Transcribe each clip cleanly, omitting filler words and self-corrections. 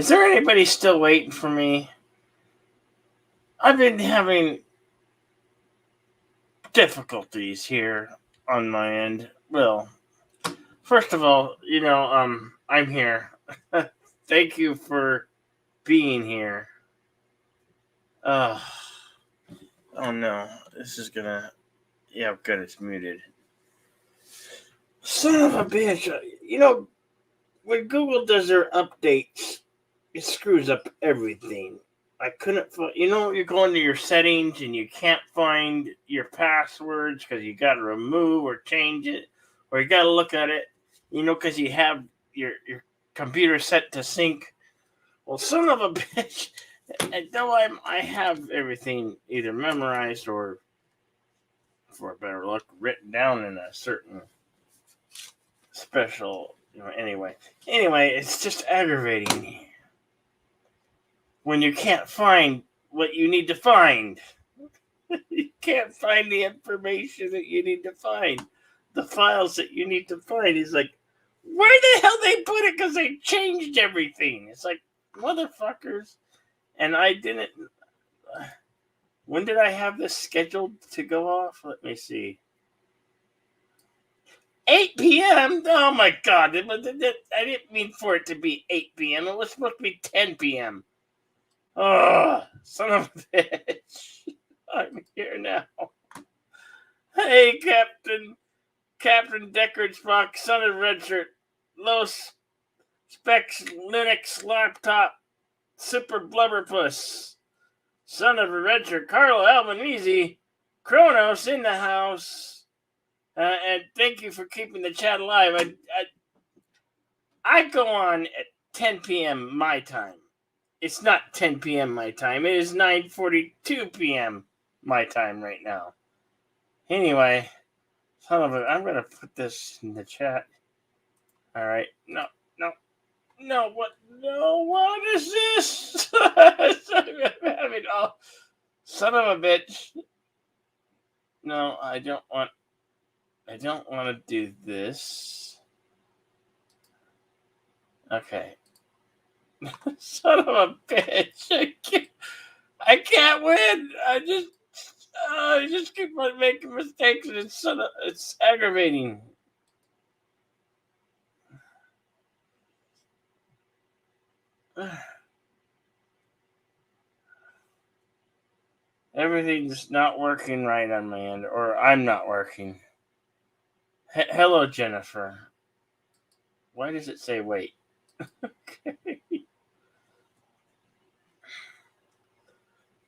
Is there anybody still waiting for me? I've been having difficulties here on my end. Well, first of all, I'm here. Thank you for being here. Uh, oh no, this is gonna. Yeah, good, it's muted. Son of a bitch. When Google does their updates, it screws up everything. I couldn't find, you go into your settings and you can't find your passwords because you got to remove or change it, or you got to look at it, because you have your computer set to sync. Well, son of a bitch, though I have everything either memorized or, for better luck, written down in a certain special, Anyway, it's just aggravating when you can't find what you need to find. You can't find the information that you need to find. The files that you need to find. He's like, where the hell they put it? Because they changed everything. It's like, motherfuckers. And I didn't. When did I have this scheduled to go off? Let me see. 8 p.m. Oh my God. I didn't mean for it to be 8 p.m. It was supposed to be 10 p.m. Oh, son of a bitch. I'm here now. Hey, Captain Deckard Spock, son of Redshirt, low specs Linux laptop, super blubberpuss, son of a Redshirt, Carlo Albanese, Kronos in the house, and thank you for keeping the chat alive. I go on at 10 p.m. my time. It's not 10 p.m. my time. It is 9:42 p.m. my time right now. Anyway, son of a, I'm going to put this in the chat. All right. No. What is this? Son of a bitch. No, I don't want to do this. Okay. Son of a bitch. I can't win. I just keep on making mistakes, and it's aggravating. Everything's not working right on my end, or I'm not working. Hello, Jennifer. Why does it say wait? Okay.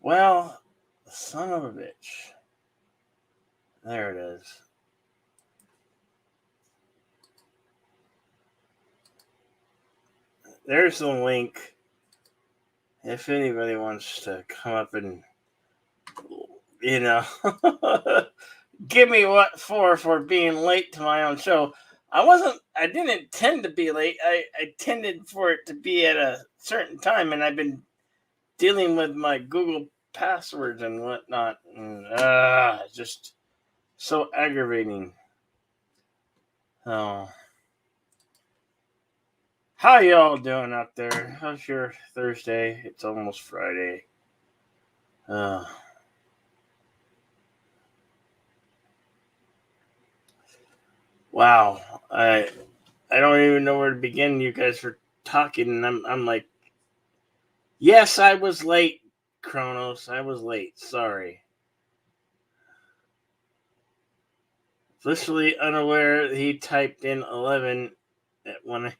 Well, son of a bitch. There it is. There's the link. If anybody wants to come up and, give me what for being late to my own show. I didn't intend to be late. I intended for it to be at a certain time, and I've been dealing with my Google passwords and whatnot. And, just so aggravating. Oh. How y'all doing out there? How's your Thursday? It's almost Friday. Wow. I don't even know where to begin. You guys were talking, and I'm like, yes, I was late, Kronos. I was late. Sorry. Blissfully unaware he typed in 11 at 1.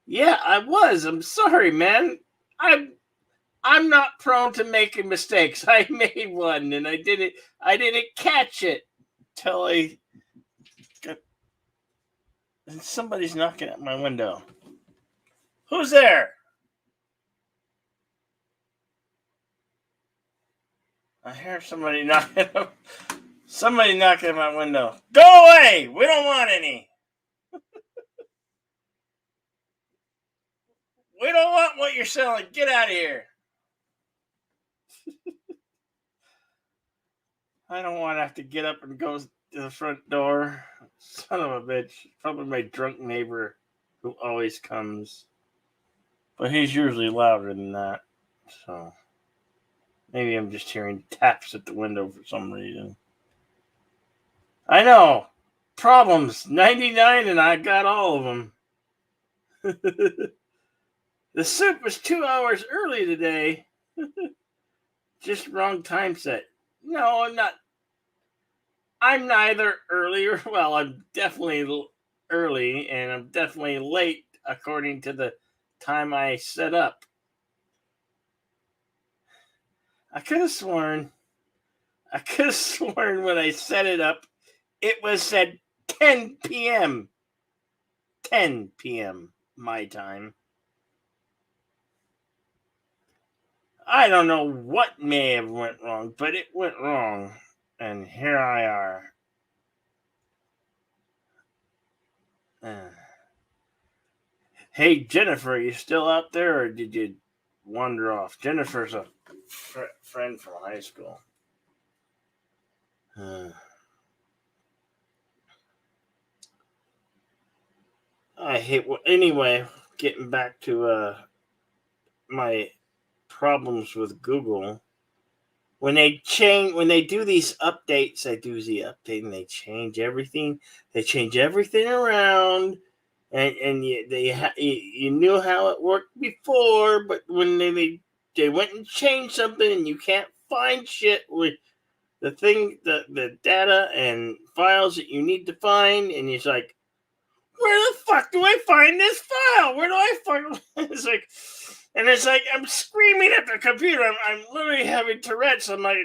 Yeah, I was. I'm sorry, man. I'm not prone to making mistakes. I made one and I didn't catch it till I got, and somebody's knocking at my window. Who's there? I hear somebody knocking at my window. Go away! We don't want any. We don't want what you're selling. Get out of here. I don't want to have to get up and go to the front door. Son of a bitch. Probably my drunk neighbor who always comes. but he's usually louder than that. So maybe I'm just hearing taps at the window for some reason. I know. Problems 99 and I got all of them. The soup was 2 hours early today. Just wrong time set. No, I'm not. I'm neither early or, well, I'm definitely early and I'm definitely late according to the time I set up. I could have sworn when I set it up, it was at 10 p.m. 10 p.m. my time. I don't know what may have went wrong, but it went wrong. And here I are. Hey, Jennifer, are you still out there or did you wander off? Jennifer's a friend from high school. I hate. Anyway, getting back to my problems with Google. When they do these updates, they do the update and they change everything. They change everything around, and you knew how it worked before, but when they went and changed something, and you can't find shit with the data and files that you need to find, and it's like, where the fuck do I find this file? Where do I find it's like, and it's like I'm screaming at the computer. I'm literally having Tourette's. I'm like,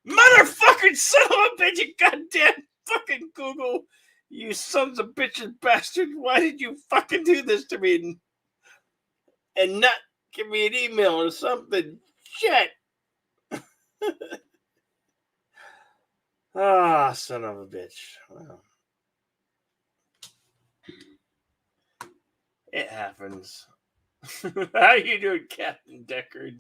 motherfucking son of a bitch, you goddamn fucking Google, you sons of bitches, bastards. Why did you fucking do this to me and not give me an email or something? Shit. Ah, son of a bitch. Well, it happens. How you doing, Captain Deckard?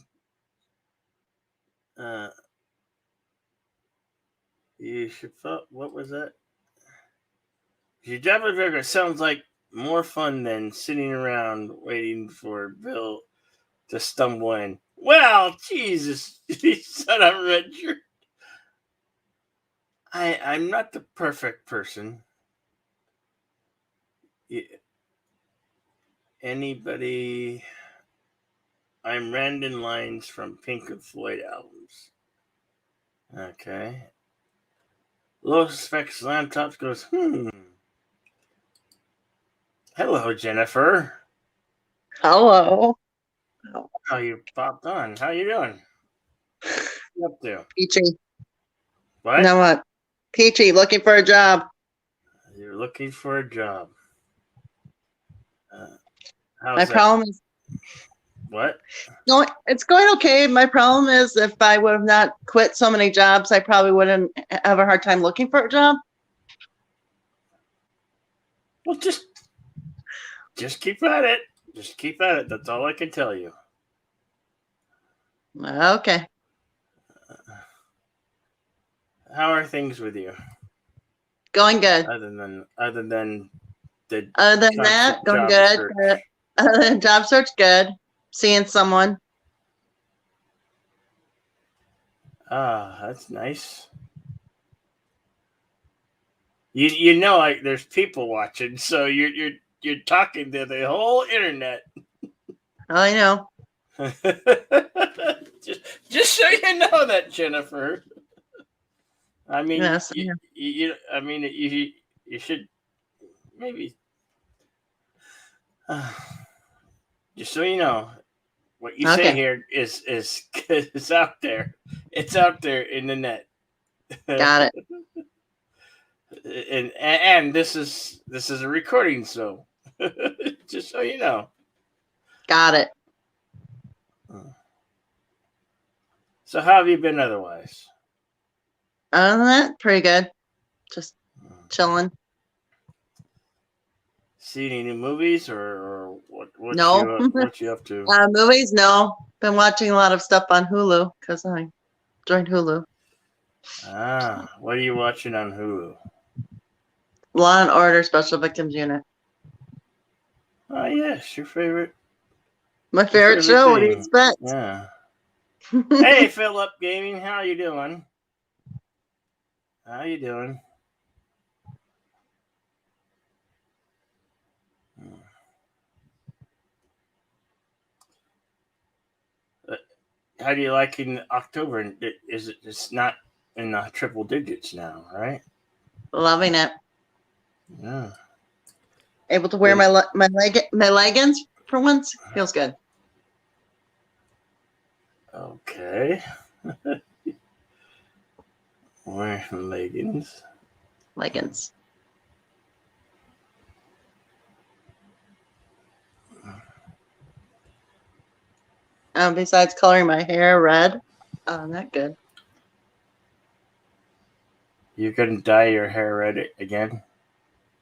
You should. What was that? Your job at Virgo sounds like more fun than sitting around waiting for Bill to stumble in. Well, Jesus, you son of a Richard. I'm not the perfect person. Anybody? I'm Randon Lines from Pink Floyd albums. Okay. Low specs laptops goes, Hello, Jennifer. Hello. Oh, you popped on. How you doing? What you up to? Peachy. What? Now what? Peachy, looking for a job. You're looking for a job. My problem is what? No, it's going okay. My problem is if I would have not quit so many jobs, I probably wouldn't have a hard time looking for a job. Well, just keep at it. Just keep at it. That's all I can tell you. Okay. How are things with you? Going good. Other than the that, going good. Other than job search, good. Seeing someone. Ah, that's nice. You know, like there's people watching, so you're talking to the whole internet. I know. just so you know that, Jennifer. I mean, yes, you should maybe. Just so you know, what you say here is out there. It's out there in the net. Got it. and this is a recording, so just so you know. Got it. So how have you been otherwise? Other than that, pretty good. Just chilling. See any new movies or what? No. What you up to? Movies? No. Been watching a lot of stuff on Hulu because I joined Hulu. Ah, what are you watching on Hulu? Law and Order: Special Victims Unit. Oh yes, your favorite My favorite show. What do you expect? Yeah. Hey, Philip Gaming, how you doing? How you doing? How do you like in October? Is it? It's not in the triple digits now, right? Loving it. Yeah. Able to wear my leggings for once. Feels good. Okay. Wearing leggings. Leggings. Besides coloring my hair red. Not good. You're gonna dye your hair red again?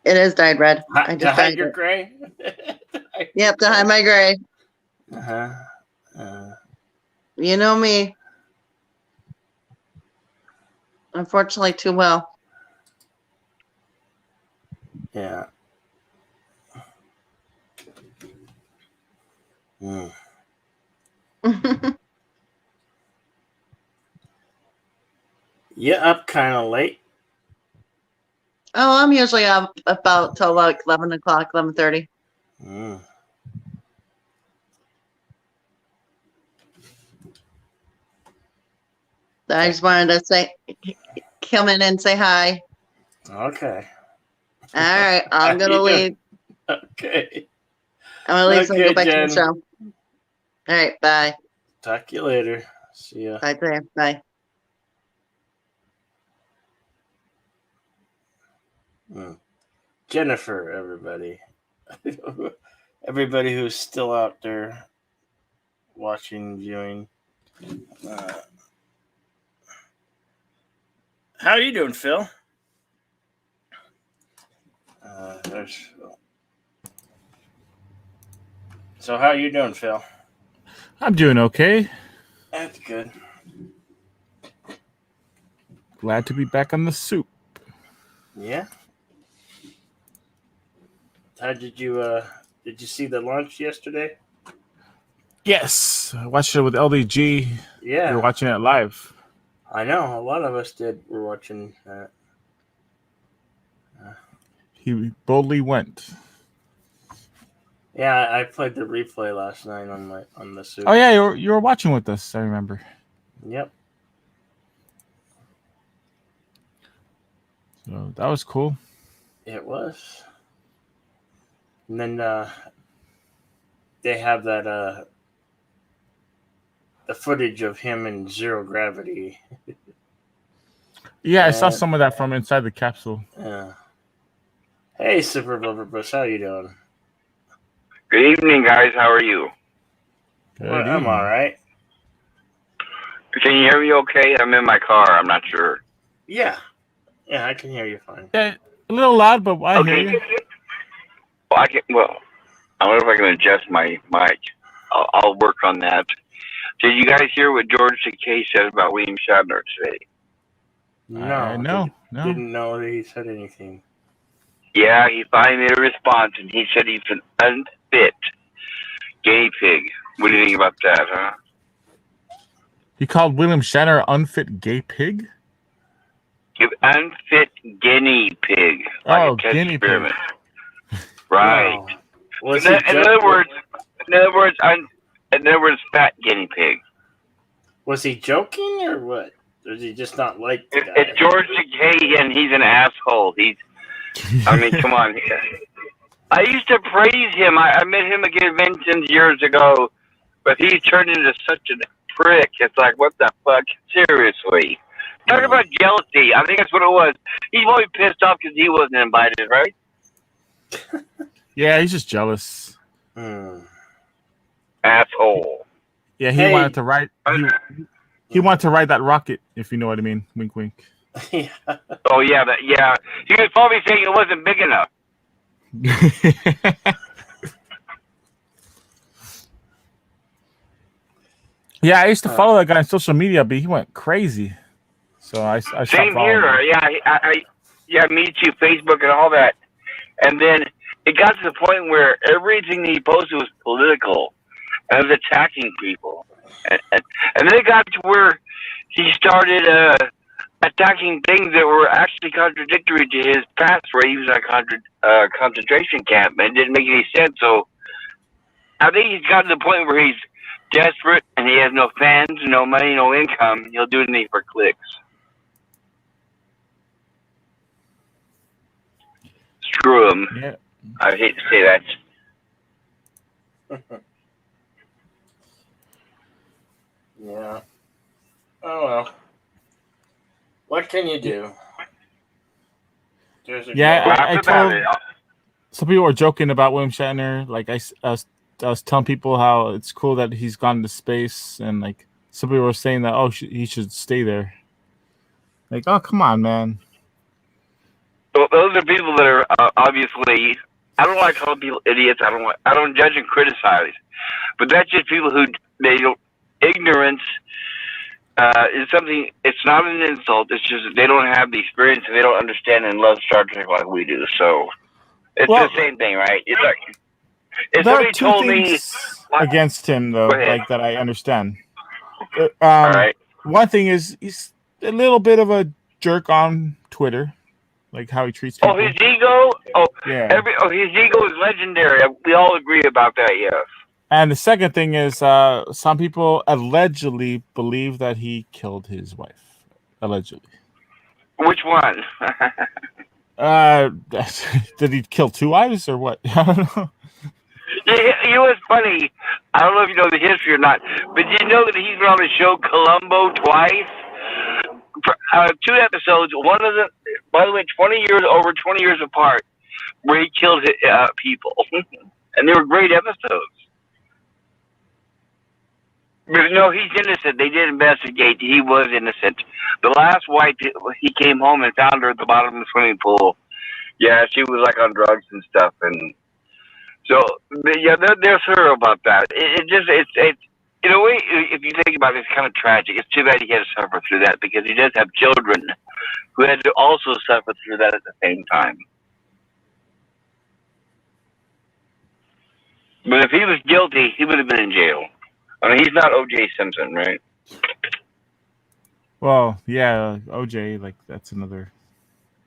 It is dyed red. I To just hide dyed your it. gray? Yep, to hide my gray. Uh-huh. You know me. Unfortunately, too well. Yeah. Mm. You up kind of late? Oh, I'm usually up about till like 11 o'clock, 11:30. Mm. I just wanted to come in and say hi. Okay. All right, I'm How gonna you doing? leave. Okay. I'm gonna leave so I can Okay, go back to the Jen. show. All right, bye. Talk to you later. See ya. Bye, there. Bye. Jennifer, everybody. Everybody who's still out there watching, viewing. How are you doing, Phil? There's Phil. So how are you doing, Phil? I'm doing okay. That's good. Glad to be back on the soup. Yeah. How did you see the launch yesterday? Yes, I watched it with LDG. Yeah. You're watching it live. I know. A lot of us did. We're watching that. He boldly went. Yeah, I played the replay last night on the Super. Oh yeah, you were watching with us. I remember. Yep. So that was cool. It was. And then they have that the footage of him in zero gravity. Yeah, I saw some of that from inside the capsule. Yeah. Hey, Super Blubberbus, how you doing? Good evening, guys. How are you? Well, I'm all right. Can you hear me okay? I'm in my car. I'm not sure. Yeah. Yeah, I can hear you fine. Yeah, a little loud, but I hear you. Well, I wonder if I can adjust my mic. I'll work on that. Did you guys hear what George Takei said about William Shatner today? No. No. Didn't know that he said anything. Yeah, he finally made a response, and he said he's an unfit guinea pig. What do you think about that, huh? He called William Shatner unfit gay pig? Unfit guinea pig. Like a test guinea experiment. pig. Right. No. In other words, fat guinea pig. Was he joking or what? Or did he just not like the guy? It's George Takei, and he's an asshole. I mean, come on. I used to praise him. I met him at conventions years ago, but he turned into such a prick. It's like, what the fuck? Seriously. Talk about jealousy. I think that's what it was. He's probably pissed off because he wasn't invited, right? Yeah, he's just jealous. Asshole. Yeah, he wanted to ride. He wanted to ride that rocket, if you know what I mean. Wink, wink. Yeah. Oh yeah, yeah. He was probably saying it wasn't big enough. Yeah, I used to follow that guy on social media, but he went crazy. So I stopped Same following here. him. Yeah, me too. Facebook and all that, and then it got to the point where everything he posted was political, and was attacking people. And then it got to where he started attacking things that were actually contradictory to his past, where he was in a concentration camp, and it didn't make any sense. So I think he's got to the point where he's desperate and he has no fans, no money, no income. He'll do anything for clicks. Screw him. Yeah. I hate to say that. Yeah. Oh well. What can you do? There's a Yeah, goal. I told some people were joking about William Shatner. Like I was telling people how it's cool that he's gone to space, and like some people were saying that he should stay there. Like, oh come on, man. Well, those are people that are obviously. I don't like calling people idiots. I don't judge and criticize, but that's just people who ignorance is something. It's not an insult. It's just they don't have the experience and they don't understand and love Star Trek like we do. So it's the same thing, right? It's like if there somebody are two told me things against him, though, like that I understand. all right. One thing is he's a little bit of a jerk on Twitter, like how he treats people. Oh, his ego. Yeah. His ego is legendary. We all agree about that. Yes. And the second thing is, some people allegedly believe that he killed his wife. Allegedly. Which one? Did he kill two wives or what? I don't know. It was funny. I don't know if you know the history or not, but you know that he's been on the show Columbo twice? For, 2 episodes. One of them, by the way, 20 years apart, where he killed people. And they were great episodes. But no, he's innocent. They did investigate. He was innocent. The last wife, he came home and found her at the bottom of the swimming pool. Yeah, she was like on drugs and stuff. And so, yeah, there's her about that. It's in a way, if you think about it, it's kind of tragic. It's too bad he had to suffer through that because he does have children who had to also suffer through that at the same time. But if he was guilty, he would have been in jail. I mean, he's not O.J. Simpson, right? Well, yeah, O.J. like that's another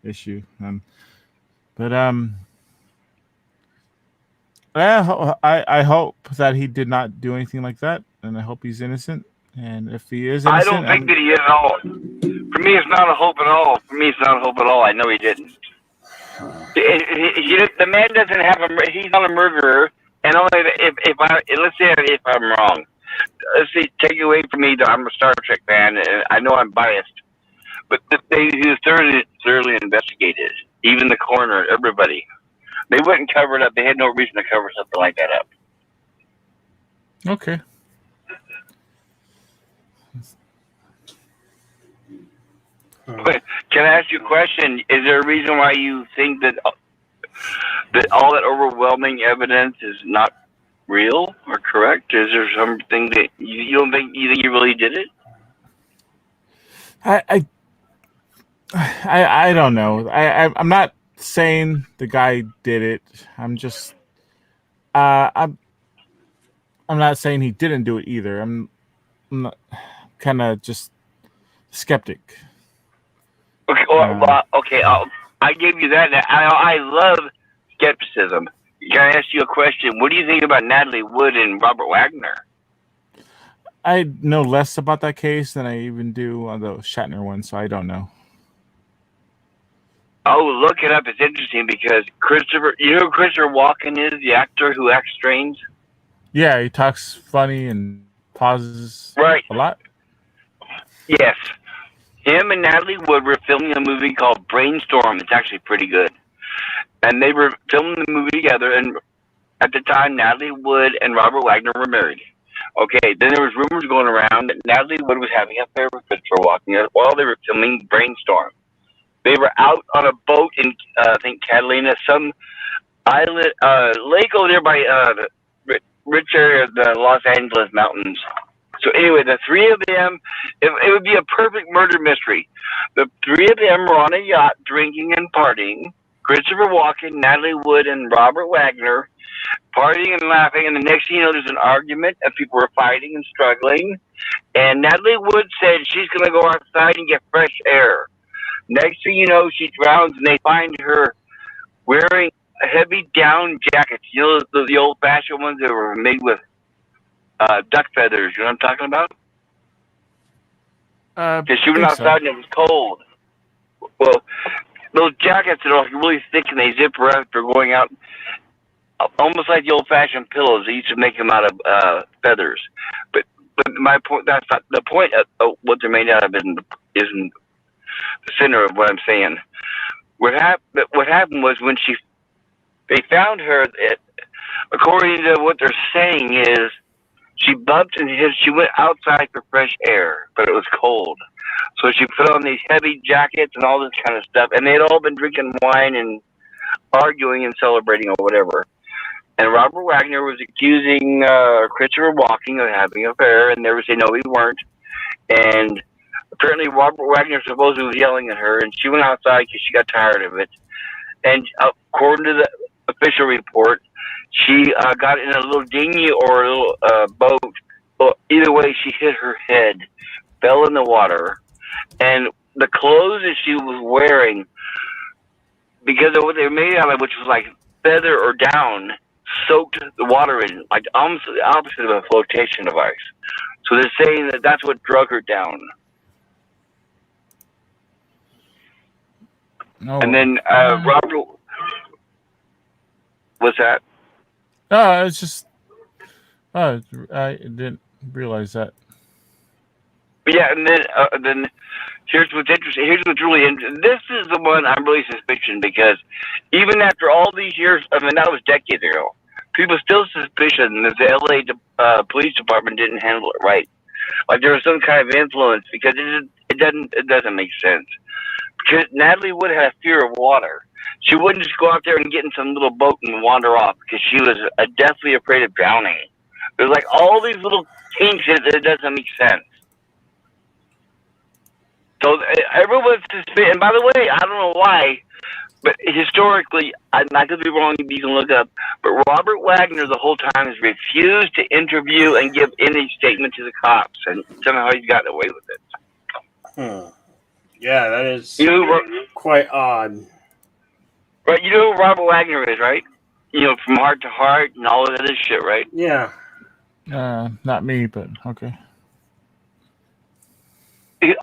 issue. But I hope that he did not do anything like that, and I hope he's innocent. And if he is innocent, I don't think that he is at all. For me, it's not a hope at all. I know he didn't. The man doesn't have he's not a murderer. And only let's say if I'm wrong, take away from me that I'm a Star Trek fan, and I know I'm biased, but he was thoroughly investigated. Even the coroner, everybody. They wouldn't cover it up. They had no reason to cover something like that up. Okay. Can I ask you a question? Is there a reason why you think that all that overwhelming evidence is not real or correct? Is there something that you don't think you really did it? I don't know. I'm not saying the guy did it. I'm just I'm not saying he didn't do it either. I'm kind of just skeptic. Okay, I gave you that. I love skepticism. Can I ask you a question? What do you think about Natalie Wood and Robert Wagner? I know less about that case than I even do on the Shatner one, so I don't know. Oh, look it up. It's interesting because Christopher Walken is the actor who acts strange? Yeah, he talks funny and pauses a lot. Yes. Him and Natalie Wood were filming a movie called Brainstorm. It's actually pretty good. And they were filming the movie together, and at the time, Natalie Wood and Robert Wagner were married. Okay, then there was rumors going around that Natalie Wood was having an affair with Christopher Walken while they were filming Brainstorm. They were out on a boat in, I think, Catalina, some island, lake over there by the rich area of the Los Angeles mountains. So anyway, the three of them, it would be a perfect murder mystery. The three of them were on a yacht drinking and partying, Christopher Walken, Natalie Wood, and Robert Wagner partying and laughing, and the next thing you know, there's an argument, and people are fighting and struggling. And Natalie Wood said she's going to go outside and get fresh air. Next thing you know, she drowns, and they find her wearing heavy down jackets. You know, the old-fashioned ones that were made with duck feathers. You know what I'm talking about? Because she went outside and it was cold. Well, those jackets that are really thick and they zip around for going out, almost like the old-fashioned pillows. They used to make them out of feathers. But my point, that's not the point of what they're made out of isn't the center of what I'm saying. What happened was when they found her, according to what they're saying is, she bumped and she went outside for fresh air, but it was cold. So she put on these heavy jackets and all this kind of stuff. And they had all been drinking wine and arguing and celebrating or whatever. And Robert Wagner was accusing Christopher Walken of having an affair, and they were saying, no, we weren't. And apparently Robert Wagner supposedly was yelling at her, and she went outside because she got tired of it. And according to the official report, she got in a little dinghy or a little boat. Well, either way, she hit her head, fell in the water, and the clothes that she was wearing, because of what they were made out of, which was like feather or down, soaked the water in, like almost the opposite of a flotation device. So they're saying that that's what drug her down. No. And then Robert, what's that? No, it's just. I didn't realize that. But yeah, and then here's what's interesting. Here's what's really interesting. This is the one I'm really suspicious because even after all these years, I mean that was decades ago, people still suspicion that the LA police department didn't handle it right. Like there was some kind of influence because it doesn't make sense. Because Natalie Wood had a fear of water. She wouldn't just go out there and get in some little boat and wander off because she was deathly afraid of drowning. There's like all these little kinks that it doesn't make sense. So everyone's suspicious. And by the way, I don't know why, but historically, I could be wrong, you can look up, but Robert Wagner the whole time has refused to interview and give any statement to the cops, and somehow he's gotten away with it. Yeah, that is quite odd. Right, you know who Robert Wagner is, right? You know, from Heart to Heart and all of that shit, right? Yeah. Not me, but okay.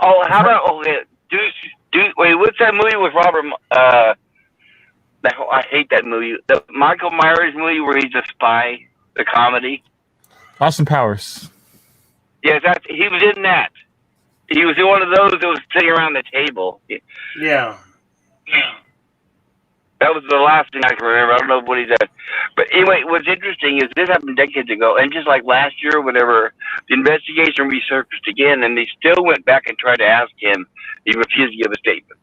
Oh, how about wait, what's that movie with Robert? I hate that movie. The Michael Myers movie where he's a spy, the comedy. Austin Powers. Yes, he was in that. He was in one of those that was sitting around the table. Yeah. That was the last thing I can remember. I don't know what he said. But anyway, what's interesting is this happened decades ago. And just like last year or whatever, the investigation resurfaced again. And they still went back and tried to ask him. He refused to give a statement.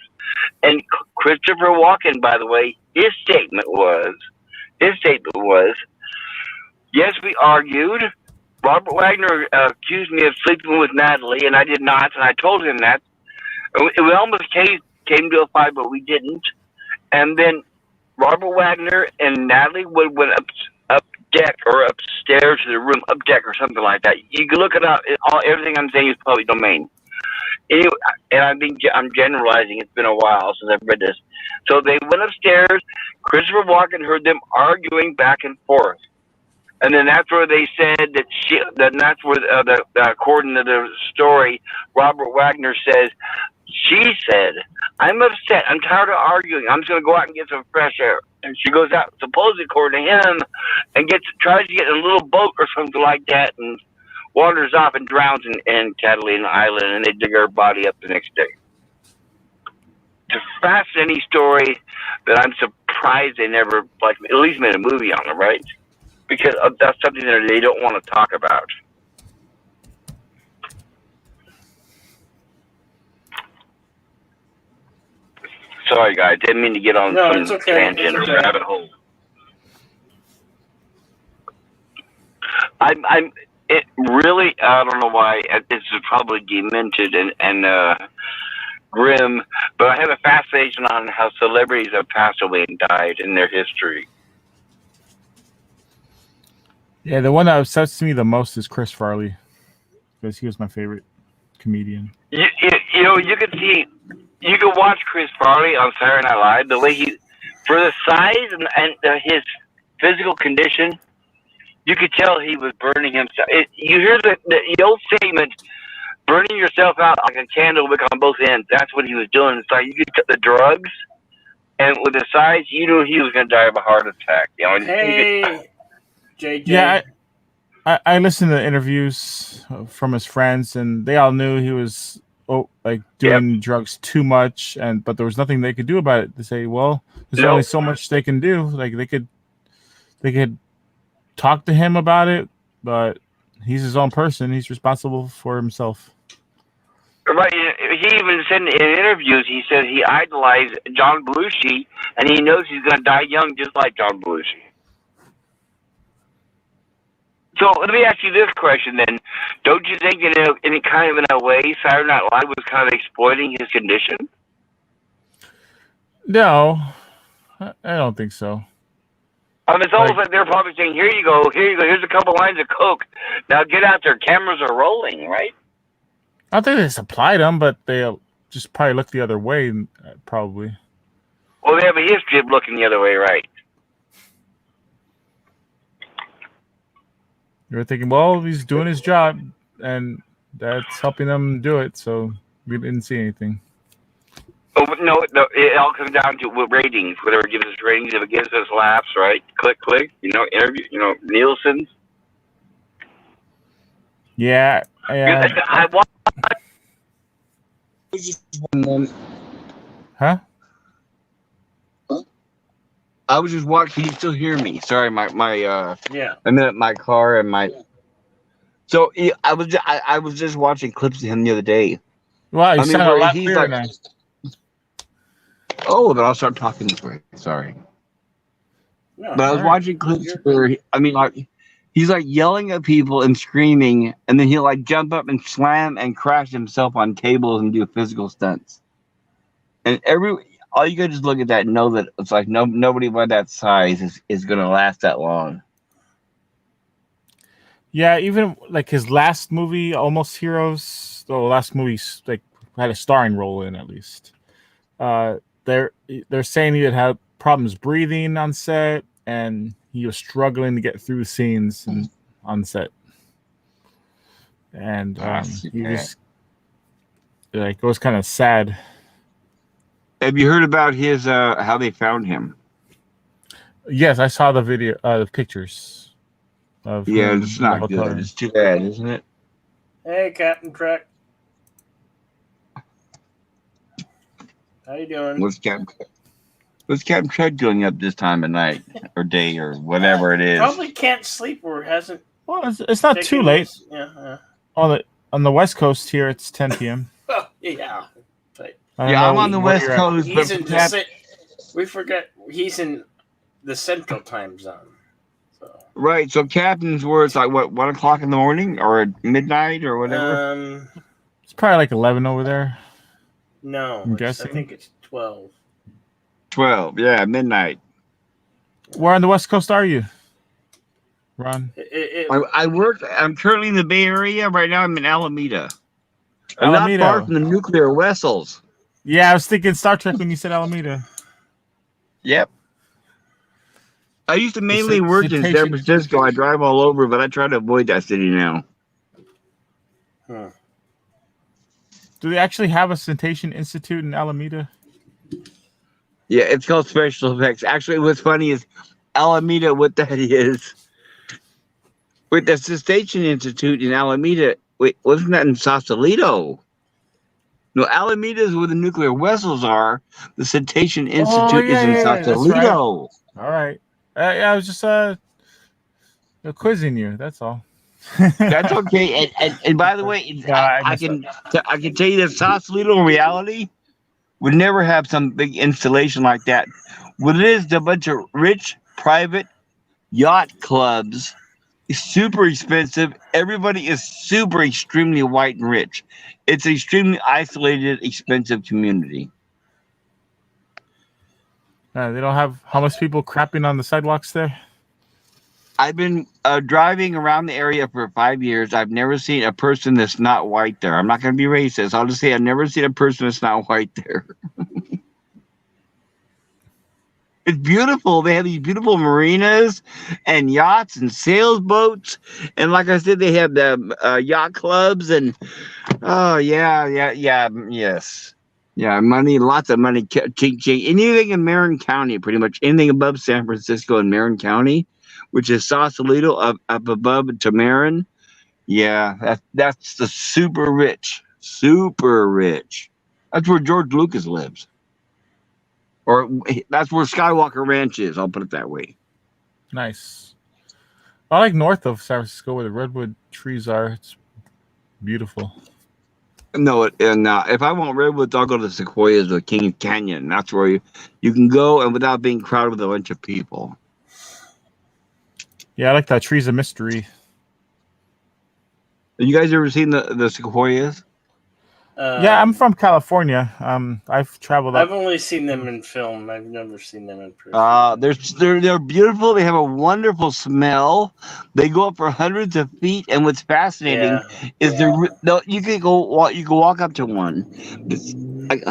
And Christopher Walken, by the way, his statement was, yes, we argued. Robert Wagner accused me of sleeping with Natalie, and I did not. And I told him that. We almost came to a fight, but we didn't. And then Robert Wagner and Natalie Wood went up deck or upstairs to the room, up deck or something like that. You can look it up. Everything I'm saying is public domain. Anyway, and I'm generalizing. It's been a while since I've read this. So they went upstairs. Christopher Walken heard them arguing back and forth. And then that's where they said that's where, according to the story, Robert Wagner says, she said, I'm upset. I'm tired of arguing. I'm just going to go out and get some fresh air. And she goes out, supposedly according to him, and tries to get in a little boat or something like that and wanders off and drowns in Catalina Island, and they dig her body up the next day. It's a fascinating story that I'm surprised they never, at least made a movie on it, right? Because that's something that they don't want to talk about. Sorry, guys. Didn't mean to get on some tangent or rabbit hole. It really, I don't know why. This is probably demented and grim, But I have a fascination on how celebrities have passed away and died in their history. Yeah, the one that upsets me the most is Chris Farley, because he was my favorite comedian. You could see, you could watch Chris Farley on Saturday Night Live. The way for the size and his physical condition, you could tell he was burning himself. You hear the old statement, burning yourself out like a candle wick on both ends. That's what he was doing. It's like you could get the drugs, and with the size, you knew he was going to die of a heart attack. Hey, JJ. Yeah, I listened to interviews from his friends, and they all knew he was doing drugs too much, but there was nothing they could do about it. They say, well, there's only so much they can do. Like they could talk to him about it, but he's his own person. He's responsible for himself. Right. He even said in interviews, he said he idolized John Belushi, and he knows he's going to die young, just like John Belushi. So let me ask you this question then. Don't you think in a way, Saturday Night Live was kind of exploiting his condition? No, I don't think so. I mean, it's almost like they're probably saying, here you go, here's a couple lines of coke. Now get out there, cameras are rolling, right? I don't think they supplied them, but they'll just probably look the other way, probably. Well, they have a history of looking the other way, right? You're thinking, well, he's doing his job, and that's helping them do it, so we didn't see anything. Oh, no, it all comes down to ratings. Whatever gives us ratings, if it gives us laughs, right? Click, interview, Nielsen's. Yeah. I watched. Huh? I was just watching. Can you still hear me? Sorry, Yeah. I'm in my car and my. So I was just watching clips of him the other day. Wow, you sound a lot clearer now. Oh, then I'll start talking this way. Sorry. No, But I was watching clips where he's like yelling at people and screaming, and then he'll like jump up and slam and crash himself on tables and do physical stunts. And all you gotta just look at that and know that it's like nobody by that size is gonna last that long. Yeah, even like his last movie, Almost Heroes, the last movie like had a starring role in at least. They're saying he had problems breathing on set, and he was struggling to get through scenes on set. And he was like, it was kind of sad. Have you heard about his how they found him? Yes, I saw the video, the pictures. Yeah, it's not good. It's too bad, isn't it? Hey, Captain Trek. How you doing? What's Captain Trek doing up this time of night or day or whatever it is? Probably can't sleep or hasn't. Well, it's not too late. Yeah. On the West Coast here, it's 10 p.m. Oh, yeah. But I'm on the West Coast. he's in we forget he's in the Central Time Zone. So. Right. So Captain's where it's like what 1 o'clock in the morning or midnight or whatever. It's probably like 11 over there. No, I'm guessing. I think it's 12. 12. Yeah, midnight. Where on the West Coast are you, Ron? I work. I'm currently in the Bay Area right now. I'm in Alameda. I'm not far from the nuclear vessels. Yeah, I was thinking Star Trek when you said Alameda. Yep. I used to mainly work in San Francisco. I drive all over, but I try to avoid that city now. Huh. Do they actually have a Cetacean Institute in Alameda? Yeah, it's called Special Effects. Actually, what's funny is Alameda, what that is. With the Cetacean Institute in Alameda, wait, wasn't that in Sausalito? No, Alameda is where the nuclear vessels are. The Cetacean Institute is in Sausalito. Right. All right. I was just quizzing you. That's all. That's okay. And by the way, I can tell you that Sausalito in reality would never have some big installation like that. What it is a bunch of rich private yacht clubs. It's super expensive. Everybody is extremely white and rich. It's an extremely isolated, expensive community. They don't have homeless people crapping on the sidewalks there. I've been driving around the area for 5 years. I've never seen a person that's not white there. I'm not going to be racist. I'll just say I've never seen a person that's not white there. It's beautiful. They have these beautiful marinas and yachts and sailboats. And like I said, they have the yacht clubs and yes. Yeah, money, lots of money. Anything in Marin County, pretty much anything above San Francisco and Marin County, which is Sausalito up above to Marin. Yeah, that's the super rich. Super rich. That's where George Lucas lives. Or that's where Skywalker Ranch is. I'll put it that way. Nice. I like north of San Francisco where the redwood trees are. It's beautiful. No, if I want redwoods, I'll go to the Sequoias or King Canyon. That's where you can go and without being crowded with a bunch of people. Yeah, I like that Trees of Mystery. Have you guys ever seen the Sequoias? Yeah, I'm from California. I've traveled. I've only seen them in film. I've never seen them in person. They're beautiful. They have a wonderful smell. They go up for hundreds of feet. And what's fascinating is you can walk up to one. It's like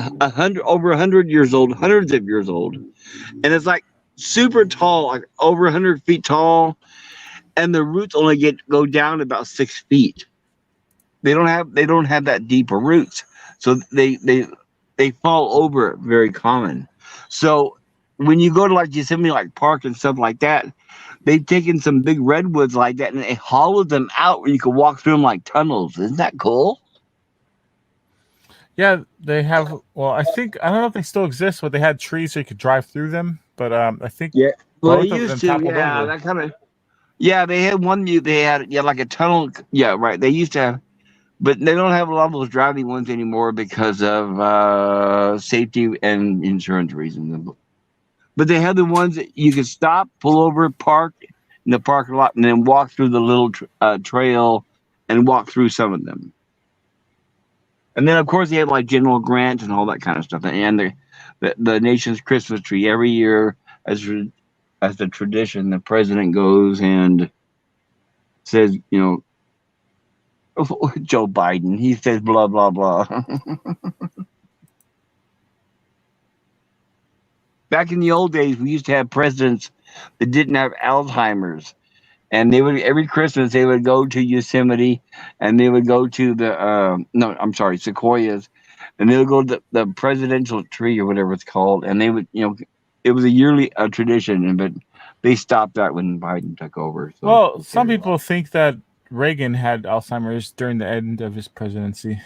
over 100 years old, hundreds of years old, and it's like super tall, like over 100 feet tall, and the roots only go down about 6 feet. They don't have that deeper roots, so they fall over. Very common. So when you go to like Yosemite like Park and stuff like that, they've taken some big redwoods like that and they hollowed them out where you can walk through them like tunnels. Isn't that cool? Yeah, they have. Well, I don't know if they still exist, but they had trees so you could drive through them. But I think well, they used to. Yeah, that kind of. Yeah, they had one. They had like a tunnel. Yeah, right. They used to have. But they don't have a lot of those driving ones anymore because of safety and insurance reasons. But they have the ones that you can stop, pull over, park in the parking lot, and then walk through the little trail and walk through some of them. And then, of course, they have like General Grant and all that kind of stuff. And the nation's Christmas tree every year, as the tradition, the president goes and says, Joe Biden, he says blah, blah, blah. Back in the old days, we used to have presidents that didn't have Alzheimer's. And every Christmas, they would go to Yosemite and they would go to Sequoias. And they would go to the presidential tree or whatever it's called. And they would, it was a yearly tradition, but they stopped that when Biden took over. So well, some people think that Reagan had Alzheimer's during the end of his presidency.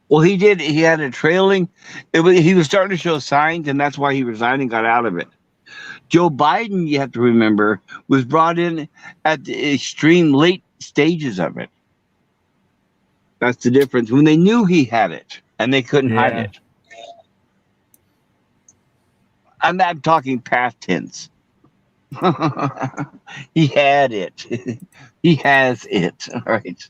Well, he did. He had a trailing. He was starting to show signs, and that's why he resigned and got out of it. Joe Biden, you have to remember, was brought in at the extreme late stages of it. That's the difference. When they knew he had it, and they couldn't hide it. I'm not talking past tense. He had it. He has it. All right.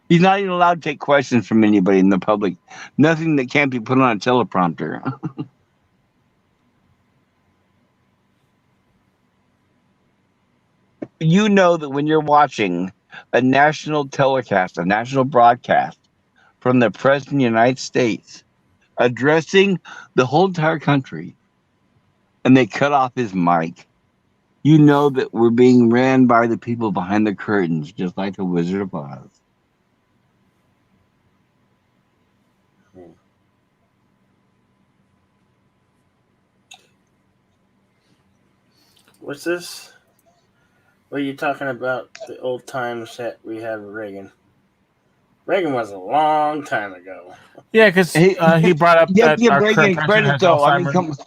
He's not even allowed to take questions from anybody in the public. Nothing that can't be put on a teleprompter. You know that when you're watching a national telecast, a national broadcast from the President of the United States addressing the whole entire country, and they cut off his mic, you know that we're being ran by the people behind the curtains, just like the Wizard of Oz. What's this? What are you talking about? The old times that we had with Reagan. Reagan was a long time ago. Yeah, because he brought up that give our Reagan current credit president has though. I mean, Alzheimer's.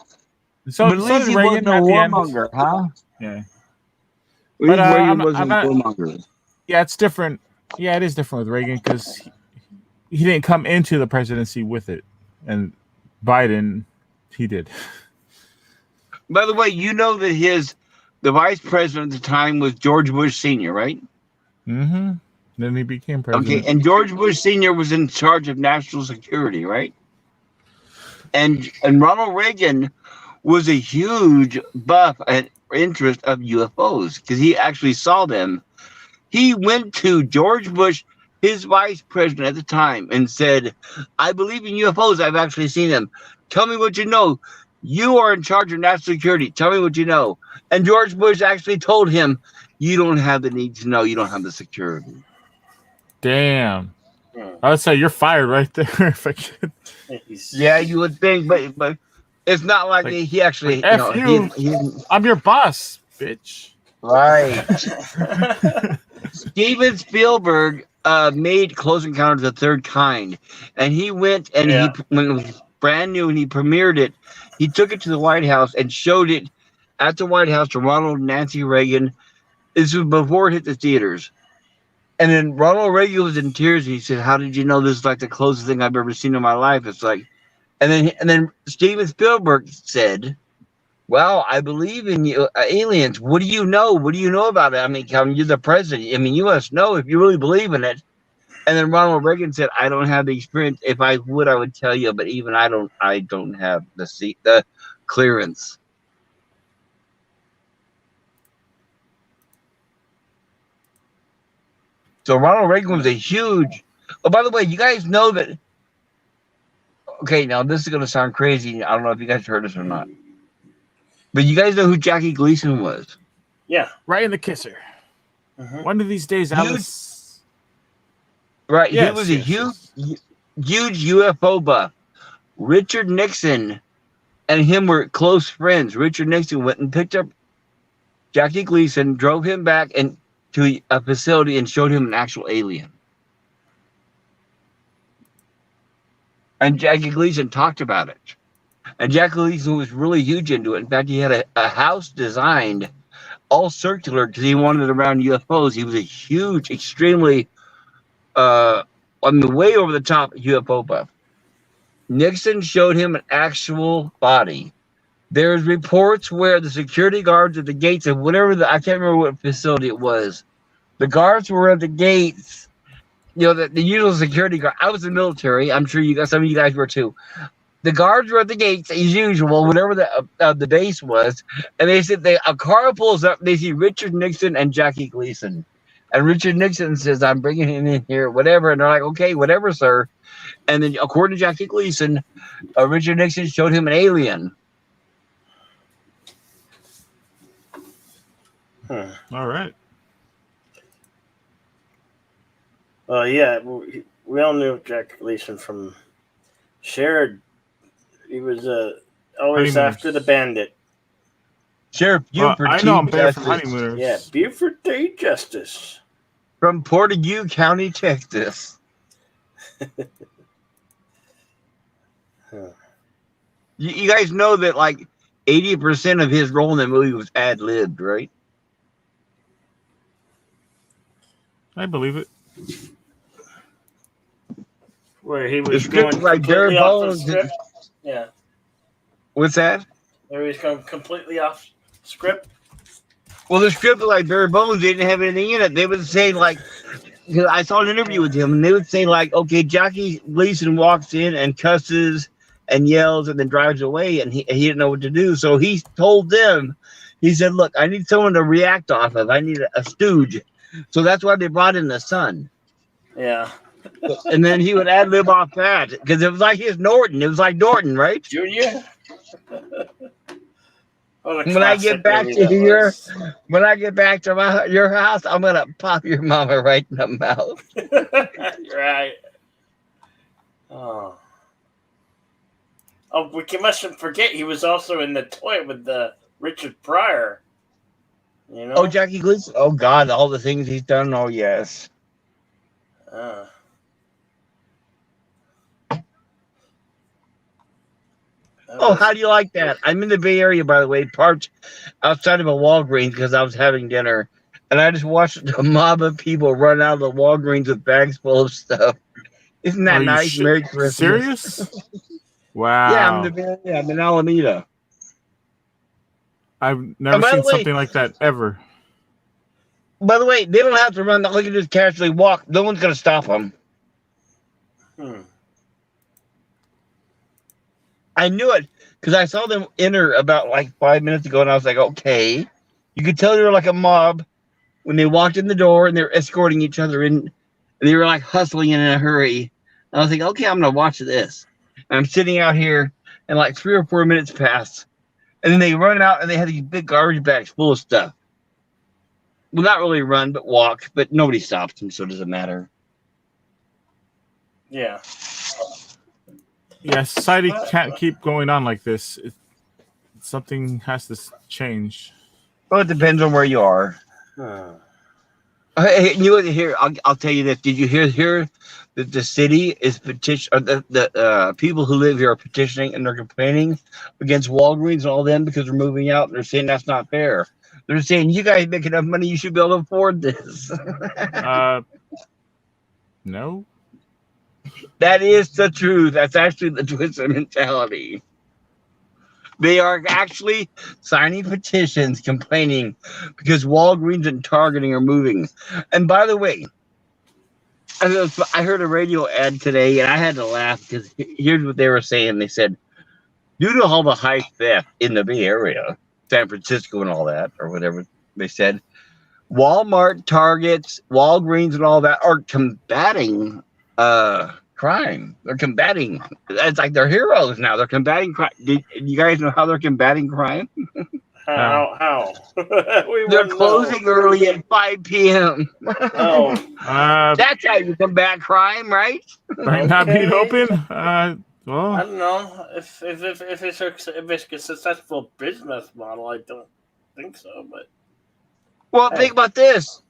but at least he wasn't a warmonger, huh? Yeah. But I'm wasn't not- a warmonger. Yeah, it's different. Yeah, it is different with Reagan because he didn't come into the presidency with it, and Biden, he did. By the way, you know that the vice president at the time was George Bush Sr., right? Mm-hmm. Then he became president. Okay, and George Bush Sr. was in charge of national security, right? And Ronald Reagan was a huge buff and interest of UFOs because he actually saw them. He went to George Bush, his vice president at the time, and said, I believe in UFOs. I've actually seen them. Tell me what you know. You are in charge of national security. Tell me what you know. And George Bush actually told him, you don't have the need to know. You don't have the security. Damn. I would say you're fired right there. If I could. Yeah, you would think, but it's not like, he actually. F I'm your boss, bitch. Right. Steven Spielberg made Close Encounters of the Third Kind, and he went and when it was brand new and he premiered it, he took it to the White House and showed it at the White House to Ronald and Nancy Reagan. This was before it hit the theaters. And then Ronald Reagan was in tears. And he said, how did you know this is like the closest thing I've ever seen in my life? It's like, and then Steven Spielberg said, well, I believe in you, aliens. What do you know? What do you know about it? I mean, you're the president. I mean, you must know if you really believe in it. And then Ronald Reagan said, I don't have the experience. If I would, I would tell you, but even I don't have the clearance. So Ronald Reagan was a huge. Oh, by the way, you guys know that. Okay, now this is going to sound crazy. I don't know if you guys heard this or not, but you guys know who Jackie Gleason was? Yeah, right in the kisser. One of these days, Alice. Right, he was a huge UFO buff. Richard Nixon and him were close friends. Richard Nixon went and picked up Jackie Gleason, drove him back and to a facility and showed him an actual alien. And Jackie Gleason talked about it. And Jackie Gleason was really huge into it. In fact, he had a house designed all circular because he wanted around UFOs. He was a huge, extremely, way over the top UFO buff. Nixon showed him an actual body. There's reports where the security guards at the gates of whatever I can't remember what facility it was. The guards were at the gates. The usual security guard. I was in the military. I'm sure some of you guys were too. The guards were at the gates as usual, whatever the base was, and they said a car pulls up. They see Richard Nixon and Jackie Gleason, and Richard Nixon says, "I'm bringing him in here, whatever." And they're like, "Okay, whatever, sir." And then, according to Jackie Gleason, Richard Nixon showed him an alien. All right. Yeah, we all knew Jack Gleason from Shared. He was always after the bandit. Sheriff Buford. I know him better from Honeymooners. Yeah, Buford Day Justice. From Portage County, Texas. You guys know that like 80% of his role in the movie was ad-libbed, right? I believe it. Where he was The going script like bare completely off the bones. script. Yeah. What's that? Where he was going completely off script. Well, the script like bare bones didn't have anything in it. They would say like, because I saw an interview with him, and they would say like, okay, Jackie Gleason walks in and cusses and yells and then drives away, and he didn't know what to do. So he told them, he said, look, I need someone to react off of. I need a stooge. So that's why they brought in the son. Yeah. And then he would ad lib off that because it was like his Norton. It was like Norton, right? Junior. When I get back to your house, I'm gonna pop your mama right in the mouth. Right. Oh, we mustn't forget he was also in the toy with the Richard Pryor. You know? Oh, Jackie Gleason. Oh God, all the things he's done. Oh yes. Oh, how do you like that? I'm in the Bay Area, by the way, parked outside of a Walgreens because I was having dinner, and I just watched a mob of people run out of the Walgreens with bags full of stuff. Isn't that nice? Merry Christmas. Serious? Wow. Yeah, I'm in Alameda. I've never seen something like that ever. By the way, they don't have to run. They can just casually walk. No one's going to stop them. I knew it because I saw them enter about like 5 minutes ago, and I was like, okay. You could tell they were like a mob when they walked in the door and they're escorting each other in. And they were like hustling in a hurry. And I was like, okay, I'm gonna watch this. And I'm sitting out here, and like 3 or 4 minutes pass, and then they run out and they have these big garbage bags full of stuff. Well, not really run, but walk. But nobody stops them, so it doesn't matter. Yeah. Yeah, society can't keep going on like this. Something has to change. Well, it depends on where you are. Hey, you know, here I'll tell you this. Did you hear that the city is petition? Or the people who live here are petitioning and they're complaining against Walgreens and all them because they're moving out. And they're saying that's not fair. They're saying you guys make enough money, you should be able to afford this. No. That is the truth. That's actually the twisted mentality. They are actually signing petitions complaining because Walgreens and Targeting are moving. And by the way, I heard a radio ad today and I had to laugh because here's what they were saying. They said, due to all the high theft in the Bay Area, San Francisco and all that, or whatever they said, Walmart, Targets, Walgreens and all that are combating crime. They're combating. It's like they're heroes now. They're combating crime. Do you guys know how they're combating crime? How? They're closing early at 5 p.m. Oh, That's how you combat crime, right? Might not being open. I Well, don't know if it's a successful business model. I don't think so, but Well, Hey. think about this.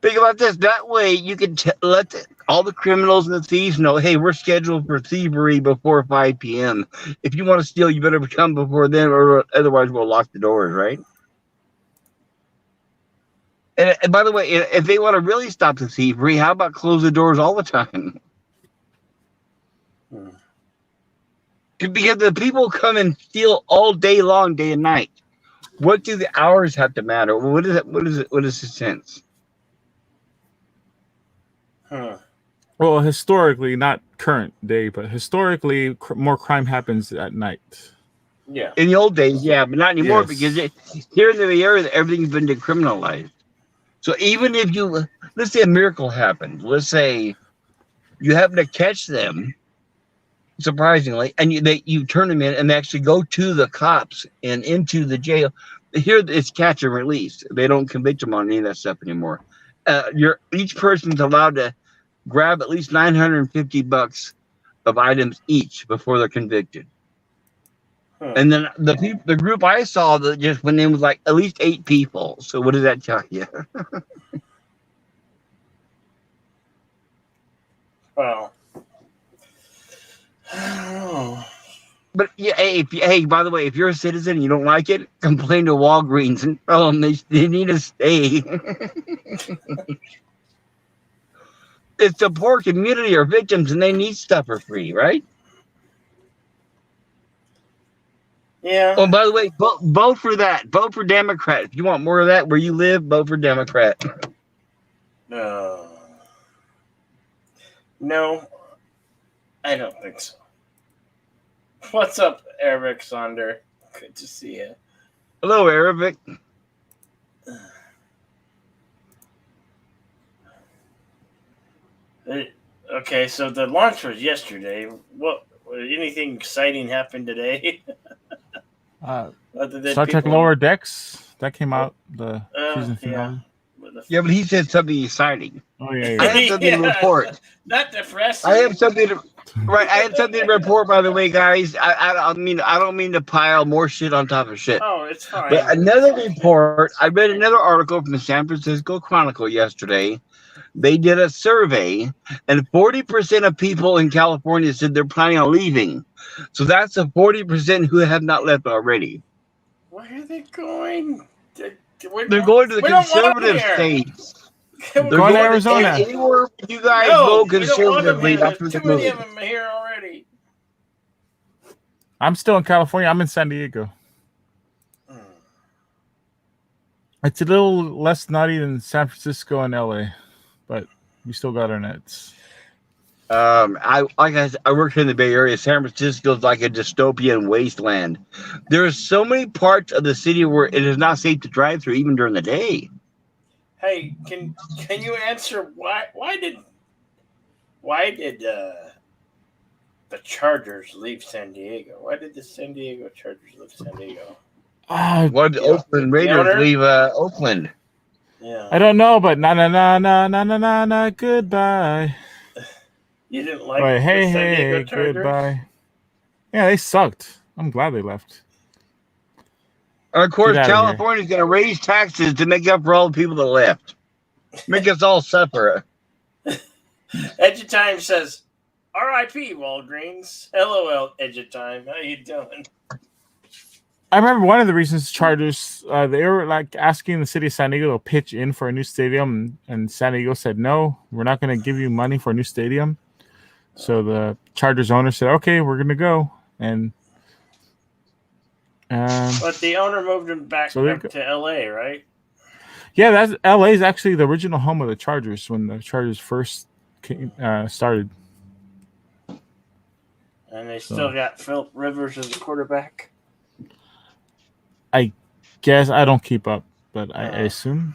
That way you can let all the criminals and the thieves know, hey, we're scheduled for thievery before 5 p.m. If you want to steal, you better come before then, or otherwise we'll lock the doors, right? And by the way, if they want to really stop the thievery, how about close the doors all the time? Because the people come and steal all day long, day and night. What do the hours have to matter? What is it? What is the sense? well, historically, not current day, but historically, more crime happens at night. yeah. In the old days, yeah, but not anymore Yes. because here in the Bay Area, everything's been decriminalized. So even if let's say a miracle happened, let's say you happen to catch them, surprisingly, and you turn them in and they actually go to the cops and into the jail. Here it's catch and release. They don't convict them on any of that stuff anymore. Each person's allowed to grab at least $950 of items each before they're convicted. And then the group I saw that just went in was like at least 8 people. So what does that tell you? Well, I don't know. But yeah, hey, by the way, if you're a citizen and you don't like it, complain to Walgreens and tell them they need to stay. It's the poor community or victims, and they need stuff for free, right? Yeah. Oh, by the way, vote for that. Vote for Democrat. If you want more of that where you live, vote for Democrat. No, I don't think so. What's up, Eric Sonder? Good to see you. Hello, Arabic. Okay, so the launch was yesterday. What? Anything exciting happened today? Other than Star Trek people- Lower Decks that came out the season yeah. finale. Yeah, but he said something exciting. Oh yeah, I yeah. have something to report. Not depressing. I have something to. Right, I had something to report. By the way, guys, I don't mean to pile more shit on top of shit. Oh, it's fine. But another report. I read another article from the San Francisco Chronicle yesterday. They did a survey, and 40% of people in California said they're planning on leaving. So that's the 40% who have not left already. Where are they going? They're going to the conservative states. They're going to Arizona. Anywhere you guys vote conservatively, that's where Too they're many moving. of them here already. I'm still in California. I'm in San Diego. It's a little less nutty than San Francisco and LA, but we still got our nets. I work in the Bay Area. San Francisco's like a dystopian wasteland. There are so many parts of the city where it is not safe to drive through, even during the day. Hey, can you answer why did the Chargers leave San Diego? Why did the San Diego Chargers leave San Diego? Why did Yeah. Oakland Raiders owner? leave Oakland? Yeah, I don't know, but na goodbye. you didn't like Wait, the hey, San Diego hey, Chargers? goodbye. Yeah, they sucked. I'm glad they left. And of course, Get outta here. California's going to raise taxes to make up for all the people that left. Make us all suffer. Edge of Time says, "R.I.P. Walgreens." LOL. Edge of Time, how you doing? I remember one of the reasons Chargers they were like asking the city of San Diego to pitch in for a new stadium, and San Diego said no, we're not going to give you money for a new stadium. So the Chargers owner said, "Okay, we're going to go." And But the owner moved him back So they up to L.A., right? yeah, that's LA is actually the original home of the Chargers when the Chargers first started. And they still got Philip Rivers as the quarterback. I guess I don't keep up, but I assume.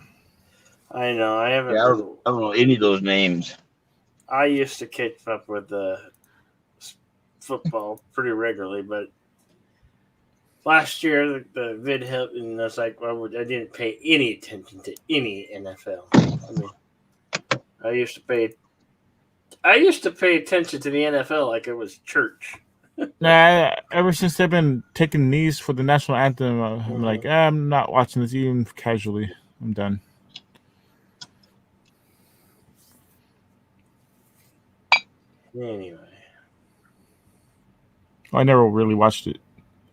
I know. I haven't. Yeah, I don't know any of those names. I used to keep up with the football pretty regularly, but last year the vid hit, and I was like, well, I didn't pay any attention to any NFL. I mean, I used to pay attention to the NFL like it was church. Nah, ever since they've been taking knees for the national anthem, I'm like, I'm not watching this even casually. I'm done. Anyway, I never really watched it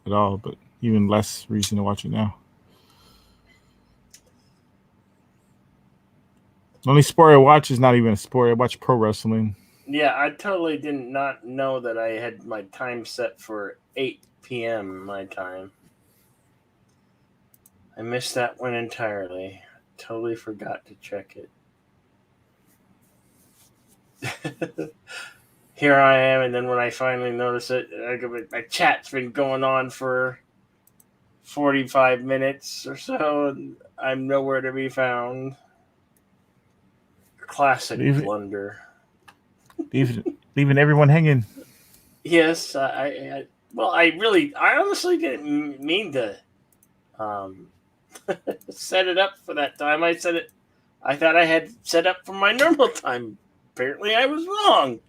at all, but even less reason to watch it now. The only sport I watch is not even a sport. I watch pro wrestling. yeah, I totally did not know that I had my time set for 8 p.m. my time. I missed that one entirely. Totally forgot to check it. Here I am, and then when I finally notice it, my chat's been going on for 45 minutes or so, and I'm nowhere to be found. Classic blunder. Leaving everyone hanging. Yes, I honestly didn't mean to set it up for that time. I thought I had set up for my normal time. Apparently I was wrong.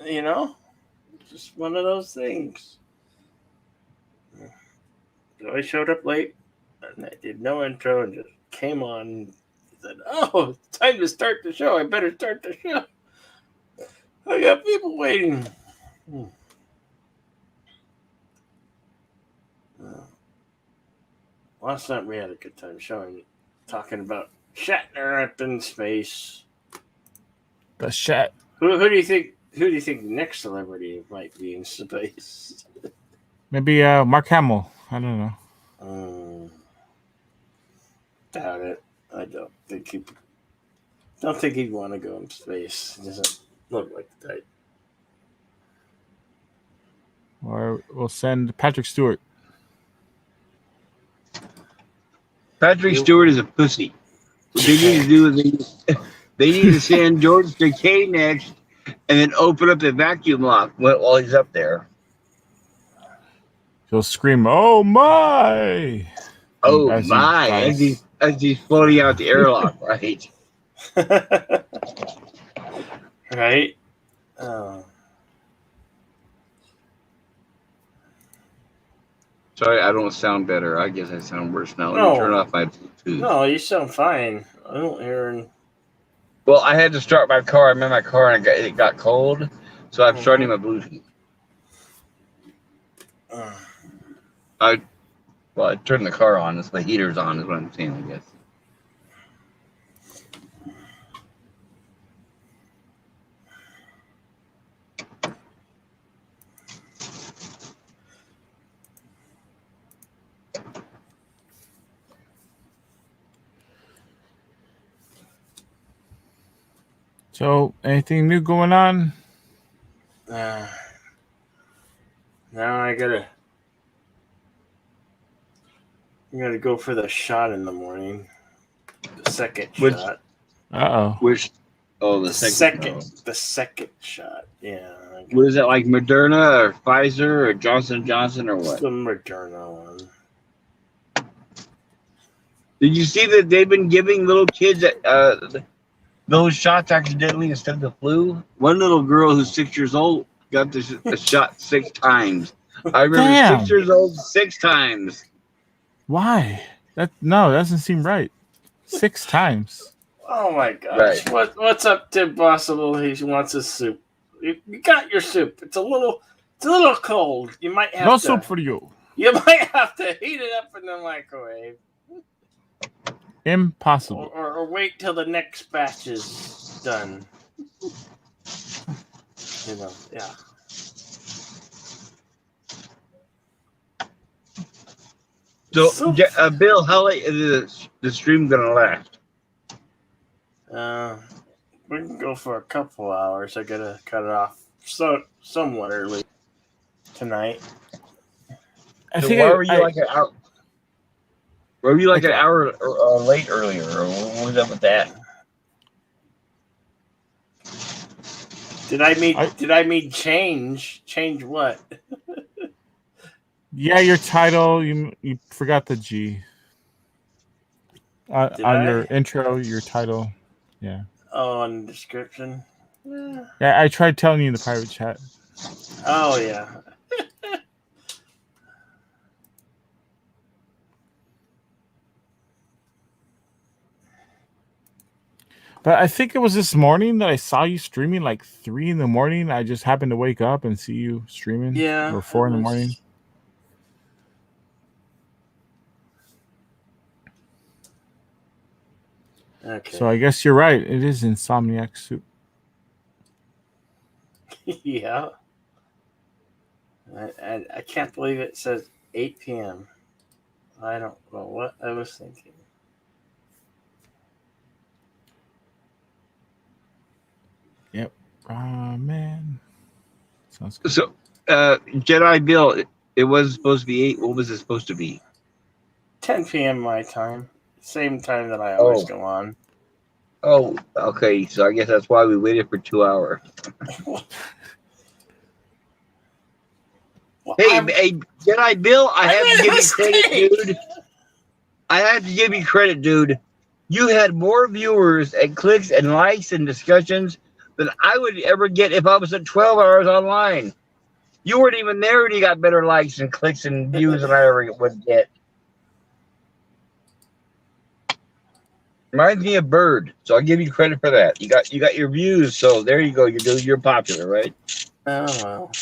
You know? Just one of those things. So I showed up late, and I did no intro and just came on and said, "Oh, it's time to start the show. I better start the show. I got people waiting." Last night we had a good time talking about Shatner up in space. The Shat. Who do you think? Who do you think the next celebrity might be in space? Maybe Mark Hamill. I don't know. Doubt it. I don't think he'd want to go in space. He doesn't look like the type. Or we'll send Patrick Stewart. Patrick Stewart is a pussy. What they need to do is they need to send George Takei next, and then open up the vacuum lock while he's up there. He'll scream, "Oh my!" Oh as my! As he's floating out the airlock, right? Right? Sorry, I don't sound better. I guess I sound worse now. Let No. me turn off my Bluetooth. No, you sound fine. I don't hear. Well, I had to start my car. I'm in my car and it got cold, so I'm starting my Bluetooth. I turned the car on. The heater's on, is what I'm saying, I guess. So, anything new going on? Now I gotta go for the shot in the morning. The second Which- shot. Uh-oh. Which, oh, The second shot. Yeah. What is that, like Moderna or Pfizer or Johnson & Johnson or It's what? the Moderna one. Did you see that they've been giving little kids those shots accidentally instead of the flu? One little girl who's 6 years old got the shot 6 times. I remember Damn. 6 years old 6 times. Why? That doesn't seem right. 6 times. Oh my gosh! Right. What's up, Tim Possible? He wants his soup. You got your soup. It's a little cold. You might have No to. soup for you. You might have to heat it up in the microwave, Impossible. or wait till the next batch is done. Yeah. So, Bill, how late is the stream gonna last? We can go for a couple hours. I gotta cut it off somewhat early tonight. I So think why were you I- like an hour? Were you like an hour late earlier, or what was up with that? Did I mean change? Change what? Yeah, your title, you forgot the G. Did On I? your intro, your title. Yeah. Oh, on the description. Yeah, I tried telling you in the private chat. Oh yeah. But I think it was this morning that I saw you streaming like 3 a.m. I just happened to wake up and see you streaming. Yeah. Or 4 it a.m. was- Okay. So I guess you're right. It is Insomniac Soup. Yeah. I can't believe it says 8 p.m. I don't know what I was thinking. Man. Sounds good. So, Jedi Bill, it was supposed to be 8. What was it supposed to be? 10 p.m. my time. Same time that I always Oh. go on. Oh, okay. So I guess that's why we waited for 2 hours. Well, Hey, Jedi Bill, I have to made a give you credit, mistake. dude. I have to give you credit, dude. You had more viewers and clicks and likes and discussions than I would ever get if I was at 12 hours online. You weren't even there and you got better likes and clicks and views than I ever would get. Reminds me of Bird, so I'll give you credit for that. You got your views, so there you go. You're popular, right? Oh well.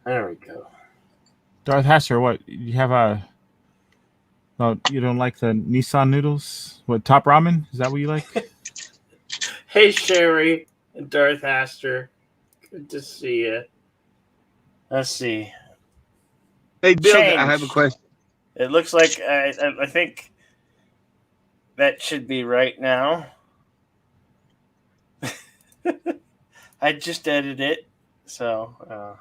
There we go. Darth Hasser, what? You have a... No, you don't like the Nissan noodles? What, Top Ramen? Is that what you like? Hey Sherry and Darth Astor. Good to see you. Let's see. Hey, Bill, Change. I have a question. It looks like I think that should be right now. I just edited it, so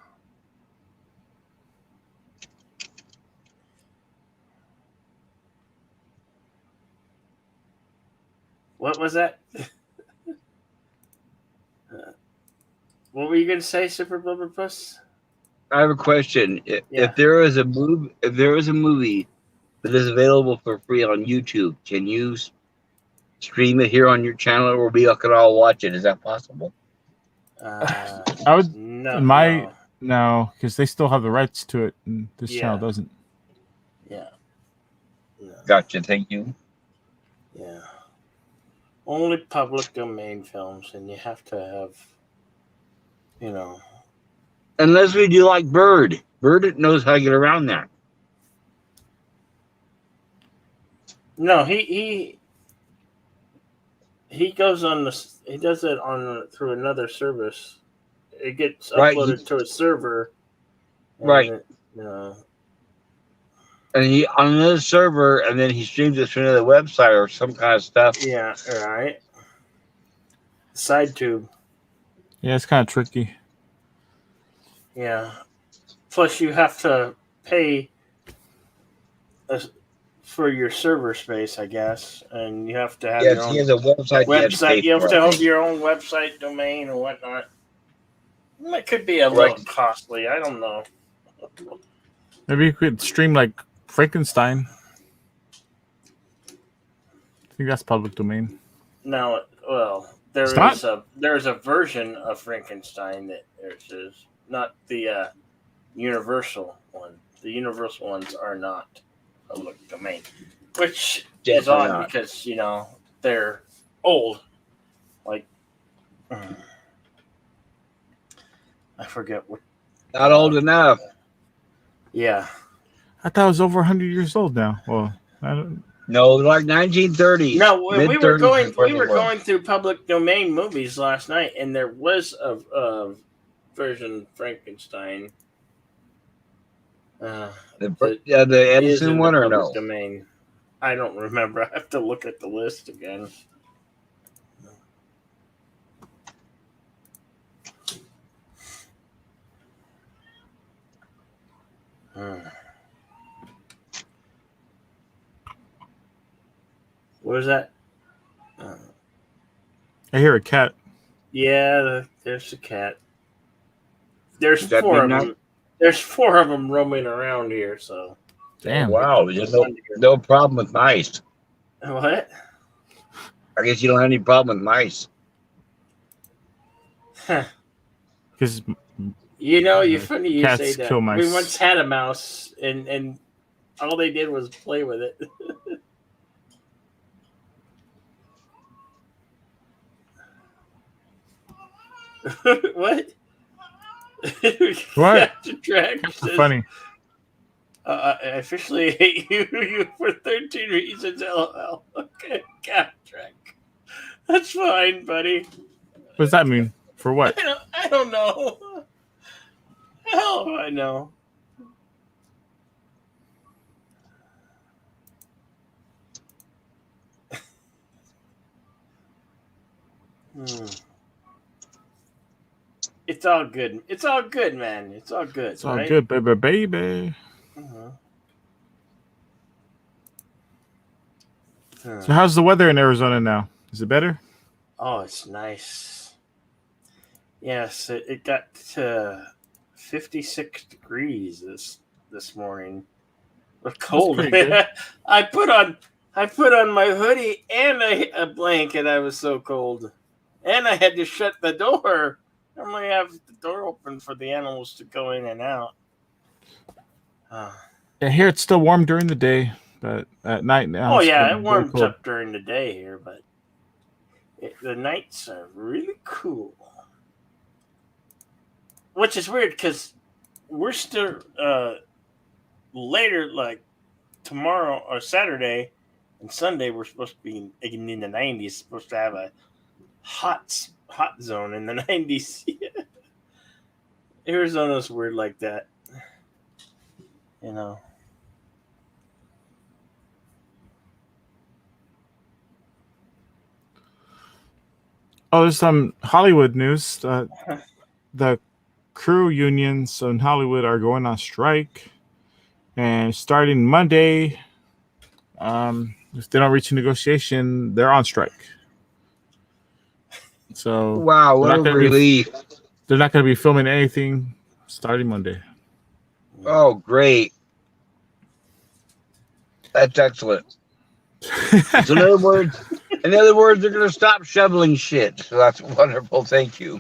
what was that? What were you gonna say, Super Blubber Puss? I have a question. Yeah. If there is a movie that is available for free on YouTube, can you stream it here on your channel where we can all watch it? Is that possible? I would... No. My- No, because they still have the rights to it, and this Yeah. channel doesn't. Yeah. No. Gotcha. Thank you. Yeah. Only public domain films, and you have to have, Unless we do like Bird. Bird knows how to get around that. No, he goes on he does it through another service. It gets Right, uploaded to a server. and Right. it, and he on another server, and then he streams it to another website or some kind of stuff. Yeah, right. Side tube. Yeah, it's kind of tricky. Yeah. Plus, you have to pay for your server space, I guess, and you have to have your Yes, own he has a website. website. You have for, to I have think. your own website domain and whatnot. It could be a Right. little costly. I don't know. Maybe you could stream like Frankenstein. I think that's public domain. No, well, It's not? there's a version of Frankenstein that is not the universal one. The universal ones are not public domain, which is Definitely odd not. because they're old. Like I forget what. Not old enough. Yeah, I thought it was over 100 years old now. Well, I don't. No, like 1930s. no, we were going mid-30s, whatever it was. going through public domain movies last night, and there was a version Frankenstein. The is Edison in one the or public no? domain. I don't remember. I have to look at the list again. What was that? I hear a cat. Yeah, there's a cat. There's Is that four of midnight? them. There's four of them roaming around here. So Damn. Wow, there's no problem with mice. what? I guess you don't have any problem with mice. Huh. Because You're funny you Cats say that. kill mice. We once had a mouse, and all they did was play with it. What? What? Captain Track says, funny. I officially hate you for 13 reasons. LOL. Okay, Captain Track. That's fine, buddy. What does that mean? For what? I don't know. Hell, if I know. It's all good. It's all good, man. It's all good. It's all right? good, baby. Uh-huh. So how's the weather in Arizona now? Is it better? Oh, it's nice. Yes, it got to 56 degrees this morning. But cold. pretty good. I put on my hoodie and a blanket. I was so cold, and I had to shut the door. Normally, I have the door open for the animals to go in and out. Yeah, here it's still warm during the day, but at night now. Oh it's yeah, getting it very warms cold. up during the day here, but the nights are really cool. Which is weird because we're still later, like tomorrow or Saturday and Sunday, we're supposed to be in the 90s. Supposed to have a hot zone in the 90s. Arizona's weird like that, you know. Oh, there's some Hollywood news. The crew unions in Hollywood are going on strike, and starting Monday, if they don't reach a negotiation, they're on strike. So Wow, what they're a not gonna be- relief. they're not going to be filming anything starting Monday. Oh, great. That's excellent. So in other words, they're going to stop shoveling shit. So that's wonderful. Thank you.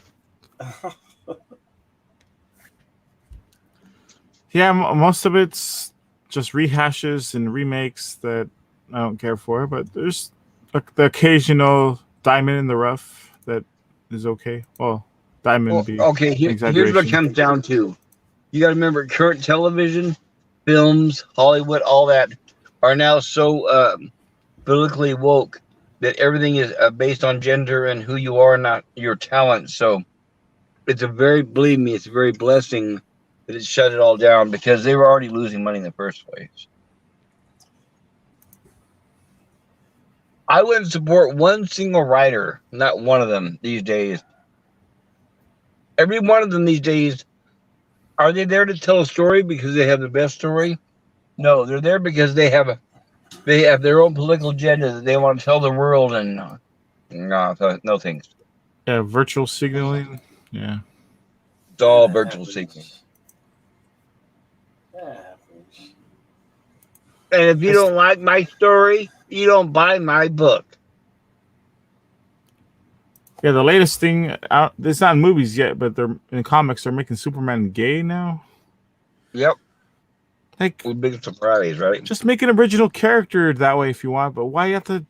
Yeah, most of it's just rehashes and remakes that I don't care for, but there's the occasional diamond in the rough that is okay. Well, diamond Well, be okay, here's what it exaggeration. comes down to. You got to remember, current television, films, Hollywood, all that are now so politically woke that everything is based on gender and who you are, not your talent. So believe me, it's a very blessing that it shut it all down because they were already losing money in the first place. I wouldn't support one single writer, not one of them these days. Every one of them these days, are they there to tell a story because they have the best story? No, they're there because they have their own political agenda that they want to tell the world, and no thanks. Yeah, virtual signaling. Yeah. It's all That virtual happens. seeking. That happens. And if you don't like my story, you don't buy my book. Yeah, the latest thing out. It's not in movies yet, but they're in comics. They're making Superman gay now. Yep, Like, with big surprise, right? just make an original character that way if you want. But why you have to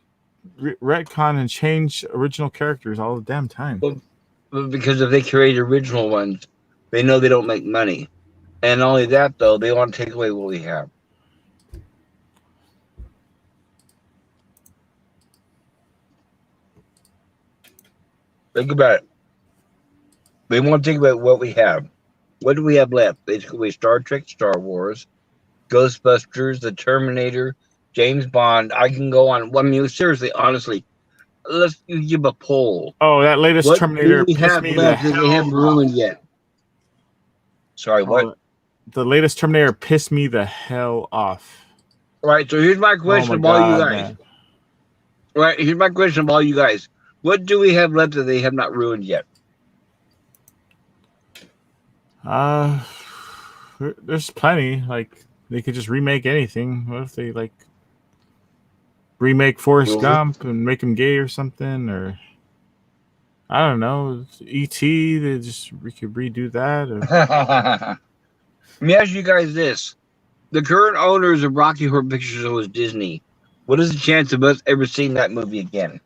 retcon and change original characters all the damn time? But because if they create original ones, they know they don't make money. And not only that, though, they want to take away what we have. Think about it. They want to take away what we have. What do we have left? They took away Star Trek, Star Wars, Ghostbusters, The Terminator, James Bond. I can go on. I mean, seriously, honestly, let's give a poll. Oh, that latest What Terminator do we pissed have me the left that they hell haven't off. ruined yet? Sorry, what? Oh, the latest Terminator pissed me the hell off. Right, so here's my question Oh of my all you God, guys. man. Right, here's my question of all you guys. What do we have left that they have not ruined yet? There's plenty. Like, they could just remake anything. What if they like remake Forrest Well, Gump and make him gay or something? Or I don't know, E.T. They we could redo that. Or, Let me ask you guys this. The current owners of Rocky Horror Picture Show is Disney. What is the chance of us ever seeing that movie again?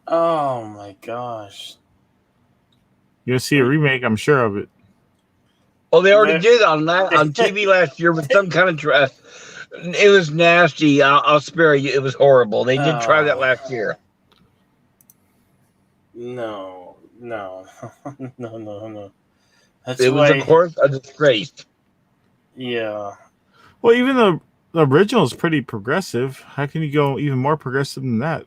Oh my gosh. you'll see a remake, I'm sure of it. Oh, they already Where- did on TV last year with some kind of it was nasty. I'll spare you. It was horrible. They did try that last year. No. No. No. That's It was, why. of course, a disgrace. Yeah. Well, even the original is pretty progressive. How can you go even more progressive than that?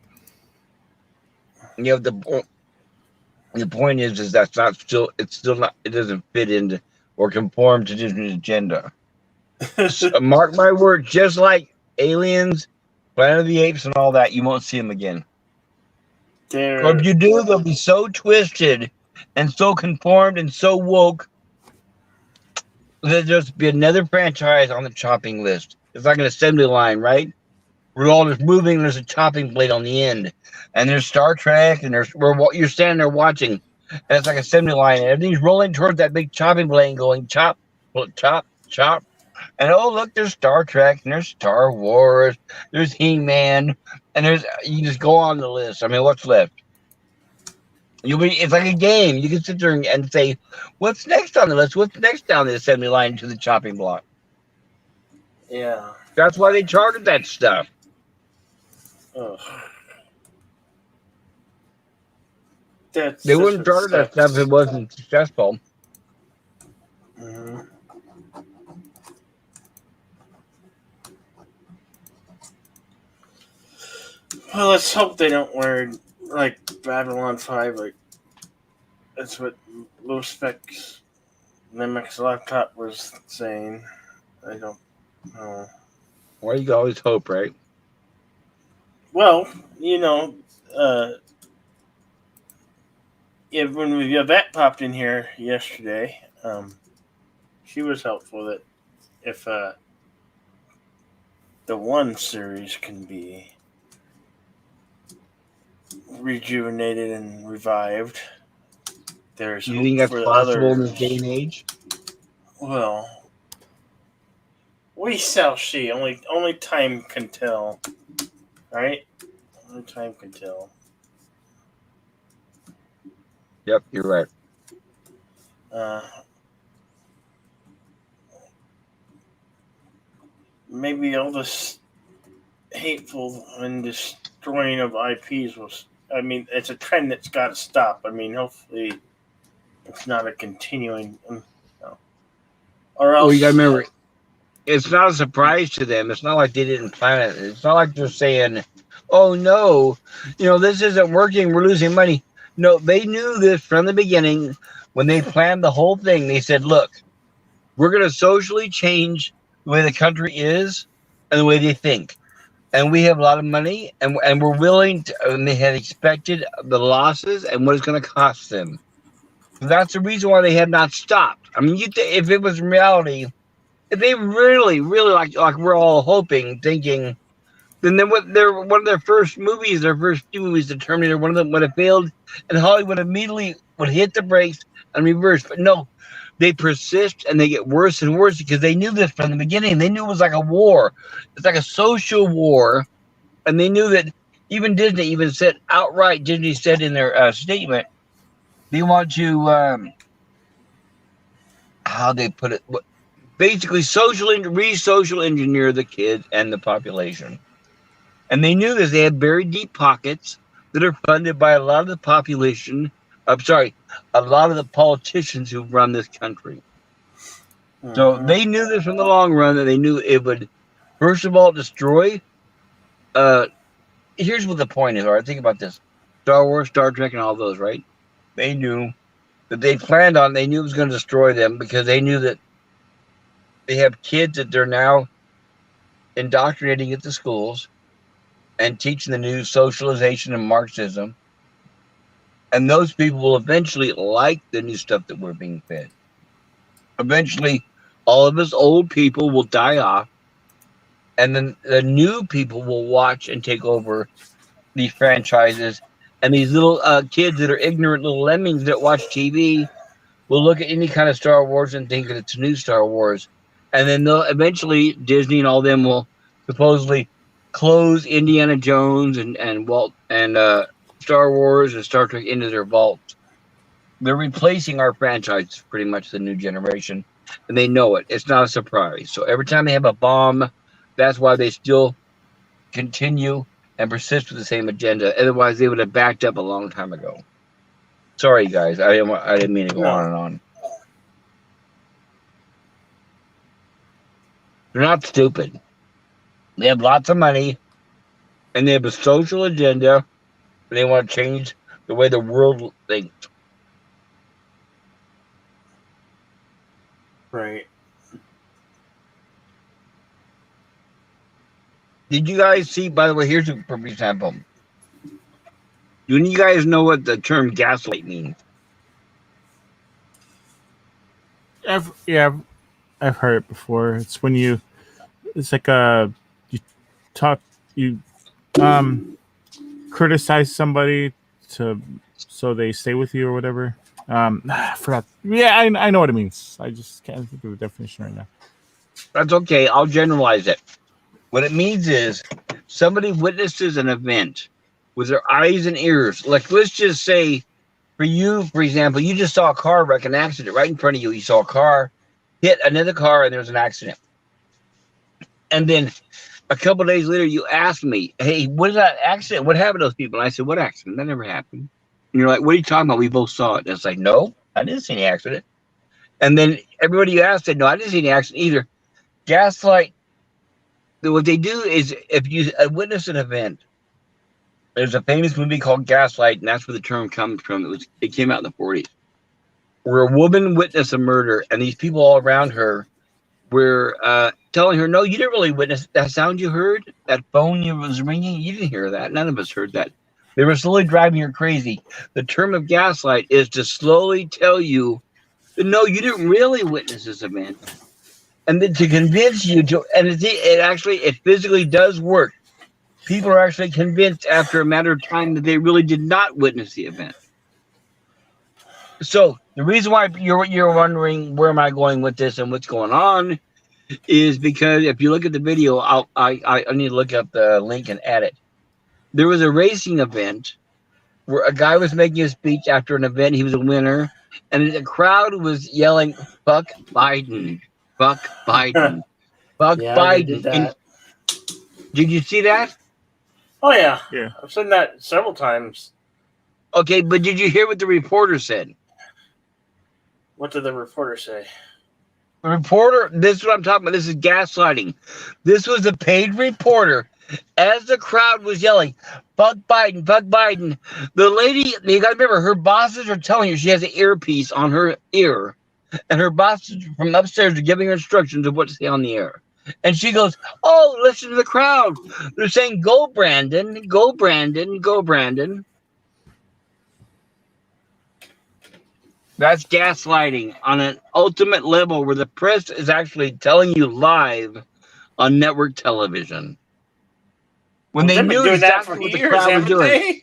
You know, the point is that's not still. It's still not. It doesn't fit into or conform to Disney's agenda. So, mark my word. Just like Aliens, Planet of the Apes, and all that, you won't see them again. Or if you do, they'll be so twisted and so conformed and so woke that there'll just be another franchise on the chopping list. It's like an assembly line, right? We're all just moving. There's a chopping blade on the end, and there's Star Trek, and you're standing there watching, and it's like assembly line, and everything's rolling towards that big chopping blade, going chop, chop, chop. And oh, look, there's Star Trek, and there's Star Wars, there's He-Man, and you just go on the list. I mean, what's left? It's like a game. You can sit there and say, what's next on the list? What's next down the assembly line to the chopping block? Yeah. That's why they chartered that stuff. Ugh. They wouldn't charter that stuff if it wasn't successful. Mhm. Well, let's hope they don't wear like Babylon 5. Like that's what low specs Nimex laptop was saying. I don't know. Well, you can always hope, right? Well, when Yvette popped in here yesterday, she was helpful that if the one series can be rejuvenated and revived, there's You think hope that's for possible in others. this day and age? Well, we shall see. Only time can tell, right? Only time can tell. Yep, you're right. Maybe all this hateful and destroying of IPs was. I mean, it's a trend that's got to stop. I mean, hopefully, it's not a continuing. Or else, Well, you got to remember, it's not a surprise to them. It's not like they didn't plan it. It's not like they're saying, oh no, this isn't working. We're losing money. No, they knew this from the beginning when they planned the whole thing. They said, look, we're going to socially change the way the country is and the way they think. And we have a lot of money, and we're willing to, and they had expected the losses and what it's going to cost them. That's the reason why they have not stopped. I mean, if it was reality, if they really, really like we're all hoping, thinking, then one of their first movies, their first few movies, The Terminator, one of them would have failed, and Hollywood immediately would hit the brakes and reverse. But no, they persist and they get worse and worse because they knew this from the beginning. They knew it was like a war. It's like a social war, and they knew that. Even Disney even said outright. Disney said in their statement, they want to how they put it, basically social engineer the kids and the population. And they knew this. They had very deep pockets that are funded by a lot of the population. I'm sorry, a lot of the politicians who run this country. So they knew this in the long run, that they knew it would, first of all, destroy. Here's what the point is. All right, think about this: Star Wars, Star Trek, and all those. Right? They knew that they planned on. They knew it was going to destroy them because they knew that they have kids that they're now indoctrinating at the schools and teaching the new socialization and Marxism. And those people will eventually like the new stuff that we're being fed. Eventually, all of us old people will die off, and then the new people will watch and take over these franchises. And these little kids that are ignorant little lemmings that watch TV will look at any kind of Star Wars and think that it's new Star Wars. And then they'll eventually, Disney and all them will supposedly close Indiana Jones and Walt and Star Wars and Star Trek into their vaults. They're replacing our franchise, pretty much the new generation, and they know it. It's not a surprise. So every time they have a bomb, that's why they still continue and persist with the same agenda. Otherwise, they would have backed up a long time ago. Sorry, guys. I didn't mean to go on and on. They're not stupid. They have lots of money, and they have a social agenda, and they want to change the way the world thinks. Right. Did you guys see, by the way, here's a perfect example. Do you guys know what the term gaslight means? I've heard it before. It's when it's like you criticize somebody so they stay with you or whatever. I forgot. Yeah, I know what it means. I just can't think of the definition right now. That's okay. I'll generalize it. What it means is somebody witnesses an event with their eyes and ears. Like, let's just say, for you, for example, you just saw a car wreck, an accident right in front of you. You saw a car hit another car, and there was an accident. And then a couple of days later, you asked me, hey, what is that accident? What happened to those people? And I said, what accident? That never happened. And you're like, what are you talking about? We both saw it. And it's like, no, I didn't see any accident. And then everybody you asked said, no, I didn't see any accident either. Gaslight, what they do is if you witness an event, there's a famous movie called Gaslight, and that's where the term comes from. It came out in the 40s, where a woman witnessed a murder, and these people all around her were telling her, no, you didn't really witness that sound you heard, that phone you was ringing. You didn't hear that. None of us heard that. They were slowly driving her crazy. The term of gaslight is to slowly tell you that, no, you didn't really witness this event. And then to convince you to, and it physically does work. People are actually convinced after a matter of time that they really did not witness the event. So the reason why you're wondering where am I going with this and what's going on is because if you look at the video, I need to look up the link and add it. There was a racing event where a guy was making a speech after an event. He was a winner, and the crowd was yelling, "Fuck Biden, fuck Biden, fuck Biden." Did you see that? Oh yeah. Yeah. I've seen that several times. Okay, but did you hear what the reporter said? What did the reporter say? The reporter, this is what I'm talking about. This is gaslighting. This was a paid reporter as the crowd was yelling, "Fuck Biden, fuck Biden," the lady, you got to remember, her bosses are telling her she has an earpiece on her ear, and her bosses from upstairs are giving her instructions of what to say on the air. And she goes, "Oh, listen to the crowd. They're saying, 'Go Brandon, go Brandon, go Brandon.'" That's gaslighting on an ultimate level where the press is actually telling you live on network television. When they They've been knew doing that exactly for what the years, crowd was haven't doing. they?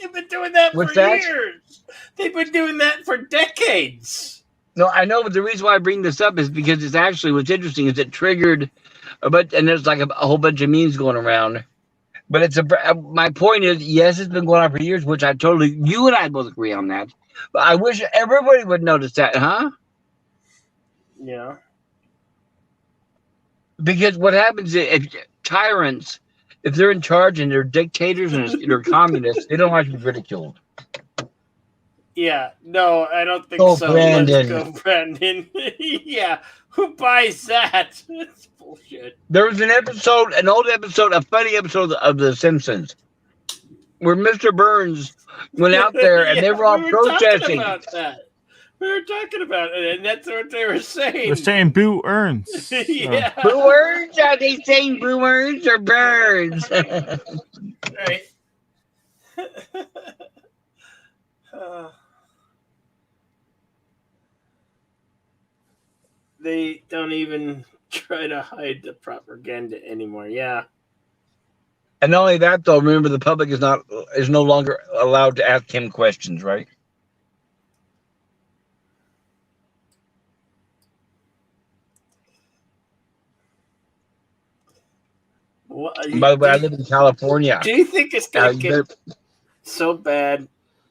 They've been doing that What's for that? years. They've been doing that for decades. No, I know, but the reason why I bring this up is because it's actually what's interesting is it triggered a bunch, and there's like a whole bunch of memes going around. But my point is, yes, it's been going on for years, which you and I both agree on that. But I wish everybody would notice that, huh? Yeah. Because what happens is if tyrants, if they're in charge and they're dictators and they're communists, they don't like to be ridiculed. Yeah. No, I don't think Go, so. Brandon. Let's go, Brandon. Yeah. Who buys that? That's bullshit. There was an old episode, a funny episode of The Simpsons, where Mr. Burns went out there and they were all protesting. We were talking about it, and that's what they were saying. They're saying Boo Earns. Yeah. Boo-Earns? Are they saying Boo-Earns or Burns? Right. They don't even try to hide the propaganda anymore. Yeah. And not only that, though, remember the public is no longer allowed to ask him questions, right? Well, By the way, I live in California. Do you think it's going to You get so bad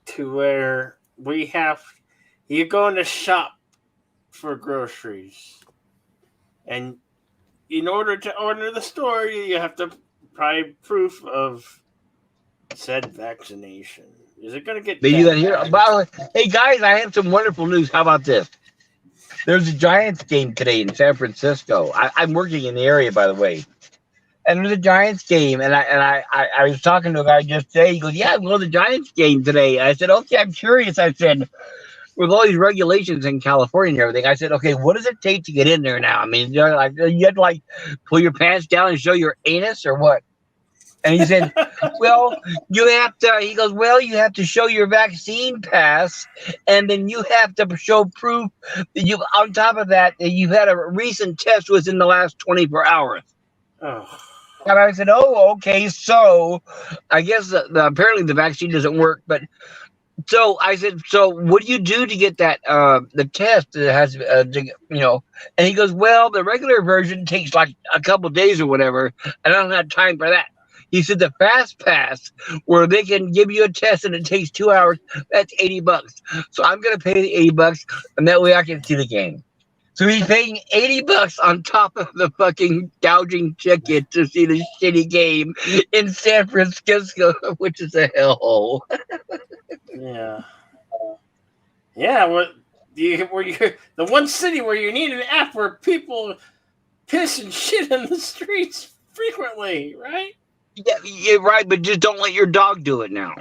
to where you're going to shop for groceries, and in order to order the store, you have to provide proof of said vaccination? Is it going to get They do that here. bad? By the way, hey guys, I have some wonderful news. How about this? There's a Giants game today in San Francisco. I'm working in the area, by the way. And there's a Giants game, and I was talking to a guy just today. He goes, "Yeah, I'm going to the Giants game today." I said, "Okay, I'm curious." I said, "With all these regulations in California and everything," I said, "Okay, what does it take to get in there now? I mean, you have to pull your pants down and show your anus or what?" And he said, "Well, you have to." He goes, "Well, you have to show your vaccine pass, and then you have to show proof that you. On top of that, that you've had a recent test within the last 24 hours." Oh. And I said, "Oh, okay. So, I guess apparently the vaccine doesn't work." But so I said, "So what do you do to get that the test that has And he goes, "Well, the regular version takes like a couple days or whatever, and I don't have time for that." He said the Fast Pass, where they can give you a test and it takes 2 hours, that's $80. So I'm gonna pay the $80, and that way I can see the game. So he's paying $80 on top of the fucking gouging ticket to see the shitty game in San Francisco, which is a hellhole. Yeah. Yeah. Well, the one city where you need an app where people piss and shit in the streets frequently, right? Yeah, you're right, but just don't let your dog do it now.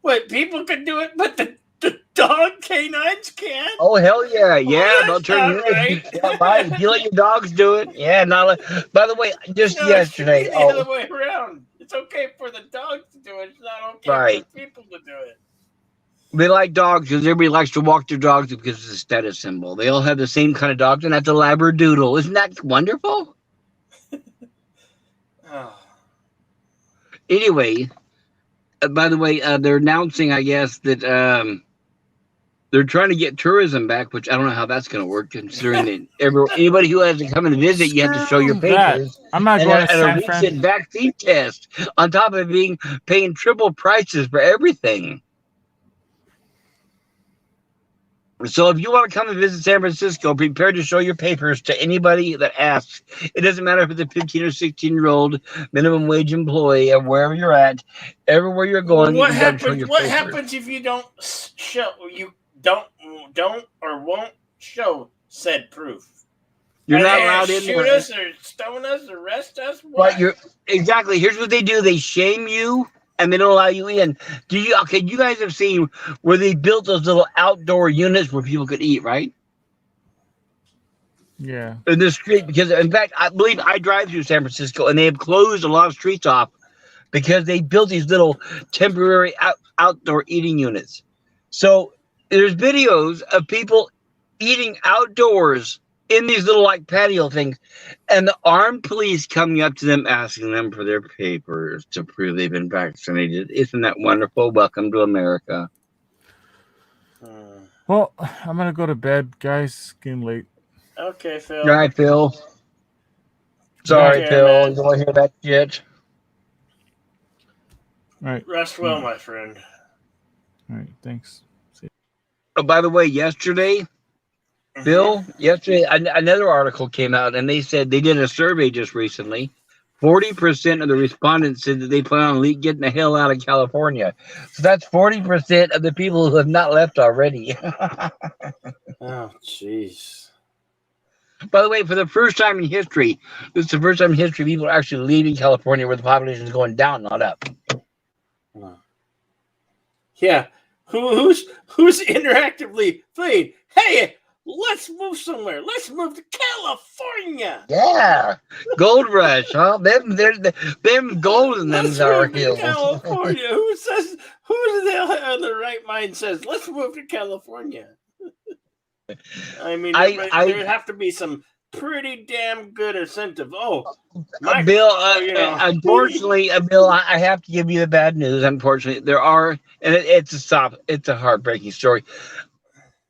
What, people can do it, but the dog canines can't? Oh, hell yeah. Yeah, Well, they'll turn that's you not in. right. Yeah, bye. You let your dogs do it. Yeah, by the way, just No, yesterday. it should be the other way around. It's okay for the dogs to do it. It's not okay Right. for people to do it. They like dogs because everybody likes to walk their dogs because it's a status symbol. They all have the same kind of dogs, and that's a Labradoodle. Isn't that wonderful? Oh. Anyway, by the way, they're announcing, I guess, that they're trying to get tourism back, which I don't know how that's going to work, considering that anybody who has to come and visit, you have to show your papers. I'm not And going to a San recent Fran. vaccine test, on top of paying triple prices for everything. So if you want to come and visit San Francisco, prepare to show your papers to anybody that asks. It doesn't matter if it's a 15 or 16-year-old minimum wage employee or wherever you're at. Everywhere you're going, What you got to show your What papers. happens if you don't show or won't show said proof? You're Are not they gonna allowed in shoot there. us or stone us, arrest us. What? But you're exactly. Here's what they do: they shame you, and they don't allow you in. Do you? Okay, you guys have seen where they built those little outdoor units where people could eat, right? Yeah. In the street, because in fact, I believe I drive through San Francisco, and they have closed a lot of streets off because they built these little temporary outdoor eating units. So there's videos of people eating outdoors in these little like patio things, and the armed police coming up to them asking them for their papers to prove they've been vaccinated. Isn't that wonderful? Welcome to America. Well, I'm gonna go to bed, guys. It's getting late. Okay, Phil. All right, Phil. Sorry, Okay, Phil. man. You don't want to hear that shit. All right. Rest well, my friend. All right. Thanks. See Oh, by the way, yesterday, Bill, yesterday another article came out, and they said they did a survey just recently. 40% of the respondents said that they plan on getting the hell out of California. So that's 40% of the people who have not left already. Oh, jeez. By the way, for the first time in history, this is the first time in history people are actually leaving California where the population is going down, not up. Yeah. Who's interactively playing? Hey, let's move somewhere. Let's move to California. Yeah. Gold rush, huh? Them gold in them Let's are move to hills. California. Who the hell on the right mind says, let's move to California? I mean, there would have to be some pretty damn good incentive. Oh, Bill, unfortunately, Bill, I have to give you the bad news. Unfortunately, there are, and it's a heartbreaking story.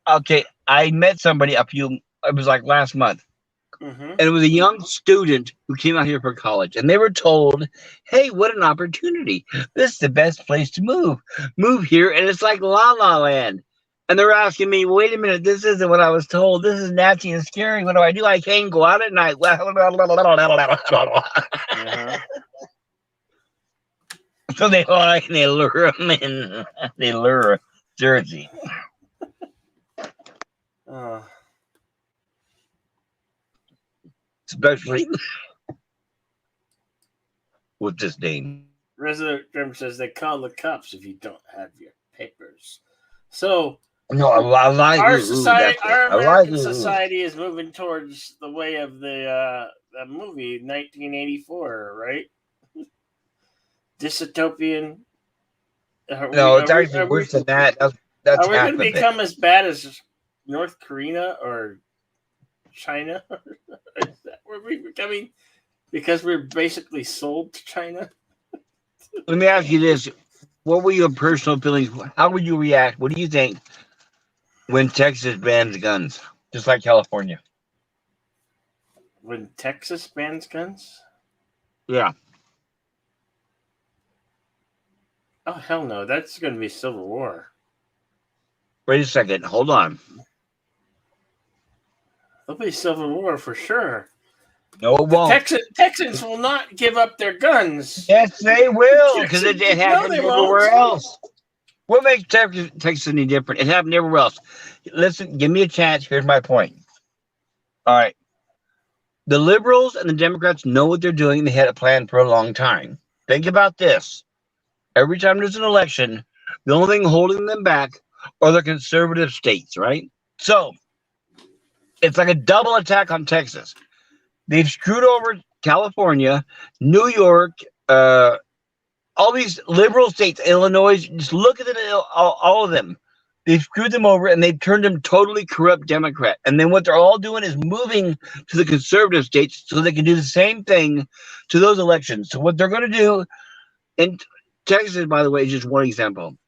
Okay, I met somebody it was like last month, and it was a young student who came out here for college, and they were told, hey, what an opportunity. This is the best place to move. Move here, and it's like La La Land. And they're asking me, wait a minute, this isn't what I was told. This is nasty and scary. What do? I can't go out at night. So they lie and they lure them in. They lure Jersey. Especially with disdain. Resident Germ says they call the cops if you don't have your papers. So No, our society, our American society is moving towards the way of the movie 1984, right? Dystopian. No, it's actually worse than that. That's are we going to become as bad as North Korea or China? Is that where we're becoming? Because we're basically sold to China? Let me ask you this. What were your personal feelings? How would you react? What do you think when Texas bans guns, just like California? When Texas bans guns? Yeah. Oh, hell no. That's going to be Civil War. Wait a second. Hold on. There'll be Civil War for sure. No, it won't. Texans will not give up their guns. Yes, they will, because it happened everywhere else. What makes Texas any different? It happened everywhere else. Listen, give me a chance. Here's my point. All right. The liberals and the Democrats know what they're doing. They had a plan for a long time. Think about this. Every time there's an election, the only thing holding them back are the conservative states, right? So it's like a double attack on Texas. They've screwed over California, New York, all these liberal states, Illinois. Just look at them, all of them. They've screwed them over, and they've turned them totally corrupt Democrat. And then what they're all doing is moving to the conservative states so they can do the same thing to those elections. So what they're going to do, and Texas, by the way, is just one example.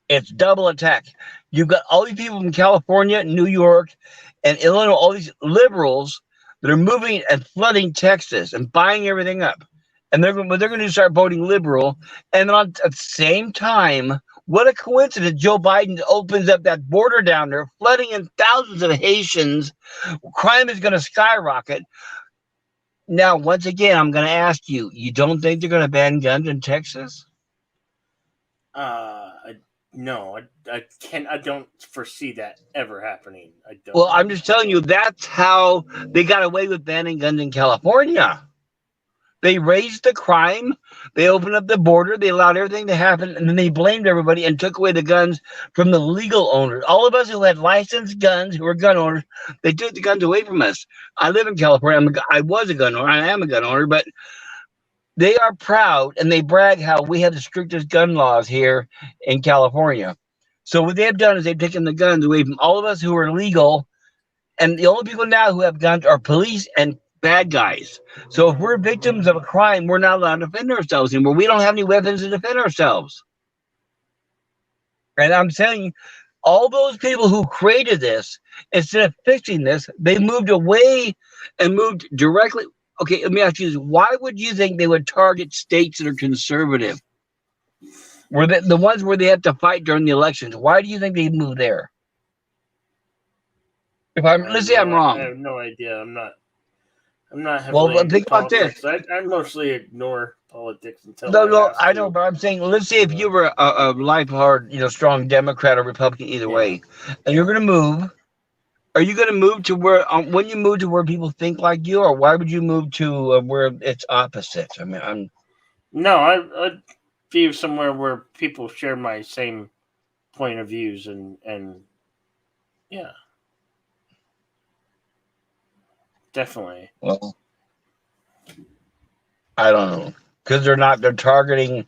It's double attack. You've got all these people from California, New York, and Illinois, all these liberals that are moving and flooding Texas and buying everything up. And they're going to start voting liberal. And then at the same time, what a coincidence, Joe Biden opens up that border down there, flooding in thousands of Haitians. Crime is going to skyrocket. Now, once again, I'm going to ask you, you don't think they're going to ban guns in Texas? No, I can't. I don't foresee that ever happening. I don't. Well, I'm just telling you, that's how they got away with banning guns in California. They raised the crime. They opened up the border. They allowed everything to happen, and then they blamed everybody and took away the guns from the legal owners. All of us who had licensed guns, who were gun owners, they took the guns away from us. I live in California. I was a gun owner. I am a gun owner, but they are proud and they brag how we have the strictest gun laws here in California. So what they have done is they've taken the guns away from all of us who are legal, and the only people now who have guns are police and bad guys. So if we're victims of a crime, we're not allowed to defend ourselves anymore. We don't have any weapons to defend ourselves. And I'm saying, all those people who created this, instead of fixing this, they moved away and moved directly. Okay, let me ask you this. Why would you think they would target states that are conservative? Were they, the ones where they have to fight during the elections? Why do you think they moved there? Let's say I'm wrong. I have no idea. I'm not. Well, heavily into think about this. politics. I mostly ignore politics until. No, I know, but I'm saying, let's say if you were a life-hard, strong Democrat or Republican, either way, and you're going to move. Are you going to move to where, when you move to where people think like you, or why would you move to where it's opposite? I mean, I'd be somewhere where people share my same point of views and yeah. Definitely. Well, I don't know, because they're targeting.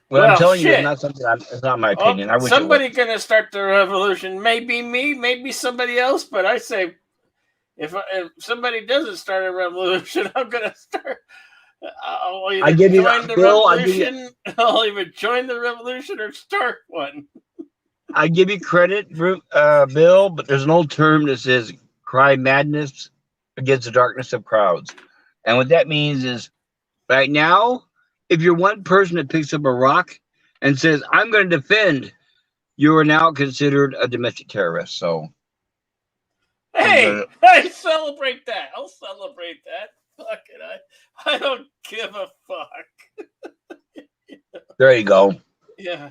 Well, I'm telling you, it's not something. It's not my opinion. I wish somebody gonna start the revolution. Maybe me, maybe somebody else. But I say, if somebody doesn't start a revolution, I'm gonna start. I'll either join the revolution. I'll either join the revolution or start one. I give you credit, Bill, but there's an old term that says "cry madness against the darkness of crowds," and what that means is, right now, if you're one person that picks up a rock and says, "I'm going to defend," you are now considered a domestic terrorist. So, hey, I celebrate that. I'll celebrate that. Fuck it, I don't give a fuck. There you go. Yeah.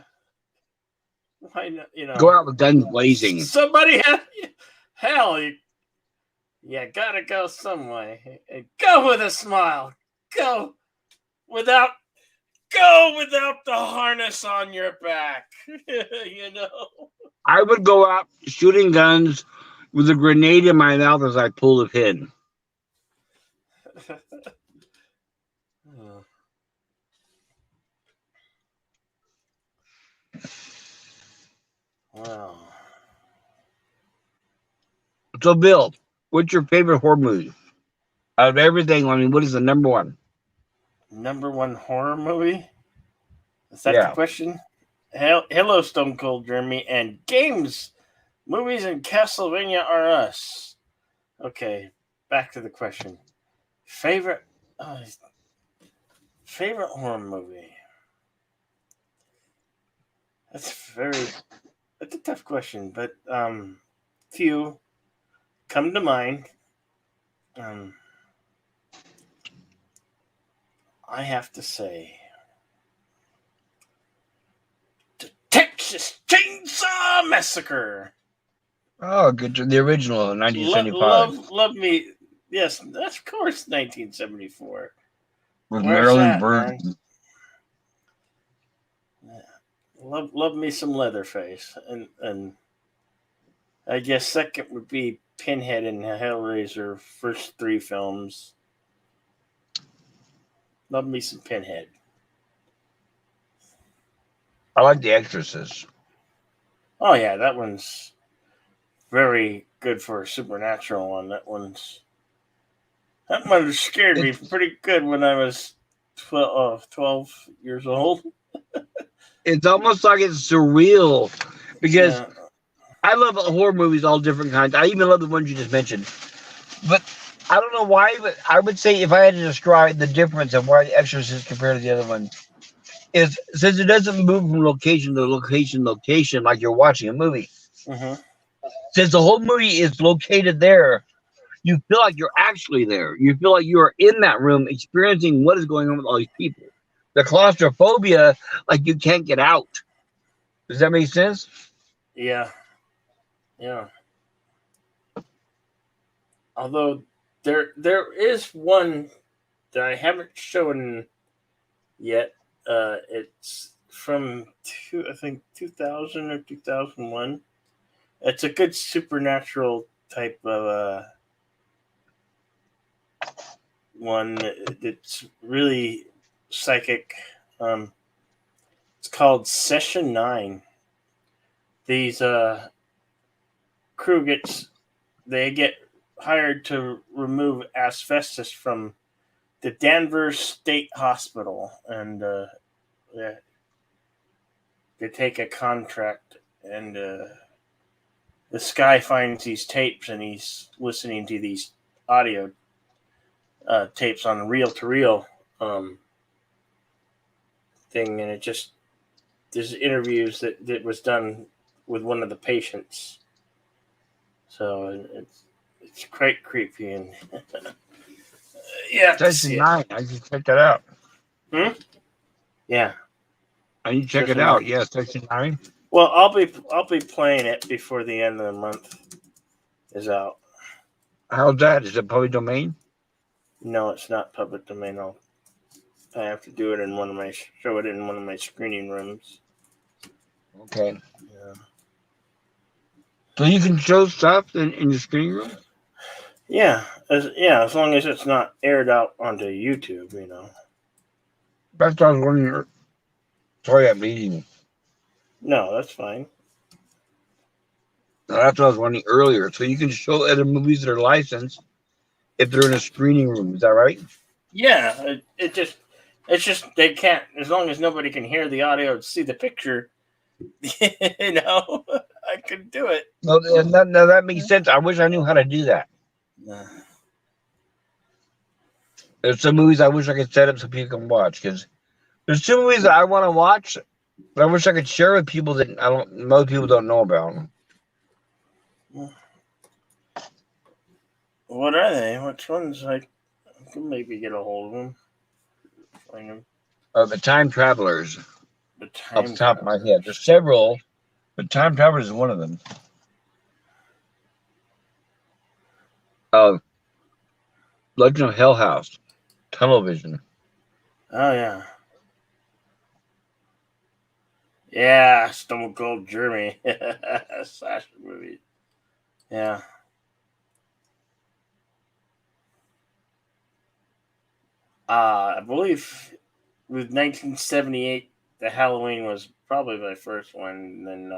Why not? Go out with guns blazing. Somebody hell, you gotta go some way. Go with a smile. Go without the harness on your back. I would go out shooting guns with a grenade in my mouth as I pull the pin. Wow. So, Bill, what's your favorite horror movie? Out of everything, I mean, what is the number one? Number one horror movie? Is that the question? Hello, Stone Cold Jeremy, and games, movies, and Castlevania are us. Okay, back to the question. Favorite horror movie? That's a tough question, but few come to mind. I have to say, the Texas Chainsaw Massacre. Oh, good. The original, 1975. Love me. Yes, of course, 1974. With Marilyn Burton. Love me some Leatherface, and I guess second would be Pinhead and Hellraiser. First three films. Love me some Pinhead. I like The Exorcist. Oh yeah, that one's very good for a supernatural one. That one scared me pretty good when I was 12 years old. It's almost like it's surreal because I love horror movies, all different kinds. I even love the ones you just mentioned. But I don't know why, but I would say if I had to describe the difference of why The Exorcist compared to the other one, is since it doesn't move from location to location like you're watching a movie. Mm-hmm. Since the whole movie is located there, you feel like you're actually there. You feel like you are in that room experiencing what is going on with all these people. the claustrophobia, like you can't get out. Does that make sense? Yeah. Although there is one that I haven't shown yet. It's from I think 2000 or 2001. It's a good supernatural type of one. It's really psychic. It's called Session 9. These crew get hired to remove asbestos from the Danvers State Hospital, and they take a contract, and this guy finds these tapes, and he's listening to these audio tapes on a reel-to-reel thing, and there's interviews that was done with one of the patients, so it's quite creepy, and Session 9. I should check that out. Yeah. I need to check it out. Yeah, Session 9. Well, I'll be playing it before the end of the month is out. How's that? Is it public domain? No, it's not public domain. I have to do it in show it in one of my screening rooms. Okay. Yeah. So you can show stuff in your screening room? Yeah, as long as it's not aired out onto YouTube, That's what I was wondering. Sorry, I'm eating. No, that's fine. No, that's what I was wondering earlier. So you can show other movies that are licensed if they're in a screening room. Is that right? Yeah, it's just they can't, as long as nobody can hear the audio and see the picture. I could do it. No, that makes sense. I wish I knew how to do that. There's some movies I wish I could set up so people can watch, because there's two movies that I want to watch, but I wish I could share with people that most people don't know about. What are they? Which ones? I could maybe get a hold of them. Find them. The Time Travelers. The Off the top of my head, there's several, but Time Travelers is one of them. Legend of Hell House, television. Oh yeah. Yeah, Stone Cold Jeremy. Slasher movie. Yeah. I believe with 1978, the Halloween was probably my first one. And then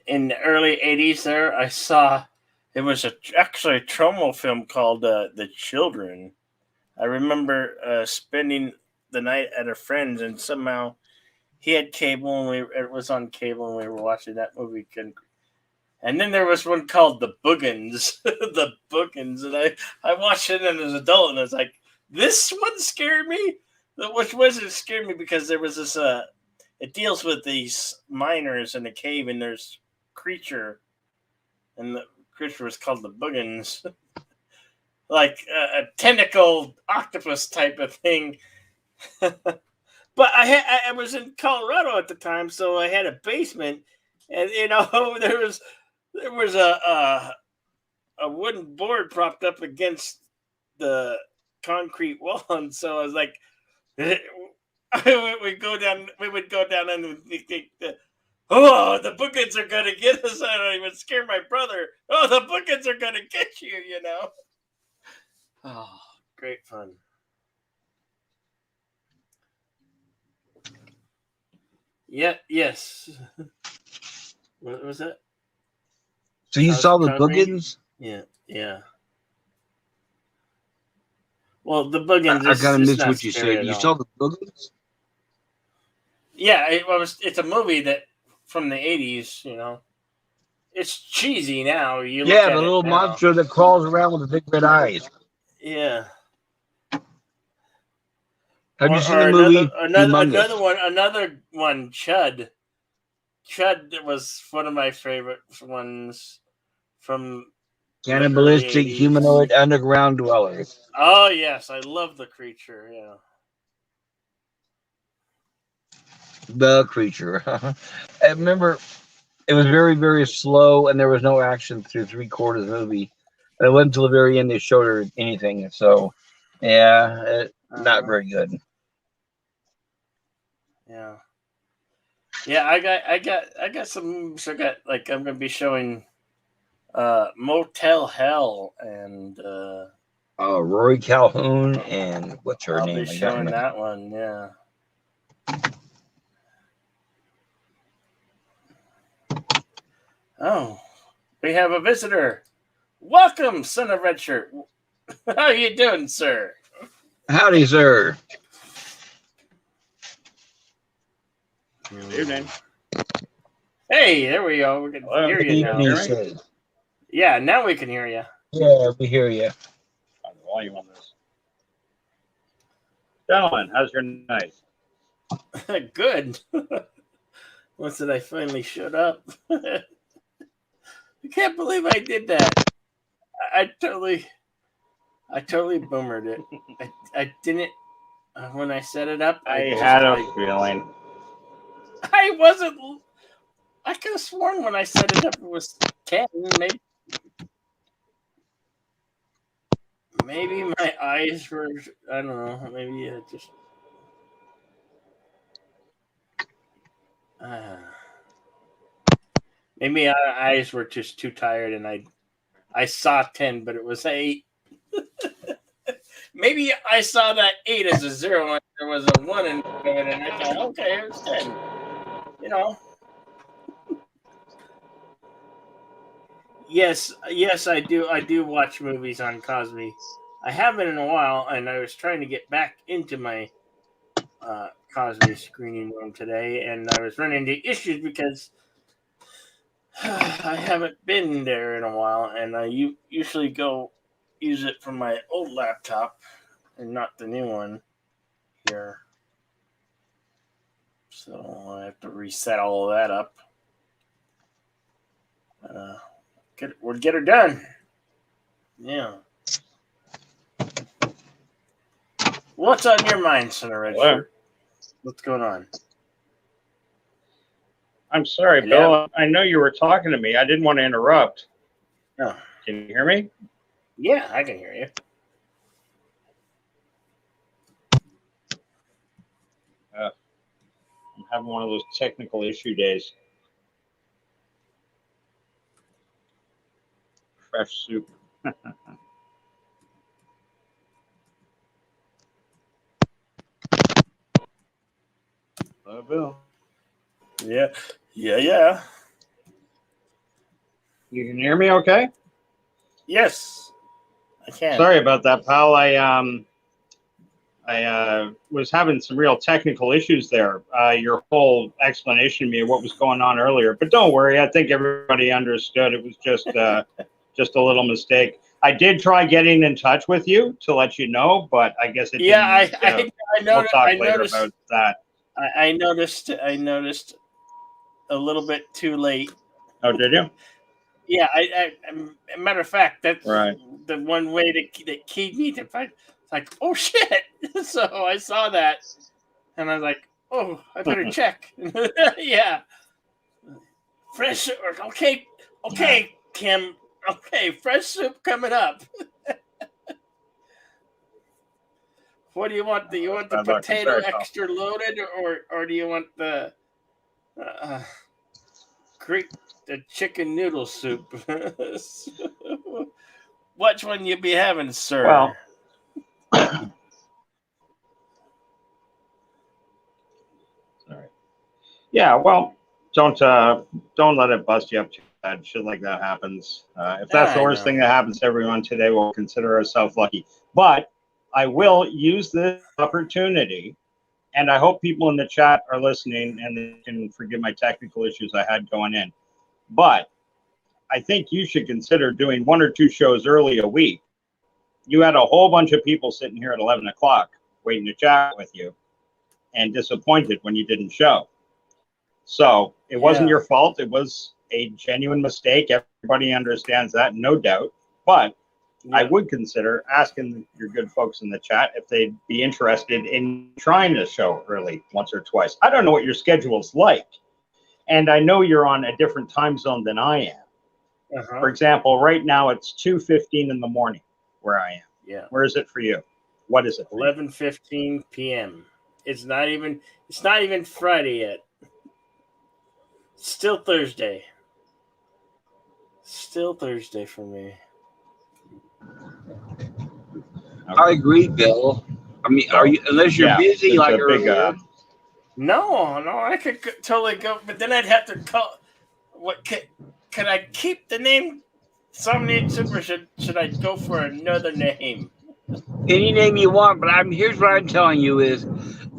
in the early 80s there, I saw, it was actually a Troma film called The Children. I remember spending the night at a friend's, and somehow he had cable, and it was on cable, and we were watching that movie. And then there was one called The Boogans. The Boogans. And I watched it as an adult, and I was like, this one scared me? Which wasn't scared me because there was this, it deals with these miners in a cave, and there's a creature, and the creature was called The Boogans. Like a tentacle octopus type of thing. But I was in Colorado at the time, so I had a basement, and there was a wooden board propped up against the concrete wall, and so I was like, we would go down and think, oh, the Boogans are gonna get us. I don't even scare my brother. Oh, the Boogans are gonna get you, Oh, great fun. Yeah, yes. What was that? So you saw The Boogans? Yeah. Well, The Boogans. I kind of missed what you said. You saw The Boogans? Yeah, it's a movie that from the 80s. It's cheesy now. The little monster that crawls around with the big red eyes. Yeah. Have you seen the movie? Another one, Chud. Chud was one of my favorite ones from Cannibalistic humanoid underground dwellers. Oh yes, I love the creature. Yeah. The Creature. I remember it was very, very slow, and there was no action through 3/4 of the movie. And it wasn't until the very end they showed her anything. So, yeah, not very good. Yeah. Yeah, I got some movies. I'm gonna be showing Motel Hell, and Rory Calhoun and what's her I'll name? be showing that one. Yeah. Oh, we have a visitor. Welcome, son of Red Shirt. How you doing, sir? Howdy, sir. Good evening. Hey, there we go. We can hear you now. Evening, Yeah, now we can hear you. yeah, we hear you. On the volume on this. Gentlemen, how's your night? Good. Once did I finally shut up? I can't believe I did that. I totally boomered it. I didn't when I set it up. I had a feeling. I wasn't. I could have sworn when I set it up it was 10. Maybe my eyes were. I don't know. Maybe it just. Maybe our eyes were just too tired, and I saw 10, but it was 8. Maybe I saw that 8 as a 0, and there was a 1 in it, and I thought, okay, it was 10. You know. Yes, I do. I do watch movies on Cosby. I haven't in a while, and I was trying to get back into my Cosby screening room today, and I was running into issues because I haven't been there in a while, and I usually go use it from my old laptop and not the new one here. So I have to reset all of that up. We'll get her done. Yeah. What's on your mind, Senator Red Shirt? What's going on? I'm sorry, Bill. I know you were talking to me. I didn't want to interrupt. Oh. Can you hear me? Yeah, I can hear you. I'm having one of those technical issue days. Fresh soup. Hello, Bill. Yeah. You can hear me okay? Yes, I can. Sorry about that, pal. I was having some real technical issues there. Your whole explanation to me of what was going on earlier, but don't worry. I think everybody understood. It was just just a little mistake. I did try getting in touch with you to let you know, but I guess it didn't. I noticed. We'll talk later about that. I noticed a little bit too late. Oh, did you? Yeah, I matter of fact, that's right. The one way that keyed me to find. It's like, oh shit! So I saw that, and I was like, oh, I better check. Yeah, fresh. Okay, Kim. Okay, fresh soup coming up. What do you want? Do you want the potato extra loaded, or do you want the chicken noodle soup? Which one you be having, sir? Well, sorry. Yeah, well, don't let it bust you up too bad. Shit like that happens. If that's the worst thing that happens to everyone today, we'll consider ourselves lucky. But I will use this opportunity, and I hope people in the chat are listening and they can forgive my technical issues I had going in. But I think you should consider doing 1 or 2 shows early a week. You had a whole bunch of people sitting here at 11 o'clock waiting to chat with you and disappointed when you didn't show. So it wasn't your fault. It was a genuine mistake. Everybody understands that, no doubt. But I Yeah. would consider asking your good folks in the chat if they'd be interested in trying the show early once or twice. I don't know what your schedule's like, and I know you're on a different time zone than I am. Uh-huh. For example, right now it's 2:15 in the morning where I am. Yeah. Where is it for you? What is it? For you? 11:15 p.m. It's not even Friday yet. Still Thursday. Still Thursday for me. I agree, Bill. I mean, are you unless you're Yeah, busy it's like a big, earlier? No, I could totally go, but then I'd have to call. What could I keep the name Somniate Super? Should I go for another name? Any name you want, but here's what I'm telling you is,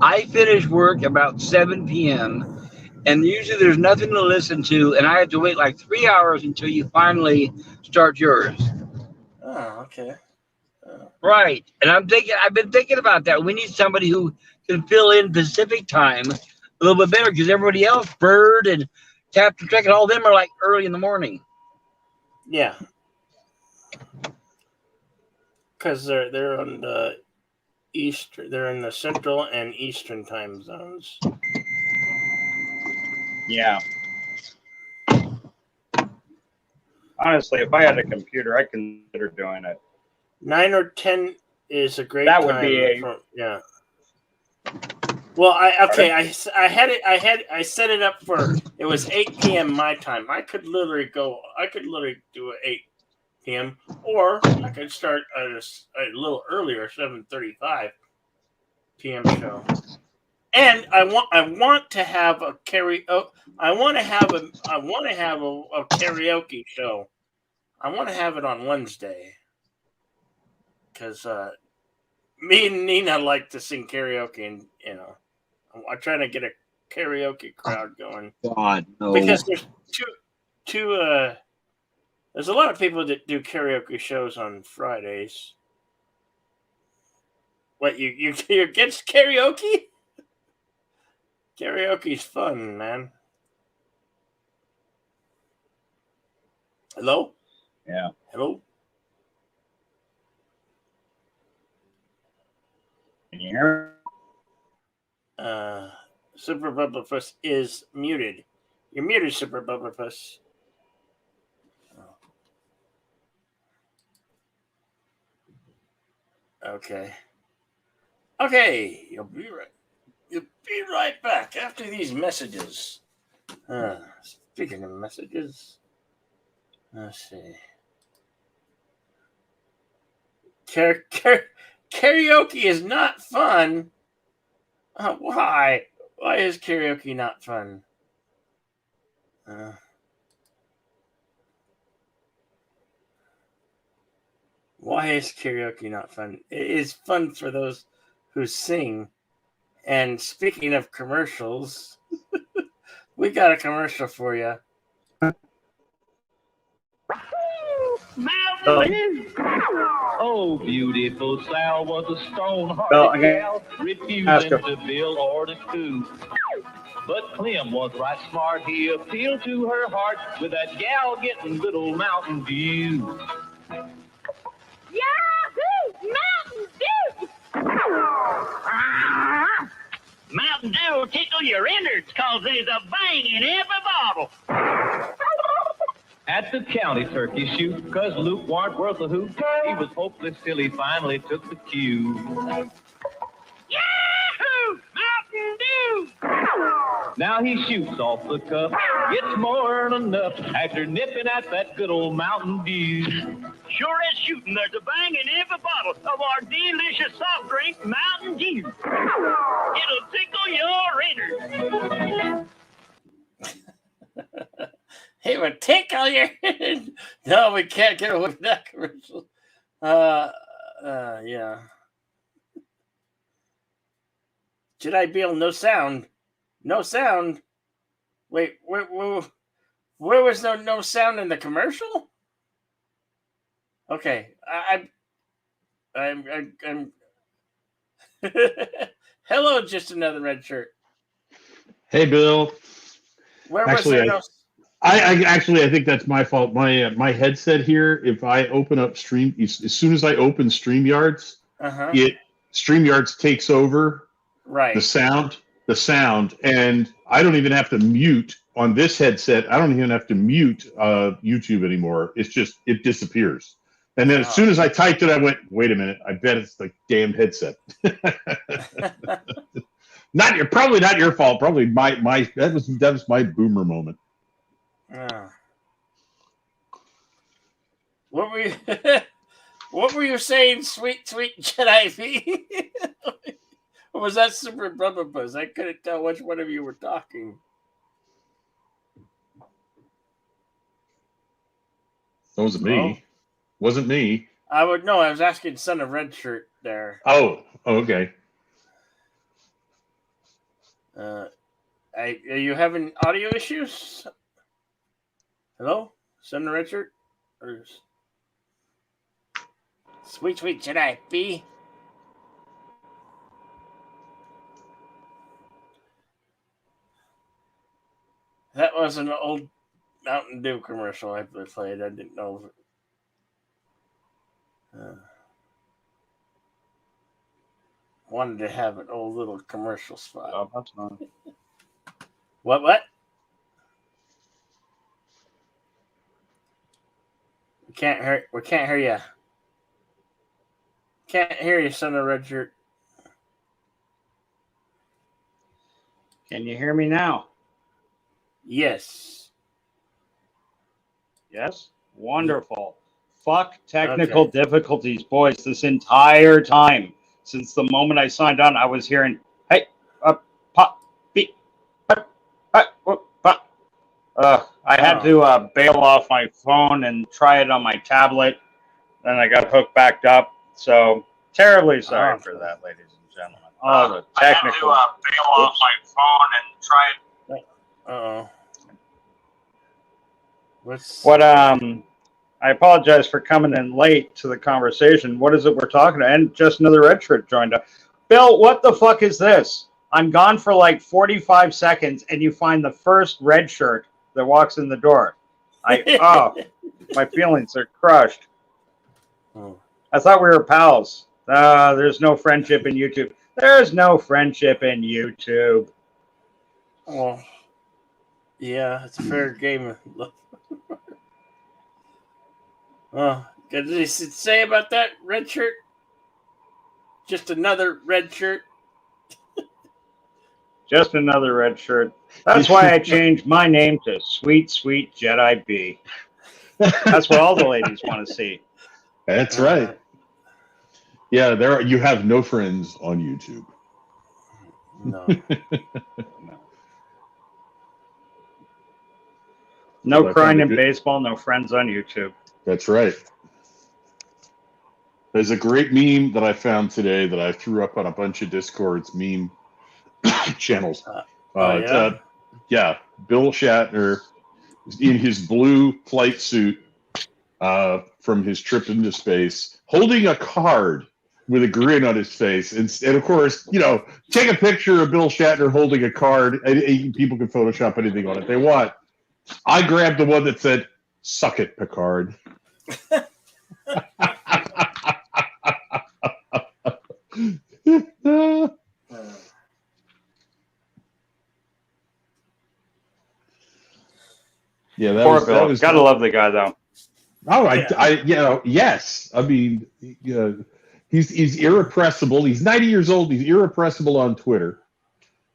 I finish work about 7 p.m. and usually there's nothing to listen to, and I have to wait like 3 hours until you finally start yours. Oh, okay. Right, and I've been thinking about that. We need somebody who can fill in Pacific time a little bit better because everybody else, Bird and Tap the Trek and all them are like early in the morning. Yeah, because they're on the eastern. They're in the central and eastern time zones. Yeah. Honestly, if I had a computer, I'd consider doing it. 9 or 10 is a great That time. would be yeah. Well, I set it up for it was 8 p.m. my time. I could literally do it 8 p.m. or I could start a little earlier, 7:35 p.m. show. And I want to have a karaoke. I want to have a karaoke show. I want to have it on Wednesday because me and Nina like to sing karaoke, and I'm trying to get a karaoke crowd going. God, no. Because there's there's a lot of people that do karaoke shows on Fridays. What you're against karaoke? Karaoke's fun, man. Hello? Yeah. Hello? Can you hear me? Super Bubblefuss is muted. You're muted, Super Bubblefuss. Okay. Okay, you'll be right back after these messages. Speaking of messages, let's see. Karaoke is not fun. Why? Why is karaoke not fun? Why is karaoke not fun? It is fun for those who sing. And speaking of commercials, we got a commercial for you. Oh, beautiful Sal was a Well, stone-hearted gal, refusing to bill or to coo. But Clem was right smart. He appealed to her heart with that gal getting good old Mountain Dew. Yahoo! Mountain Dew! Mountain Dew will tickle your innards because there's a bang in every bottle. At the county turkey shoot, 'cause Luke warn't worth a hoot, he was hopeless till he finally took the cue. Yahoo! Mountain Dew! Now he shoots off the cuff, gets more than enough after nipping at that good old Mountain Dew. Sure as shooting, there's a bang in every bottle of our delicious soft drink, Mountain Dew. It'll tickle your innards. It would tickle your head. No, we can't get away with that commercial. Yeah. Jedi Bill, no sound. No sound. Wait, where was no sound in the commercial? Okay, I'm Hello, just another red shirt. Hey, Bill. Where Actually, was there no? I think that's my fault. My headset here. If I open up Stream, as soon as I open StreamYards, StreamYards takes over Right. the sound, and I don't even have to mute on this headset. I don't even have to mute YouTube anymore. It's just it disappears. And then as soon as I typed it, I went, "Wait a minute! I bet it's the damned headset." Probably not your fault. Probably my that was my boomer moment. What were you? What were you saying, sweet Jedi V? Or was that Super Brother Buzz? I couldn't tell which one of you were talking. That wasn't me. Wasn't me. I would know. I was asking Son of Red Shirt there. Oh, okay. Are you having audio issues? Hello, Son of Red Shirt, or sweet Jedi B? That was an old Mountain Dew commercial I played. I didn't know. Wanted to have an old little commercial spot. Oh, that's not. What? We can't hear you. Can't hear you, Son of Red Shirt. Can you hear me now? Yes. Yes? Wonderful. Fuck technical difficulties, boys. This entire time, since the moment I signed on, I was hearing, hey, pop, beep, pop. I had to bail off my phone and try it on my tablet. Then I got hooked back up. So, terribly sorry for that, ladies and gentlemen. Oh, the technical. I had to bail off my phone and try it. Uh-oh. I apologize for coming in late to the conversation. What is it we're talking about? And just another red shirt joined up. Bill, what the fuck is this? I'm gone for like 45 seconds and you find the first red shirt that walks in the door. My feelings are crushed. I thought we were pals. There's no friendship in YouTube. There's no friendship in YouTube. Well, yeah, it's a fair game. Did he say about that red shirt? Just another red shirt? Just another red shirt. That's why I changed my name to Sweet Jedi B. That's what all the ladies want to see. That's right. Yeah, you have no friends on YouTube. No. No crying in baseball, no friends on YouTube. That's right. There's a great meme that I found today that I threw up on a bunch of Discord's meme channels. Bill Shatner in his blue flight suit from his trip into space, holding a card with a grin on his face. And of course, take a picture of Bill Shatner holding a card, and people can Photoshop anything on it they want. I grabbed the one that said, "Suck it, Picard." Yeah, that was gotta love the guy though. Oh, yes. I mean, he's irrepressible. He's 90 years old. He's irrepressible on Twitter.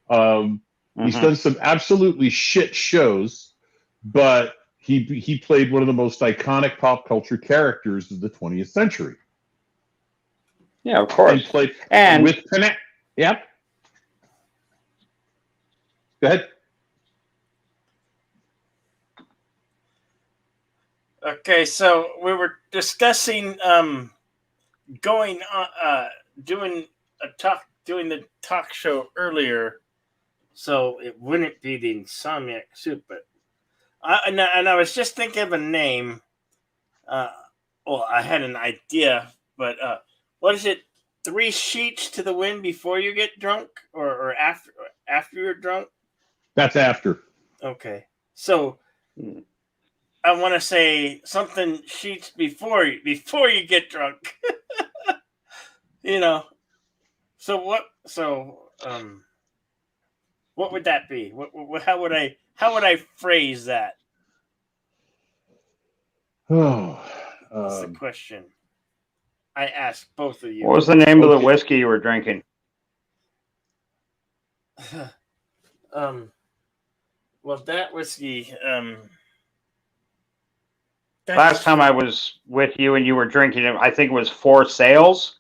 He's done some absolutely shit shows, but he played one of the most iconic pop culture characters of the 20th century. Yeah, of course. And played with Connect. Yep. Go ahead. Okay, so we were discussing doing the talk show earlier, so it wouldn't be the Insomniac Soup, but I was just thinking of a name. Well, I had an idea, but what is it? 3 sheets to the wind before you get drunk, or after you're drunk? That's after. Okay, so I want to say something sheets before you get drunk. You know. So what? So what would that be? How would I phrase that? Oh, That's the question. I asked both of you. What was the name of the whiskey you were drinking? Well, that whiskey. Last time I was with you and you were drinking it, I think it was Four Sails.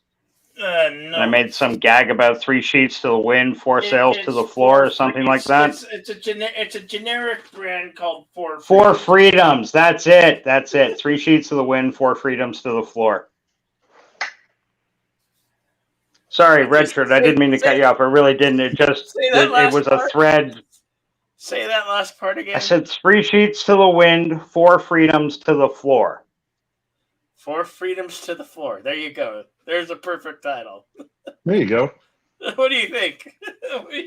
No. And I made some gag about 3 sheets to the wind, 4 sails to the floor, or something like that. It's a generic brand called Four. Four Freedoms. That's it. 3 sheets to the wind, 4 freedoms to the floor. Sorry, Redshirt. I didn't mean to cut you off. I really didn't. It just it was a thread. Say that last part again. I said 3 sheets to the wind, 4 freedoms to the floor. 4 freedoms to the floor. There you go. There's a perfect title. there you go. What do you think?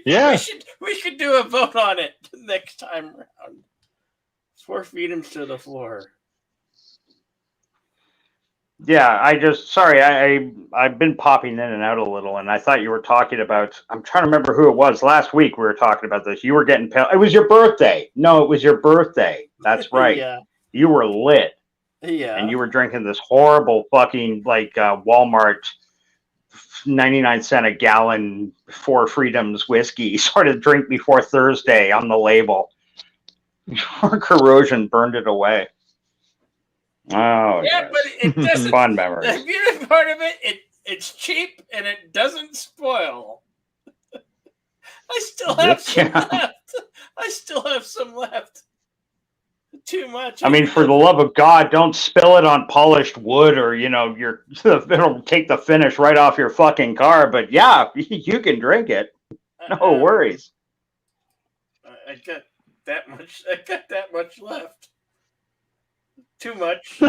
Yeah. We should do a vote on it next time around. 4 freedoms to the floor. Yeah, I've been popping in and out a little, and I thought you were talking about, I'm trying to remember who it was. Last week we were talking about this. You were getting pale. It was your birthday. No, it was your birthday. That's right. Yeah. You were lit. Yeah. And you were drinking this horrible fucking Walmart 99-cent a gallon 4 Freedoms whiskey sort of drink before Thursday on the label. Your corrosion burned it away. Oh, yeah, but it doesn't. Fun memories. The beautiful part of it's cheap and it doesn't spoil. I still have some left. I still have some left. Too much. I mean, for the love of God, don't spill it on polished wood, or it'll take the finish right off your fucking car. But yeah, you can drink it. No worries. I got that much. I got that much left. Too much.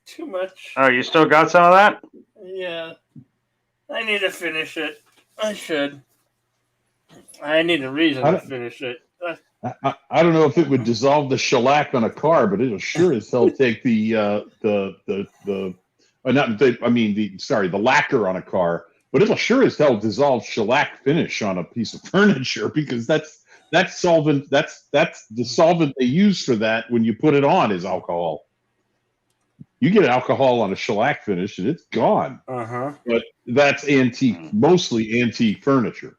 Too much. Oh, you still got some of that? Yeah. I need to finish it. I should. I need a reason to finish it. I don't know if it would dissolve the shellac on a car, but it'll sure as hell take the lacquer on a car, but it'll sure as hell dissolve shellac finish on a piece of furniture, because that's solvent. That's the solvent they use for that when you put it on is alcohol. You get alcohol on a shellac finish and it's gone. Uh-huh. But that's antique, mostly antique furniture.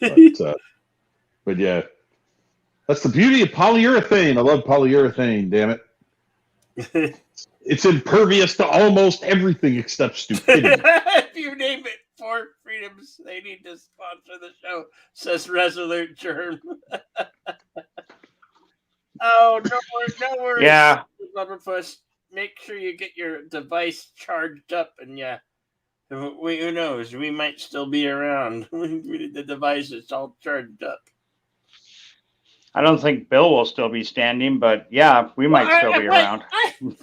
But yeah, that's the beauty of polyurethane. I love polyurethane. Damn it, it's impervious to almost everything except stupidity. If you name it 4 Freedoms, they need to sponsor the show. Says Resolute Germ. Oh, no worries. Yeah. Rubberpuss, make sure you get your device charged up, and yeah. Who knows? We might still be around. The device is all charged up. I don't think Bill will still be standing, but yeah, we might still be around.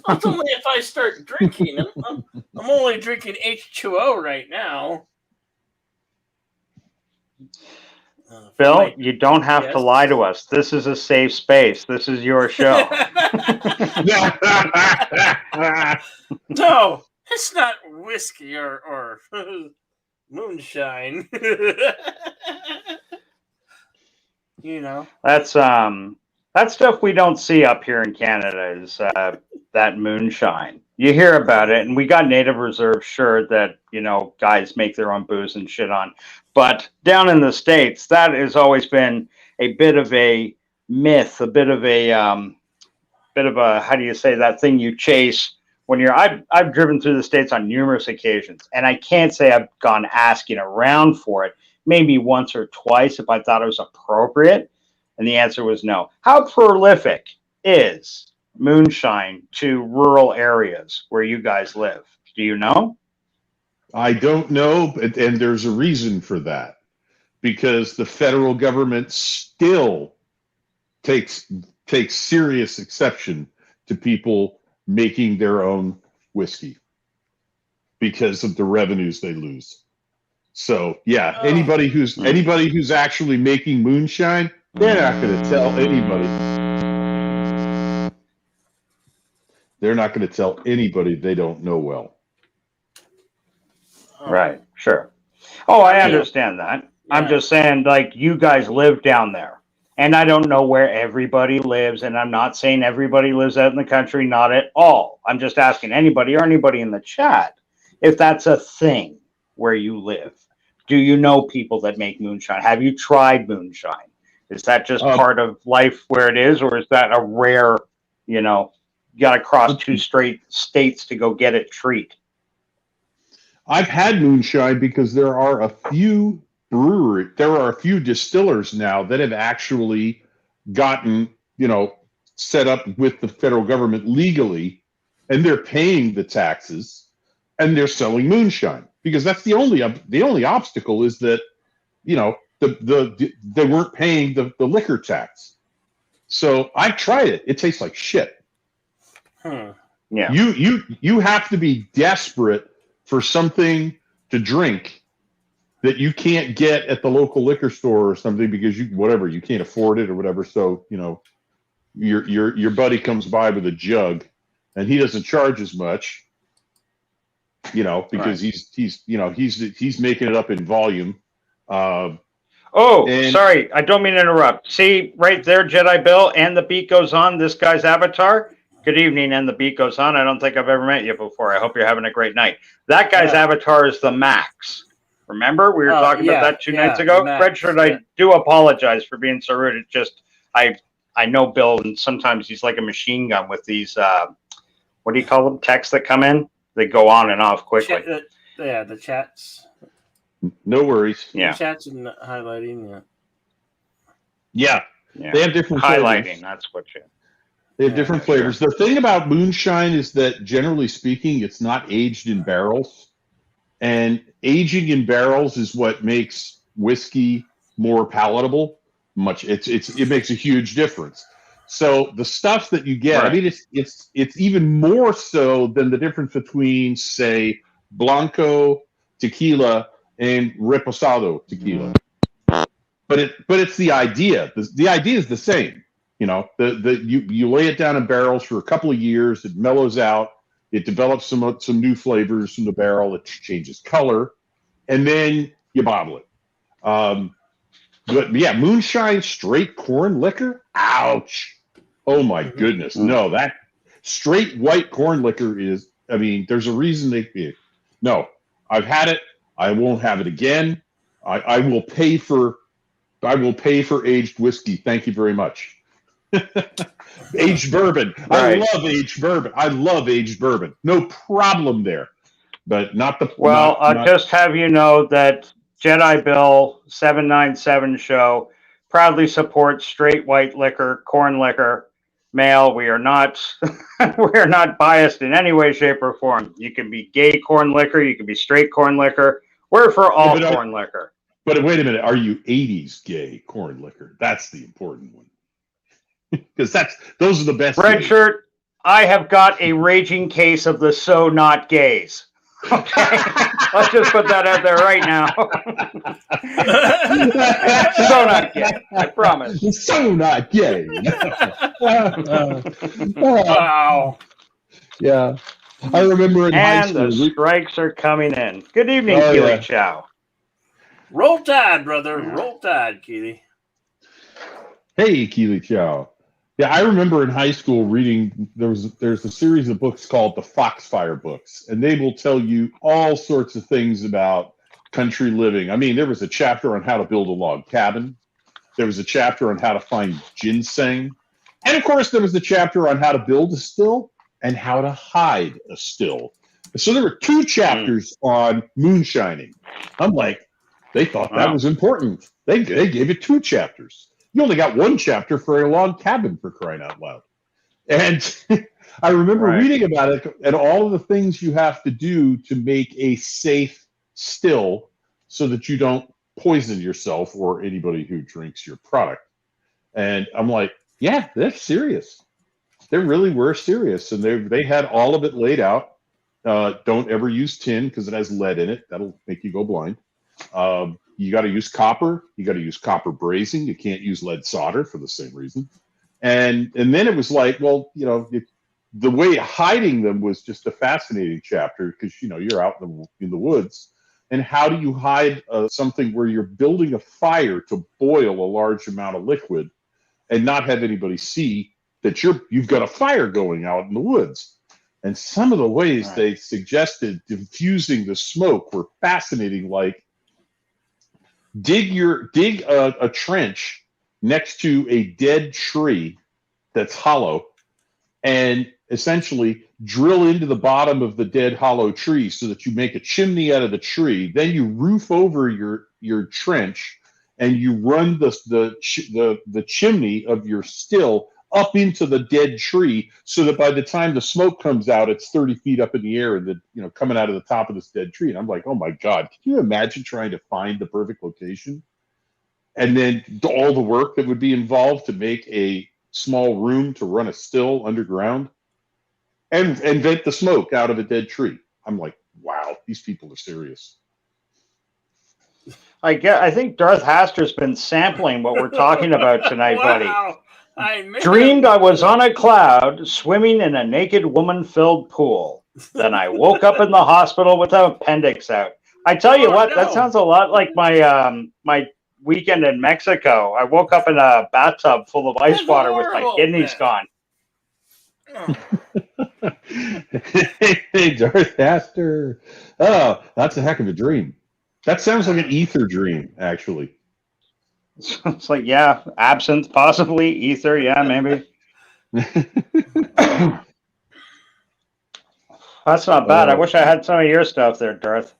That's only if I start drinking. I'm only drinking H2O right now. Bill, you don't have to lie to us. This is a safe space. This is your show. No. It's not whiskey or moonshine. That's that stuff we don't see up here in Canada is that moonshine. You hear about it, and we got Native Reserve, sure, that guys make their own booze and shit on. But down in the States, that has always been a bit of a myth, a bit of a how do you say that thing you chase. When I've driven through the States on numerous occasions, and I can't say I've gone asking around for it, maybe once or twice if I thought it was appropriate, and the answer was no. How prolific is moonshine to rural areas where you guys live? Do you know? I don't know, and there's a reason for that, because the federal government still takes serious exception to people making their own whiskey because of the revenues they lose. So yeah, anybody who's actually making moonshine, they're not going to tell anybody. They're not going to tell anybody they don't know well. Right. Sure. Oh, I understand that. Yeah. I'm just saying, like, you guys live down there. And I don't know where everybody lives. And I'm not saying everybody lives out in the country. Not at all. I'm just asking anybody or anybody in the chat if that's a thing where you live. Do you know people that make moonshine? Have you tried moonshine? Is that just part of life where it is? Or is that a rare, you got to cross 2 straight states to go get it treat? I've had moonshine because there are a few distillers now that have actually gotten, set up with the federal government legally, and they're paying the taxes, and they're selling moonshine, because that's the only obstacle is that, they weren't paying the liquor tax. So I tried it. It tastes like shit. Yeah. You have to be desperate for something to drink that you can't get at the local liquor store or something, because you can't afford it or whatever. So, your buddy comes by with a jug, and he doesn't charge as much, because he's making it up in volume. Sorry, I don't mean to interrupt. See right there, Jedi Bill, and the beat goes on. This guy's avatar. Good evening, and the beat goes on. I don't think I've ever met you before. I hope you're having a great night. That guy's avatar is the Max. Remember, we were talking about that 2 nights ago. Redshirt, I do apologize for being so rude. It just, I know Bill, and sometimes he's like a machine gun with these, what do you call them? Texts that come in. They go on and off quickly. The chats. No worries. Yeah. The chats and highlighting. Yeah. They have different highlighting. flavors. That's what you. They have different flavors. The thing about moonshine is that, generally speaking, it's not aged in barrels. And aging in barrels is what makes whiskey more palatable. It makes a huge difference. So the stuff that you get, I mean, it's even more so than the difference between, say, Blanco tequila and Reposado tequila. But it's the idea. The idea is the same. You lay it down in barrels for a couple of years. It mellows out. It develops some new flavors from the barrel. It changes color, and then you bottle it. But yeah, moonshine straight corn liquor. Ouch! Oh my goodness, no! That straight white corn liquor is. I mean, there's a reason they. No, I've had it. I won't have it again. I will pay for aged whiskey. Thank you very much. Aged bourbon. Right. I love aged bourbon. No problem there. But not the. Well, I'll just have you know that Jedi Bill 797 show proudly supports straight white liquor, corn liquor, male. We are not biased in any way, shape, or form. You can be gay corn liquor. You can be straight corn liquor. We're for all corn liquor. But wait a minute. Are you 80s gay corn liquor? That's the important one. Because those are the best. Red shirt, I have got a raging case of the so not gays. Okay, let's just put that out there right now. So not gay, I promise. So not gay. Wow. Yeah, I remember in high school. And the strikes are coming in. Good evening, Keely Chow. Roll Tide, brother. Roll Tide, Keely. Hey, Keely Chow. Yeah, I remember in high school reading, there's a series of books called the Foxfire books, and they will tell you all sorts of things about country living. I mean, there was a chapter on how to build a log cabin. There was a chapter on how to find ginseng. And of course, there was a chapter on how to build a still and how to hide a still. So there were 2 chapters on moonshining. I'm like, they thought that was important. They gave it 2 chapters. You only got 1 chapter for a log cabin, for crying out loud. And I remember reading about it and all of the things you have to do to make a safe still so that you don't poison yourself or anybody who drinks your product. And I'm like, yeah, they're serious. They really were serious. And they had all of it laid out. Don't ever use tin because it has lead in it. That'll make you go blind. You got to use copper. You got to use copper brazing. You can't use lead solder for the same reason. And then it was like, well, the way hiding them was just a fascinating chapter because you're out in the woods, and how do you hide something where you're building a fire to boil a large amount of liquid and not have anybody see that you've got a fire going out in the woods? And some of the ways they suggested diffusing the smoke were fascinating. Like dig a trench next to a dead tree that's hollow, and essentially drill into the bottom of the dead hollow tree so that you make a chimney out of the tree. Then you roof over your trench, and you run the chimney of your still up into the dead tree, so that by the time the smoke comes out, it's 30 feet up in the air, and coming out of the top of this dead tree. And I'm like, oh my God, can you imagine trying to find the perfect location? And then all the work that would be involved to make a small room to run a still underground and vent the smoke out of a dead tree. I'm like, wow, these people are serious. I think Darth Haster's been sampling what we're talking about tonight, buddy. Dreamed I was on a cloud swimming in a naked woman-filled pool. Then I woke up in the hospital with an appendix out. I tell you what, that sounds a lot like my my weekend in Mexico. I woke up in a bathtub full of ice water with my kidneys gone. Hey, Darth Haster. Oh, that's a heck of a dream. That sounds like an ether dream, actually. It's like, yeah, absinthe, possibly, ether, yeah, maybe. That's not bad. I wish I had some of your stuff there, Darth.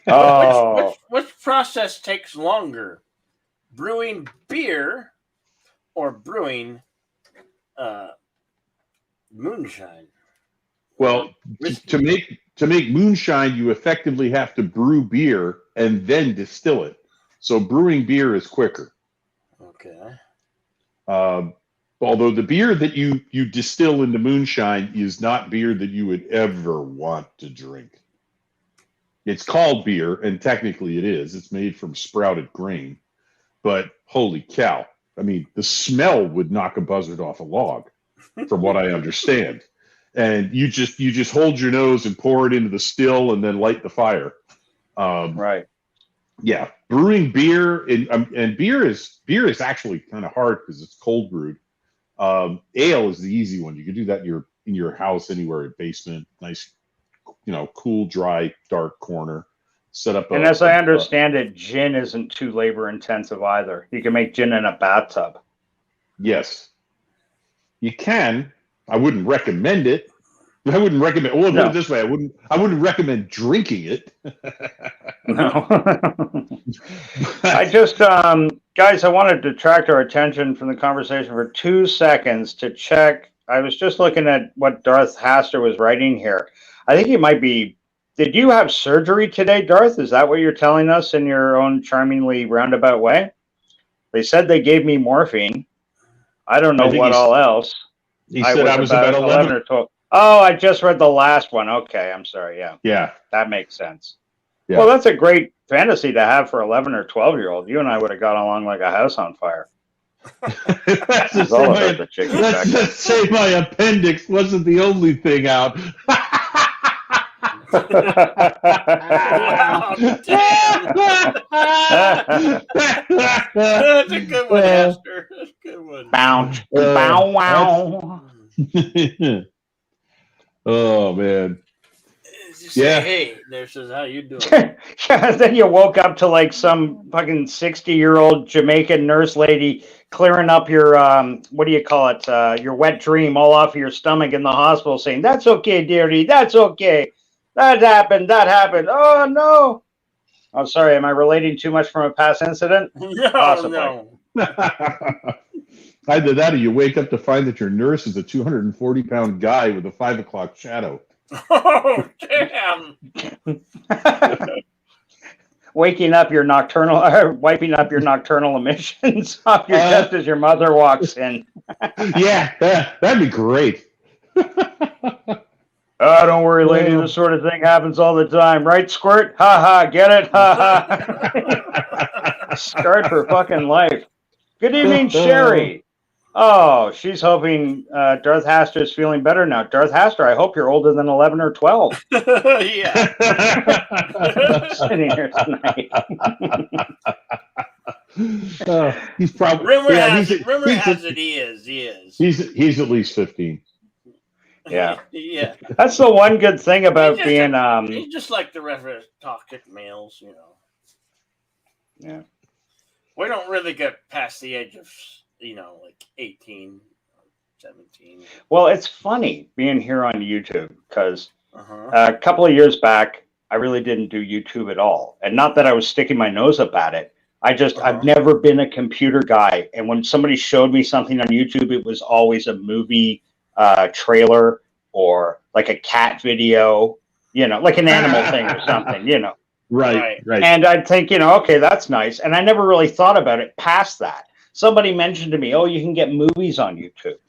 Oh. Which process takes longer? Brewing beer or brewing moonshine? Well, to make moonshine, you effectively have to brew beer and then distill it. So brewing beer is quicker. Okay. Although the beer that you distill into moonshine is not beer that you would ever want to drink. It's called beer, and technically it is. It's made from sprouted grain. But holy cow. I mean, the smell would knock a buzzard off a log, from what I understand. And you just hold your nose and pour it into the still and then light the fire. Right. Yeah, brewing beer and beer is actually kind of hard because it's cold brewed. Ale is the easy one. You can do that in your house anywhere, in basement, nice, cool, dry, dark corner. Set up. And as I understand it, gin isn't too labor intensive either. You can make gin in a bathtub. Yes, you can. I wouldn't recommend it. I wouldn't recommend. Well, put it this way: I wouldn't recommend drinking it. No. I just, guys, I wanted to detract our attention from the conversation for 2 seconds to check. I was just looking at what Darth Haster was writing here. I think he might be. Did you have surgery today, Darth? Is that what you're telling us in your own charmingly roundabout way? They said they gave me morphine. I don't know what all else. He said I was about 11 or 12. Oh, I just read the last one. Okay, I'm sorry. Yeah. Yeah. That makes sense. Yeah. Well, that's a great fantasy to have for 11 or 12-year-old. You and I would have got along like a house on fire. Let's just say my appendix wasn't the only thing out. Wow, damn. That's a good one, Esther. That's a good one. Bounce. Bow wow. Oh man. Just say, hey, this is how you doing. Yeah, then you woke up to like some fucking 60-year-old Jamaican nurse lady clearing up your what do you call it? Your wet dream all off of your stomach in the hospital, saying, "That's okay, dearie. That's okay. That happened. That happened. Oh no." I'm sorry. Am I relating too much from a past incident? No, Possibly. no. Either that or you wake up to find that your nurse is a 240-pound guy with a 5 o'clock shadow. Oh, damn. Waking up your nocturnal, wiping up your nocturnal emissions off your chest as your mother walks in. Yeah, that'd be great. Oh, don't worry, lady. This sort of thing happens all the time, right? Squirt? Ha ha. Get it? Ha ha. Scarred for fucking life. Good evening, Sherry. Oh, she's hoping Darth Hastor is feeling better now. Darth Hastor, I hope you're older than 11 or 12. Yeah. Sitting here tonight. He's probably Rumor has it he is. He's at least 15. Yeah. Yeah. That's the one good thing about He's being he's just like the rest of us talking males, you know. Yeah. We don't really get past the age of, like 18, 17. Well, it's funny being here on YouTube because Uh-huh. a couple of years back, I really didn't do YouTube at all. And not that I was sticking my nose up at it. I've never been a computer guy. And when somebody showed me something on YouTube, it was always a movie trailer or like a cat video, like an animal thing or something, Right. And I'd think, okay, that's nice. And I never really thought about it past that. Somebody mentioned to me, oh, you can get movies on YouTube.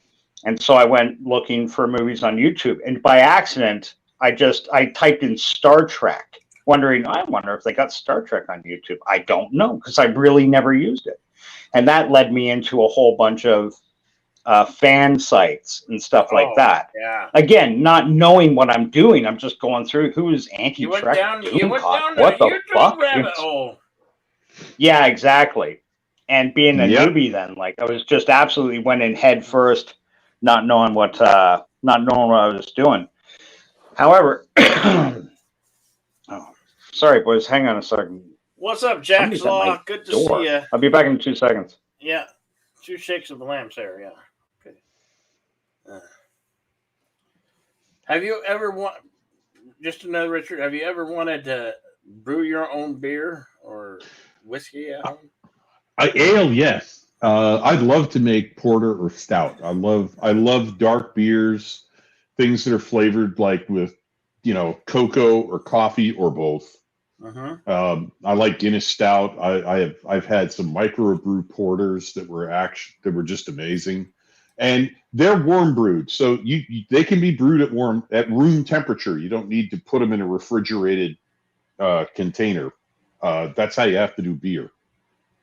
And so I went looking for movies on YouTube. And by accident, I typed in Star Trek, wondering, I wonder if they got Star Trek on YouTube. I don't know, because I really never used it. And that led me into a whole bunch of fan sites and stuff like that. Yeah. Again, not knowing what I'm doing, I'm just going through who is anti-Trek. You went down What the YouTube fuck? rabbit hole. Yeah, exactly. And being a Yep. newbie, then I was just absolutely went in head first, not knowing what I was doing. However, sorry, boys, hang on a second. What's up, Jack Somebody's at Law? my Good to door. see you. I'll be back in 2 seconds. Yeah. 2 shakes of the lamps there, yeah. Okay. Have you ever just to know, Richard, have you ever wanted to brew your own beer or whiskey at home? Ale, yes. I'd love to make porter or stout. I love dark beers, things that are flavored like with, cocoa or coffee or both. Uh-huh. I like Guinness Stout. I've had some microbrew porters that were just amazing, and they're warm brewed, so they can be brewed at room temperature. You don't need to put them in a refrigerated container. That's how you have to do beer,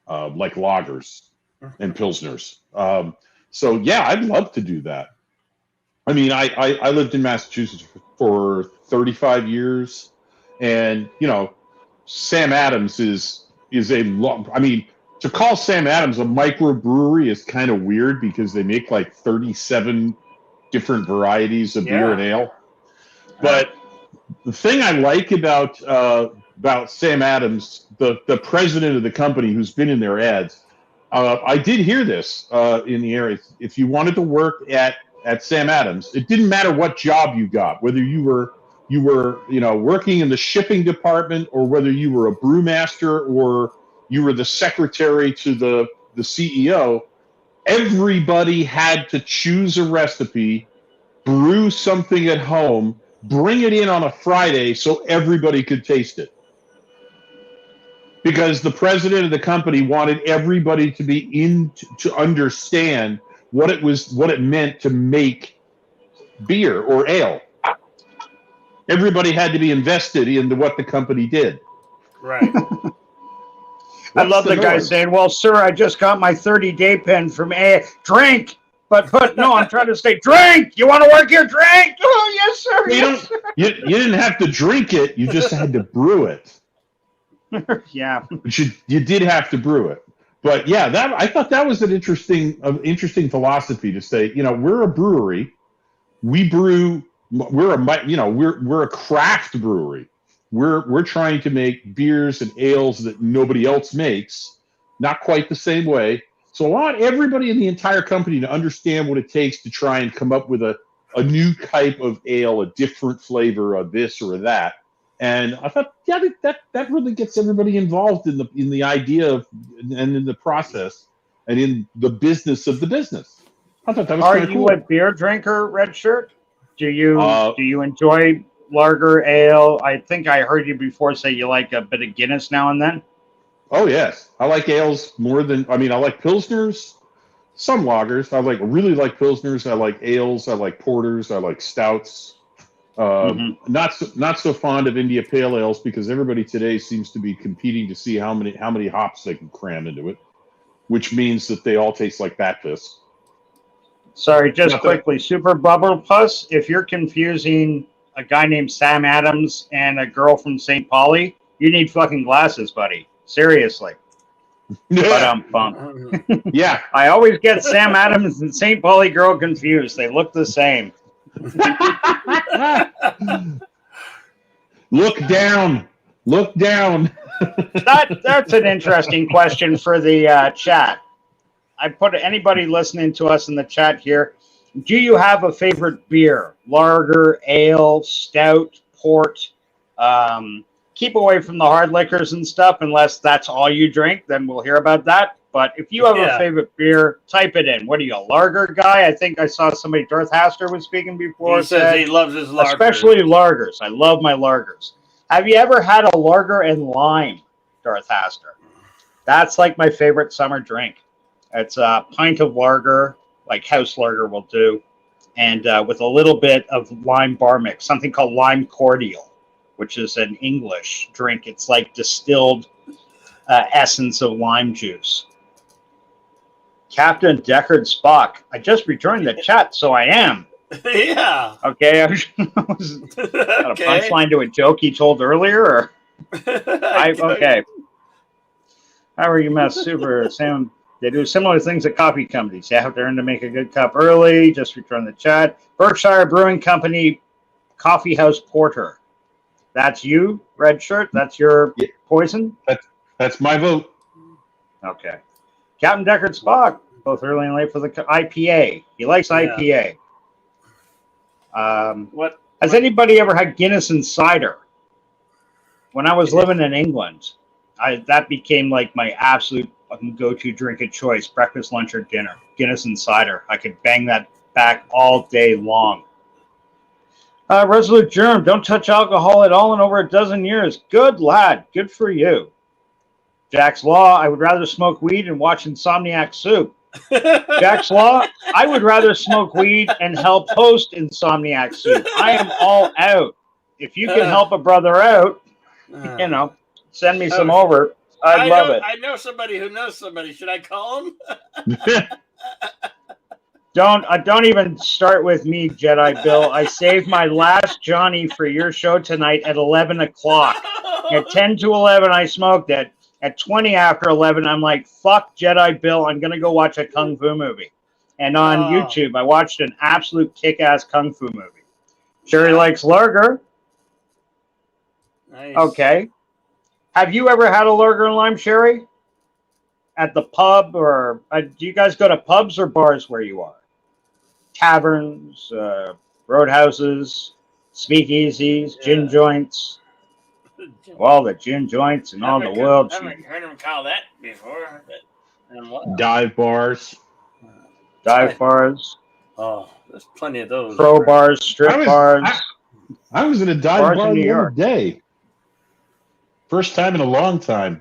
like lagers and pilsners. So yeah, I'd love to do that. I mean, I lived in Massachusetts for 35 years, and Sam Adams is a long. I mean, to call Sam Adams a microbrewery is kind of weird because they make like 37 different varieties of beer and ale. But the thing I like about Sam Adams, the president of the company, who's been in their ads, I did hear this in the area. If you wanted to work at Sam Adams, it didn't matter what job you got, whether you were working in the shipping department or whether you were a brewmaster or you were the secretary to the CEO, everybody had to choose a recipe, brew something at home, bring it in on a Friday so everybody could taste it. Because the president of the company wanted everybody to be to understand what it meant to make beer or ale. Everybody had to be invested into what the company did. Right. I love the guy saying, well, sir, I just got my 30-day pen from drink. But no, I'm trying to say drink. You want to work here? Drink. Oh, yes, sir. Yes, sir. You didn't have to drink it. You just had to brew it. Yeah. But you did have to brew it. But yeah, I thought that was an interesting philosophy to say, we're a brewery. We brew. We're a craft brewery. We're trying to make beers and ales that nobody else makes, not quite the same way. So I want everybody in the entire company to understand what it takes to try and come up with a new type of ale, a different flavor of this or that. And I thought, that really gets everybody involved in the idea of and in the process and in the business of the business. I thought that was kind of cool. Are you a beer drinker, Red Shirt? Do you enjoy lager, ale? I think I heard you before say you like a bit of Guinness now and then. Oh yes, I like ales more than I like pilsners, some lagers. I really like pilsners. I like ales. I like porters. I like stouts. Not so fond of India Pale Ales because everybody today seems to be competing to see how many hops they can cram into it, which means that they all taste like bat piss. Sorry, just quickly, Super Bubble Puss, if you're confusing a guy named Sam Adams and a girl from St. Pauli, you need fucking glasses, buddy. Seriously. Yeah. Yeah. I always get Sam Adams and St. Pauli girl confused. They look the same. Look down. Look down. That's an interesting question for the chat. I put anybody listening to us in the chat here. Do you have a favorite beer? Lager, ale, stout, port? Keep away from the hard liquors and stuff unless that's all you drink. Then we'll hear about that. But if you have a favorite beer, type it in. What are you, a lager guy? I think I saw somebody, Darth Haster was speaking before. He says he loves his lager. Especially lagers. I love my lagers. Have you ever had a lager and lime, Darth Haster? That's like my favorite summer drink. It's a pint of lager, like house lager will do, and with a little bit of lime bar mix, something called lime cordial, which is an English drink. It's like distilled essence of lime juice. Captain Deckard Spock. I just rejoined the chat, so I am. Yeah. Okay. I was got a punchline to a joke he told earlier? Or? Okay. How are you, Mass Super Sam? They do similar things at coffee companies. You have to earn to make a good cup early. Just return the chat. Berkshire Brewing Company Coffee House Porter. That's you, red shirt. That's your poison. That's my vote. Okay. Captain Deckard Spock, both early and late for the IPA. He likes IPA. What has anybody ever had Guinness and cider? When I was living in England, that became like my absolute go-to drink of choice: breakfast, lunch, or dinner. Guinness and cider. I could bang that back all day long. Resolute Germ, don't touch alcohol at all in over a dozen years. Good lad. Good for you. Jack's Law, I would rather smoke weed and watch Insomniac Soup. Jack's Law, I would rather smoke weed and help host Insomniac Soup. I am all out. If you can help a brother out, send me some over. I'd love it. I know somebody who knows somebody. Should I call him? Don't even start with me, Jedi Bill. I saved my last Johnny for your show tonight at 11 o'clock. At 10 to 11, I smoked it. At 20 after 11, I'm like, fuck Jedi Bill. I'm going to go watch a Kung Fu movie. And on YouTube, I watched an absolute kick-ass Kung Fu movie. Sherry likes lager. Nice. Okay. Have you ever had a lager and lime, Sherry? At the pub, or do you guys go to pubs or bars where you are? Taverns, roadhouses, speakeasies, gin joints. All the gin joints in all the world. I haven't heard him call that before. Dive bars. Dive bars. Oh, there's plenty of those. Pro bars, strip bars. I was in a dive bar the other day. First time in a long time.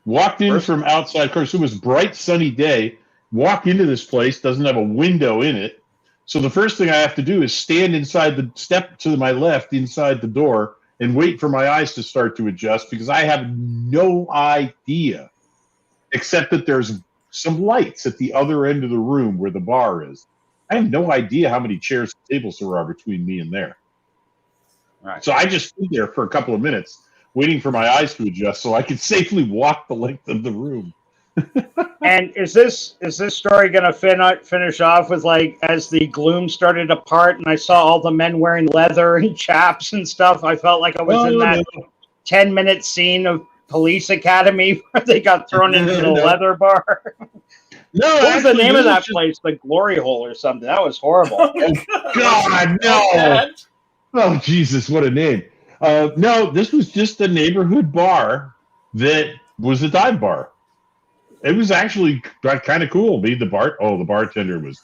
Walked in from outside. Of course, it was a bright, sunny day. Walk into this place, doesn't have a window in it. So the first thing I have to do is stand inside the step to my left inside the door and wait for my eyes to start to adjust because I have no idea, except that there's some lights at the other end of the room where the bar is. I have no idea how many chairs and tables there are between me and there. Right. So I just stood there for a couple of minutes waiting for my eyes to adjust so I could safely walk the length of the room. And is this story going to finish off with, like, as the gloom started to part and I saw all the men wearing leather and chaps and stuff, I felt like I was in that 10-minute scene of Police Academy where they got thrown into the leather bar? No, what was the name of that place? The Glory Hole or something. That was horrible. Oh, God, no. Oh, Jesus, what a name. No, this was just a neighborhood bar that was a dive bar. It was actually kind of cool. The bartender was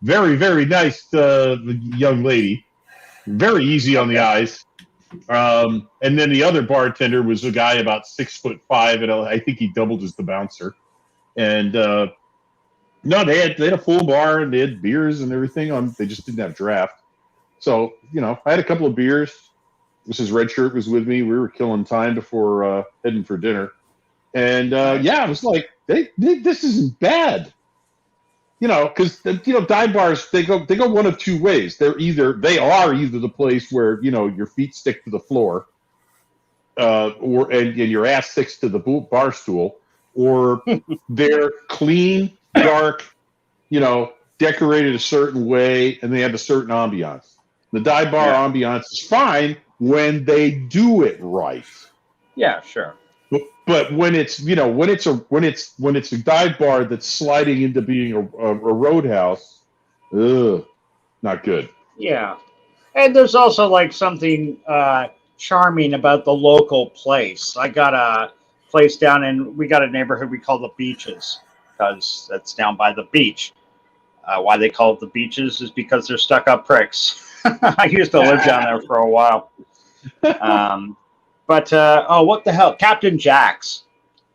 very, very nice young lady. Very easy on the eyes. And then the other bartender was a guy about 6'5", and I think he doubled as the bouncer. And no, they had a full bar and they had beers and everything on. They just didn't have draft. So, I had a couple of beers. Mrs. Red Shirt was with me. We were killing time before heading for dinner. And I was like, this isn't bad. Because dive bars, they go one of two ways. They are either the place where your feet stick to the floor, and your ass sticks to the bar stool, or they're clean, dark, decorated a certain way, and they have a certain ambiance. The dive bar ambiance is fine when they do it right. Yeah, sure. But when it's a dive bar that's sliding into being a roadhouse, not good. Yeah, and there's also like something charming about the local place. I got a place we got a neighborhood we call the Beaches because that's down by the beach. Why they call it the Beaches is because they're stuck-up pricks. I used to live down there for a while. But what the hell? Captain Jack's.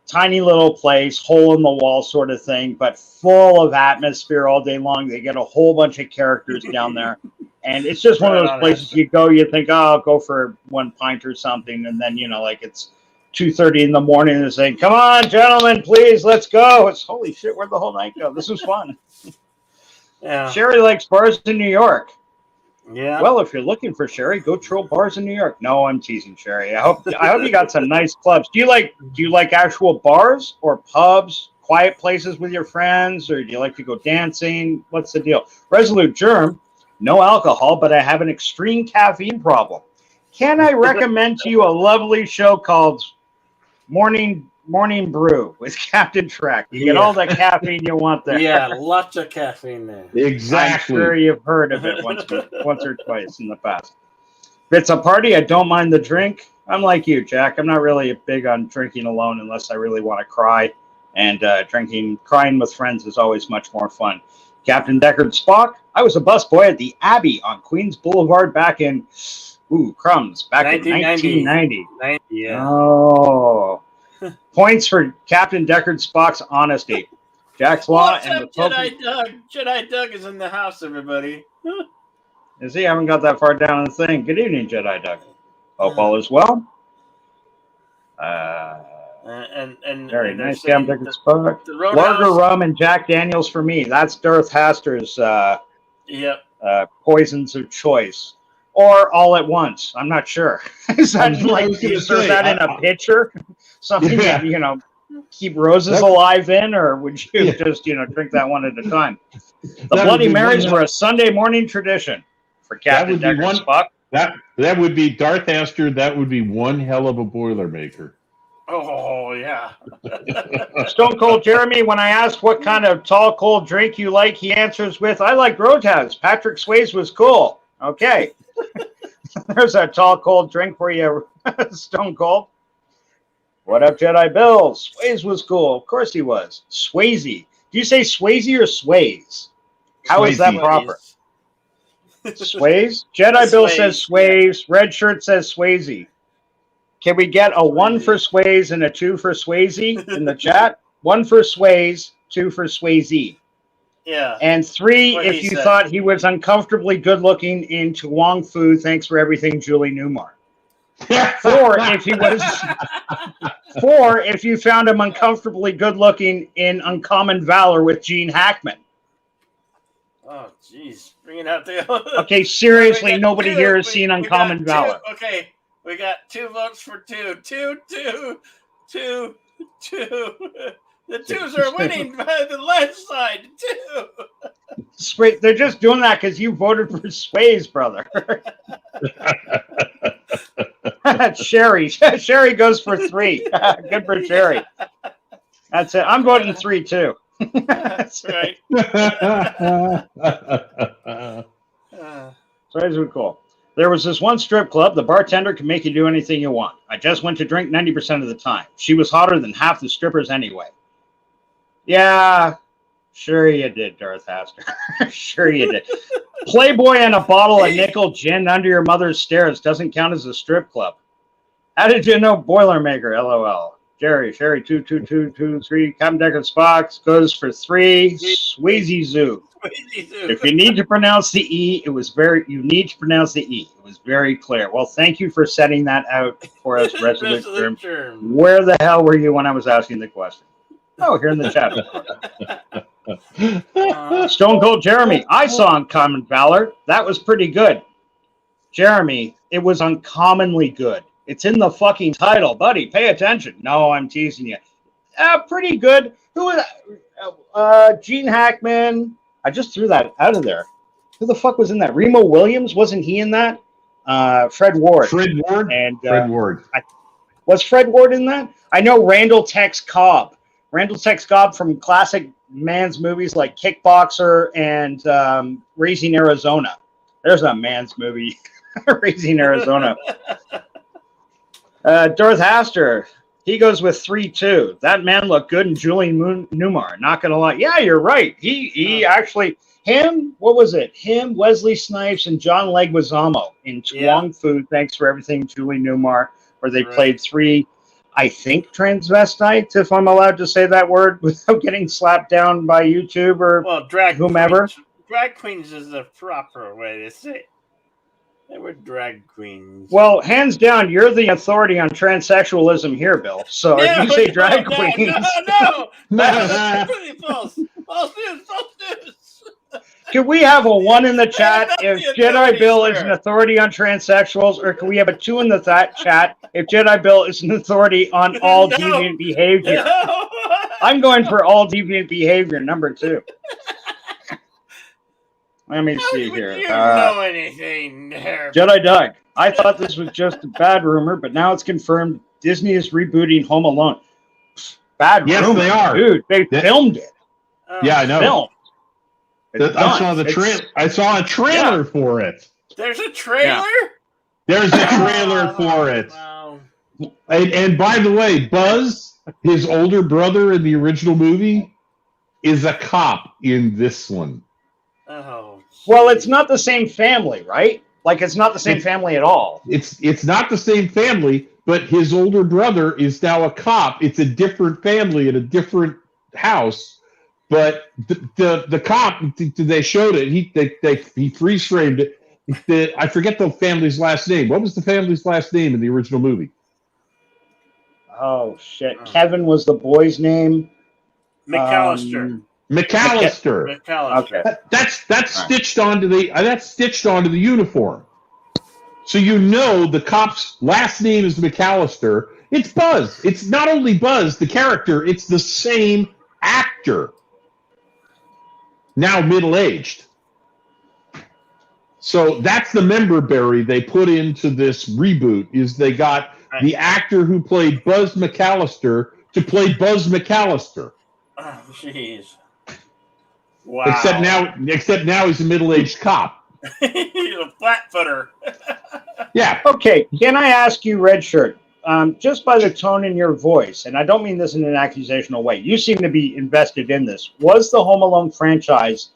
Tiny little place, hole in the wall sort of thing, but full of atmosphere all day long. They get a whole bunch of characters down there. And it's just one of those places you go, you think, I'll go for one pint or something. And then, it's 2:30 in the morning and they say, come on, gentlemen, please, let's go. It's holy shit, where'd the whole night go? This was fun. Yeah. Sherry likes bars in New York. Yeah. Well, if you're looking for Sherry, go troll bars in New York. No, I'm teasing Sherry. I hope you got some nice clubs. Do you like actual bars or pubs, quiet places with your friends, or do you like to go dancing? What's the deal? Resolute Germ, no alcohol, but I have an extreme caffeine problem. Can I recommend to you a lovely show called Morning Brew with Captain Trek? You get all the caffeine you want there. Yeah, lots of caffeine there. Exactly. I'm sure you've heard of it once or twice in the past. If it's a party, I don't mind the drink. I'm like you, Jack. I'm not really big on drinking alone unless I really want to cry. And crying with friends is always much more fun. Captain Deckard Spock, I was a busboy at the Abbey on Queens Boulevard back in, crumbs, back in 1990. Yeah. Oh. Points for Captain Deckard Spock's honesty. Jack's Law What's and up, the Jedi Doug? Jedi Doug is in the house, everybody. Is he? I haven't got that far down the thing. Good evening, Jedi Doug. Hope all is well. Very nice, Captain Deckard Spock. Lager rum and Jack Daniels for me. That's Darth Haster's poisons of choice. Or all at once. I'm not sure. Is that like, do you serve that in a pitcher? Something that, keep roses alive in? Or would you just, drink that one at a time? The Bloody Marys were a Sunday morning tradition for Captain Deckard Spock. That would be Darth Aster. That would be one hell of a Boilermaker. Oh, yeah. Stone Cold Jeremy, when I asked what kind of tall, cold drink you like, he answers with, I like Roadhouse. Patrick Swayze was cool. Okay. There's a tall, cold drink for you, Stone Cold. What up, Jedi Bill? Swayze was cool. Of course he was. Swayze. Do you say Swayze or Swayze? How is that proper? Swayze? Jedi Bill says Swayze. Red Shirt says Swayze. Can we get a 1 for Swayze and a 2 for Swayze in the chat? 1 for Swayze, 2 for Swayze. Yeah. And 3 if you thought he was uncomfortably good looking in Wong Fu. Thanks for everything, Julie Newmar. 4 if he was 4 if you found him uncomfortably good looking in Uncommon Valor with Gene Hackman. Oh, jeez. Bring it out there. Okay, seriously, nobody here has seen Uncommon Valor. Okay, we got 2 votes for 2. 2. The 2s are winning by the left side, 2. Sway, they're just doing that because you voted for Swayze, brother. Sherry. Sherry goes for 3. Good for Sherry. That's it. I'm voting 3 too. That's right. Swayze was cool. There was this one strip club. The bartender can make you do anything you want. I just went to drink 90% of the time. She was hotter than half the strippers anyway. Yeah, sure you did, Darth Haster. Sure you did. Playboy and a bottle of nickel gin under your mother's stairs doesn't count as a strip club. How did you know Boilermaker? LOL. Sherry 222223. Captain Decker Spock goes for 3. Sweezy Zoo. If you need to pronounce the E, you need to pronounce the E. It was very clear. Well, thank you for setting that out for us, Resolute Germ. Where the hell were you when I was asking the question? Oh, here in the chat. Stone Cold Jeremy, I saw Uncommon Valor. That was pretty good. Jeremy, it was uncommonly good. It's in the fucking title, buddy. Pay attention. No, I'm teasing you. Pretty good. Who was that? Gene Hackman. I just threw that out of there. Who the fuck was in that? Remo Williams? Wasn't he in that? Fred Ward. Fred Ward? And, Fred Ward. Was Fred Ward in that? I know Randall Tex Cobb. Randall Tex Cobb from classic man's movies like Kickboxer and Raising Arizona. There's a man's movie. Raising Arizona. Darth Haster. He goes with 3-2. That man looked good in Julian Newmar. Not going to lie. Yeah, you're right. He actually, what was it? Him, Wesley Snipes, and John Leguizamo in Tuong Fu, Thanks for Everything, Julian Newmar, where they played 3, I think, transvestites, if I'm allowed to say that word, without getting slapped down by YouTube or whomever. Drag queens is the proper way to say it. They were drag queens. Well, hands down, you're the authority on transsexualism here, Bill. So if you say drag queens... No. That's completely false. False news. Can we have a 1 in the chat if Jedi Bill is an authority on transsexuals, or can we have a 2 in the chat if Jedi Bill is an authority on all deviant behavior? No. I'm going for all deviant behavior, number 2. Let me see here. You know anything there? Jedi Doug. I thought this was just a bad rumor, but now it's confirmed Disney is rebooting Home Alone. Bad rumor. Yes, they are. Dude, they filmed it. Yeah, I know. Filmed. I saw a trailer for it. There's a trailer? Yeah. There's a trailer for it. Wow. And by the way, Buzz, his older brother in the original movie, is a cop in this one. Oh. Well, it's not the same family, right? Like, it's not the same family at all. It's not the same family, but his older brother is now a cop. It's a different family in a different house. But the cop, they showed it. He freeze framed it. I forget the family's last name. What was the family's last name in the original movie? Oh shit! Kevin was the boy's name. McAllister. McAllister. Okay. That's stitched onto the uniform. So you know the cop's last name is McAllister. It's Buzz. It's not only Buzz, the character, it's the same actor. Now middle-aged. So that's the member berry they put into this reboot, is they got the actor who played Buzz McAllister to play Buzz McAllister. Oh, jeez. Wow. Except now he's a middle-aged cop. He's a flat-footer. Yeah. Okay, can I ask you, Red Shirt, just by the tone in your voice, and I don't mean this in an accusational way, you seem to be invested in this. Was the Home Alone franchise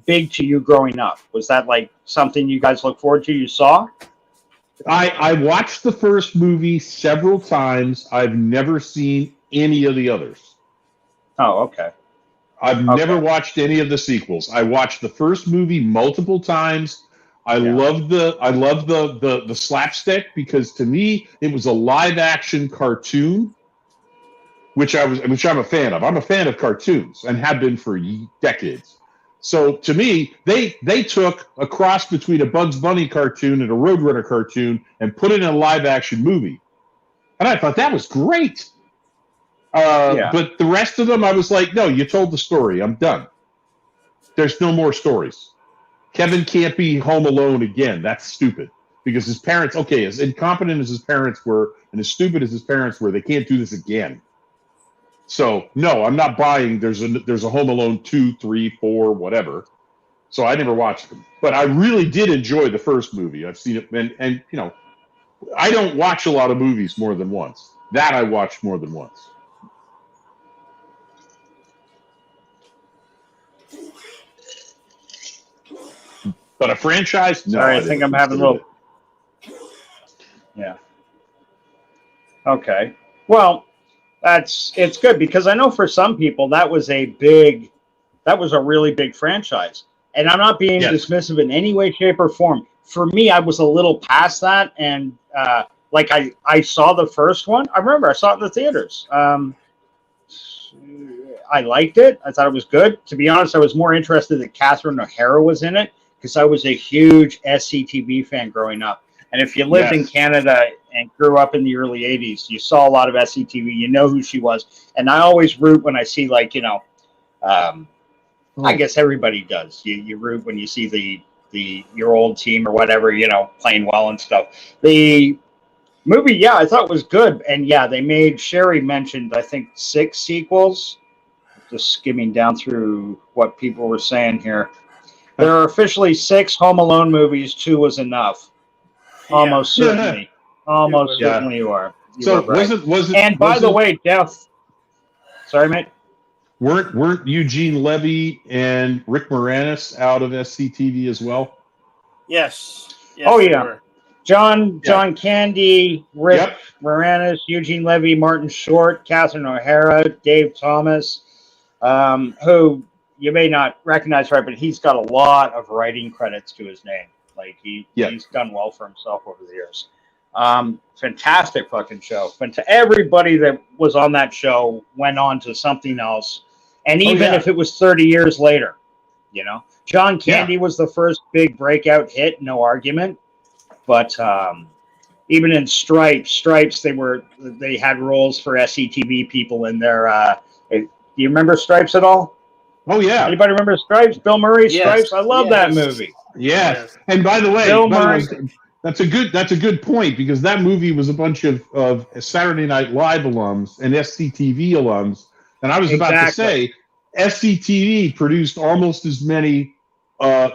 big to you growing up? Was that like something you guys look forward to, you saw? I watched the first movie several times. I've never seen any of the others. Oh, okay. I've never watched any of the sequels. I watched the first movie multiple times. I love the slapstick, because to me it was a live action cartoon, which I'm a fan of. I'm a fan of cartoons and have been for decades. So to me, they took a cross between a Bugs Bunny cartoon and a Roadrunner cartoon and put it in a live action movie, and I thought that was great. But the rest of them, I was like, no, you told the story. I'm done. There's no more stories. Kevin can't be home alone again. That's stupid. Because his parents, as incompetent as his parents were and as stupid as his parents were, they can't do this again. So, no, I'm not buying there's a Home Alone 2, 3, 4, whatever. So I never watched them. But I really did enjoy the first movie. I've seen it, and you know, I don't watch a lot of movies more than once. That I watched more than once. But a franchise? No. Sorry, I think I'm having a little... Yeah. Okay. Well, it's good because I know for some people that was a really big franchise. And I'm not being dismissive in any way, shape, or form. For me, I was a little past that, and I saw the first one. I remember I saw it in the theaters. I liked it. I thought it was good. To be honest, I was more interested that Catherine O'Hara was in it because I was a huge SCTV fan growing up. And if you lived in Canada and grew up in the early 80s, you saw a lot of SCTV. You know who she was. And I always root when I see, I guess everybody does. You root when you see your old team or whatever, playing well and stuff. The movie, I thought was good. And Sherry mentioned, I think, 6 sequels. Just skimming down through what people were saying here. There are officially 6 Home Alone movies. 2 was enough. Almost certainly. Almost certainly you are. So was it? And by the way, Jeff. Sorry, mate. Weren't Eugene Levy and Rick Moranis out of SCTV as well? Yes. Oh yeah. John Candy, Rick Moranis, Eugene Levy, Martin Short, Catherine O'Hara, Dave Thomas, who you may not recognize, right, but he's got a lot of writing credits to his name. Like he's done well for himself over the years. Fantastic fucking show. But to everybody that was on that show went on to something else. And even if it was 30 years later, John Candy was the first big breakout hit, no argument. But even in Stripes, they had roles for SCTV people in there. Do you remember Stripes at all? Oh yeah. Anybody remember Stripes? Bill Murray, Stripes? I love that movie. Yes. And by the way, that's a good point because that movie was a bunch of Saturday Night Live alums and SCTV alums. And I was about to say, SCTV produced almost as many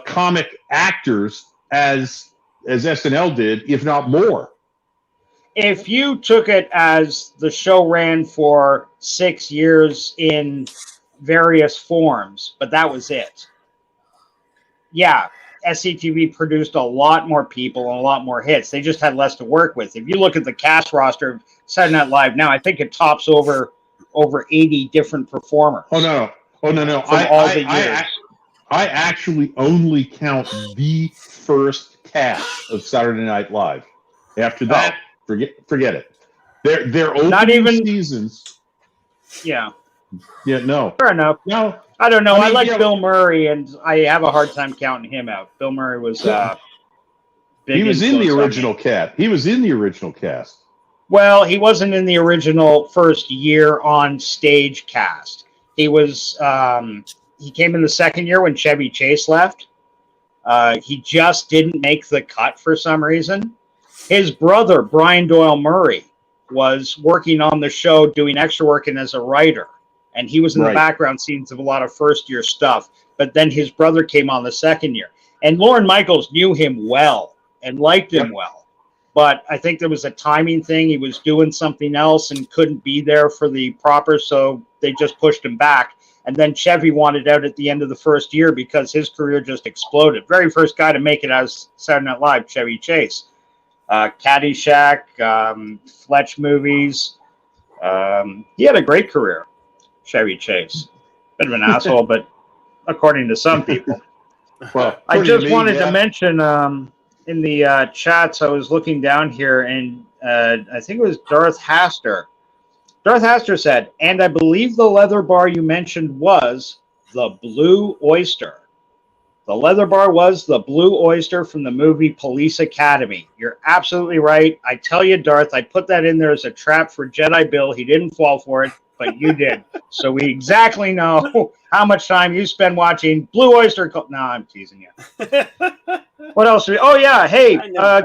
comic actors as SNL did, if not more. If you took it as the show ran for 6 years in various forms, but that was it. Yeah, SCTV produced a lot more people and a lot more hits. They just had less to work with. If you look at the cast roster of Saturday Night Live now, I think it tops over 80 different performers. Oh no. I actually only count the first cast of Saturday Night Live. After that, forget it. They're opening seasons. Yeah. Yeah, no. Fair enough. No. I don't know. I like Bill Murray, and I have a hard time counting him out. Bill Murray was big. He was in the original cast. He was in the original cast. Well, he wasn't in the original first year on stage cast. He was. He came in the second year when Chevy Chase left. He just didn't make the cut for some reason. His brother, Brian Doyle Murray, was working on the show, doing extra work and as a writer. And he was in the background scenes of a lot of first-year stuff. But then his brother came on the second year. And Lorne Michaels knew him well and liked him well. But I think there was a timing thing. He was doing something else and couldn't be there for the proper, so they just pushed him back. And then Chevy wanted out at the end of the first year because his career just exploded. Very first guy to make it as Saturday Night Live, Chevy Chase. Caddyshack, Fletch movies. He had a great career, Chevy Chase. Bit of an asshole, but according to some people. Well, I just wanted to mention in the chats, I was looking down here, and I think it was Darth Haster. Darth Haster said, and I believe the leather bar you mentioned was the Blue Oyster. The leather bar was the Blue Oyster from the movie Police Academy. You're absolutely right. I tell you, Darth, I put that in there as a trap for Jedi Bill. He didn't fall for it, but you did. So we exactly know how much time you spend watching Blue Oyster. No, I'm teasing you. What else? Oh, yeah. Hey,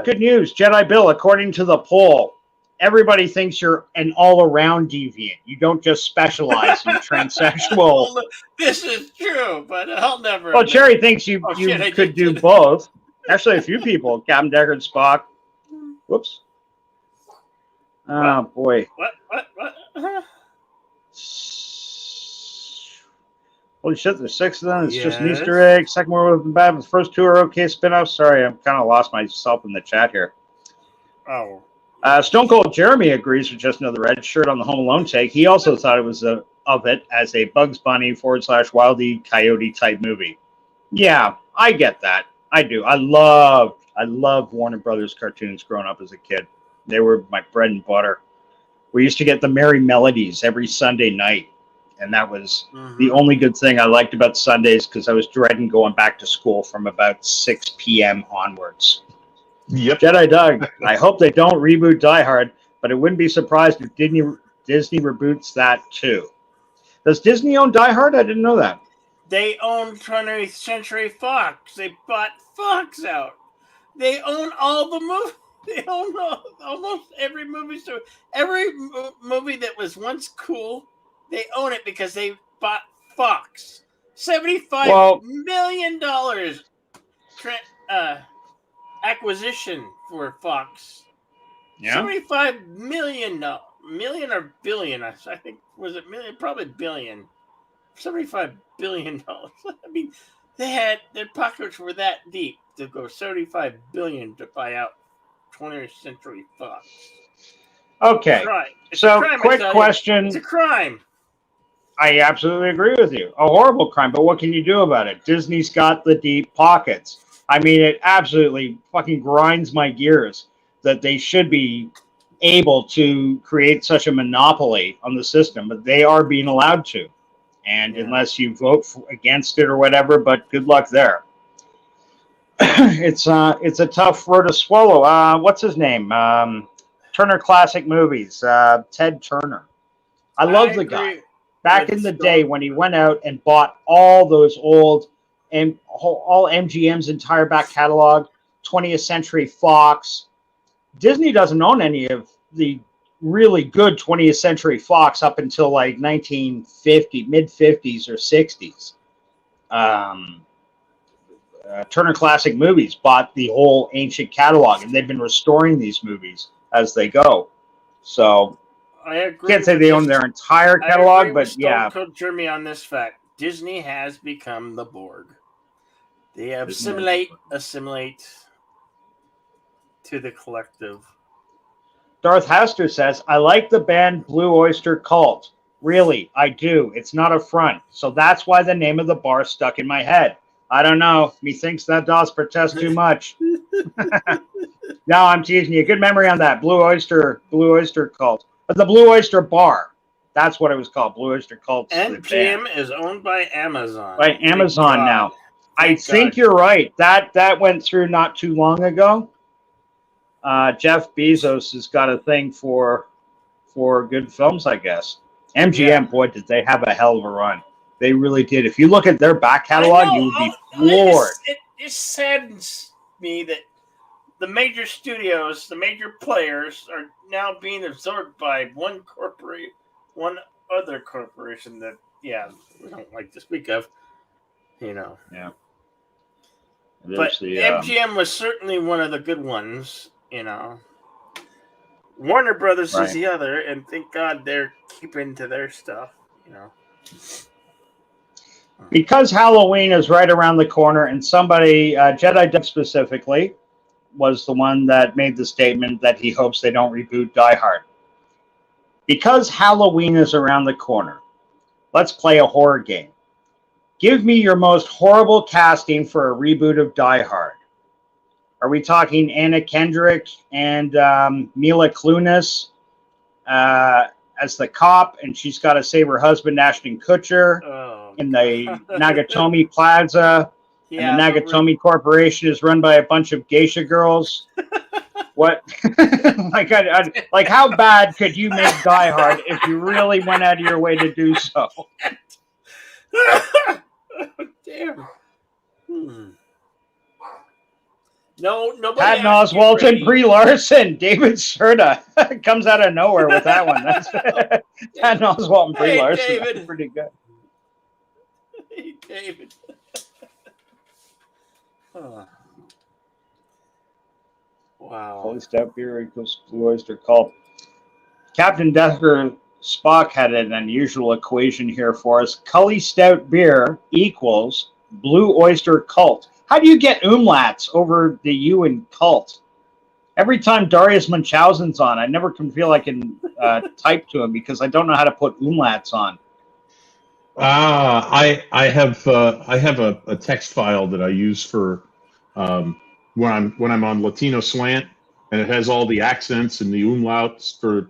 good news. Jedi Bill, according to the poll, everybody thinks you're an all-around deviant. You don't just specialize in transsexual. This is true, but I'll never. Well, Cherry thinks you could do both. Actually, a few people. Captain Deckard, Spock. Whoops. Oh, boy. What? Holy shit, there's 6 of them. It's just an Easter egg. Second one wasn't bad. The first 2 are okay spin-offs. Sorry, I'm kind of lost myself in the chat here. Oh. Stone Cold Jeremy agrees with just another red shirt on the Home Alone take. He also thought it was of it as a Bugs Bunny / Wile E. Coyote type movie. Yeah, I get that. I do. I love Warner Brothers cartoons growing up as a kid. They were my bread and butter. We used to get the Merry Melodies every Sunday night, and that was the only good thing I liked about Sundays because I was dreading going back to school from about 6 p.m. onwards. Yep. Jedi Doug, I hope they don't reboot Die Hard, but it wouldn't be surprised if Disney reboots that too. Does Disney own Die Hard? I didn't know that. They own 20th Century Fox. They bought Fox out. They own all the movies. They own almost every movie. So every movie that was once cool, they own it because they bought Fox. $75 million acquisition for Fox. Yeah. $75 million or billion. I think, was it million? Probably billion. $75 billion. I mean, their pockets were that deep to go $75 billion to buy out 20th Century Fox. Okay. So, quick question. It's a crime. I absolutely agree with you. A horrible crime, but what can you do about it? Disney's got the deep pockets. I mean, it absolutely fucking grinds my gears that they should be able to create such a monopoly on the system, but they are being allowed to. And unless you vote against it or whatever, but good luck there. It's a tough road to swallow. What's his name? Turner Classic Movies. Ted Turner. I love the guy. Back in the day when he went out and bought all those old and all MGM's entire back catalog, 20th Century Fox. Disney doesn't own any of the really good 20th Century Fox up until like 1950, mid 50s or 60s. Turner Classic Movies bought the whole ancient catalog, and they've been restoring these movies as they go. So I agree. Can't say they own their entire catalog, but yeah. Stone Cold Jeremy on this fact: Disney has become the Borg. They assimilate to the collective. Darth Haster says, I like the band Blue Oyster Cult. Really, I do. It's not a front. So that's why the name of the bar stuck in my head. I don't know. Methinks that does protest too much. No, I'm teasing you. Good memory on that. Blue Oyster Cult. But the Blue Oyster Bar. That's what it was called. Blue Oyster Cult. MGM is owned by Amazon. By Amazon now. I think you're right. That went through not too long ago. Jeff Bezos has got a thing for good films, I guess. MGM, boy, did they have a hell of a run. They really did. If you look at their back catalog, you would be floored. It saddens me that the major studios, the major players, are now being absorbed by one other corporation that, we don't like to speak of, Yeah. But MGM was certainly one of the good ones, Warner Brothers is the other, and thank God they're keeping to their stuff, Because Halloween is right around the corner, and somebody, Jedi Doug specifically, was the one that made the statement that he hopes they don't reboot Die Hard. Because Halloween is around the corner, let's play a horror game. Give me your most horrible casting for a reboot of Die Hard. Are we talking Anna Kendrick and Mila Kunis as the cop, and she's got to save her husband, Ashton Kutcher, in the Nagatomi Plaza, and the Nagatomi Corporation is run by a bunch of geisha girls? What? like, how bad could you make Die Hard if you really went out of your way to do so? Damn. No, nobody. Patton Oswalt and Brie Larson, David Serta comes out of nowhere with that one. That's Patton Oswalt and Brie Larson. David. That's pretty good. Hey, David. Wow. Holy Stout Beer equals Blue Oyster Cult. Captain Decker Spock had an unusual equation here for us. Cully Stout Beer equals Blue Oyster Cult. How do you get umlauts over the U in cult? Every time Darius Munchausen's on, I never can feel I can type to him because I don't know how to put umlauts on. I have a text file that I use for when I'm on Latino Slant, and it has all the accents and the umlauts for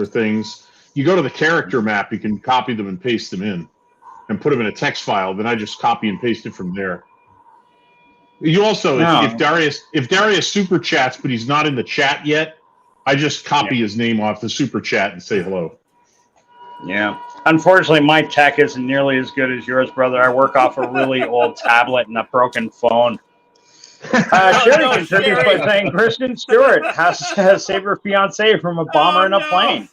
things. You go to the character map, you can copy them and paste them in, and put them in a text file. Then I just copy and paste it from there. You also, if Darius super chats, but he's not in the chat yet, I just copy his name off the super chat and say hello. Yeah. Unfortunately, my tech isn't nearly as good as yours, brother. I work off a really old tablet and a broken phone. Sherry contributes by saying Kristen Stewart has saved her fiance from a bomber in a plane.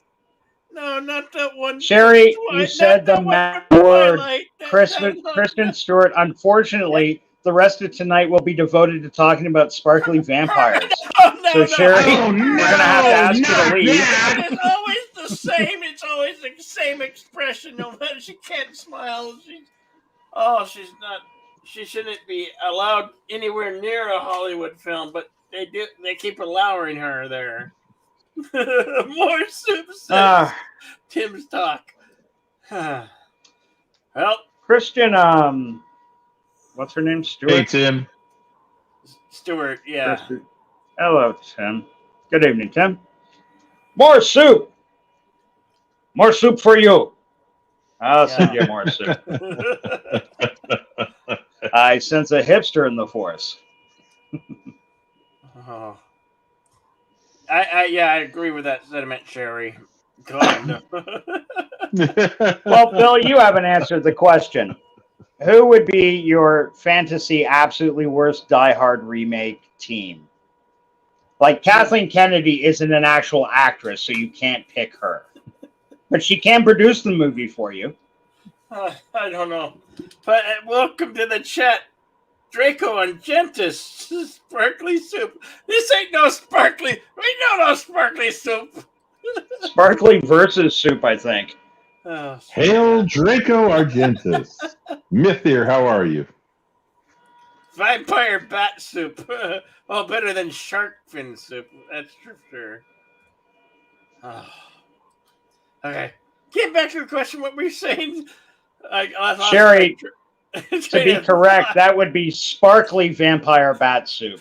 No, not that one. Sherry, you said the word. Kristen Stewart. Unfortunately, the rest of tonight will be devoted to talking about sparkly vampires. Sherry, we're going to have to ask you to leave. It's always the same. It's always the same expression. No matter, she can't smile. She's not. She shouldn't be allowed anywhere near a Hollywood film, but they do. They keep allowing her there. More soup says Tim's talk. Well, Christian, what's her name? Stewart. Hey, Tim. Stewart, yeah. Christian. Hello, Tim. Good evening, Tim. More soup. More soup for you. I'll send you more soup. I sense a hipster in the force. Oh. I agree with that sentiment, Sherry. God, no. Well, Bill, you haven't answered the question. Who would be your fantasy absolutely worst Die Hard remake team? Like, Kathleen Kennedy isn't an actual actress, so you can't pick her. But she can produce the movie for you. I don't know. But welcome to the chat. Draco and Gentis. Sparkly soup. This ain't no sparkly. We know no sparkly soup. Sparkly versus soup, I think. Oh, Hail Draco Argentus. Mythir, how are you? Vampire bat soup. Well, better than shark fin soup. That's for sure. Oh. Okay. Get back to the question. What were you saying? Sherry, to be correct, that would be sparkly vampire bat soup.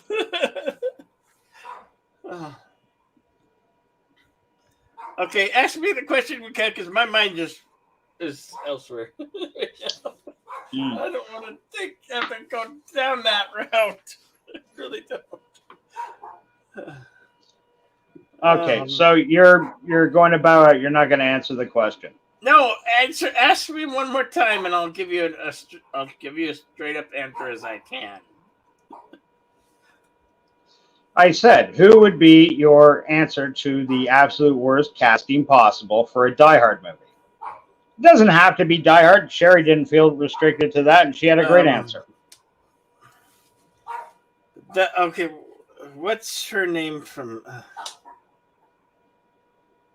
Okay, ask me the question we can, because my mind just is elsewhere. I don't want to have to go down that route. I really don't. Okay, so you're going about. You're not going to answer the question. No, ask me one more time, and I'll give you a straight up answer as I can. I said, who would be your answer to the absolute worst casting possible for a Die Hard movie? It doesn't have to be Die Hard. Sherry didn't feel restricted to that, and she had a great answer. Okay, what's her name from?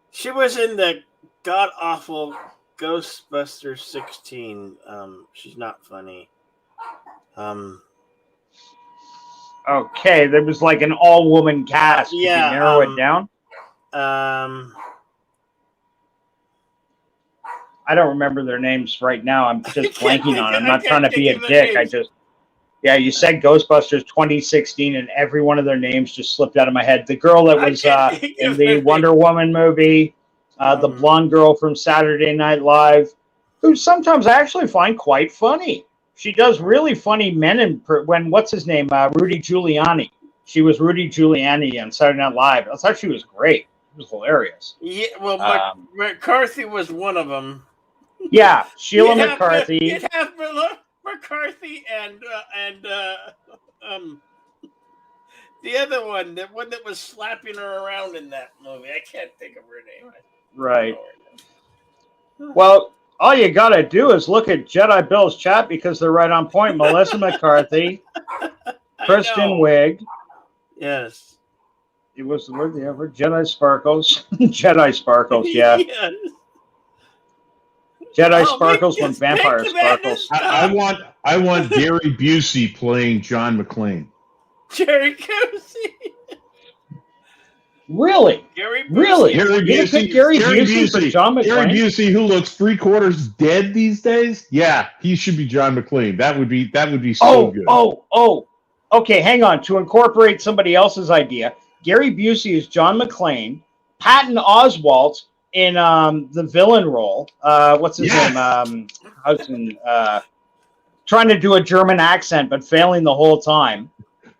She was in the god awful Ghostbusters 16. She's not funny. Okay, there was like an all-woman cast. Yeah, Can you narrow it down? I don't remember their names right now. I'm just blanking on it. I'm not trying to be a dick. You said Ghostbusters 2016, and every one of their names just slipped out of my head. The girl that was in the Wonder Woman movie, the blonde girl from Saturday Night Live, who sometimes I actually find quite funny. She does really funny men when what's his name, Rudy Giuliani. She was Rudy Giuliani on Saturday Night Live. I thought she was great. It was hilarious. Yeah, well, McCarthy was one of them. Yeah, Sheila McCarthy. You'd have McCarthy and the other one, the one that was slapping her around in that movie. I can't think of her name. Right. Well, all you gotta do is look at Jedi Bill's chat because they're right on point. Melissa McCarthy, Kristen Wiig. Yes. It was the word the ever Jedi Sparkles. Jedi Sparkles, yeah. Yes. Jedi Sparkles when vampire sparkles. I want Gary Busey playing John McClane. Jerry Busey. Really? Gary Busey. Really? Gary You didn't pick Busey, Gary Busey for John Gary McClane? Busey, who looks 3/4 dead these days. Yeah, he should be John McClane. That would be so good. Okay, hang on. To incorporate somebody else's idea, Gary Busey is John McClane. Patton Oswalt in the villain role. What's his name? Trying to do a German accent but failing the whole time.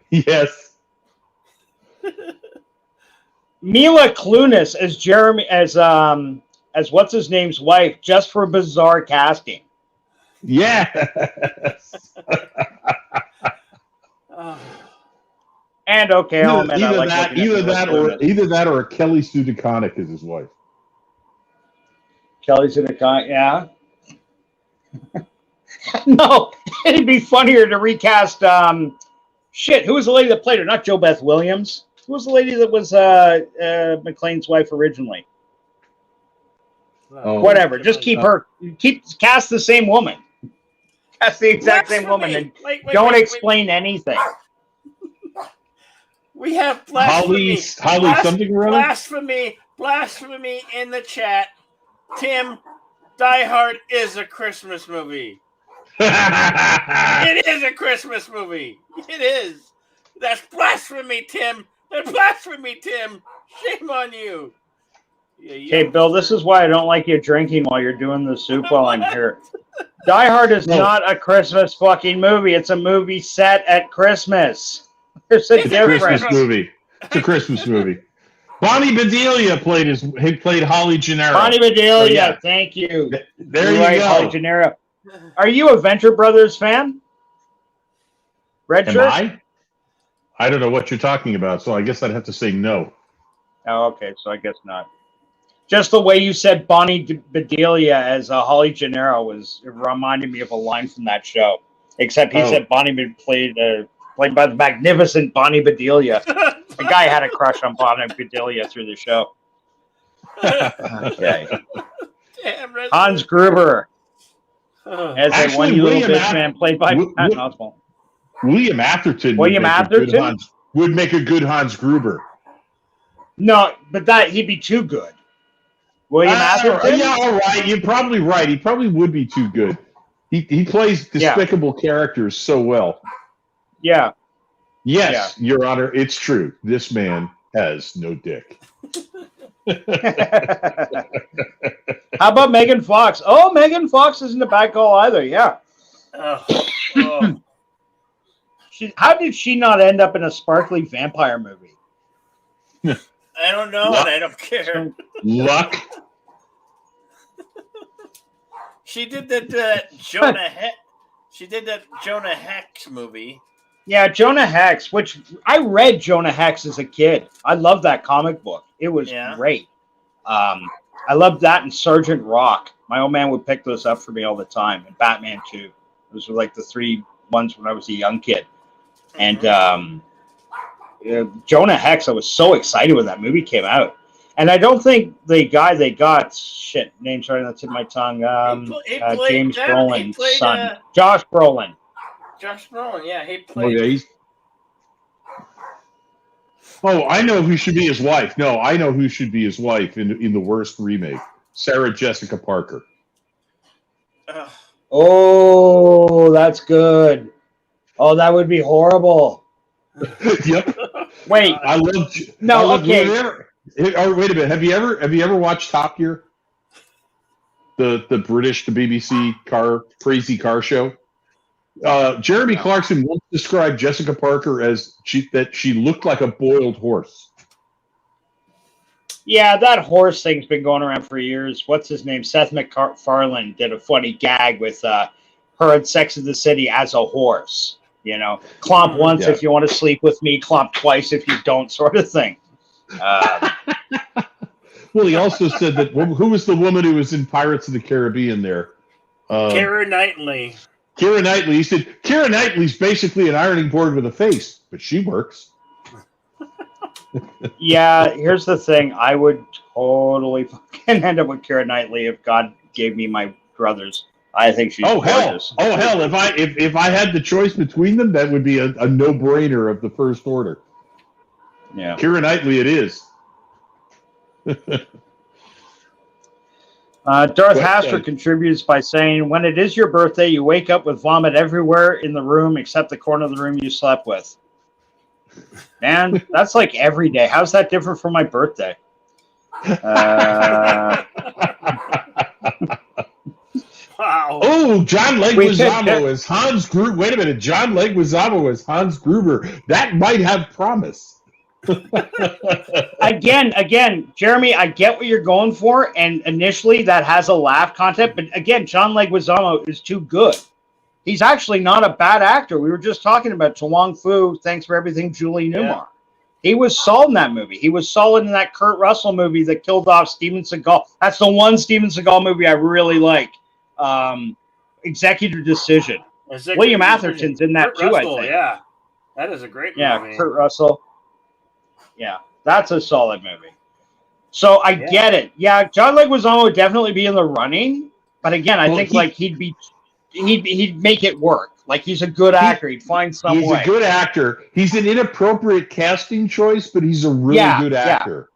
Yes. Mila Kunis as Jeremy as what's his name's wife, just for bizarre casting. Yes. And okay, I'll admit, I like either that or Kelly Sue DeConnick is his wife. Kelly Sue DeConnick, yeah. No, it'd be funnier to recast. Who was the lady that played her? Not Jo Beth Williams. Who was the lady that was McClane's wife originally? Oh. Whatever. Just cast the same woman. Cast the exact same woman, and don't explain anything. We have blasphemy. Holly something or other? Blasphemy in the chat. Tim, Die Hard is a Christmas movie. It is a Christmas movie. It is. That's blasphemy, Tim. That's blasphemy, Tim. Shame on you. Okay, Bill, this is why I don't like you drinking while you're doing the soup while I'm here. Die Hard is not a Christmas fucking movie. It's a movie set at Christmas. There's a difference. Christmas movie. It's a Christmas movie. Bonnie Bedelia played Holly Gennaro. Bonnie Bedelia, thank you. There you go. Holly Gennaro. Are you a Venture Brothers fan? Red Am shirt? I don't know what you're talking about, so I guess I'd have to say no. Oh, okay, so I guess not. Just the way you said Bonnie Bedelia as Holly Gennaro it reminded me of a line from that show. Except he said Bonnie played by the magnificent Bonnie Bedelia. The guy had a crush on Bonnie Bedelia through the show. Okay. Damn, Hans Gruber as a one little bitch man played by Patton Oswalt. William Atherton would make a good Hans Gruber. No, but he'd be too good. William Atherton? Yeah, all right. You're probably right. He probably would be too good. He plays despicable characters so well. Yeah. Yes, Your Honor, it's true. This man has no dick. How about Megan Fox? Oh, Megan Fox isn't a bad call either. Yeah. How did she not end up in a sparkly vampire movie? I don't know, and I don't care. Luck. She did that Jonah Hex. She did that Jonah Hex movie. Yeah, Jonah Hex, which I read Jonah Hex as a kid. I loved that comic book. It was great. I loved that and Sergeant Rock. My old man would pick those up for me all the time. And Batman 2. Those were like the three ones when I was a young kid. And Jonah Hex, I was so excited when that movie came out. And I don't think the guy they got, name's right on the tip of my tongue, James Brolin's son. Josh Brolin. Josh Brolin, yeah, he played. I know who should be his wife. No, I know who should be his wife in the worst remake. Sarah Jessica Parker. Oh, that's good. Oh, that would be horrible. Yep. Wait. Okay. Wait a minute. Have you ever watched Top Gear? The British, the BBC crazy car show? Jeremy Clarkson once described Jessica Parker as that she looked like a boiled horse. Yeah, that horse thing's been going around for years. What's his name? Seth MacFarlane did a funny gag with her in Sex and the City as a horse. You know, clomp once if you want to sleep with me, clomp twice if you don't, sort of thing. Well, he also said that who was the woman who was in Pirates of the Caribbean there? Keira Knightley. Keira Knightley. He said Keira Knightley's basically an ironing board with a face, but she works. Yeah, here's the thing. I would totally fucking end up with Keira Knightley if God gave me my brothers. I think she's gorgeous. Oh hell! If I had the choice between them, that would be a no-brainer of the first order. Yeah, Keira Knightley, it is. Darth Haster contributes by saying, when it is your birthday, you wake up with vomit everywhere in the room except the corner of the room you slept with. Man, that's like every day. How's that different from my birthday? Wow. Oh, John Leguizamo as Hans Gruber. Wait a minute. John Leguizamo as Hans Gruber. That might have promise. Again, Jeremy, I get what you're going for, and initially that has a laugh content, but again, John Leguizamo is too good. He's actually not a bad actor. We were just talking about Chuang Fu, Thanks for Everything, Julie Newmar. Yeah. He was solid in that movie. He was solid in that Kurt Russell movie that killed off Steven Seagal. That's the one Steven Seagal movie I really like. Executive Decision. William Atherton's in that Kurt too, Russell, I think. Yeah, that is a great movie. Yeah, Kurt Russell. Yeah, that's a solid movie. So I get it. Yeah, John Leguizamo would definitely be in the running, but again, I think like he'd make it work. Like he's a good actor. He'd find some way. He's a good actor. He's an inappropriate casting choice, but he's a really good actor.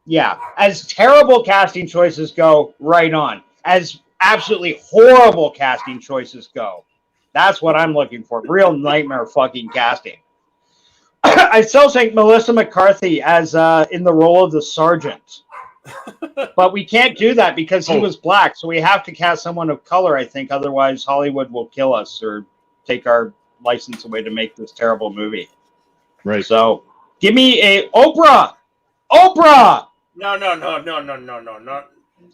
Yeah. As terrible casting choices go, right on. As absolutely horrible casting choices go, that's what I'm looking for. Real nightmare fucking casting. I still think Melissa McCarthy as in the role of the sergeant. But we can't do that because he was black, so we have to cast someone of color, I think. Otherwise, Hollywood will kill us or take our license away to make this terrible movie. Right. So, give me a Oprah! Oprah! No.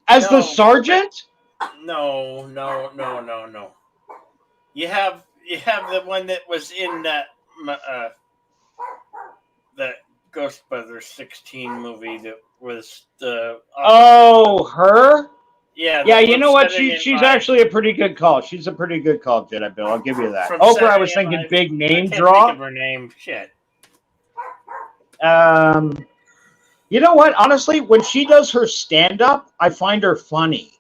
As the sergeant? No. You have the one that was in that the Ghostbusters 16 movie that was the. Her? Yeah. You know what? She's actually a pretty good call. She's a pretty good call, Jedi Bill. I'll give you that. Oprah, I was thinking big name draw. Think of her name. Shit. You know what? Honestly, when she does her stand-up, I find her funny.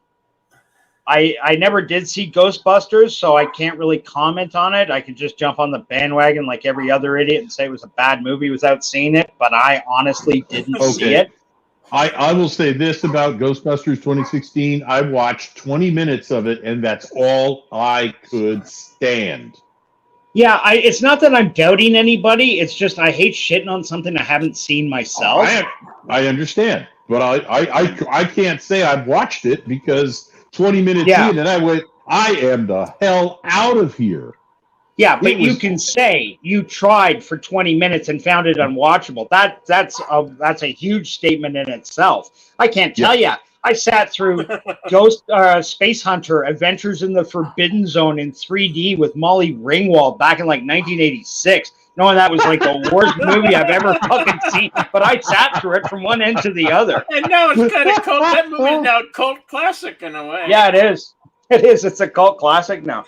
I never did see Ghostbusters, so I can't really comment on it. I could just jump on the bandwagon like every other idiot and say it was a bad movie without seeing it, but I honestly didn't see it. I will say this about Ghostbusters 2016. I watched 20 minutes of it, and that's all I could stand. Yeah, it's not that I'm doubting anybody. It's just I hate shitting on something I haven't seen myself. I understand, but I can't say I've watched it because 20 minutes in, and I went, I am the hell out of here. Yeah, but you can say you tried for 20 minutes and found it unwatchable. That's a huge statement in itself. I can't tell you. I sat through Space Hunter, Adventures in the Forbidden Zone in 3D with Molly Ringwald back in like 1986, knowing that was like the worst movie I've ever fucking seen. But I sat through it from one end to the other. And now it's kind of cult. That movie's now a cult classic in a way. Yeah, it is. It is. It's a cult classic now.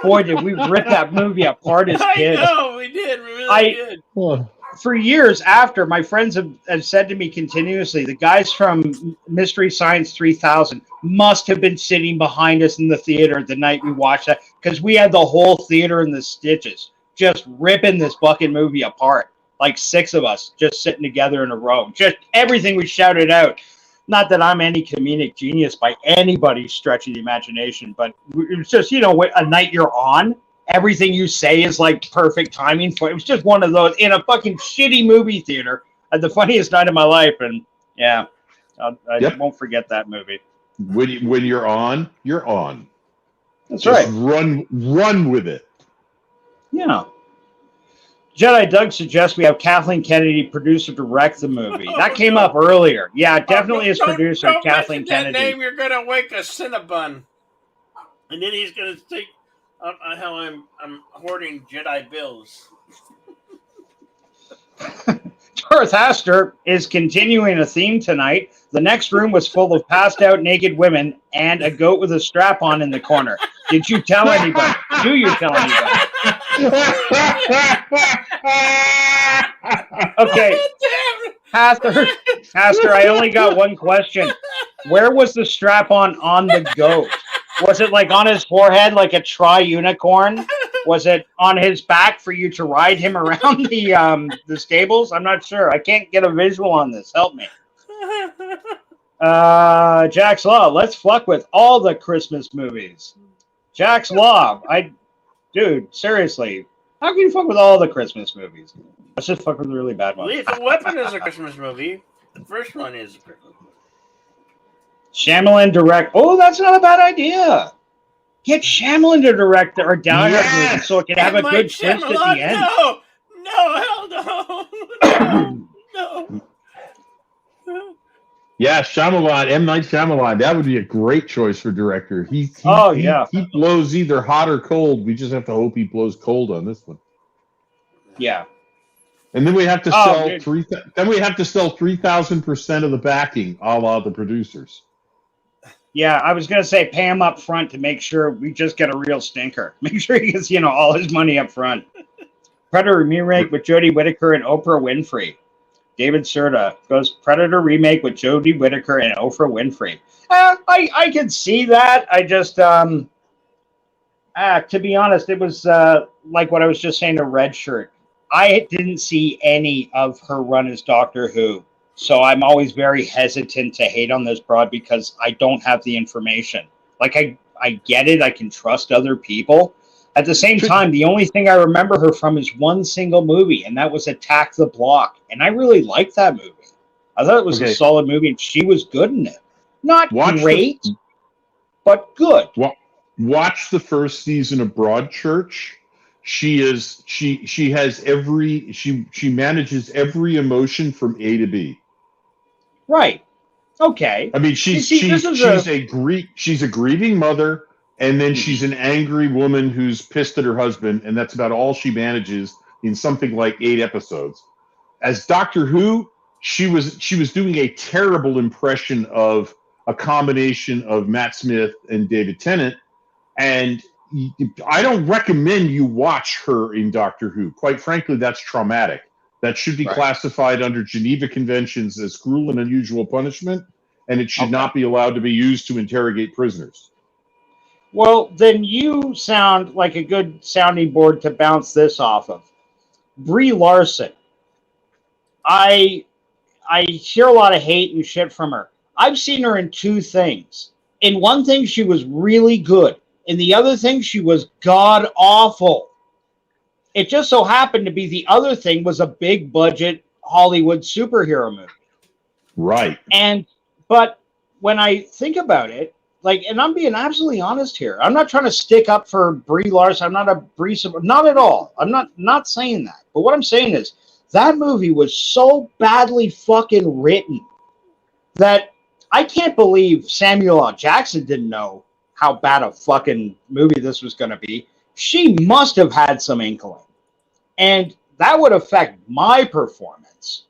Boy, did we rip that movie apart as kids. I know, we did. We really did. For years after, my friends have said to me continuously, the guys from Mystery Science 3000 must have been sitting behind us in the theater the night we watched that, because we had the whole theater in the stitches, just ripping this fucking movie apart. Like 6 of us just sitting together in a row. Just everything we shouted out. Not that I'm any comedic genius by anybody's stretch of the imagination, but it was just, a night you're on, everything you say is like perfect timing for it. It was just one of those in a fucking shitty movie theater. Had the funniest night of my life, and I won't forget that movie. When you're on, you're on. That's right. Run with it. Yeah. Jedi Doug suggests we have Kathleen Kennedy producer direct the movie. That came up earlier. Yeah, definitely as producer, Kathleen Kennedy. That name, you're gonna wake a Cinnabon, and then he's gonna think how I'm hoarding Jedi bills. Darth Haster is continuing a theme tonight. The next room was full of passed out naked women and a goat with a strap on in the corner. Did you tell anybody? Do you tell anybody? Okay. Haster, I only got one question. Where was the strap on the goat? Was it like on his forehead like a tri-unicorn? Was it on his back for you to ride him around the stables? I'm not sure. I can't get a visual on this. Help me. Jack's Law. Let's fuck with all the Christmas movies. Jack's Law. Dude, seriously. How can you fuck with all the Christmas movies? Let's just fuck with the really bad ones. Lethal Weapon is a Christmas movie. The first one is a Christmas movie. Shyamalan direct. Oh, that's not a bad idea. Get Shyamalan to direct our Die Hard movie so it can have a good twist at the end. No, hell no. No. Yeah, Shyamalan, M. Night Shyamalan. That would be a great choice for director. He blows either hot or cold. We just have to hope he blows cold on this one. Yeah. And then we have to sell 3,000% of the backing, a la the producers. Yeah, I was gonna say pay him up front to make sure we just get a real stinker. Make sure he gets all his money up front. Predator remake with Jodie Whittaker and Oprah Winfrey. David Serta goes Predator remake with Jodie Whittaker and Oprah Winfrey. I can see that. I just to be honest, it was like what I was just saying to Red Shirt. I didn't see any of her run as Doctor Who. So I'm always very hesitant to hate on this broad because I don't have the information. Like, I get it. I can trust other people. At the same time, the only thing I remember her from is one single movie, and that was Attack the Block. And I really liked that movie. I thought it was a solid movie, and she was good in it. Not great, but good. Watch the first season of Broadchurch. She manages every emotion from A to B. Right. Okay. I mean, she's a grieving mother, and then she's an angry woman who's pissed at her husband, and that's about all she manages in something like 8 episodes. As Doctor Who, she was doing a terrible impression of a combination of Matt Smith and David Tennant, and I don't recommend you watch her in Doctor Who. Quite frankly, that's traumatic. That should be classified under Geneva Conventions as cruel and unusual punishment, and it should not be allowed to be used to interrogate prisoners. Well, then you sound like a good sounding board to bounce this off of. Brie Larson. I hear a lot of hate and shit from her. I've seen her in 2 things. In one thing, she was really good. In the other thing, she was god-awful. It just so happened to be the other thing was a big-budget Hollywood superhero movie. Right. But when I think about it, and I'm being absolutely honest here, I'm not trying to stick up for Brie Larson. I'm not a Brie, not at all. I'm not saying that. But what I'm saying is that movie was so badly fucking written that I can't believe Samuel L. Jackson didn't know how bad a fucking movie this was going to be. She must have had some inkling. And that would affect my performance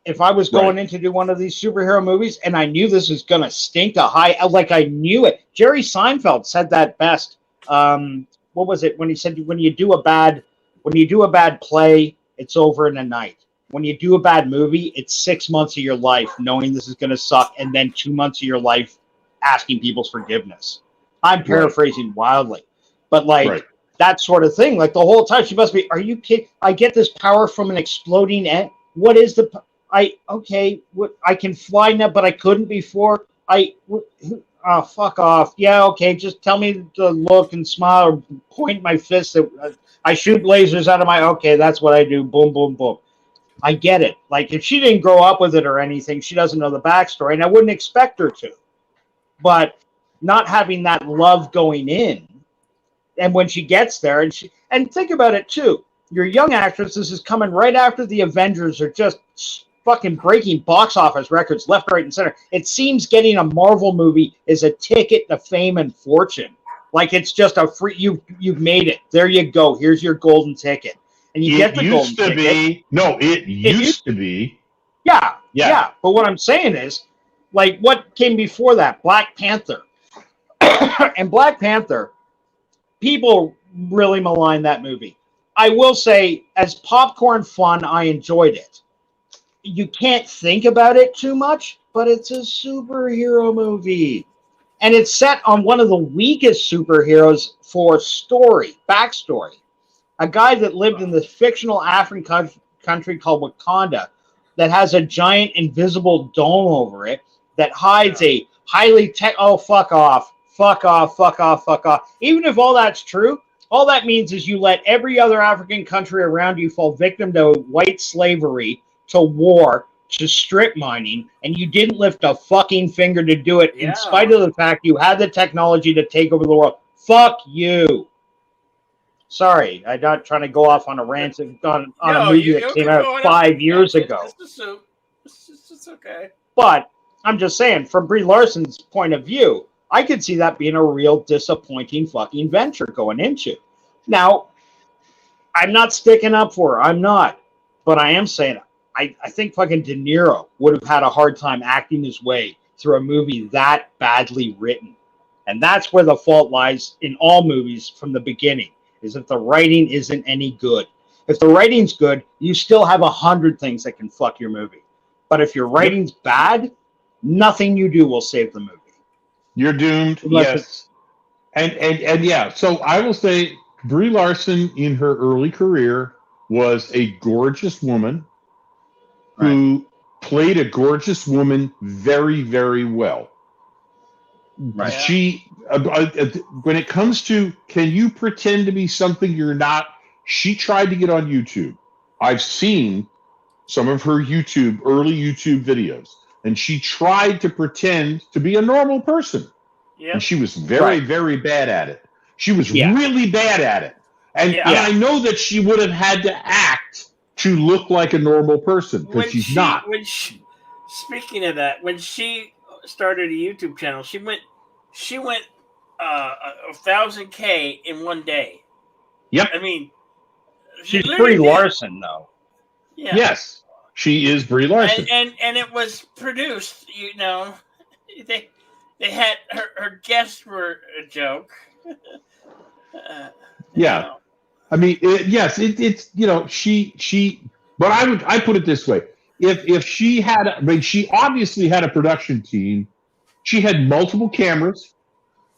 if I was going in to do one of these superhero movies and I knew this was going to stink like I knew it. Jerry Seinfeld said that best. What was it when he said, when you do a bad play, it's over in a night. When you do a bad movie, it's 6 months of your life knowing this is going to suck, and then 2 months of your life asking people's forgiveness. I'm paraphrasing wildly, but that sort of thing. Like the whole time she must be, are you kidding? I get this power from an exploding end. What is I can fly now, but I couldn't before. Fuck off. Yeah. Okay. Just tell me to look and smile or point my fist. I shoot lasers out of okay. That's what I do. Boom, boom, boom. I get it. Like if she didn't grow up with it or anything, she doesn't know the backstory, and I wouldn't expect her to, but not having that love going in. And when she gets there, and think about it too, your young actress, this is coming right after the Avengers are just fucking breaking box office records left, right, and center. It seems getting a Marvel movie is a ticket to fame and fortune. Like it's just a free, you've made it. There you go. Here's your golden ticket. And you get the golden ticket. It used to be. Yeah. But what I'm saying is, like, what came before that? Black Panther. And Black Panther, people really malign that movie. I will say, as popcorn fun, I enjoyed it. You can't think about it too much, but it's a superhero movie. And it's set on one of the weakest superheroes for backstory. A guy that lived in this fictional African country called Wakanda that has a giant invisible dome over it that hides a highly oh, fuck off. Even if all that's true, all that means is you let every other African country around you fall victim to white slavery, to war, to strip mining, and you didn't lift a fucking finger to do it in spite of the fact you had the technology to take over the world. Fuck you. Sorry, I'm not trying to go off on a rant on a movie that came out 5 years ago. It's okay. But I'm just saying, from Brie Larson's point of view, I could see that being a real disappointing fucking venture going into. Now, I'm not sticking up for her. I'm not. But I am saying, I think fucking De Niro would have had a hard time acting his way through a movie that badly written. And that's where the fault lies in all movies from the beginning, is if the writing isn't any good. If the writing's good, you still have 100 things that can fuck your movie. But if your writing's bad, nothing you do will save the movie. You're doomed. Yes. And yeah, so I will say Brie Larson in her early career was a gorgeous woman who played a gorgeous woman very, very well. Right. She, when it comes to can you pretend to be something you're not, she tried to get on YouTube. I've seen some of her early YouTube videos, and she tried to pretend to be a normal person. Yeah. And she was very, very bad at it. She was really bad at it. And I know that she would have had to act to look like a normal person, because she's not. Speaking of that, when she started a YouTube channel, she went 1,000K in one day. Yep. I mean, she's Brie Larson, though. Yeah. Yes, she is Brie Larson. And it was produced. They had her guests were a joke. Yeah. I mean, it's she. But I put it this way: if she had, she obviously had a production team. She had multiple cameras.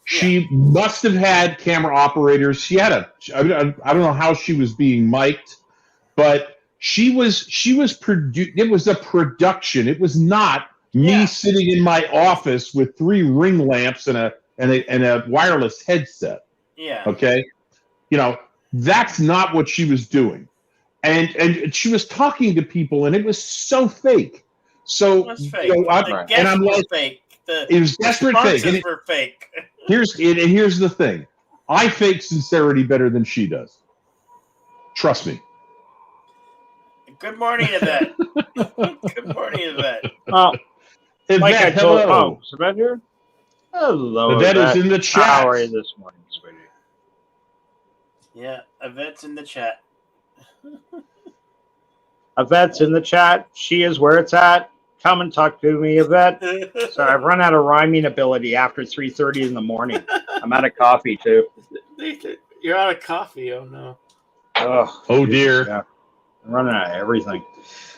She must have had camera operators. She had I don't know how she was being mic'd, but she was it was a production. It was not me sitting in my office with 3 ring lamps and a wireless headset. Yeah. Okay. That's not what she was doing. And she was talking to people, and it was so fake. So it was fake. And I'm like, fake. It was desperate fake. And were fake. Here's the thing. I fake sincerity better than she does. Trust me. Good morning, Yvette. Good morning, Yvette. Yvette, like I told, hello. Is Yvette here? Hello, Yvette is in the chat. How are you this morning, sweetie? Yeah, Yvette's in the chat. Yvette's in the chat. She is where it's at. Come and talk to me, Yvette. So I've run out of rhyming ability after 3:30 in the morning. I'm out of coffee, too. You're out of coffee. Oh, no. Oh dear. Yeah. I'm running out of everything.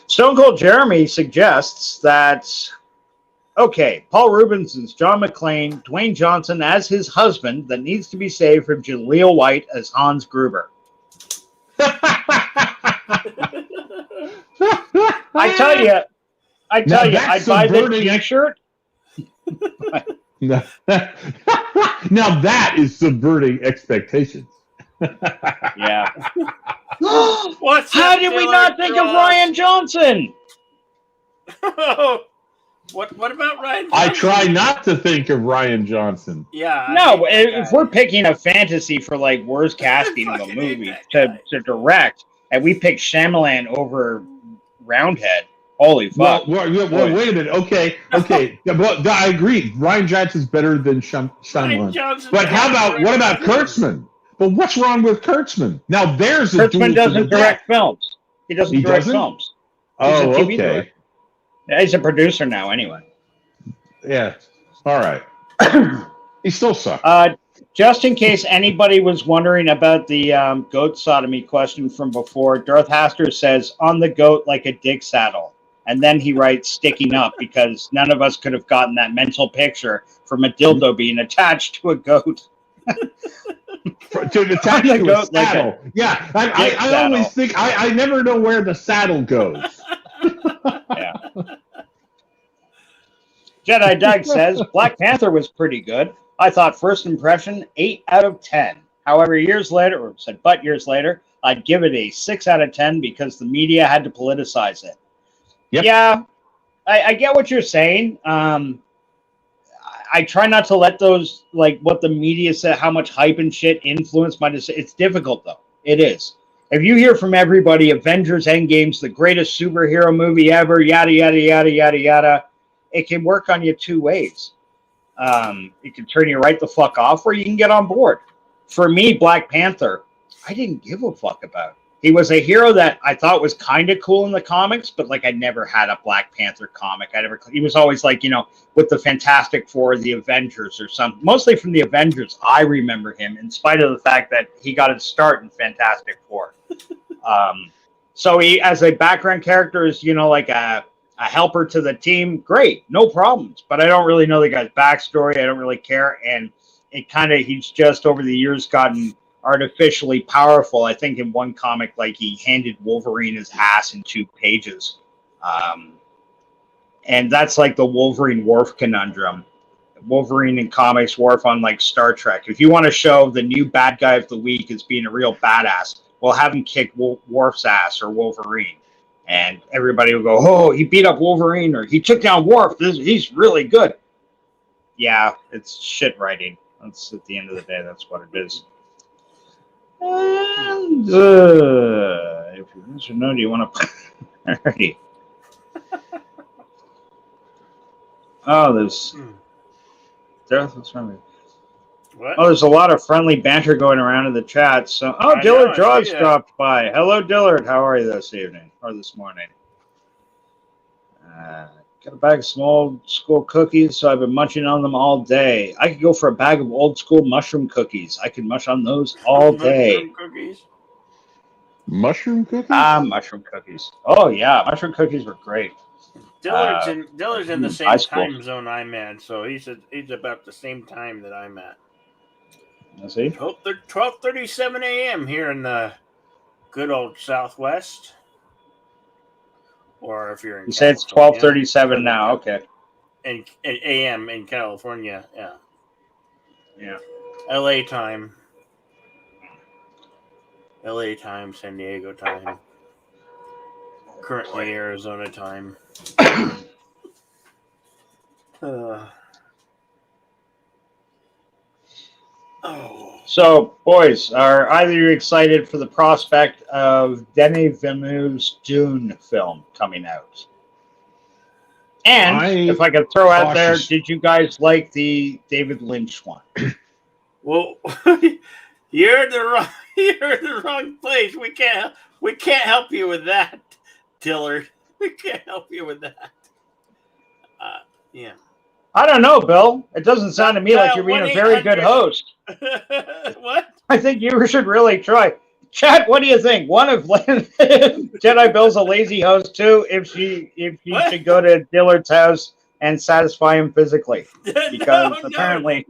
Stone Cold Jeremy suggests that, okay, Paul Rubenson's John McClane, Dwayne Johnson as his husband that needs to be saved from Jaleel White as Hans Gruber. I tell you, I'd buy the t-shirt. Now that is subverting expectations. Yeah. How did we not think of Ryan Johnson? What about Ryan Johnson? I try not to think of Ryan Johnson. Yeah. No, if we're picking a fantasy for like worst casting of a movie to direct, and we pick Shyamalan over Roundhead, holy fuck. Well, wait a minute. Okay. Well, I agree. Ryan Johnson's better than Shyamalan. But what about Kurtzman? But what's wrong with Kurtzman? Now there's a Kurtzman doesn't direct films. He doesn't direct films. He's a TV director. Yeah, he's a producer now, anyway. Yeah. All right. He still sucks. Just in case anybody was wondering about the goat sodomy question from before, Darth Haster says, on the goat like a dick saddle. And then he writes, sticking up, because none of us could have gotten that mental picture from a dildo being attached to a goat. To attach to a saddle. Yeah, I always think, I never know where the saddle goes. Yeah. Jedi Doug says Black Panther was pretty good. I thought first impression 8 out of 10. However, years later, I'd give it a 6 out of 10 because the media had to politicize it. Yep. Yeah, I get what you're saying. I try not to let those, like what the media said, how much hype and shit influence my decision. It's difficult, though. It is. If you hear from everybody, Avengers Endgame's the greatest superhero movie ever, yada, yada, yada, yada, yada, it can work on you two ways. It can turn you right the fuck off, or you can get on board. For me, Black Panther, I didn't give a fuck about. He was a hero that I thought was kind of cool in the comics, but like I never had a Black Panther comic. He was always like, with the Fantastic Four, the Avengers or something. Mostly from the Avengers, I remember him, in spite of the fact that he got his start in Fantastic Four. So he, as a background character, is, like a helper to the team. Great, no problems. But I don't really know the guy's backstory. I don't really care. And he's just over the years gotten artificially powerful. I think in one comic, like he handed Wolverine his ass in 2 pages. And that's like the Wolverine Worf conundrum. Wolverine in comics, Worf on like Star Trek. If you want to show the new bad guy of the week as being a real badass, well, have him kick Worf's ass or Wolverine. And everybody will go, oh, he beat up Wolverine or he took down Worf. He's really good. Yeah, it's shit writing. That's at the end of the day, that's what it is. And if you yes or no, do you want to? Alrighty. Oh, there's. What's wrong with What? Oh, there's a lot of friendly banter going around in the chat. So, Dillard Draws dropped by. Hello, Dillard. How are you this evening or this morning? Got a bag of some old school cookies, so I've been munching on them all day. I could go for a bag of old school mushroom cookies. I could mush on those all day. Mushroom cookies? Mushroom cookies? Mushroom cookies. Oh, yeah. Mushroom cookies were great. Dillard's in the same high school. time zone I'm at, so he's about the same time that I'm at. Is he? 12:37 a.m. here in the good old Southwest. Or if you're in You say it's 12:37 now. Okay. And a.m. in California, yeah. Yeah. LA time, San Diego time. Currently Arizona time. So, boys, are either of you excited for the prospect of Denis Villeneuve's Dune film coming out? And if I could throw out there, did you guys like the David Lynch one? Well, you're in the wrong place. We can't help you with that, Dillard. We can't help you with that. Yeah. I don't know, Bill. It doesn't sound to me like you're being a very good host. What? I think you should really try. Chat, what do you think? One of Jedi Bill's a lazy host too. If she should go to Dillard's house and satisfy him physically, because apparently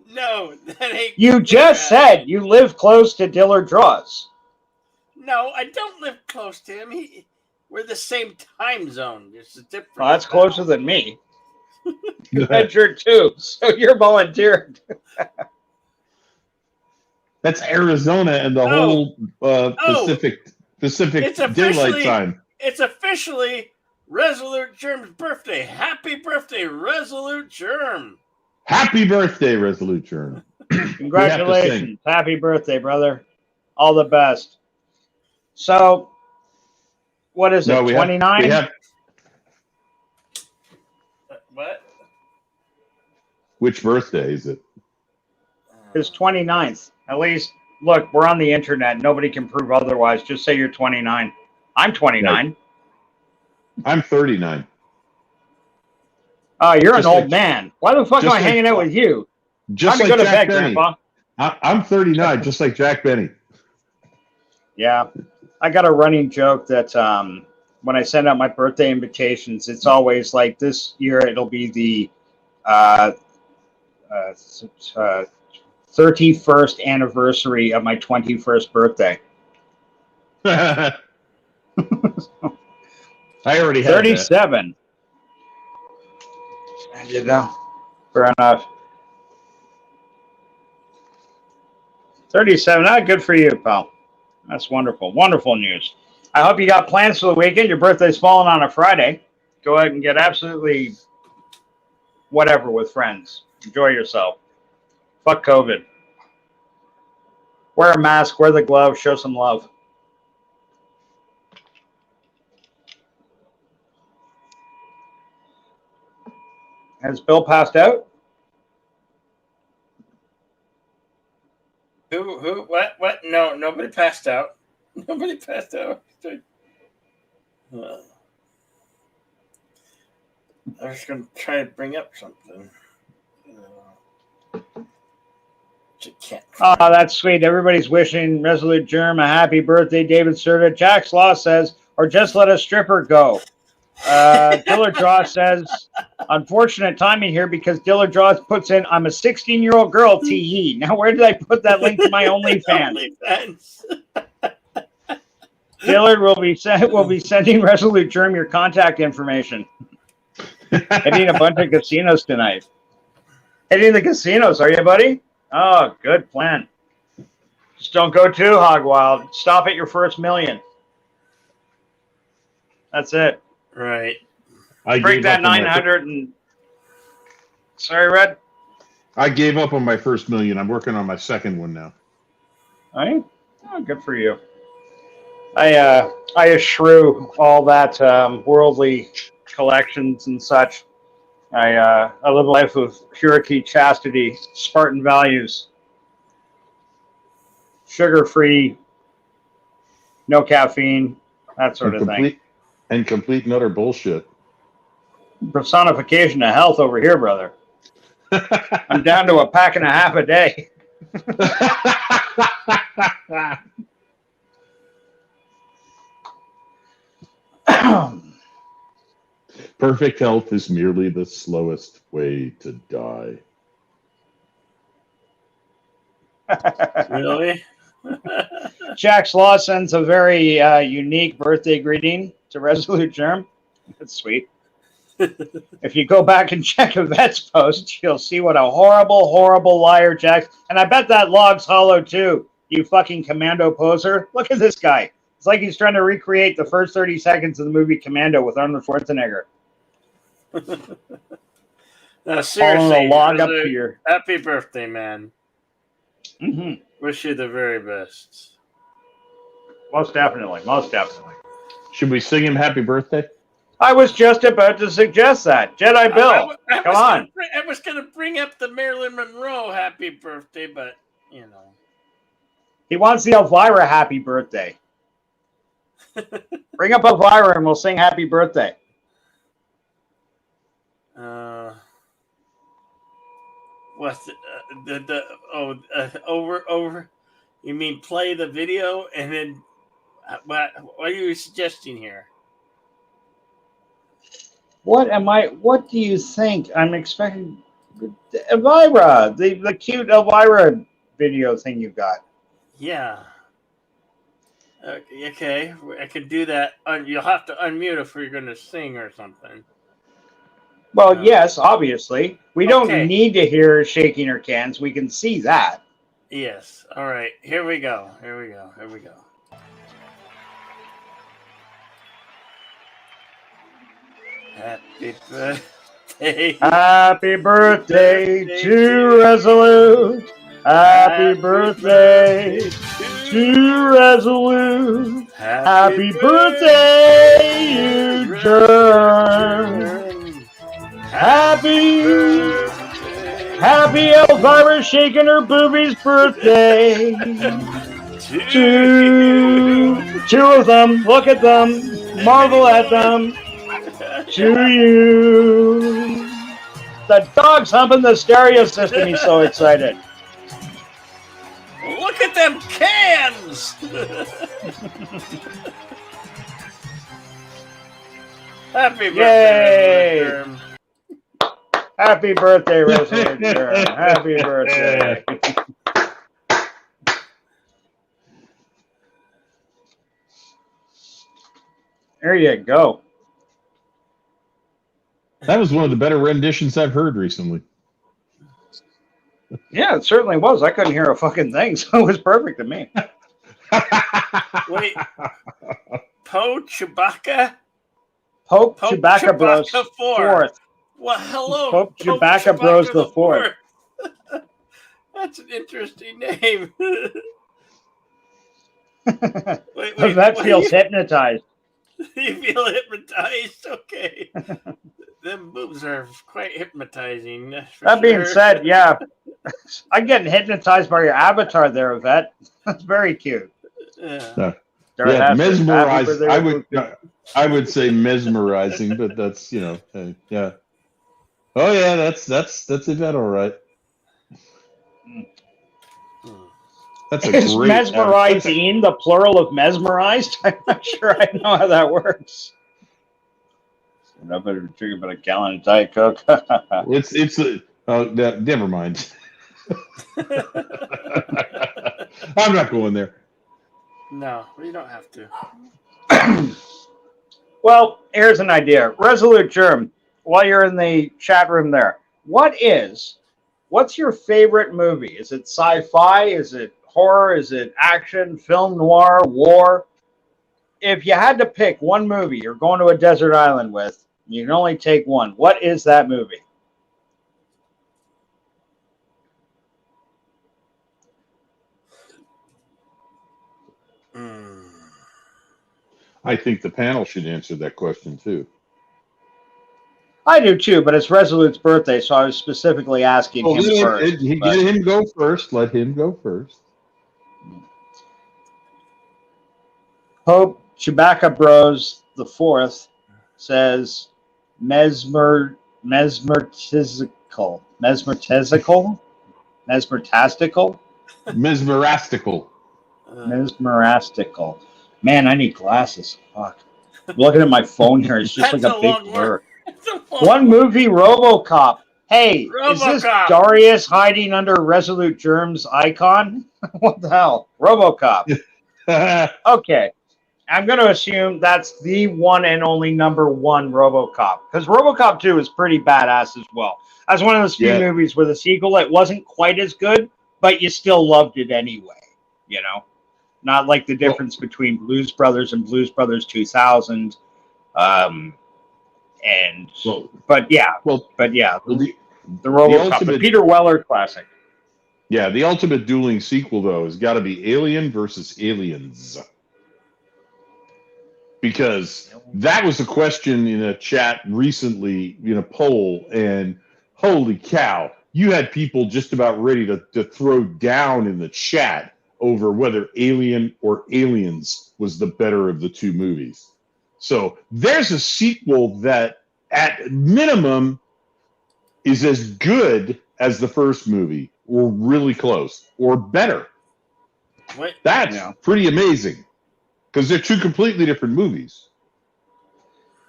no, that ain't. You just said you live close to Dillard Draws. No, I don't live close to him. We're the same time zone. It's a different. Well, that's closer than me. Adventure too. So you're volunteered. That's Arizona and the whole Pacific daylight time. It's officially Resolute Germ's birthday. Happy birthday, Resolute Germ. Happy birthday, Resolute Germ. Congratulations. Happy birthday, brother. All the best. So, what is it, 29? What? Which birthday is it? His 29th. At least, look, we're on the internet. Nobody can prove otherwise. Just say you're 29. I'm 29. I'm 39. Oh, you're an old man. Why the fuck am I hanging out with you? Just Time like to go to Jack bed, Benny. Grandpa. I'm 39, just like Jack Benny. Yeah. I got a running joke that when I send out my birthday invitations, it's always like this year it'll be the 31st anniversary of my 21st birthday. I already had 37. You know, fair enough. 37. Ah, good for you, pal. That's wonderful. Wonderful news. I hope you got plans for the weekend. Your birthday's falling on a Friday. Go ahead and get absolutely whatever with friends. Enjoy yourself. Fuck COVID. Wear a mask, wear the glove, show some love. Has Bill passed out? Who? What? No, nobody passed out. Nobody passed out. I was going to try to bring up something. Oh, that's sweet. Everybody's wishing Resolute Germ a happy birthday, David Serta. Jack's Law says, or just let a stripper go. Diller Draw says, unfortunate timing here because Diller Draw puts in, I'm a 16-year-old girl, tee. Now, where did I put that link to my OnlyFans? Dillard will be sending Resolute Germ your contact information. Hitting a bunch of casinos tonight. Hitting the casinos, are you, buddy? Oh, good plan. Just don't go too hog wild. Stop at your first million. That's it. Right. Break that 900 and... Sorry, Red? I gave up on my first million. I'm working on my second one now. Right? Oh, good for you. I eschew all that worldly collections and such. I live a life of purity, chastity, Spartan values, sugar-free, no caffeine, that sort of thing. And complete and utter bullshit. Personification of health over here, brother. I'm down to a pack and a half a day. Perfect health is merely the slowest way to die. Really? Jack's Law sends a very unique birthday greeting to Resolute Germ. That's sweet. If you go back and check Yvette's post, you'll see what a horrible, horrible liar Jack. And I bet that log's hollow too, you fucking commando poser. Look at this guy. It's like he's trying to recreate the first 30 seconds of the movie Commando with Arnold Schwarzenegger. No, seriously, log up to your... happy birthday, man. Mm-hmm. Wish you the very best. Most definitely. Most definitely. Should we sing him happy birthday? I was just about to suggest that. Jedi Bill, come on. I was going to bring up the Marilyn Monroe happy birthday, but, you know. He wants the Elvira happy birthday. Bring up Elvira and we'll sing happy birthday. What's over? You mean play the video and then what are you suggesting here? What do you think? I'm expecting Elvira, the cute Elvira video thing you got. Yeah. Okay, I could do that. You'll have to unmute if you're going to sing or something. Well, yes, obviously. We don't need to hear her shaking her cans. We can see that. Yes. All right. Here we go. Happy birthday. Happy birthday to Resolute. Happy birthday to Resolute. Happy birthday, you Germ. Happy Elvira shaking her boobies birthday. Two of them. Look at them. Marvel at them. To you. The dog's humping the stereo system. He's so excited. Look at them cans. Happy birthday, Yay. Happy birthday, Resolute Germ. Happy birthday. There you go. That was one of the better renditions I've heard recently. Yeah, it certainly was. I couldn't hear a fucking thing, so it was perfect to me. Wait, Poe Chewbacca? Pope Chewbacca Bros. Chewbacca Fourth. Well, hello, Pope Chewbacca Bros. the Fourth. That's an interesting name. That feels hypnotized. You feel hypnotized? Okay. Them boobs are quite hypnotizing. That being said, yeah, I'm getting hypnotized by your avatar there, Yvette. That's very cute. Yeah. Yeah, mesmerized. I would say mesmerizing, but that's yeah. Oh yeah, that's Yvette, all right. That's a Is great. mesmerizing the plural of mesmerized? I'm not sure I know how that works. I better drink about a gallon of Diet Coke. it's never mind. I'm not going there. No, you don't have to. Well, here's an idea. Resolute Germ, while you're in the chat room there, what's your favorite movie? Is it sci-fi? Is it horror? Is it action, film noir, war? If you had to pick one movie you're going to a desert island with, you can only take one. What is that movie? I think the panel should answer that question too. I do too, but it's Resolute's birthday, so I was specifically asking him first. Let him go first. Let him go first. Pope Chewbacca Bros. the Fourth says mesmeristical. Man, I need glasses. Fuck. I'm looking at my phone here. It's just like a big blur. One movie, RoboCop. Hey, is this Darius hiding under Resolute Germ's icon? What the hell? RoboCop. Okay. I'm going to assume that's the one and only number one RoboCop. Because RoboCop 2 is pretty badass as well. That's one of those few movies where the sequel, it wasn't quite as good, but you still loved it anyway. You know? Not like the difference between Blues Brothers and Blues Brothers 2000. The RoboCop, the Peter Weller classic. Yeah, the ultimate dueling sequel, though, has got to be Alien versus Aliens. Because that was a question in a chat recently, in a poll, and holy cow, you had people just about ready to throw down in the chat over whether Alien or Aliens was the better of the two movies. So there's a sequel that, at minimum, is as good as the first movie, or really close, or better. That's pretty amazing. Because they're two completely different movies.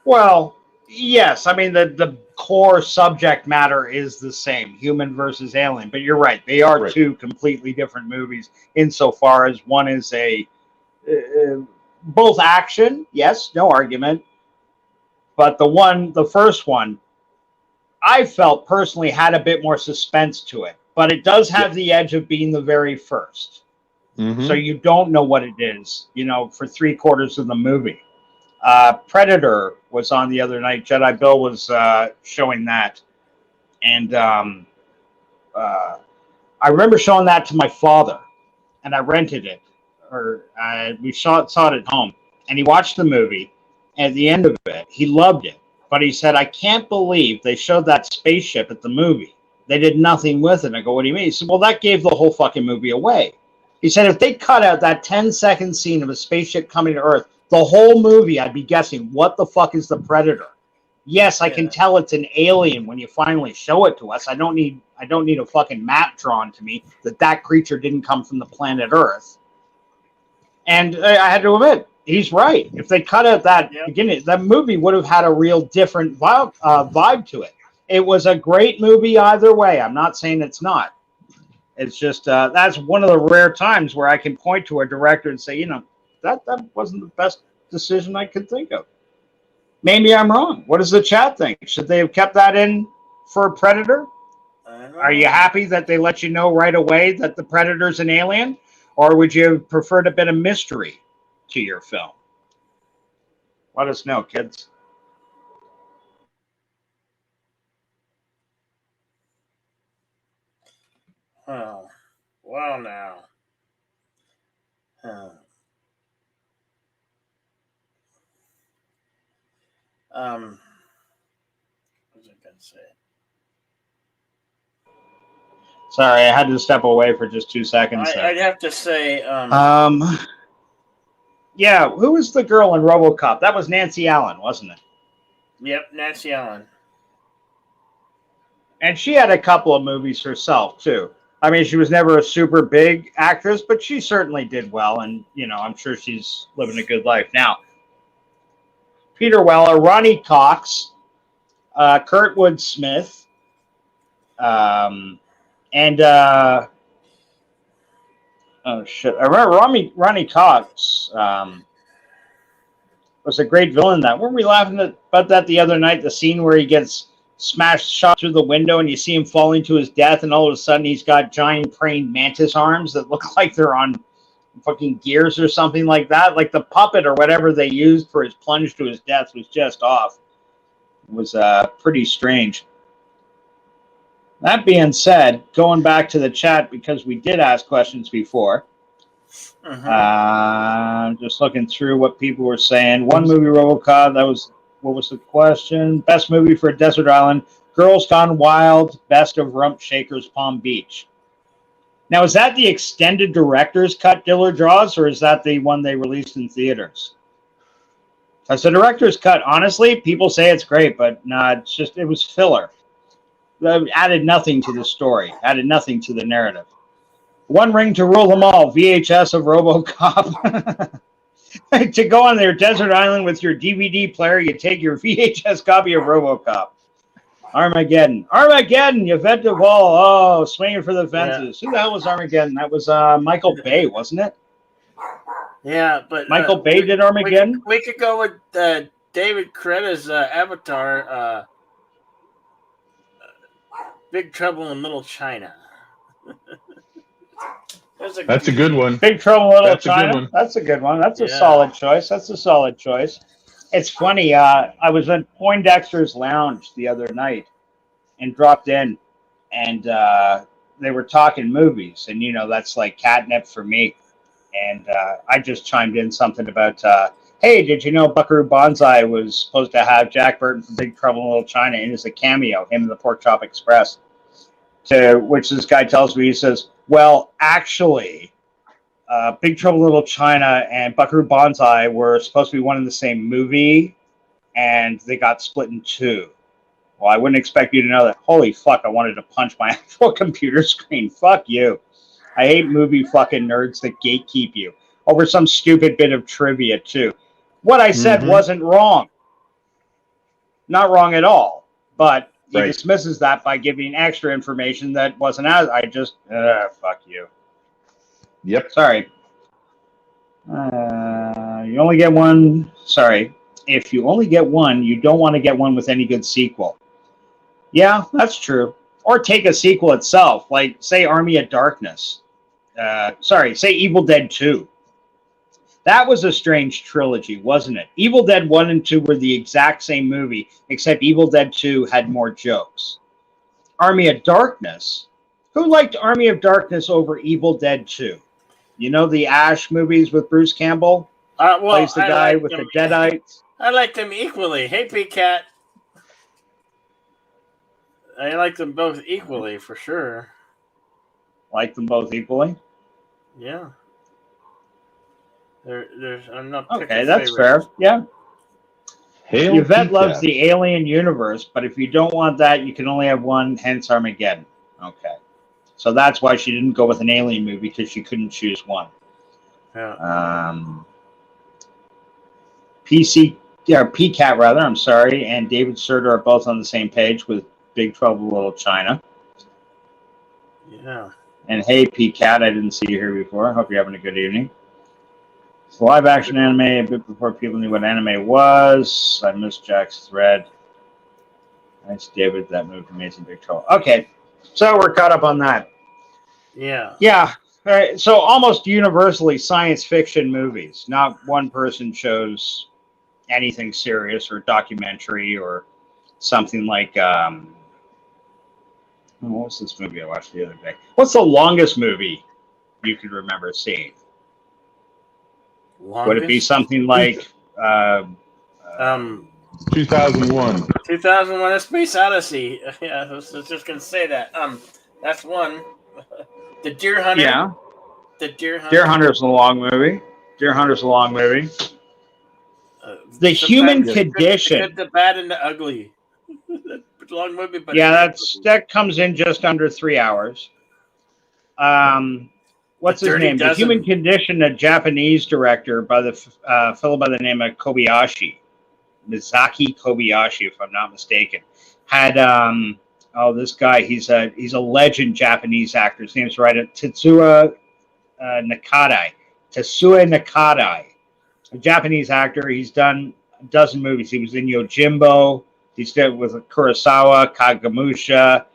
Well, yes. I mean, the core subject matter is the same, human versus alien. But you're right. They are two completely different movies insofar as one is both action, yes, no argument. But the first one, I felt personally had a bit more suspense to it. But it does have the edge of being the very first. So you don't know what it is, for 3/4 of the movie. Predator was on the other night. Jedi Bill was showing that. And I remember showing that to my father. And I rented it. We saw it at home. And he watched the movie. And at the end of it, he loved it. But he said, I can't believe they showed that spaceship at the movie. They did nothing with it. I go, what do you mean? He said, well, that gave the whole fucking movie away. He said, if they cut out that 10-second scene of a spaceship coming to Earth, the whole movie, I'd be guessing, what the fuck is the Predator? Yes, I can tell it's an alien when you finally show it to us. I don't need a fucking map drawn to me that creature didn't come from the planet Earth. And I had to admit, he's right. If they cut out that beginning, that movie would have had a real different vibe to it. It was a great movie either way. I'm not saying it's not. It's just that's one of the rare times where I can point to a director and say, that wasn't the best decision I could think of. Maybe I'm wrong. What does the chat think? Should they have kept that in for Predator? Are you happy that they let you know right away that the Predator's an alien? Or would you have preferred a bit of mystery to your film? Let us know, kids. Oh, well now. What was I going to say? Sorry, I had to step away for just 2 seconds. I'd have to say, yeah, who was the girl in RoboCop? That was Nancy Allen, wasn't it? Yep, Nancy Allen. And she had a couple of movies herself, too. I mean, she was never a super big actress, but she certainly did well. And, you know, I'm sure she's living a good life now. Peter Weller, Ronnie Cox, Kurtwood Smith, and oh shit! I remember Ronnie Cox was a great villain. That weren't we laughing about that the other night? The scene where he gets shot through the window, and you see him falling to his death, and all of a sudden he's got giant praying mantis arms that look like they're on fucking gears or something like that. Like the puppet or whatever they used for his plunge to his death was just off. It was pretty strange. That being said, going back to the chat, because we did ask questions before, just looking through what people were saying. One movie, RoboCop, what was the question? Best movie for a desert island, Girls Gone Wild, Best of Rump Shakers, Palm Beach. Now, is that the extended director's cut Diller draws, or is that the one they released in theaters? As the director's cut, honestly, people say it's great, but no, it was filler. It added nothing to the story, added nothing to the narrative. One ring to rule them all, VHS of RoboCop. To go on their desert island with your DVD player, you take your VHS copy of RoboCop. Armageddon, Yvette Duvall, oh, swinging for the fences. Yeah. Who the hell was Armageddon? That was Michael Bay, wasn't it? Yeah, but Michael Bay did Armageddon? We could go with David Coretta's Avatar, Big Trouble in Little China. That's a good one. Big Trouble in Little China. That's a good one. That's a solid choice. It's funny. I was at Poindexter's Lounge the other night and dropped in, and they were talking movies, and you know that's like catnip for me. And I just chimed in something about, hey, did you know Buckaroo Banzai was supposed to have Jack Burton from Big Trouble in Little China in as a cameo, him in the Pork Chop Express? To which this guy tells me, he says, well, actually, Big Trouble in Little China and Buckaroo Banzai were supposed to be one and the same movie, and they got split in two. Well, I wouldn't expect you to know that. Holy fuck, I wanted to punch my actual computer screen. Fuck you. I hate movie fucking nerds that gatekeep you over some stupid bit of trivia, too. What I said wasn't wrong. Not wrong at all. But he dismisses that by giving extra information that wasn't as. I just, fuck you. Yep. Sorry. You only get one. Sorry. If you only get one, you don't want to get one with any good sequel. Yeah, that's true. Or take a sequel itself, like, say, Army of Darkness. Say Evil Dead 2. That was a strange trilogy, wasn't it? Evil Dead 1 and 2 were the exact same movie, except Evil Dead 2 had more jokes. Army of Darkness? Who liked Army of Darkness over Evil Dead 2? You know the Ash movies with Bruce Campbell? Plays the guy with the Deadites. I like them equally. Hey, P-Cat. I like them both equally, for sure. Like them both equally? Yeah. I'm not okay, that's fair. Yeah. Yvette loves the Alien universe, but if you don't want that, you can only have one, hence Armageddon. Okay. So that's why she didn't go with an Alien movie, because she couldn't choose one. Yeah. PCAT rather, I'm sorry, and David Serter are both on the same page with Big Trouble in Little China. Yeah. And hey, PCAT, I didn't see you here before. I hope you're having a good evening. It's a live-action anime a bit before people knew what anime was. I missed Jack's thread. Nice, David. That moved Amazing Big Trouble. Okay, so we're caught up on that. Yeah. Yeah. All right. So almost universally science fiction movies. Not one person chose anything serious or documentary or something like what was this movie I watched the other day? What's the longest movie you could remember seeing? Longest? Would it be something like 2001. 2001: A Space Odyssey. Yeah, I was just gonna say that. That's one. The Deer Hunter. Yeah. The Deer Hunter. Deer Hunter's a long movie. The Human Condition. The Good, the Bad, and the Ugly. Long movie, but Yeah, that comes in just under 3 hours. What's his name? The Human Condition, a Japanese director by the fellow by the name of Kobayashi, Mizaki Kobayashi, if I'm not mistaken, had this guy. He's a legend Japanese actor. His name's Tetsuya Nakadai. A Japanese actor. He's done a dozen movies. He was in Yojimbo. He's done with Kurosawa, Kagemusha,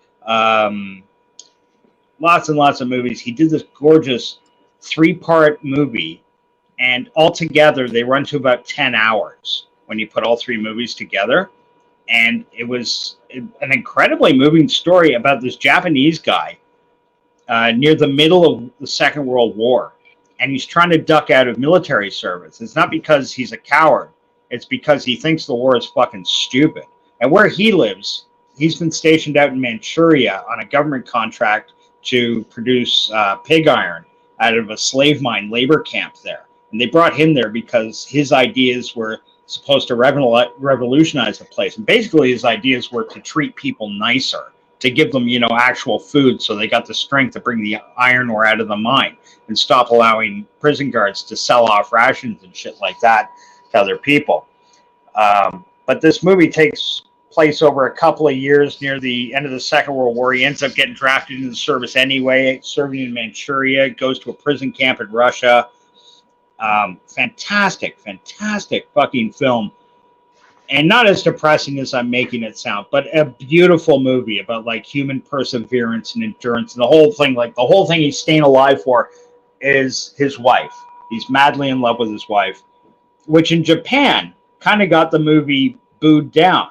lots and lots of movies. He did this gorgeous 3-part movie, and altogether they run to about 10 hours when you put all 3 movies together. And it was an incredibly moving story about this Japanese guy near the middle of the Second World War. And he's trying to duck out of military service. It's not because he's a coward. It's because he thinks the war is fucking stupid. And where he lives, he's been stationed out in Manchuria on a government contract to produce pig iron out of a slave mine labor camp there. And they brought him there because his ideas were supposed to revolutionize the place. And basically his ideas were to treat people nicer, to give them, actual food so they got the strength to bring the iron ore out of the mine and stop allowing prison guards to sell off rations and shit like that to other people. But this movie takes place over a couple of years near the end of the Second World War. He ends up getting drafted into the service anyway, serving in Manchuria, goes to a prison camp in Russia. Fantastic fucking film. And not as depressing as I'm making it sound, but a beautiful movie about like human perseverance and endurance. And the whole thing he's staying alive for is his wife. He's madly in love with his wife, which in Japan kind of got the movie booed down.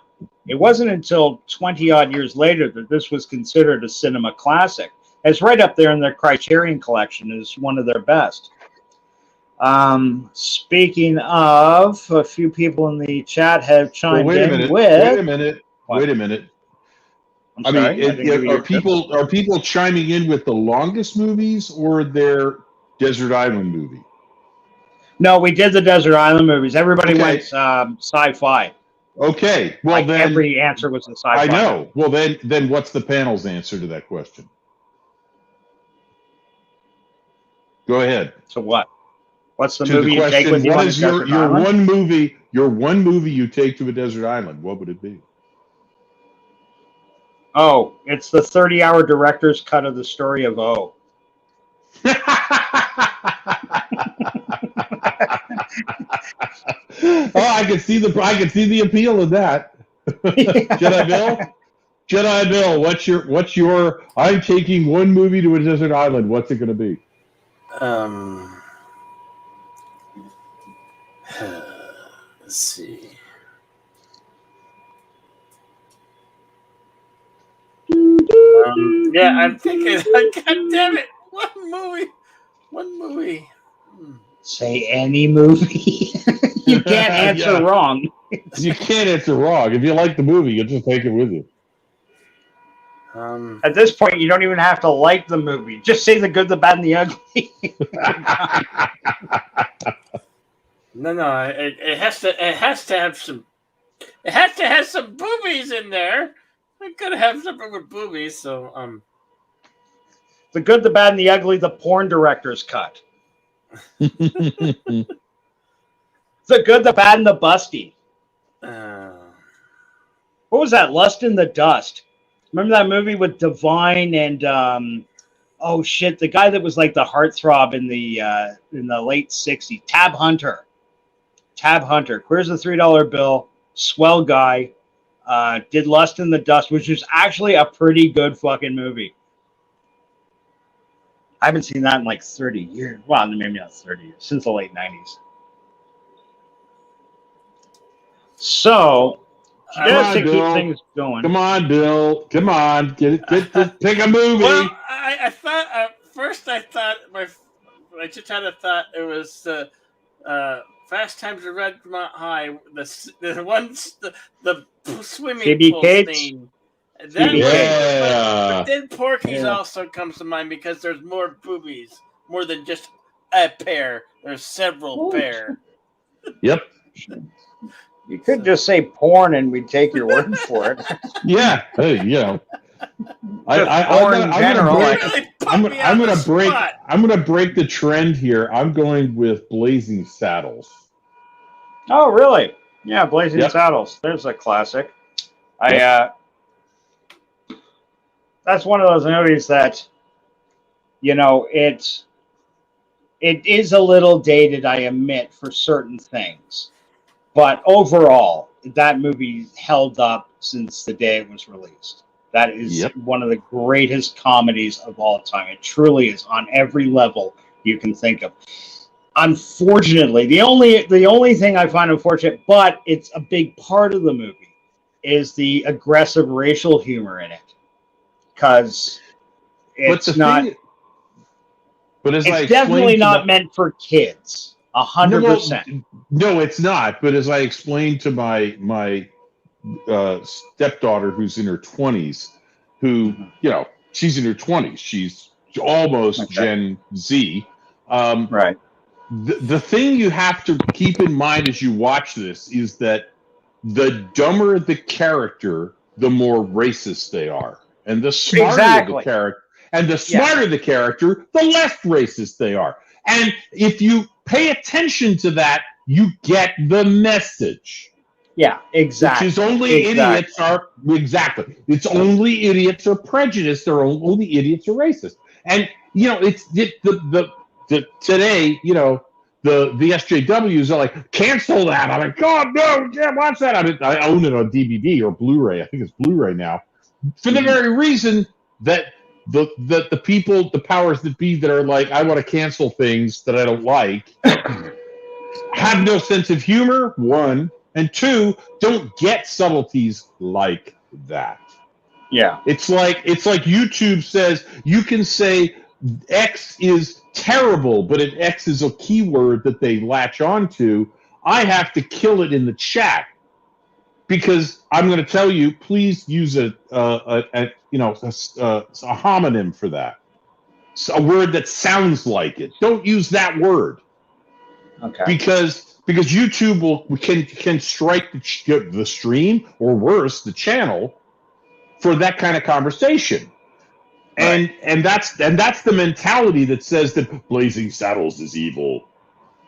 It wasn't until 20-odd years later that this was considered a cinema classic. It's right up there in their Criterion collection as one of their best. Speaking of, a few people in the chat have chimed in with... Wait a minute. I'm sorry, are people chiming in with the longest movies or their Desert Island movie? No, we did the Desert Island movies. Everybody went sci-fi. Okay, well like then every answer was in sci-fi. I know. Well then what's the panel's answer to that question? Go ahead. So what? What's the to movie the you take question, with you what on is a your desert island? one movie you take to a desert island? What would it be? Oh, it's the 30-hour director's cut of the story of O. I can see the appeal of that. Jedi Bill, what's your I'm taking one movie to a desert island. What's it going to be? Let's see. Yeah, I'm thinking. God damn it! One movie. Say any movie. You can't answer wrong. You can't answer wrong. If you like the movie, you'll just take it with you. At this point, you don't even have to like the movie. Just say the good, the bad, and the ugly. No. It has to have some. It has to have some boobies in there. It could have something with boobies. So The good, the bad, and the ugly. The porn director's cut. The good, the bad, and the busty. What was that? Lust in the Dust. Remember that movie with Divine and oh shit, the guy that was like the heartthrob in the late '60s, Tab Hunter. Where's the $3 bill? Swell guy. Did Lust in the Dust, which is actually a pretty good fucking movie. I haven't seen that in like 30 years. Well, maybe not 30 years, since the late 90s. So, just to keep things going. Come on, Bill. Come on. Pick a movie. Well, I thought at first I thought I just had a thought it was Fast Times at Ridgemont High, the ones the swimming Phoebe pool Cates? scene. Then, Yeah. but then Porky's also comes to mind because there's more boobies, more than just a pair. There's several pair. Yep. You could just say porn and we'd take your word for it. Yeah. Hey, I'm gonna break the trend here. I'm going with Blazing Saddles. Oh, really? Yeah, Blazing Saddles. There's a classic. That's one of those movies that, it is a little dated, I admit, for certain things. But overall, that movie held up since the day it was released. That is one of the greatest comedies of all time. It truly is on every level you can think of. Unfortunately, the only thing I find unfortunate, but it's a big part of the movie, is the aggressive racial humor in it. Because it's definitely not meant for kids. 100%. No, it's not. But as I explained to my stepdaughter, who's in her 20s, who she's in her 20s, she's almost Gen Z. Right. The thing you have to keep in mind as you watch this is that the dumber the character, the more racist they are, and the smarter the character, the character, the less racist they are. And if you pay attention to that, you get the message. Yeah, exactly. Which is only idiots are It's only idiots are prejudiced. They're only idiots are racist. And today, the SJWs are like, cancel that. I'm like, God, no, we can't watch that. I own it on DVD or Blu-ray. I think it's Blu-ray now. For the very reason that the people, the powers that be that are like, I want to cancel things that I don't like, have no sense of humor, one, and two, don't get subtleties like that. Yeah. It's like YouTube says you can say X is terrible, but if X is a keyword that they latch onto, I have to kill it in the chat because I'm going to tell you, please use a homonym for that. So a word that sounds like it. Don't use that word. Okay. Because YouTube can strike the stream, or worse, the channel, for that kind of conversation. Right. And that's the mentality that says that Blazing Saddles is evil.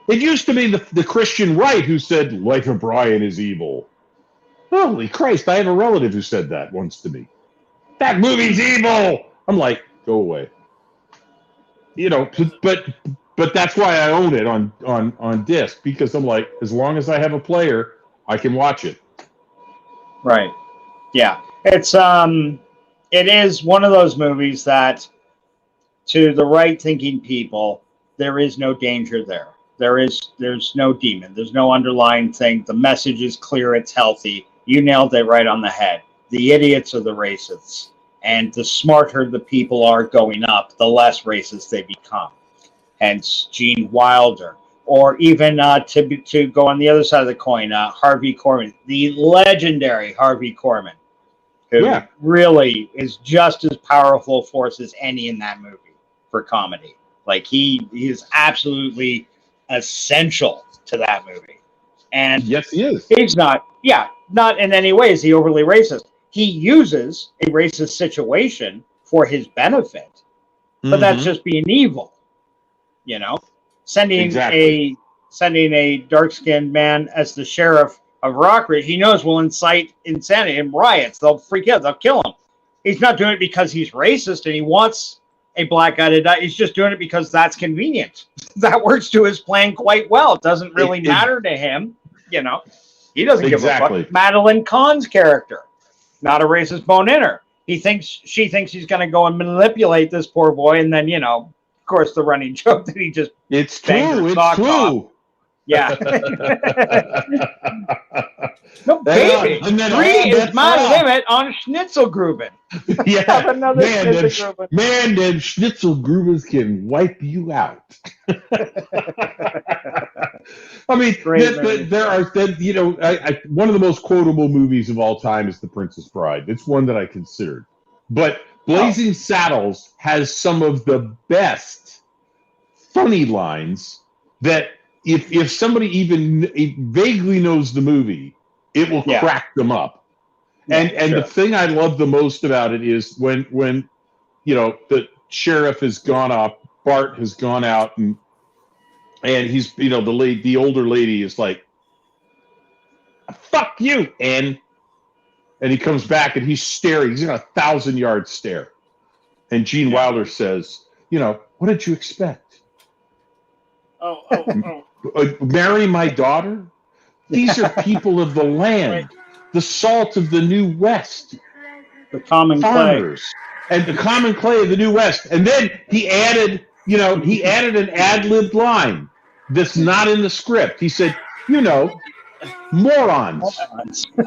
It used to be the Christian right who said Life of Brian is evil. Holy Christ, I have a relative who said that once to me. That movie's evil! I'm like, go away. But that's why I own it on disc, because I'm like, as long as I have a player, I can watch it. Right. Yeah. It is one of those movies that, to the right-thinking people, there is no danger there. There's no demon. There's no underlying thing. The message is clear. It's healthy. You nailed it right on the head. The idiots are the racists. And the smarter the people are going up, the less racist they become. Hence, Gene Wilder. Or even to go on the other side of the coin, Harvey Korman, the legendary Harvey Korman, who really is just as powerful a force as any in that movie for comedy. Like, he is absolutely essential to that movie. And yes, he is. He's not in any way is he overly racist. He uses a racist situation for his benefit, but that's just being evil. Sending a dark-skinned man as the sheriff of Rockridge, he knows will incite insanity and riots. They'll freak out. They'll kill him. He's not doing it because he's racist and he wants a black guy to die. He's just doing it because that's convenient. That works to his plan quite well. It doesn't really matter to him. You know, he doesn't give a fuck. Madeline Kahn's character, not a racist bone in her. She thinks he's going to go and manipulate this poor boy, and then, you know, of course, the running joke that he just it's true. It's true. Off. Yeah. No, baby. 3 is my limit on Schnitzelgruben. Yeah. Another Schnitzelgruben. Man, them Schnitzelgrubens can wipe you out. I mean, there are, you know, one of the most quotable movies of all time is The Princess Bride. It's one that I considered. But Blazing Saddles has some of the best funny lines that if somebody even vaguely knows the movie, it will crack them up. And the thing I love the most about it is when you know the sheriff has gone up, Bart has gone out, and he's, you know, the older lady is like, "Fuck you," and he comes back and he's staring. He's in a 1,000-yard stare, and Gene Wilder says, "You know, what did you expect? Marry my daughter? These are people of the land, the salt of the New West, the common farmers, and the common clay of the New West." And then he added an ad-libbed line that's not in the script. He said, "You know, morons."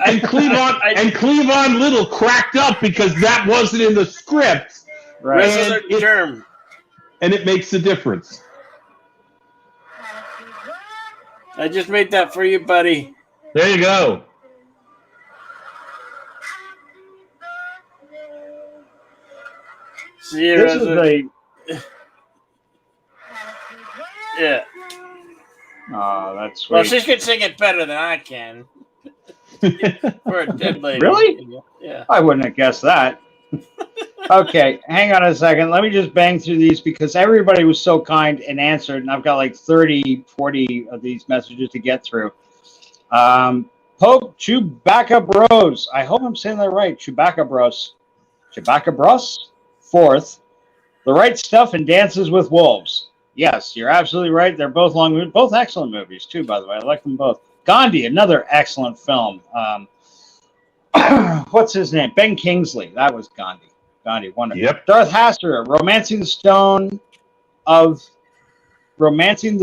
And Cleavon Little cracked up because that wasn't in the script. Right. And it makes a difference. I just made that for you, buddy. There you go. See you, this is yeah. Oh, that's sweet. Well, she can sing it better than I can. For a dead lady. Really? Yeah. I wouldn't have guessed that. Okay, hang on a second. Let me just bang through these because everybody was so kind and answered, and I've got like 30, 40 of these messages to get through. Pope Chewbacca Bros. I hope I'm saying that right. Chewbacca Bros. Chewbacca Bros. 4th. The Right Stuff and Dances with Wolves. Yes, you're absolutely right. They're both both excellent movies, too, by the way. I like them both. Gandhi, another excellent film. What's his name? Ben Kingsley. That was Gandhi. Gandhi, wonderful. Yep. Darth Haster, Romancing the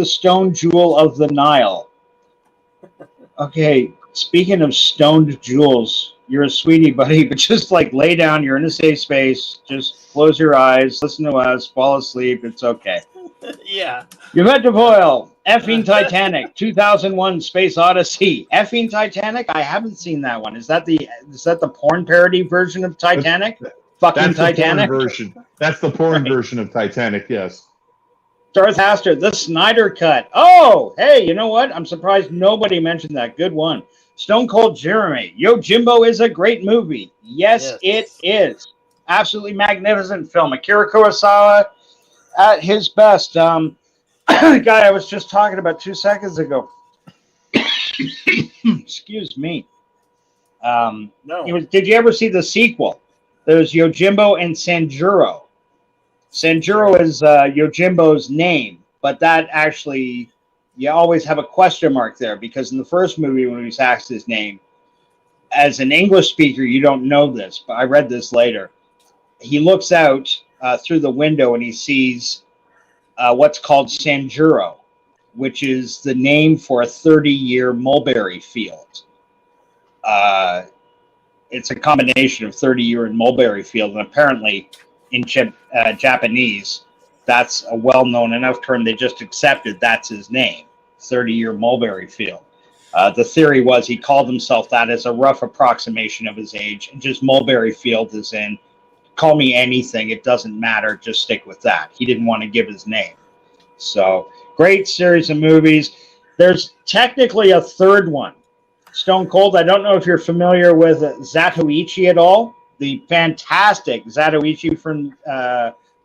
Stone Jewel of the Nile. Okay, speaking of stoned jewels, you're a sweetie, buddy, but just like lay down. You're in a safe space. Just close your eyes, listen to us, fall asleep. It's okay. Yeah. Yvette DeVoyle, Effing Titanic, 2001 Space Odyssey. Effing Titanic? I haven't seen that one. Is that the porn parody version of Titanic? Fucking Titanic? That's the porn version of Titanic, yes. Darth Haster, The Snyder Cut. Oh, hey, you know what? I'm surprised nobody mentioned that. Good one. Stone Cold Jeremy. Yojimbo is a great movie. Yes, it is. Absolutely magnificent film. Akira Kurosawa at his best. The guy I was just talking about 2 seconds ago. Excuse me. No. Did you ever see the sequel? There's Yojimbo and Sanjuro. Sanjuro is Yojimbo's name, but that actually, you always have a question mark there because in the first movie when he was asked his name, as an English speaker, you don't know this, but I read this later. He looks out through the window and he sees what's called Sanjuro, which is the name for a 30-year mulberry field. It's a combination of 30-year and mulberry field, and apparently in Japanese, that's a well-known enough term they just accepted that's his name, 30-year mulberry field. The theory was he called himself that as a rough approximation of his age, and just mulberry field is in, call me anything, it doesn't matter, just stick with that. He didn't want to give his name. So, great series of movies. There's technically a third one. Stone Cold, I don't know if you're familiar with Zatoichi at all. The fantastic Zatoichi from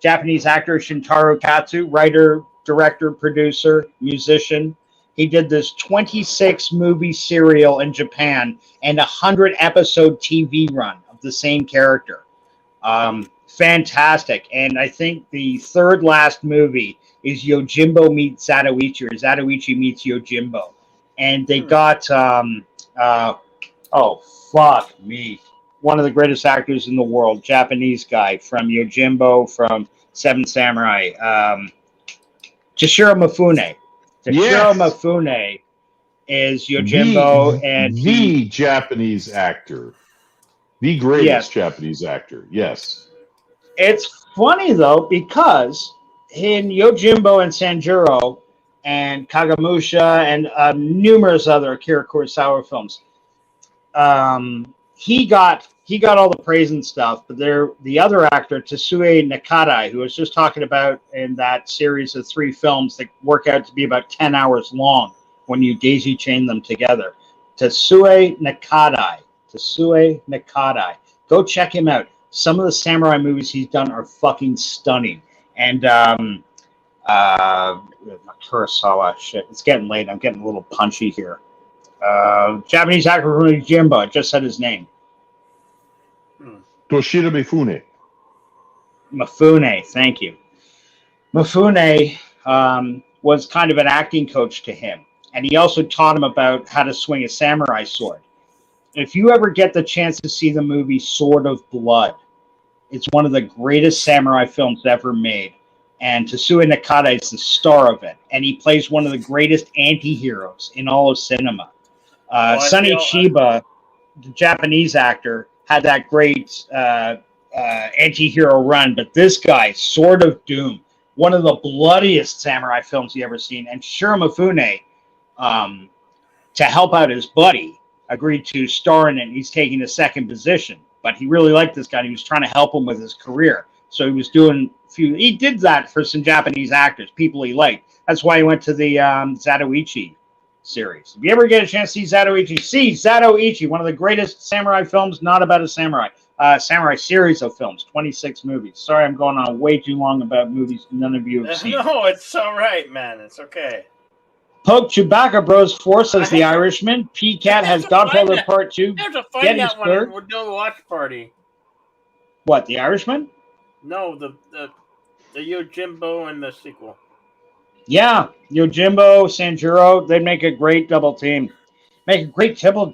Japanese actor Shintaro Katsu, writer, director, producer, musician. He did this 26-movie serial in Japan and a 100-episode TV run of the same character. Fantastic. And I think the third last movie is Yojimbo meets Zatoichi, or Zatoichi meets Yojimbo. And they got, oh, fuck me. One of the greatest actors in the world, Japanese guy from Yojimbo, from Seven Samurai, Toshiro Mifune. Toshiro Mifune is Yojimbo, and the Japanese actor. The greatest Japanese actor, yes. It's funny, though, because in Yojimbo and Sanjuro and Kagemusha and numerous other Akira Kurosawa films, he got all the praise and stuff, but the other actor, Tetsuya Nakadai, who I was just talking about in that series of 3 films that work out to be about 10 hours long when you daisy chain them together. Tetsuya Nakadai. Go check him out. Some of the samurai movies he's done are fucking stunning. And Kurosawa, shit, it's getting late. I'm getting a little punchy here. Japanese actor from Yojimbo. I just said his name. Toshiro Mifune. Mifune, thank you. Mifune was kind of an acting coach to him, and he also taught him about how to swing a samurai sword. If you ever get the chance to see the movie Sword of Blood, it's one of the greatest samurai films ever made, and Tetsuya Nakadai is the star of it, and he plays one of the greatest anti-heroes in all of cinema. Sonny Chiba, the Japanese actor, had that great anti-hero run, but this guy, Sword of Doom, one of the bloodiest samurai films you ever seen, and Toshiro Mifune, to help out his buddy, agreed to star in it. He's taking a second position, but he really liked this guy. He was trying to help him with his career, so he was doing he did that for some Japanese actors, people he liked. That's why he went to the Zatoichi series. If you ever get a chance to see Zatoichi, one of the greatest samurai films, not about a samurai, samurai series of films, 26 movies. Sorry, I'm going on way too long about movies none of you have seen. No, it's all right, man. It's okay. Poke Chewbacca Bros 4 says The Irishman. P-Cat has Godfather Part 2. I have to find that one and we'll do a watch party. What, The Irishman? No, the Yojimbo and the sequel. Yeah, Yojimbo, Sanjuro, they'd make a great double team. Make a great triple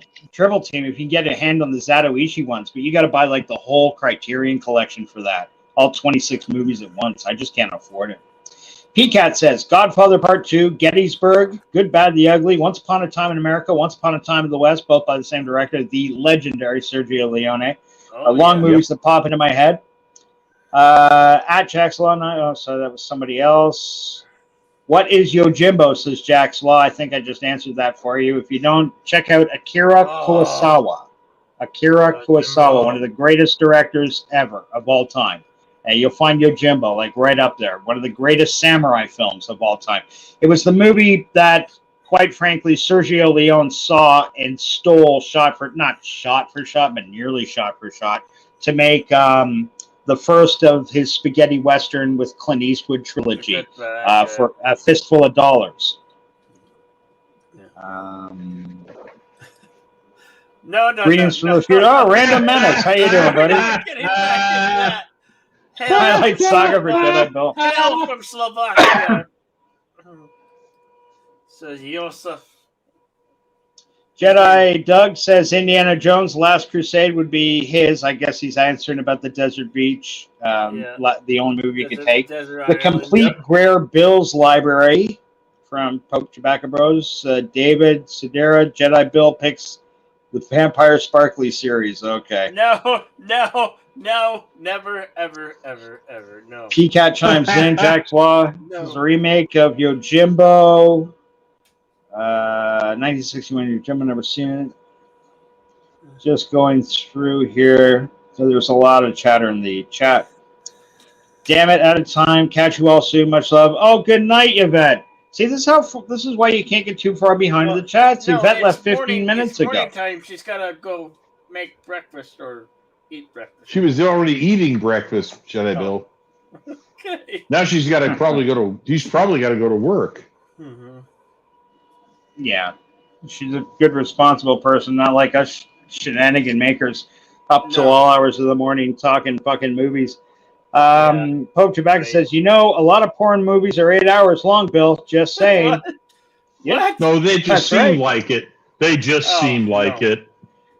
team if you can get a hand on the Zatoichi ones, but you got to buy like the whole Criterion collection for that. All 26 movies at once. I just can't afford it. P-Cat says, Godfather Part 2, Gettysburg, Good, Bad, the Ugly, Once Upon a Time in America, Once Upon a Time in the West, both by the same director, the legendary Sergio Leone. Movies that pop into my head. At Jack's Law, so that was somebody else. What is Yojimbo, says Jack's Law. I think I just answered that for you. If you don't, check out Akira Kurosawa. One of the greatest directors ever of all time. And you'll find Yojimbo like right up there. One of the greatest samurai films of all time. It was the movie that, quite frankly, Sergio Leone saw and stole not shot for shot, but nearly shot for shot, to make the first of his spaghetti western with Clint Eastwood trilogy for A Fistful of Dollars. No. Greetings from the future. Oh, Random Menace. How you doing, buddy? Highlight Saga for Jedi Bill. Hail from Slovakia. Says Yosef. Jedi Doug says Indiana Jones' Last Crusade would be his. I guess he's answering about the Desert Beach, the only movie you could take. The complete Rare Bills library from Pope Chewbacca Bros. David Sedera, Jedi Bill picks the Vampire Sparkly series. Okay. No, never, ever, no. P-Cat chimes in. Jack's Law is a remake of Yojimbo. 1961 Yojimbo, never seen it. Just going through here. So there's a lot of chatter in the chat. Damn it, out of time. Catch you all soon. Much love. Oh, good night, Yvette. See, this is why you can't get too far behind the chats. Yvette left 15 minutes ago. Morning time. She's got to go make breakfast or eat breakfast. She was already eating breakfast, Jedi Bill. Okay. Now she's got to he's probably got to go to work. Mm-hmm. Yeah, she's a good, responsible person, not like us shenanigan makers. up till all hours of the morning talking fucking movies. Pope Tobacco says, a lot of porn movies are 8 hours long, Bill. Just saying. What? No, they just seem like it. They just seem like it.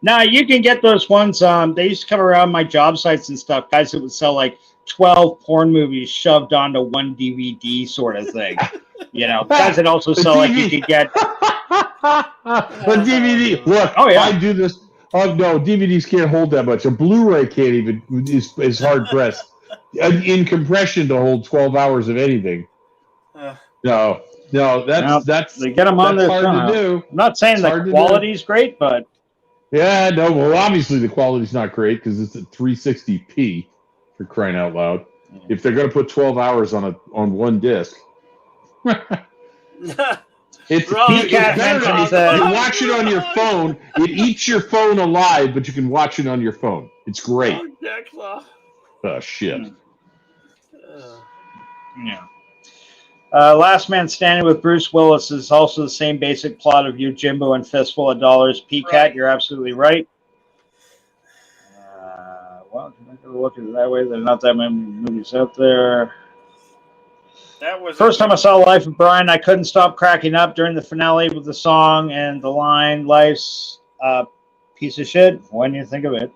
Now, you can get those ones. They used to come around my job sites and stuff. Guys that would sell like 12 porn movies shoved onto one DVD sort of thing. Guys that also sell like you could get. The DVD. Look, I do this. Oh, no, DVDs can't hold that much. A Blu-ray can't even, is hard pressed. In compression to hold 12 hours of anything. No, that's they get them on there. Hard to do. I'm not saying the quality's great, but yeah, no. Well, obviously the quality's not great because it's at 360p for crying out loud. If they're going to put 12 hours on one disc, it's better to watch it on your phone. It eats your phone alive, but you can watch it on your phone. It's great. Oh shit. Yeah. Last Man Standing with Bruce Willis is also the same basic plot of Yojimbo and Fistful of Dollars. PCAT, you're absolutely right. Well, I'm not going to look at it that way. There are not that many movies out there. That was First time I saw Life of Brian, I couldn't stop cracking up during the finale with the song and the line, "Life's a piece of shit when you think of it.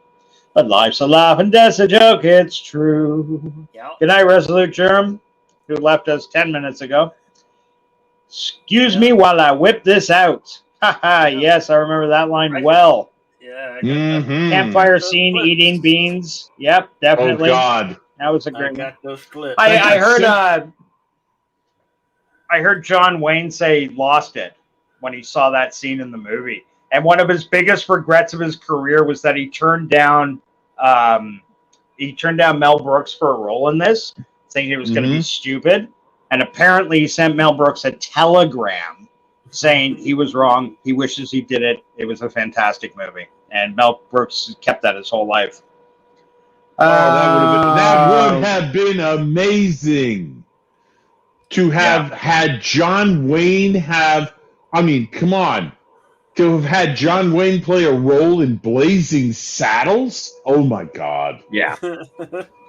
But life's a laugh and death's a joke, it's true." Yep. Good night, Resolute Germ, who left us 10 minutes ago. Excuse me while I whip this out. Haha, yes, I remember that line well. Yeah. Campfire scene, eating beans. Yep, definitely. Oh, God. That was a great I got those clips. I heard John Wayne say he lost it when he saw that scene in the movie. And one of his biggest regrets of his career was that he turned down Mel Brooks for a role in this, thinking it was going to be stupid. And apparently he sent Mel Brooks a telegram saying he was wrong. He wishes he did it. It was a fantastic movie. And Mel Brooks kept that his whole life. That would have been amazing to have had John Wayne come on. To have had John Wayne play a role in Blazing Saddles? Oh my God. Yeah.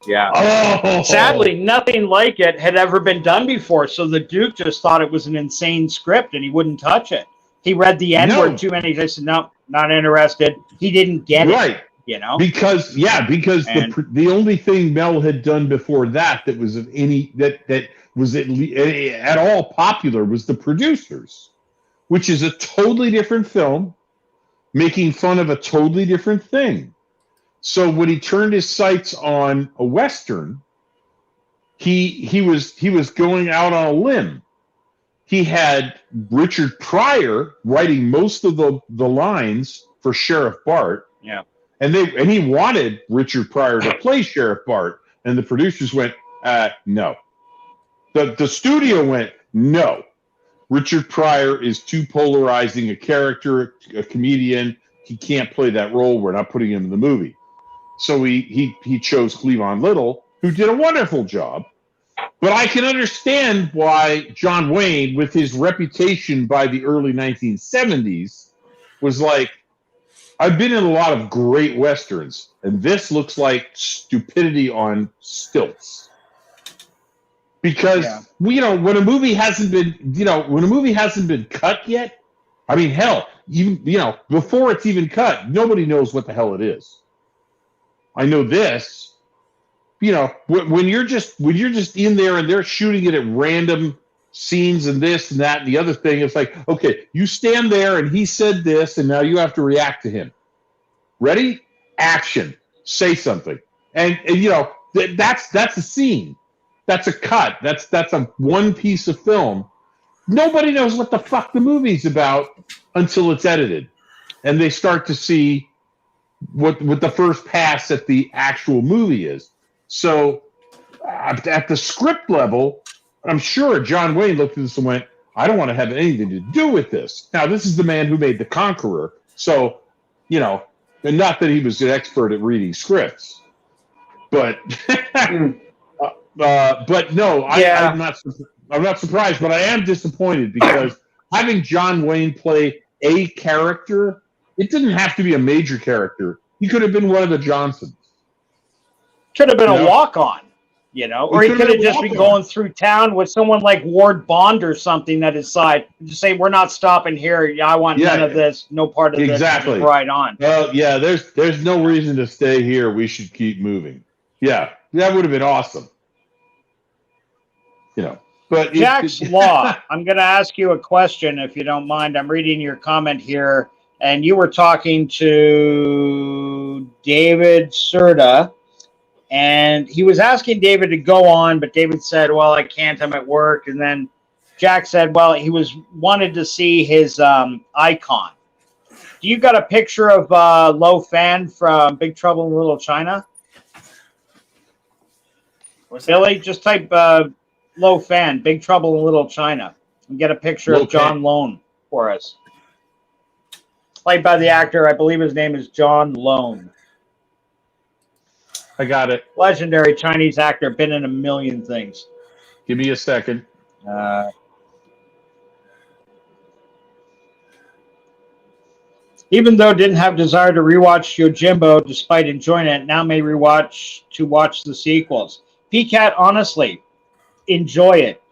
Yeah. Oh. Sadly, nothing like it had ever been done before, so the Duke just thought it was an insane script and he wouldn't touch it. He read the N-word too many times and said, no, not interested. He didn't get it. Because the only thing Mel had done before that was of any that was at all popular was The Producers, which is a totally different film, making fun of a totally different thing. So when he turned his sights on a Western, he was going out on a limb. He had Richard Pryor writing most of the lines for Sheriff Bart. Yeah. And he wanted Richard Pryor to play Sheriff Bart, and the producers went, no. The studio went, no. Richard Pryor is too polarizing a character, a comedian. He can't play that role. We're not putting him in the movie. So he chose Cleavon Little, who did a wonderful job. But I can understand why John Wayne, with his reputation by the early 1970s, was like, I've been in a lot of great Westerns, and this looks like stupidity on stilts. Because, when a movie hasn't been cut yet, I mean, hell, even, before it's even cut, nobody knows what the hell it is. I know this, when you're just in there and they're shooting it at random scenes and this and that and the other thing, it's like, okay, you stand there and he said this and now you have to react to him. Ready? Action. Say something. And that's a scene. That's a cut. That's a one piece of film. Nobody knows what the fuck the movie's about until it's edited. And they start to see what the first pass at the actual movie is. So at the script level, I'm sure John Wayne looked at this and went, I don't want to have anything to do with this. Now, this is the man who made The Conqueror. So, and not that he was an expert at reading scripts. But but no, I'm not surprised, but I am disappointed because having John Wayne play a character, it didn't have to be a major character. He could have been one of the Johnsons. Could have been Yeah. a walk-on, you know, or he could have just been going through town with someone like Ward Bond or something at his side. Just say, "We're not stopping here. I want none of this. No part of this. Exactly. Right on." Well, yeah. There's no reason to stay here. We should keep moving. Yeah, that would have been awesome. You know, but Jack's Law. I'm going to ask you a question, if you don't mind. I'm reading your comment here, and you were talking to David Serta, and he was asking David to go on, but David said, "Well, I can't. I'm at work." And then Jack said, "Well, he wanted to see his icon." Do you got a picture of Lo Fan from Big Trouble in Little China? Billy, just type Lo Fan, Big Trouble in Little China, and get a picture of John Lone for us. Played by the actor, I believe his name is John Lone. I got it. Legendary Chinese actor, been in a million things. Give me a second. Even though didn't have desire to rewatch Yojimbo despite enjoying it, now may watch the sequels. PCAT, honestly, enjoy it.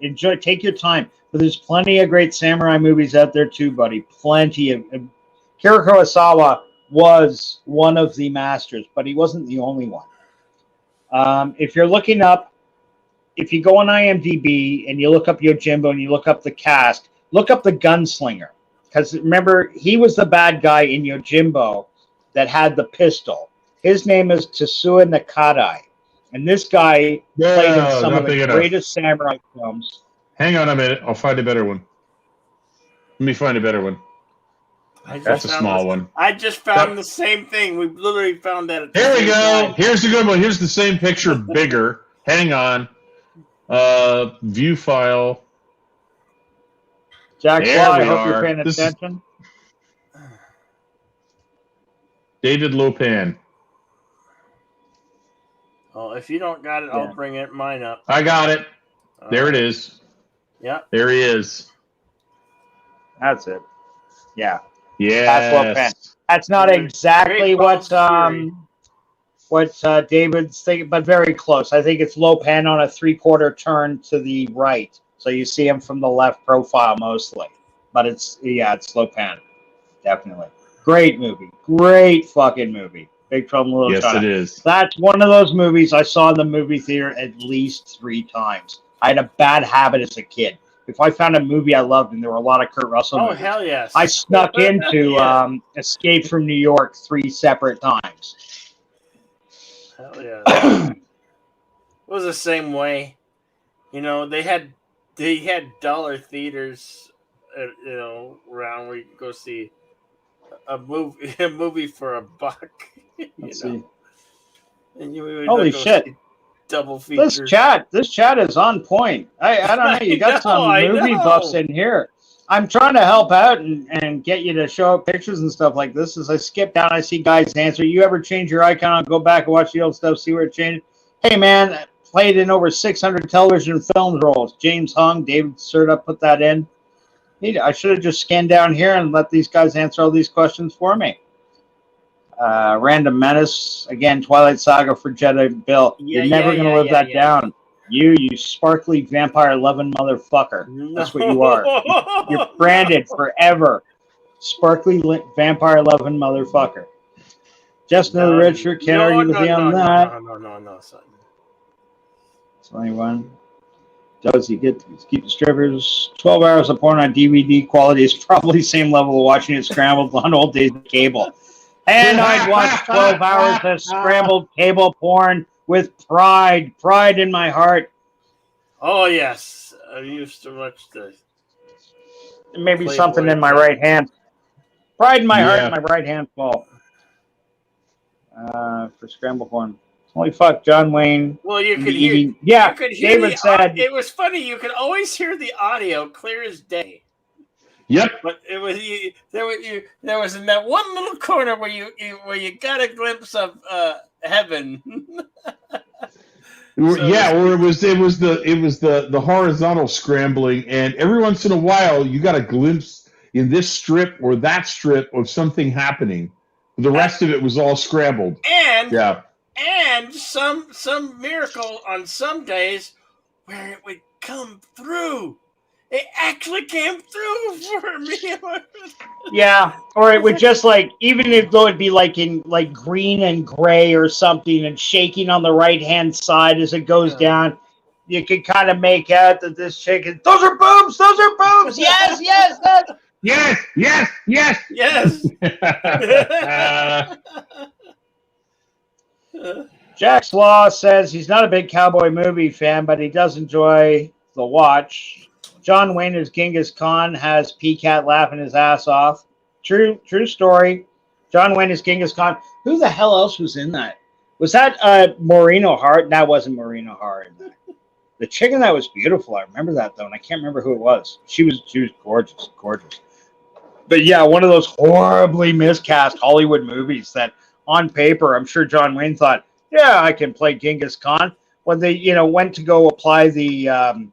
Take your time. But there's plenty of great samurai movies out there too, buddy. Plenty of. Kira Kurosawa was one of the masters, but he wasn't the only one. If you're looking up, if you go on IMDb and you look up Yojimbo and you look up the cast, look up the Gunslinger. Because remember, he was the bad guy in Yojimbo that had the pistol. His name is Tetsuya Nakadai. And this guy played in some of the greatest samurai films. Hang on a minute. I'll find a better one. Let me find a better one. That's a small one. I just found the same thing. We literally found that. Here we go. Here's the good one. Here's the same picture, bigger. Hang on. View file. Jack, I hope you're paying attention. David Lopan. Oh, if you don't got it, I'll bring mine up. I got it. There it is. Yeah. There he is. That's it. Yeah. Yeah. That's Lopan. That's not exactly what David's thinking, but very close. I think it's Lopan on a 3/4 turn to the right. So you see him from the left profile mostly. But it's Lopan. Definitely. Great movie. Great fucking movie. Big Trouble in Little China. Yes, it is. That's one of those movies I saw in the movie theater at least 3 times. I had a bad habit as a kid. If I found a movie I loved and there were a lot of Kurt Russell movies, hell yes. I snuck into Escape from New York 3 separate times. Hell yeah. It was the same way. You know, they had dollar theaters, around where you could go see a movie for $1. And holy shit! Double feature. This chat is on point. I don't know. You got some movie buffs in here. I'm trying to help out and get you to show up pictures and stuff like this. As I skip down, I see guys answer. You ever change your icon? I'll go back and watch the old stuff, see where it changed. Hey man, played in over 600 television film roles. James Hung, David Serta put that in. I should have just scanned down here and let these guys answer all these questions for me. Random Menace, again, Twilight Saga for Jedi Bill. You're never going to live that down. You sparkly vampire loving motherfucker. That's what you are. You're branded forever. Sparkly vampire loving motherfucker. Just another Richard. Can't argue with you on that. No, son. 21. Does he get to keep the strippers? 12 hours of porn on DVD quality is probably same level of watching it scrambled on old days of cable. And I'd watch 12 hours of scrambled cable porn with pride in my heart. Oh, yes. I used to watch the... Maybe Playboy something in my right hand. Pride in my heart and my right hand fall. For scrambled porn. Holy fuck, John Wayne. Well, you could hear... Yeah, you could hear David said... It was funny. You could always hear the audio clear as day. Yep. But it was there was in that one little corner where you got a glimpse of heaven. Or it was the horizontal scrambling, and every once in a while you got a glimpse in this strip or that strip of something happening, The rest of it was all scrambled. And Yeah. and some miracle on some days where it would come through. It actually came through for me. Yeah, or it would just like, even if though it'd be like in like green and gray or something and shaking on the right hand side as it goes down, you could kind of make out that this chick is, those are boobs, yes, yes, that's Yes, yes, yes. Yes. Jack Slaw says he's not a big cowboy movie fan, but he does enjoy the watch. John Wayne as Genghis Khan has P-Cat laughing his ass off. True story. John Wayne as Genghis Khan. Who the hell else was in that? Was that Maureen O'Hara? That wasn't Maureen O'Hara in that. The chicken that was beautiful. I remember that though, and I can't remember who it was. She was gorgeous. But yeah, one of those horribly miscast Hollywood movies that on paper, I'm sure John Wayne thought, yeah, I can play Genghis Khan. When they, went to go apply the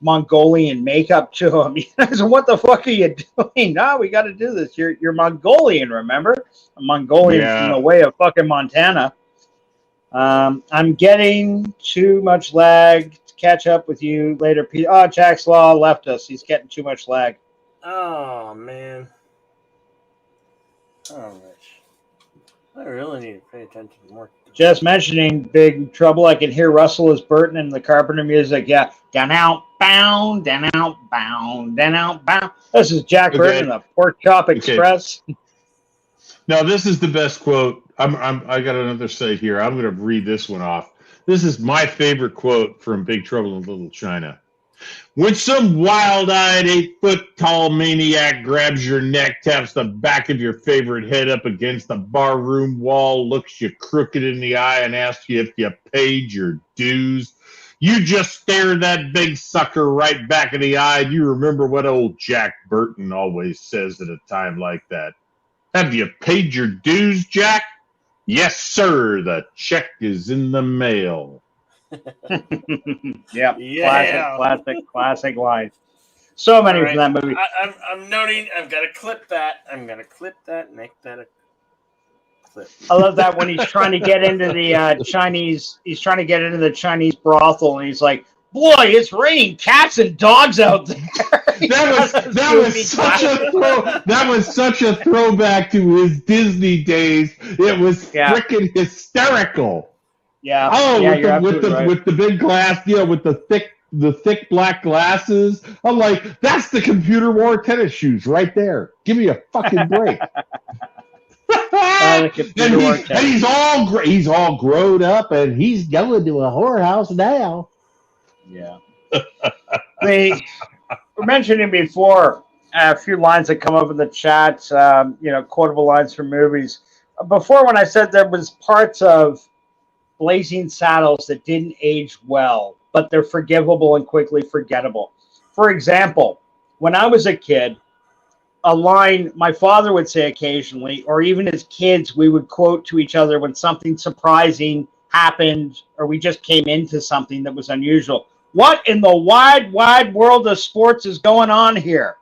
Mongolian makeup to him, I said, what the fuck are you doing? No, we got to do this. You're Mongolian, remember? A Mongolian from the way of fucking Montana. I'm getting too much lag to catch up with you later. Oh, Jack Slaw left us. He's getting too much lag. Oh, man. Oh, Rich. I really need to pay attention more. Just mentioning Big Trouble, I can hear Russell as Burton in the Carpenter music. Yeah. Down, out, bound, down, out, bound, down, out, bound. This is Jack Burton, the Pork Chop Express. Now, this is the best quote. I got another site here. I'm going to read this one off. This is my favorite quote from Big Trouble in Little China. When some wild-eyed 8-foot-tall maniac grabs your neck, taps the back of your favorite head up against the barroom wall, looks you crooked in the eye, and asks you if you paid your dues, you just stare that big sucker right back in the eye, and you remember what old Jack Burton always says at a time like that. Have you paid your dues, Jack? Yes, sir. The check is in the mail. Yeah. Classic line. So many from that movie. I'm noting. I've got to clip that. I'm going to clip that. Make that a clip. I love that when he's trying to get into the Chinese. He's trying to get into the Chinese brothel, and he's like, "Boy, it's raining cats and dogs out there." That was such a throwback to his Disney days. It was freaking hysterical. Yeah. Oh, yeah, with the big glass, with the thick black glasses. I'm like, that's the computer wore tennis shoes right there. Give me a fucking break. And he's all grown up, and he's going to a whorehouse now. Yeah. They were mentioning before a few lines that come up in the chat. Quotable lines from movies. Before, when I said there was parts of Blazing Saddles that didn't age well, but they're forgivable and quickly forgettable. For example, when I was a kid, a line my father would say occasionally, or even as kids, we would quote to each other when something surprising happened or we just came into something that was unusual. What in the wide, wide world of sports is going on here?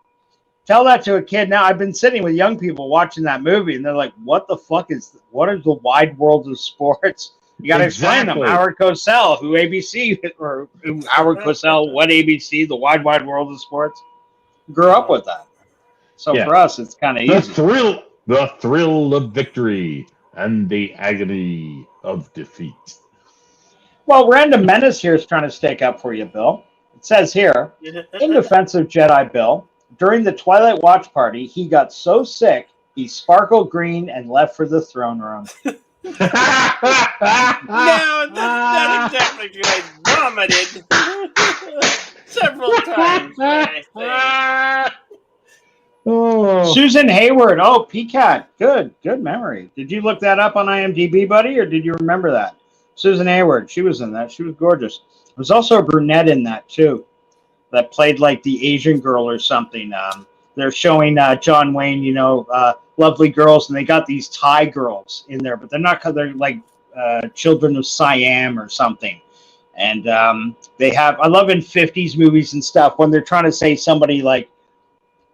Tell that to a kid now. I've been sitting with young people watching that movie, and they're like, what is the wide world of sports? You got to explain them. Howard Cosell, what ABC, the wide, wide world of sports. Grew up with that. So for us, it's kind of easy. The thrill of victory and the agony of defeat. Well, Random Menace here is trying to stake up for you, Bill. It says here, in defense of Jedi Bill, during the Twilight Watch Party, he got so sick, he sparkled green and left for the throne room. No, that's not exactly true. I vomited several times. Susan Hayward. Oh, Peacock. Good memory. Did you look that up on IMDb, buddy, or did you remember that? Susan Hayward. She was in that. She was gorgeous. There was also a brunette in that, too, that played like the Asian girl or something. They're showing John Wayne, lovely girls, and they got these Thai girls in there, but they're not, they're like children of Siam or something. And they have, I love in 50s movies and stuff when they're trying to say somebody like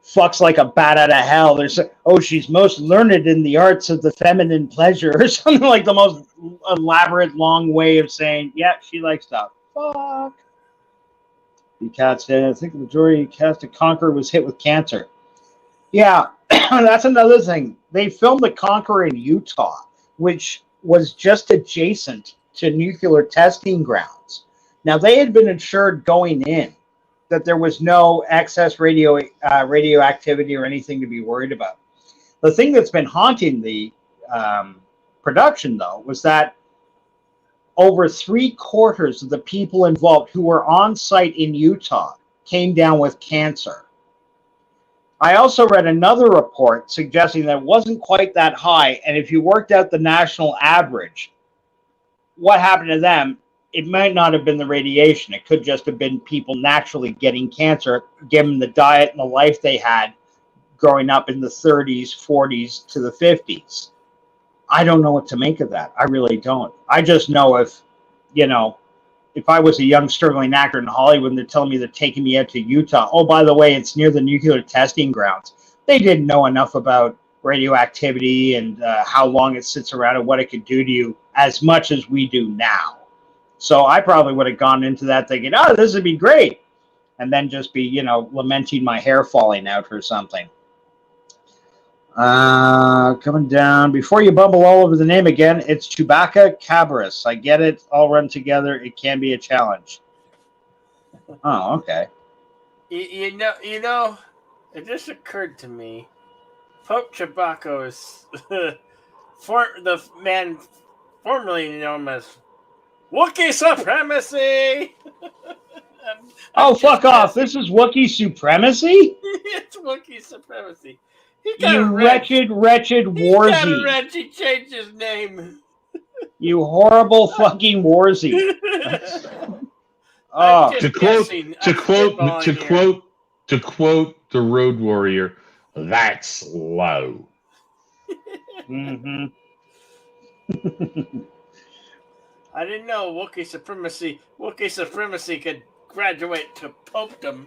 fucks like a bat out of hell. There's she's most learned in the arts of the feminine pleasure, or something like the most elaborate long way of saying, yeah, she likes stuff. Fuck. The cat said, I think the majority of cast of Conqueror was hit with cancer. Yeah, that's another thing. They filmed The Conqueror in Utah, which was just adjacent to nuclear testing grounds. Now, they had been assured going in that there was no excess radioactivity or anything to be worried about. The thing that's been haunting the production, though, was that over 3/4 of the people involved who were on site in Utah came down with cancer. I also read another report suggesting that it wasn't quite that high, and if you worked out the national average, what happened to them, it might not have been the radiation. It could just have been people naturally getting cancer, given the diet and the life they had growing up in the 30s, 40s to the 50s. I don't know what to make of that. I really don't. I just know if I was a young struggling actor in Hollywood and they're telling me they're taking me out to Utah, oh, by the way, it's near the nuclear testing grounds. They didn't know enough about radioactivity and how long it sits around and what it could do to you as much as we do now. So I probably would have gone into that thinking, oh, this would be great. And then just be, lamenting my hair falling out or something. Coming down. Before you bumble all over the name again, it's Chewbacca Cabras. I get it. All run together. It can be a challenge. Oh, okay. You know, it just occurred to me. Pope Chewbacca is the man formerly known as Wookiee Supremacy. Oh, fuck off. This is Wookiee Supremacy? It's Wookiee Supremacy. You wretched Warzy. He changed his name. You horrible fucking Warzy. Oh. To quote the Road Warrior, that's low. Mm-hmm. I didn't know Wookiee Supremacy could graduate to popedom.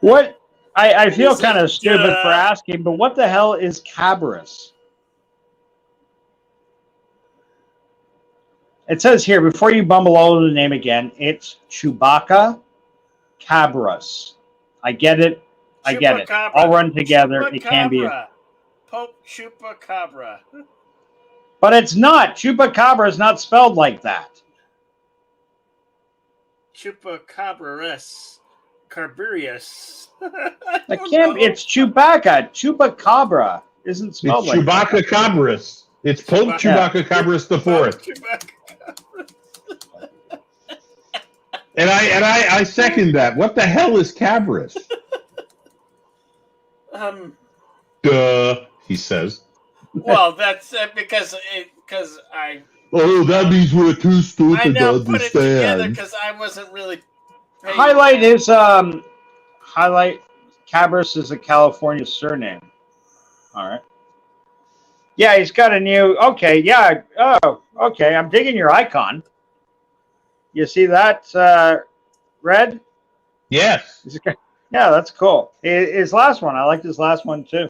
What? I feel kind of stupid for asking, but what the hell is Cabras? It says here, before you bumble all over the name again, it's Chewbacca Cabras. I get it. I get it. All run together. Chupacabra. It can be. Pope Chupacabra. But it's not. Chupacabra is not spelled like that. Chupacabras. Carburius. It can't be. It's Chewbacca. Chupacabra isn't spelled like that. Chewbacca Cabras. It's Pope Chewbacca Cabras the Fourth. And I second that. What the hell is Cabras? Duh, he says. Well, that's because I. Oh, that means we're too stupid I now to put it understand. together because I wasn't really. Highlight is Cabras is a California surname. All right. Yeah, he's got a new. Okay, yeah. Oh, okay. I'm digging your icon. You see that, Red? Yes. Yeah, that's cool. His last one, I liked his last one too.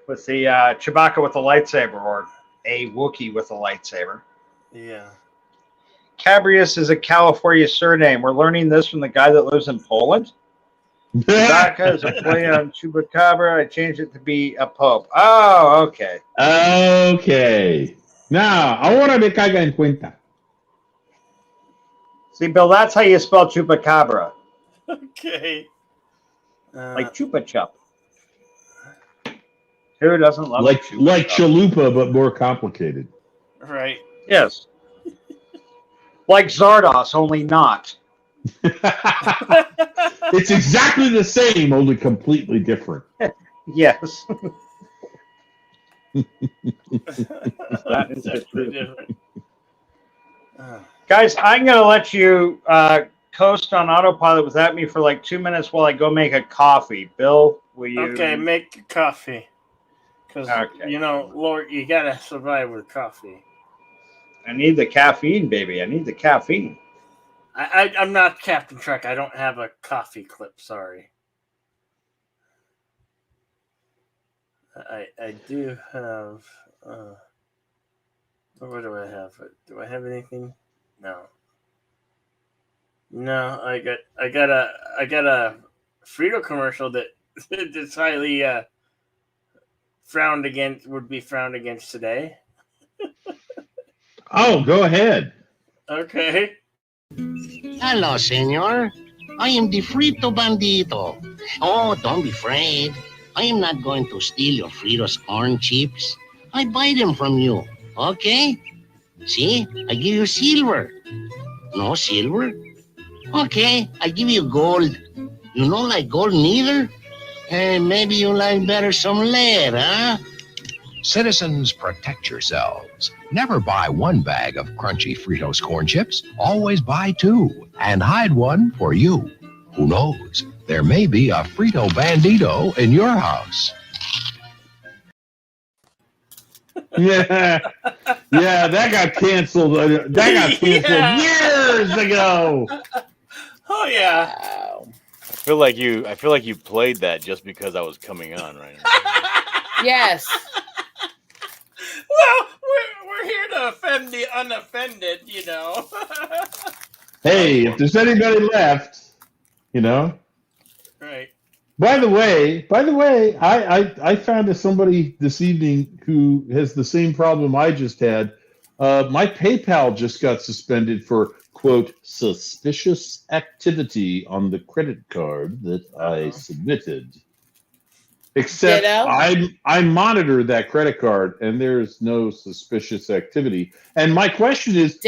With the Chewbacca with a lightsaber, or a Wookiee with a lightsaber. Yeah. Cabrius is a California surname. We're learning this from the guy that lives in Poland. Chewbacca is a play on Chupacabra. I changed it to be a pope. Oh, okay. Okay. Now, ahora me caiga en cuenta. See, Bill, that's how you spell Chupacabra. Okay. Like Chupa Chup. Who doesn't love like Chalupa, but more complicated. Right. Yes. Like Zardos, only not. It's exactly the same, only completely different. Yes. That is different. Guys, I'm going to let you coast on autopilot without me for like 2 minutes while I go make a coffee. Bill, will you? Okay, make a coffee. Because, Lord, you got to survive with coffee. I need the caffeine, baby. I need the caffeine. I'm not Captain Trek. I don't have a coffee clip. Sorry. I do have. What do I have? Do I have anything? No. No, I got a Frito commercial that that's highly would be frowned against today. Oh, go ahead. Okay. Hello, senor. I am the Frito Bandito. Oh, don't be afraid. I am not going to steal your Fritos corn chips. I buy them from you, okay? See, I give you silver. No silver? Okay, I give you gold. You don't like gold neither? Maybe you like better some lead, huh? Citizens, protect yourselves. Never buy one bag of crunchy Fritos corn chips. Always buy two and hide one for you. Who knows? There may be a Frito Bandito in your house. Yeah, that got canceled. That got canceled years ago. Oh yeah. I feel like you played that just because I was coming on right now. Yes. Well, we're here to offend the unoffended, you know. Hey, if there's anybody left, you know. Right. By the way, I found somebody this evening who has the same problem I just had. My PayPal just got suspended for, quote, suspicious activity on the credit card that I submitted. Except I monitor that credit card and there's no suspicious activity. And my question is,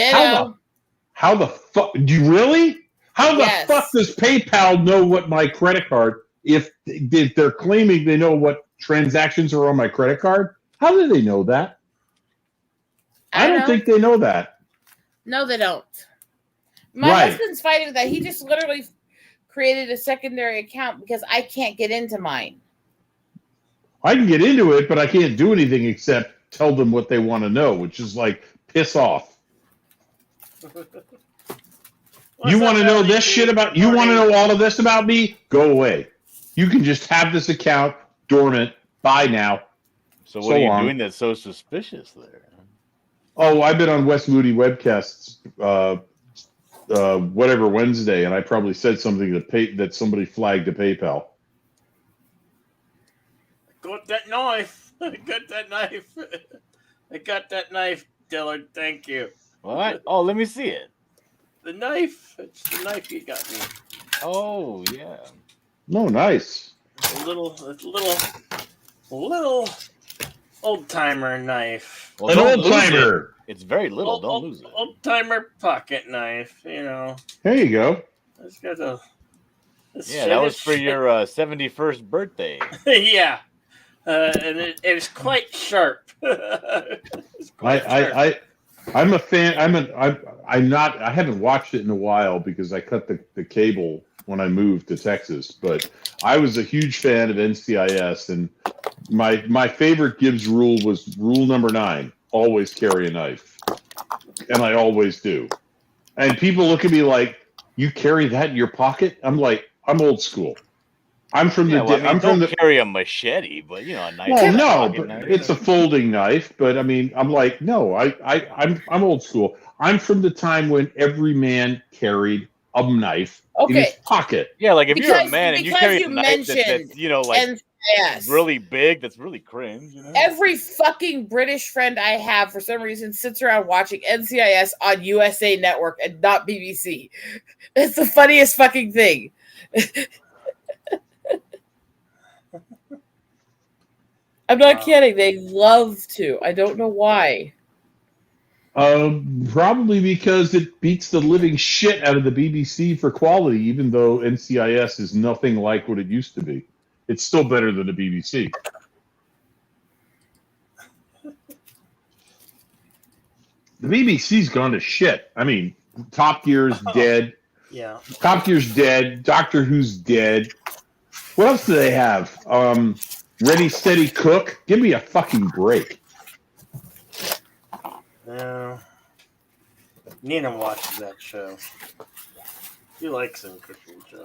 how the fuck do you really? How the fuck does PayPal know what my credit card? If they're claiming they know what transactions are on my credit card, how do they know that? I don't think they know that. No, they don't. My husband's fighting with that. He just literally created a secondary account because I can't get into mine. I can get into it, but I can't do anything except tell them what they want to know, which is like, piss off. You want to know this shit about, you want to know all of this about me? Go away. You can just have this account dormant. Bye now. So what are you doing that's so suspicious there? Oh, I've been on Wes Moody webcasts, whatever Wednesday, and I probably said something that somebody flagged to PayPal. Got that knife. I got that knife. I got that knife, Dillard. Thank you. What? Oh, let me see it. The knife. It's the knife you got me. Oh yeah. No, nice. A little old timer knife. Well, an old timer. It's very little. Don't lose it. Old timer pocket knife. You know. There you go. It's got a. Yeah, that was for your 71st birthday. Yeah. And it's quite sharp. I'm a fan. I haven't watched it in a while because I cut the cable when I moved to Texas, but I was a huge fan of NCIS, and my favorite Gibbs rule was rule number 9: always carry a knife, and I always do. And people look at me like, "You carry that in your pocket?" I'm like, "I'm old school. I'm from don't carry a machete, but you know, a knife. Well, no, but it's a folding knife. But I mean, I'm like, no, I'm old school. I'm from the time when every man carried a knife in his pocket. Yeah, like if you're a man and you carry a knife that's you know, like really big, that's really cringe. You know? Every fucking British friend I have, for some reason, sits around watching NCIS on USA Network and not BBC. It's the funniest fucking thing. I'm not kidding. They love to. I don't know why. Probably because it beats the living shit out of the BBC for quality, even though NCIS is nothing like what it used to be. It's still better than the BBC. The BBC's gone to shit. I mean, Top Gear's dead. Yeah. Top Gear's dead. Doctor Who's dead. What else do they have? Ready, Steady, Cook. Give me a fucking break. No. Nina watches that show. She likes him, Christian Joe.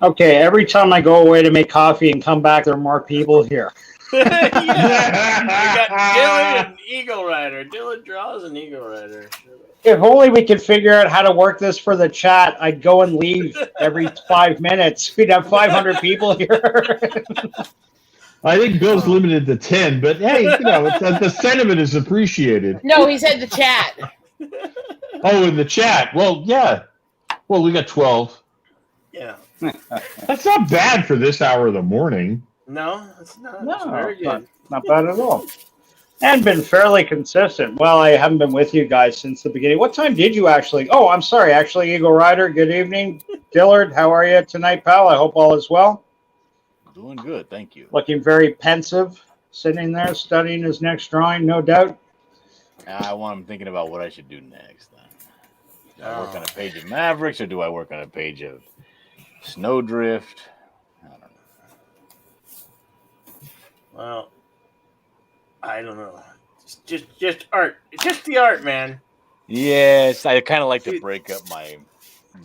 Okay, every time I go away to make coffee and come back, there are more people here. I got Dylan and Eagle Rider. Dylan draws an Eagle Rider. If only we could figure out how to work this for the chat, I'd go and leave every 5 minutes. We'd have 500 people here. I think Bill's limited to 10, but hey, the sentiment is appreciated. No, he said the chat. Oh, in the chat. Well, yeah. Well, we got 12. Yeah. That's not bad for this hour of the morning. No, it's not. No, It's very good. not bad at all. And been fairly consistent. Well, I haven't been with you guys since the beginning. What time did you actually? Oh, I'm sorry. Actually, Eagle Rider, good evening. Dillard, how are you tonight, pal? I hope all is well. Doing good, thank you. Looking very pensive, sitting there studying his next drawing, no doubt. I'm thinking about what I should do next. Do I work on a page of Mavericks or do I work on a page of Snowdrift? I don't know. Well, I don't know. Just art. It's just the art, man. Yes, I kind of like to break up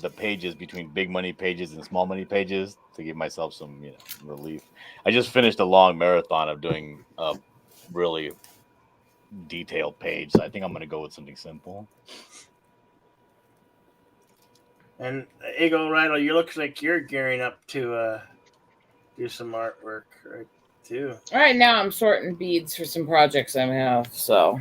the pages between big money pages and small money pages to give myself some relief. I just finished a long marathon of doing a really detailed page, so I think I'm going to go with something simple. And Eagle Rider, you look like you're gearing up to do some artwork, right? Too. Right now, I'm sorting beads for some projects I have. So,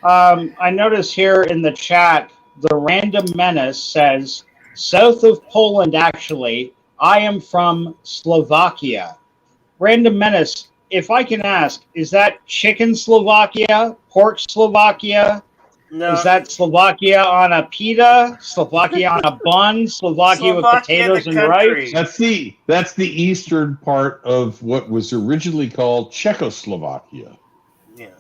I notice here in the chat, the Random Menace says, south of Poland, actually. I am from Slovakia. Random Menace, if I can ask, is that chicken Slovakia, pork Slovakia? No. Is that Slovakia on a pita? Slovakia on a bun? Slovakia with potatoes and rice? That's the eastern part of what was originally called Czechoslovakia. Yeah.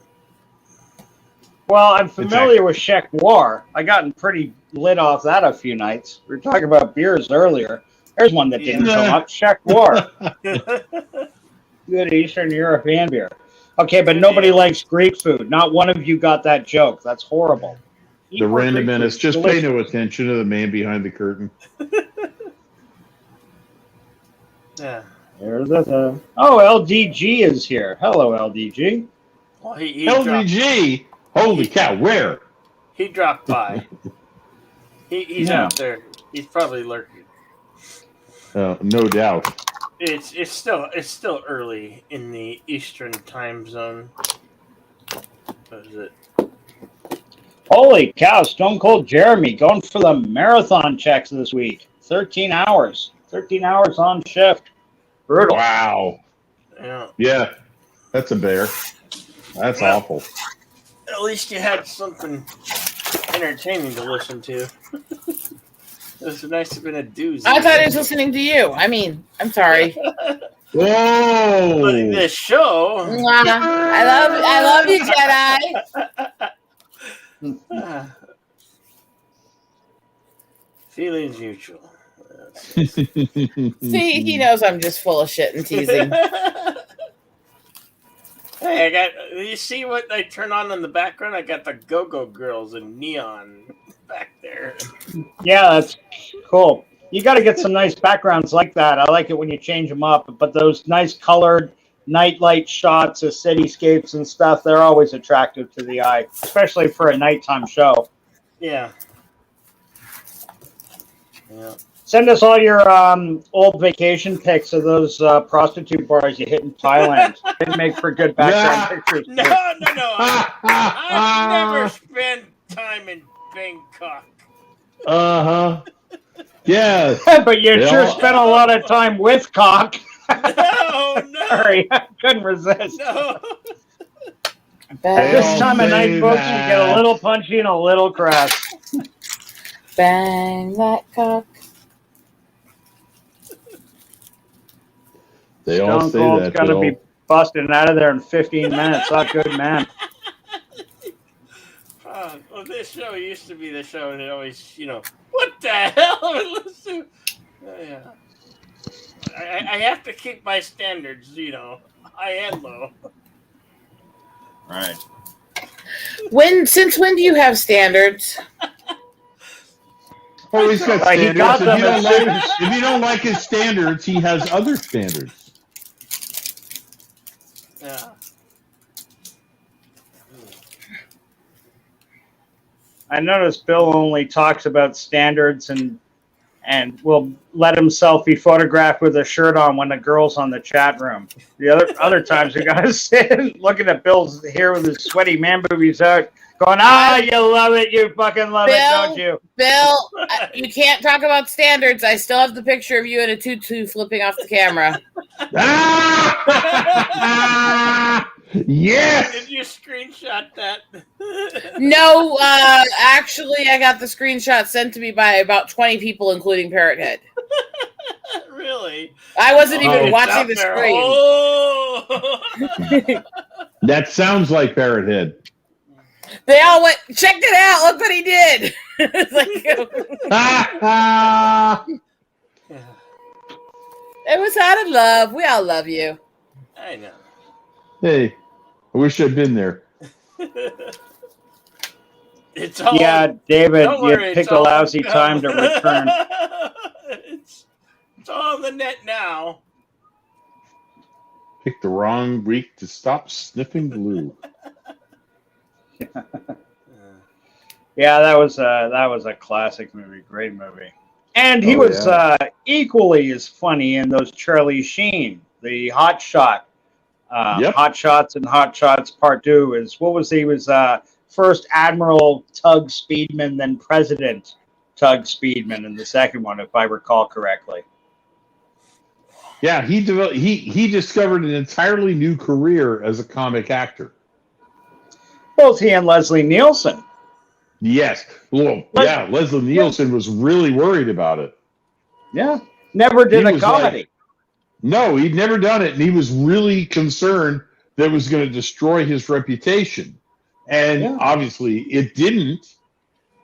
Well, I'm familiar with Czech War. I gotten pretty lit off that a few nights. We were talking about beers earlier. There's one that didn't come up. Czech War. Good Eastern European beer. Okay, but nobody likes Greek food. Not one of you got that joke. That's horrible. The Random Menace. Just pay no attention to the man behind the curtain. Yeah. There's the. Oh, LDG is here. Hello, LDG. Well, he LDG. Holy cow! Where? He dropped by. He's out there. He's probably lurking. No doubt. It's still early in the Eastern time zone. What is it? Holy cow! Stone Cold Jeremy going for the marathon checks this week. 13 hours. 13 hours on shift. Brutal. Wow. Yeah. That's a bear. That's awful. At least you had something entertaining to listen to. It was nice to have been a doozy. I thought he was listening to you. I mean, I'm sorry. Whoa! This show. I love you, Jedi. Feelings mutual. See, he knows I'm just full of shit and teasing. Hey, you see what I turn on in the background? I got the Go-Go Girls in neon back there. Yeah, that's cool. You got to get some nice backgrounds like that. I like it when you change them up. But those nice colored nightlight shots of cityscapes and stuff, they're always attractive to the eye, especially for a nighttime show. Yeah. Yeah. Send us all your old vacation pics of those prostitute bars you hit in Thailand. They make for good background pictures. No. I've never spent time in Bangkok. Uh-huh. Yeah. But you sure spent a lot of time with cock. No. Sorry, I couldn't resist. No. This time of night, folks, you get a little punchy and a little crass. Bang that cock. They all Stone say Cold's that. got to be busting out of there in 15 minutes. Not good, man. Well, this show used to be the show, and it always, what the hell? Listen, yeah. I have to keep my standards, high and low. Right. Since when do you have standards? Oh, he's got He standards. got them as soon as- If you don't like his standards, he has other standards. Yeah. I noticed Bill only talks about standards and will let himself be photographed with a shirt on when the girl's on the chat room. The other times we gotta sit looking at Bill's here with his sweaty man boobies out, going, you love it, you fucking love it, don't you? Bill, you can't talk about standards. I still have the picture of you in a tutu flipping off the camera. Yes. Did you screenshot that? No, actually, I got the screenshot sent to me by about 20 people, including Parrot Head. Really? I wasn't even It's watching out the there. screen. Oh! That sounds like Parrot Head. They all went, check it out. Look what he did. It's like, it was out of love. We all love you. I know. Hey, I wish I'd been there. It's all. Yeah, David, Don't you worry, picked it's a all- lousy time to return. it's all on the net now. Picked the wrong week to stop sniffing glue. Yeah, that was a classic movie, great movie, and he Oh, was yeah. equally as funny in those Charlie Sheen, the Hot Shot, Yep. Hot Shots and Hot Shots Part 2 is he was first Admiral Tug Speedman, then President Tug Speedman in the second one, if I recall correctly. Yeah, he discovered an entirely new career as a comic actor. Both he and Leslie Nielsen. Yes. Well, yeah, Leslie Nielsen was really worried about it. Yeah, never did He a was comedy. like- No, he'd never done it, and he was really concerned that it was going to destroy his reputation. And Yeah. obviously, it didn't.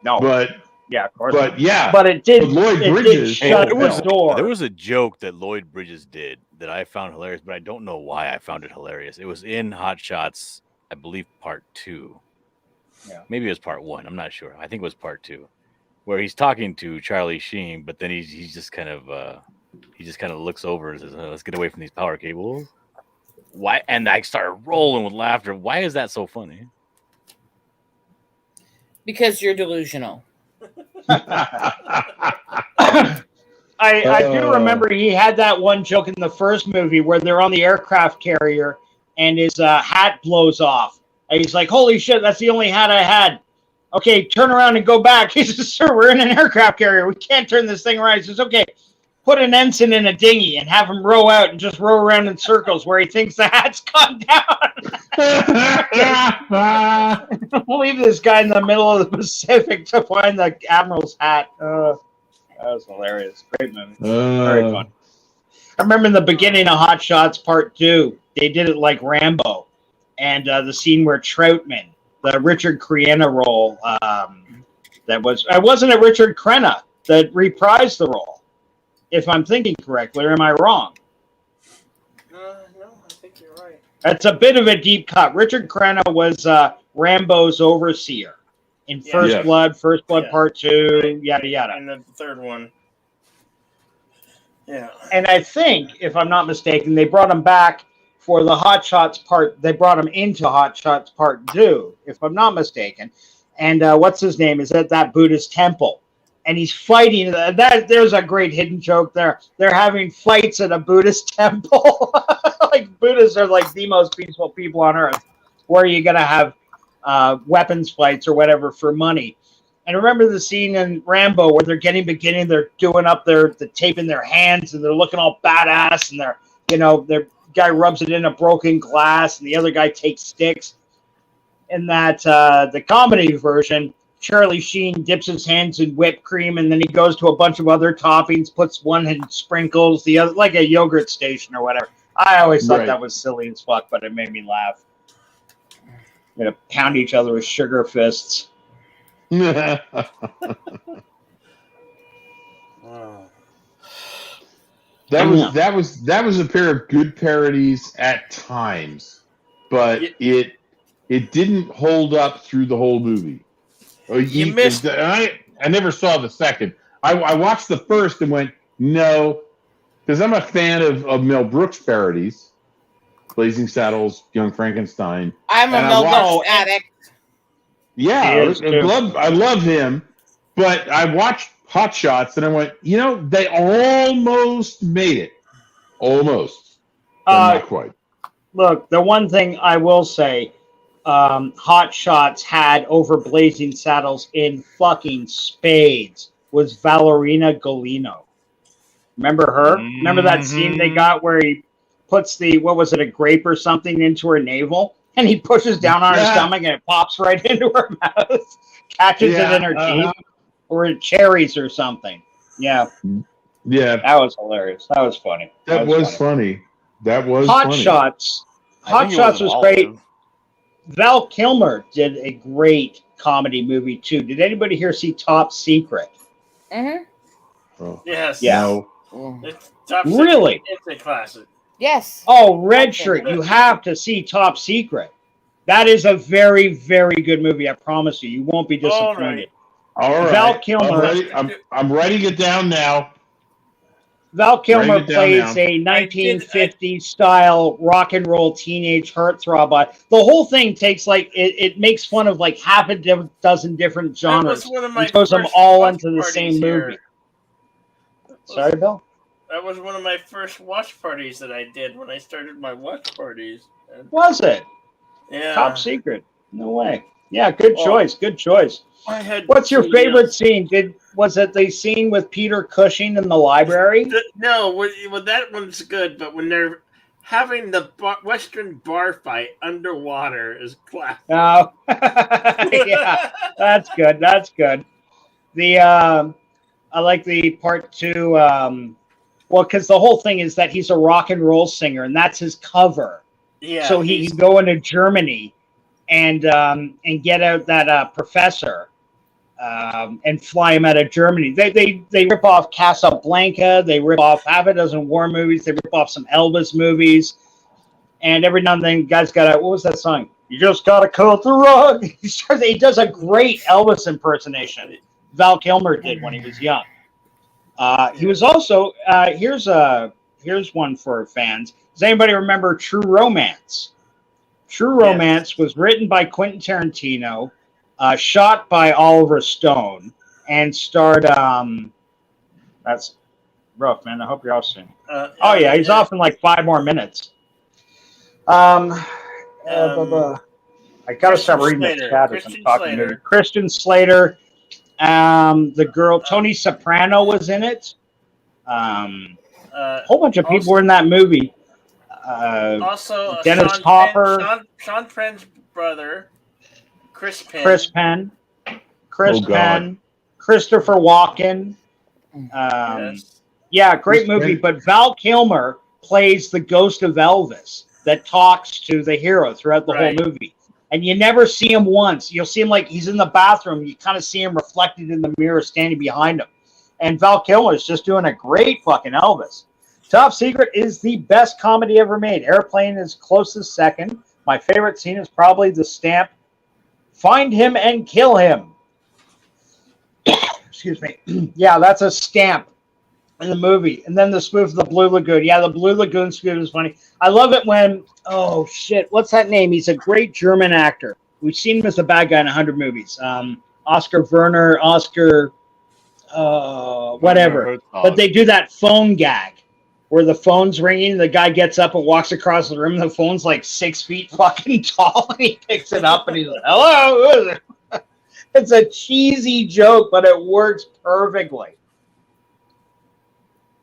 No, But yeah, of course. but yeah, But it did. But Lloyd it did Bridges- shut Hey, the door. There was a joke that Lloyd Bridges did that I found hilarious, but I don't know why I found it hilarious. It was in Hot Shots, I believe, Part 2. Yeah. Maybe it was Part 1. I'm not sure. I think it was Part 2, where he's talking to Charlie Sheen, but then he's just kind of looks over and says, "Let's get away from these power cables." Why? And I started rolling with laughter. Why is that so funny? Because you're delusional. I do remember he had that one joke in the first movie where they're on the aircraft carrier and his hat blows off. And he's like, holy shit, that's the only hat I had. Okay, turn around and go back. He says, sir, we're in an aircraft carrier. We can't turn this thing around. He says, okay, put an ensign in a dinghy and have him row out and just row around in circles where he thinks the hat's gone down. We'll leave this guy in the middle of the Pacific to find the Admiral's hat. That was hilarious. Great movie. Very fun. I remember in the beginning of Hot Shots Part 2, they did it like Rambo. And the scene where Troutman, the Richard Crenna role, wasn't it Richard Crenna that reprised the role? If I'm thinking correctly, or am I wrong? No, I think you're right. That's a bit of a deep cut. Richard Crenna was Rambo's overseer in First Blood Part 2, yada, yada. And the third one. Yeah. And I think, if I'm not mistaken, they brought him back for the Hot Shots part. They brought him into Hot Shots Part 2, if I'm not mistaken. And what's his name? Is at that Buddhist temple. And he's fighting. There's a great hidden joke there. They're having fights at a Buddhist temple. Like, Buddhists are like the most peaceful people on earth. Where are you going to have weapons fights or whatever for money? And remember the scene in Rambo where they're they're doing up the tape in their hands and they're looking all badass and their guy rubs it in a broken glass and the other guy takes sticks. In that the comedy version, Charlie Sheen dips his hands in whipped cream and then he goes to a bunch of other toppings, puts one in sprinkles, the other like a yogurt station or whatever. I always thought that was silly as fuck, but it made me laugh. Gonna pound each other with sugar fists. That was a pair of good parodies at times, but it it didn't hold up through the whole movie. You missed. I never saw the second. I watched the first and went, no, because I'm a fan of Mel Brooks parodies, Blazing Saddles, Young Frankenstein. I'm a Mel Brooks addict. Yeah, I love him, but I watched Hot Shots and I went, they almost made it. Almost. But not quite. Look, the one thing I will say, Hot Shots had over Blazing Saddles in fucking spades was Valerina Golino. Remember her? Remember that scene they got where he puts a grape or something into her navel? And he pushes down on her stomach and it pops right into her mouth, catches it in her teeth, or in cherries or something. Yeah. Yeah. That was hilarious. That was funny. That was funny. Hot Shots. Hot Shots was great. Val Kilmer did a great comedy movie too. Did anybody here see Top Secret? Mm-hmm. Oh. Yes. Yeah. It's Top Really? Secret. It's a classic. Yes. Oh, Red Shirt, you have to see Top Secret. That is a very, very good movie. I promise you. You won't be disappointed. All right. Val Kilmer. I'm writing it down now. Val Kilmer Write it down plays now. a 1950s style rock and roll teenage heartthrob. The whole thing takes it makes fun of like half a dozen different genres. one of my and throws them first all watch into the same parties here. movie. Sorry, Bill? That was one of my first watch parties that I did when I started my watch parties. Was it? Yeah. Top Secret. No way. Yeah, good choice. Good choice. I had What's your the, favorite scene? Was it the scene with Peter Cushing in the library? No, well, that one's good, but when they're having the Western bar fight underwater is classic. Oh, yeah, that's good. That's good. I like the part two. Well, because the whole thing is that he's a rock and roll singer, and that's his cover. Yeah. So he can go into Germany and get out that professor and fly him out of Germany. They rip off Casablanca. They rip off half a dozen war movies. They rip off some Elvis movies. And every now and then, guys got what was that song? You just gotta cut the rug. He does a great Elvis impersonation. Val Kilmer did when he was young. He was also here's one for fans. Does anybody remember True Romance? True Romance was written by Quentin Tarantino, shot by Oliver Stone, and starred. That's rough, man. I hope you're off soon. Oh yeah, he's off in like 5 more minutes. I gotta stop reading the chat as I'm talking to you. Christian Slater. The girl Tony Soprano was in it. A whole bunch of people were in that movie. Also, Dennis Sean Hopper, Sean Penn's brother, Chris Penn. Chris Penn, Christopher Walken. Yeah, great movie. But Val Kilmer plays the ghost of Elvis that talks to the hero throughout the whole movie. And you never see him once. You'll see him like he's in the bathroom. You kind of see him reflected in the mirror standing behind him. And Val Kilmer is just doing a great fucking Elvis. Top Secret is the best comedy ever made. Airplane is closest second. My favorite scene is probably the stamp, find him and kill him. Excuse me. Yeah, that's a stamp in the movie. And then the spoof of the Blue Lagoon. Yeah, the Blue Lagoon spoof is funny. I love it when, oh shit, what's that name? He's a great German actor. We've seen him as the bad guy in 100 movies. Oscar Werner, whatever. But they do that phone gag where the phone's ringing, the guy gets up and walks across the room, the phone's like 6 feet fucking tall, and he picks it up and he's like, hello, who is it? It's a cheesy joke, but it works perfectly.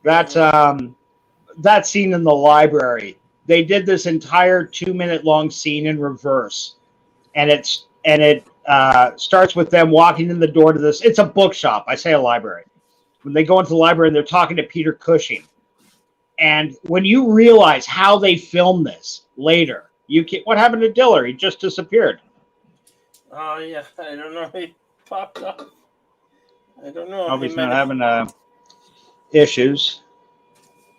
That's that scene in the library. They did this entire 2-minute long scene in reverse, and it starts with them walking in the door to this. It's a bookshop. I say a library. When they go into the library, and they're talking to Peter Cushing, and when you realize how they filmed this later, what happened to Diller? He just disappeared. Oh yeah, I don't know. He popped up. I don't know. Oh, he's not having issues.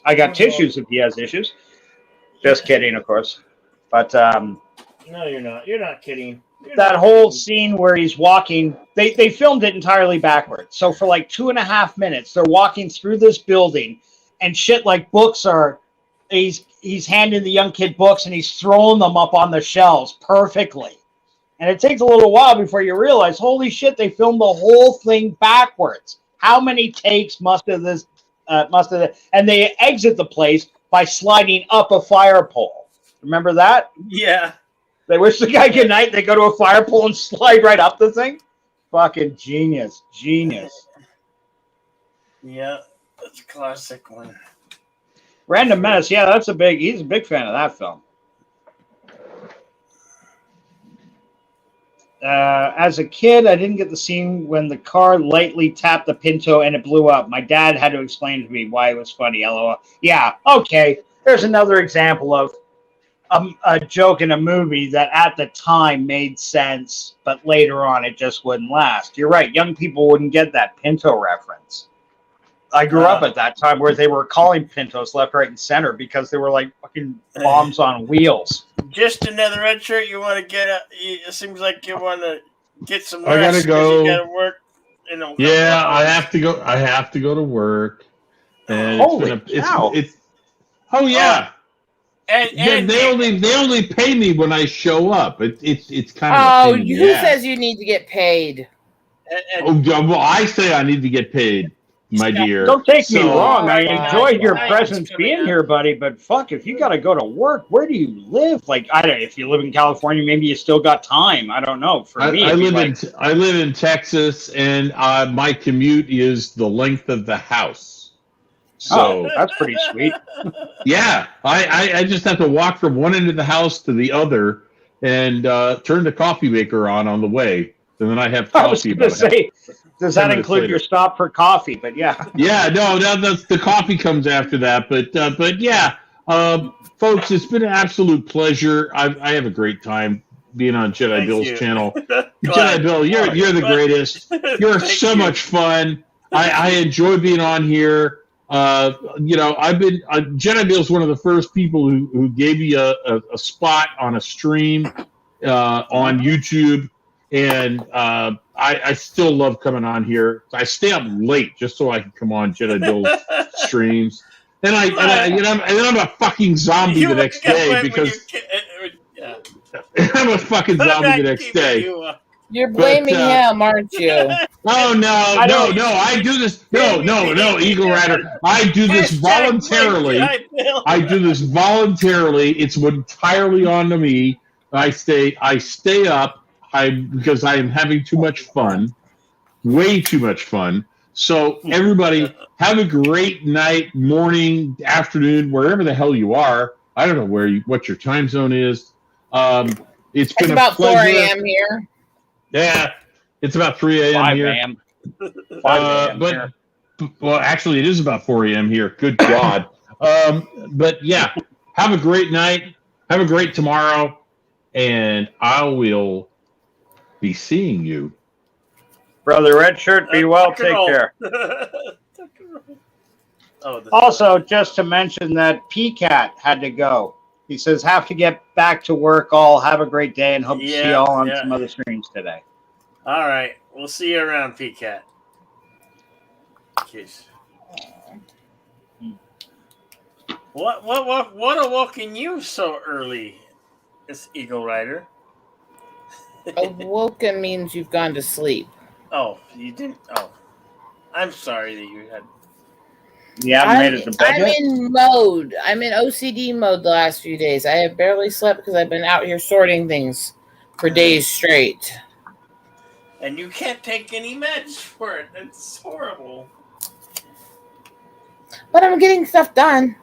I got tissues if he has issues. Just kidding, of course. But No, you're not. You're not kidding. That whole scene where he's walking, they filmed it entirely backwards. So for like 2.5 minutes, they're walking through this building, and shit like books are. He's handing the young kid books, and he's throwing them up on the shelves perfectly. And it takes a little while before you realize, holy shit, they filmed the whole thing backwards. How many takes must have this? And they exit the place by sliding up a fire pole. Remember that? Yeah. They wish the guy good night. They go to a fire pole and slide right up the thing. Fucking genius. Yeah, that's a classic one. Random Menace. Yeah, he's a big fan of that film. As a kid, I didn't get the scene when the car lightly tapped the Pinto and it blew up. My dad had to explain to me why it was funny. LOL. Yeah, okay. There's another example of a joke in a movie that at the time made sense, but later on it just wouldn't last. You're right. Young people wouldn't get that Pinto reference. I grew up at that time where they were calling Pintos left, right, and center because they were like fucking bombs on wheels. Just another red shirt. You want to get? It seems like you want to get some rest. I gotta 'cause go. You gotta work. Yeah, I have to go. I have to go to work. And Holy cow. Oh yeah. And they only pay me when I show up. It's kind of. Oh, a pain in the who ass. says you need to get paid? Well, I say I need to get paid, my dear. Don't take me So- wrong. I enjoyed your Nice. presence being here, buddy. But fuck, if you got to go to work, where do you live? Like, I don't. If you live in California, maybe you still got time. I don't know. For me, I it'd be live in Texas, and my commute is the length of the house. So that's pretty sweet. Yeah, I just have to walk from one end of the house to the other, and turn the coffee maker on the way, and then I have I was coffee. going to say, does 10 that minutes include later. your stop for coffee? But yeah. Yeah, no, that's the coffee comes after that. But yeah, folks, it's been an absolute pleasure. I have a great time being on Jedi Thank Bill's you. channel. Glad. Jedi Bill, you're the greatest. You're Thank so you. much fun. I enjoy being on here. I've been Jedi Bill's one of the first people who gave me a spot on a stream on YouTube, and I still love coming on here. I stay up late just so I can come on Jedi Bill's streams. And I'm a fucking zombie the next day because I'm a fucking zombie the next day. You're blaming him, aren't you? Oh no! I do this. No, Eagle Rider. I do this voluntarily. I do this voluntarily. It's entirely on to me. I stay up. Because I am having too much fun, way too much fun. So everybody, have a great night, morning, afternoon, wherever the hell you are. I don't know what your time zone is. It's been about 4 pleasure. a.m. here. Yeah, it's about 3 a.m. 5 here. a.m. 5 a.m. here. Well, actually, it is about 4 a.m. here. Good God. But yeah, have a great night. Have a great tomorrow. And I will be seeing you. Brother Red Shirt, be well. Take care. Also, just to mention that PCAT had to go. He says, have to get back to work all. Have a great day and hope to see you all on some other streams today. All right. We'll see you around, PCAT. Jeez. What awoken you so early, this Eagle Rider? Awoken means you've gone to sleep. Oh, you didn't? Oh. I'm sorry that you had... made it to bed I'm yet? in mode. I'm in OCD mode the last few days. I have barely slept because I've been out here sorting things for days straight. And you can't take any meds for it. It's horrible. But I'm getting stuff done.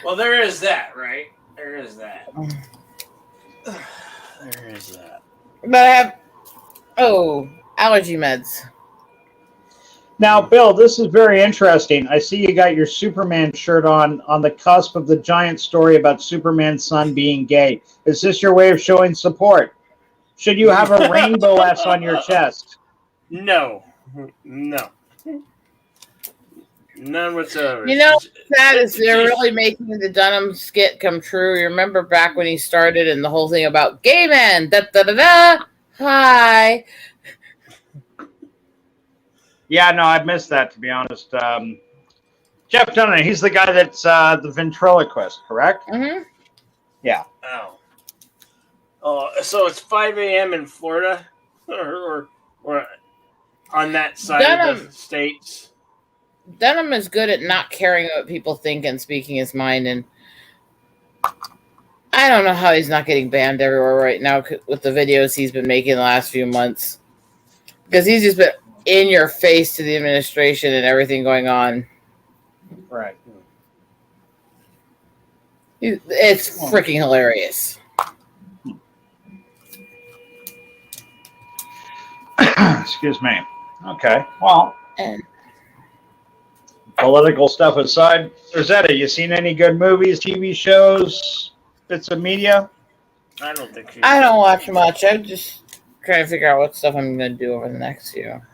Well, there is that, right? There is that. There is that. But I have, allergy meds. Now, Bill, this is very interesting. I see you got your Superman shirt on the cusp of the giant story about Superman's son being gay. Is this your way of showing support? Should you have a rainbow S on your chest? No. No. None whatsoever. You know, sad is they're really making the Dunham skit come true. You remember back when he started and the whole thing about gay men, da da da da. Hi. Yeah, no, I missed that, to be honest. Jeff Dunham, he's the guy that's the ventriloquist, correct? Mm-hmm. Yeah. Oh, so it's 5 a.m. in Florida, or on that side of the states. Dunham is good at not caring what people think and speaking his mind, and I don't know how he's not getting banned everywhere right now with the videos he's been making the last few months, because he's just been in your face to the administration and everything going on. Right. It's freaking hilarious. Excuse me. Okay. Well, political stuff aside, Rosetta, you seen any good movies, TV shows, bits of media? I don't think. I don't watch much. I'm just trying to figure out what stuff I'm going to do over the next year.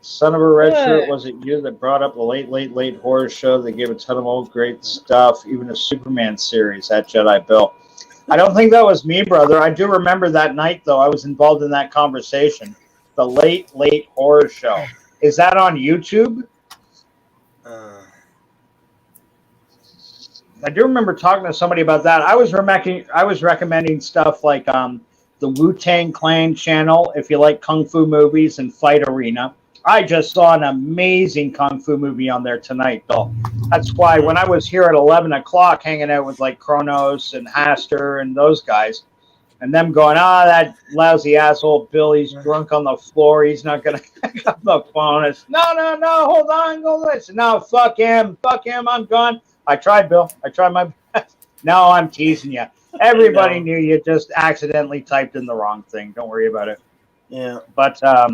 Son of a red shirt, was it you that brought up the late horror show that gave a ton of old great stuff, even a Superman series at Jedi Bill? I don't think that was me, brother. I do remember that night, though. I was involved in that conversation. The late horror show. Is that on YouTube? I do remember talking to somebody about that. I was recommending stuff like the Wu-Tang Clan channel, if you like kung fu movies, and Fight Arena. I just saw an amazing kung fu movie on there tonight, though. That's why when I was here at 11 o'clock hanging out with like Kronos and Haster and those guys, and them going, that lousy asshole Bill, he's drunk on the floor. He's not going to pick up the phone. It's, no, hold on, go listen. No, fuck him, I'm gone. I tried, Bill. I tried my best. No, I'm teasing you. Everybody knew you just accidentally typed in the wrong thing. Don't worry about it. Yeah. But I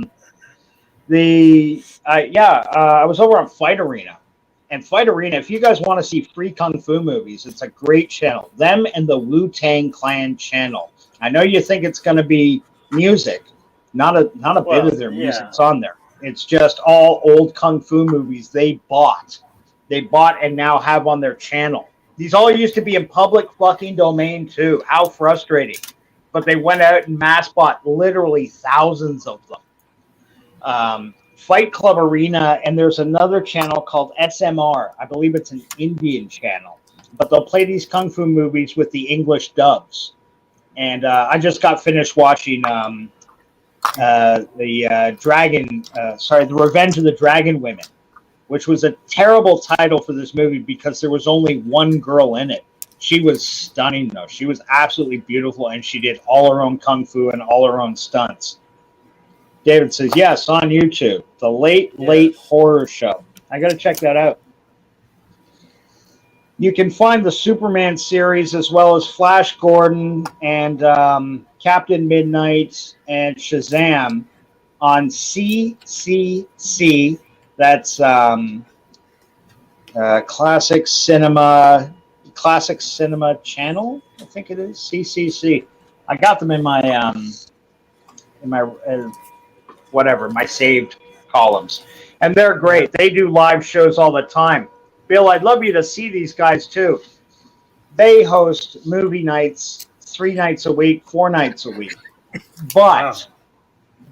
was over on Fight Arena. And Fight Arena, if you guys want to see free kung fu movies, it's a great channel. Them and the Wu-Tang Clan channel. I know you think it's going to be music. Not a bit of their music's on there. It's just all old kung fu movies they bought. They bought and now have on their channel. These all used to be in public fucking domain too. How frustrating. But they went out and mass bought literally thousands of them. Fight Club Arena, and there's another channel called SMR. I believe it's an Indian channel. But they'll play these kung fu movies with the English dubs. And I just got finished watching The Revenge of the Dragon Women, which was a terrible title for this movie because there was only one girl in it. She was stunning, though. She was absolutely beautiful, and she did all her own kung fu and all her own stunts. David says, yes, on YouTube. The late horror show. I got to check that out. You can find the Superman series as well as Flash Gordon and Captain Midnight and Shazam on CCC. That's Classic Cinema Channel. I think it is CCC. I got them in my my saved columns, and they're great. They do live shows all the time. Bill, I'd love you to see these guys too. They host movie nights 3 nights a week, 4 nights a week, but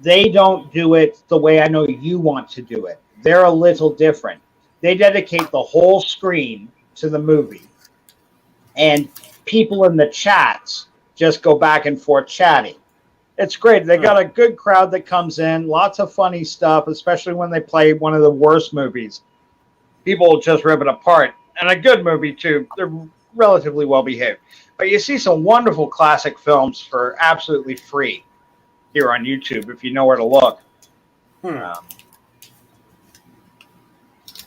they don't do it the way I know you want to do it. They're a little different. They dedicate the whole screen to the movie, and people in the chats just go back and forth chatting. It's great. They got a good crowd that comes in, lots of funny stuff, especially when they play one of the worst movies. People will just rip it apart. And a good movie, too. They're relatively well behaved. But you see some wonderful classic films for absolutely free here on YouTube if you know where to look. And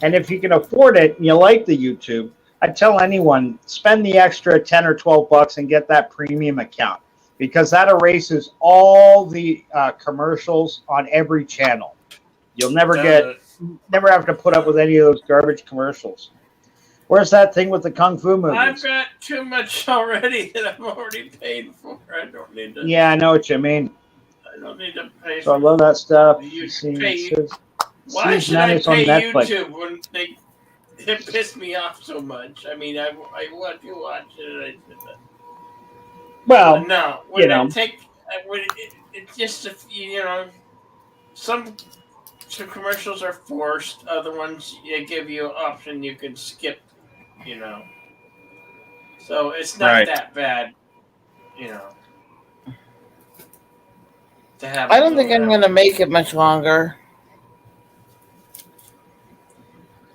if you can afford it and you like the YouTube, I tell anyone, spend the extra 10 or 12 bucks and get that premium account, because that erases all the commercials on every channel. You'll never have to put up with any of those garbage commercials. Where's that thing with the kung fu movies? I've got too much already that I've already paid for. I don't need to. Yeah, I know what you mean. I don't need to pay. So I love that stuff. Why Season should 9 I is on pay Netflix. YouTube when it pissed me off so much? I mean, I want to watch it. Well, no, you know. It's just some commercials are forced. Other ones they give you an option you can skip. So it's not Right. that bad. To have. I don't think I'm going to make it much longer.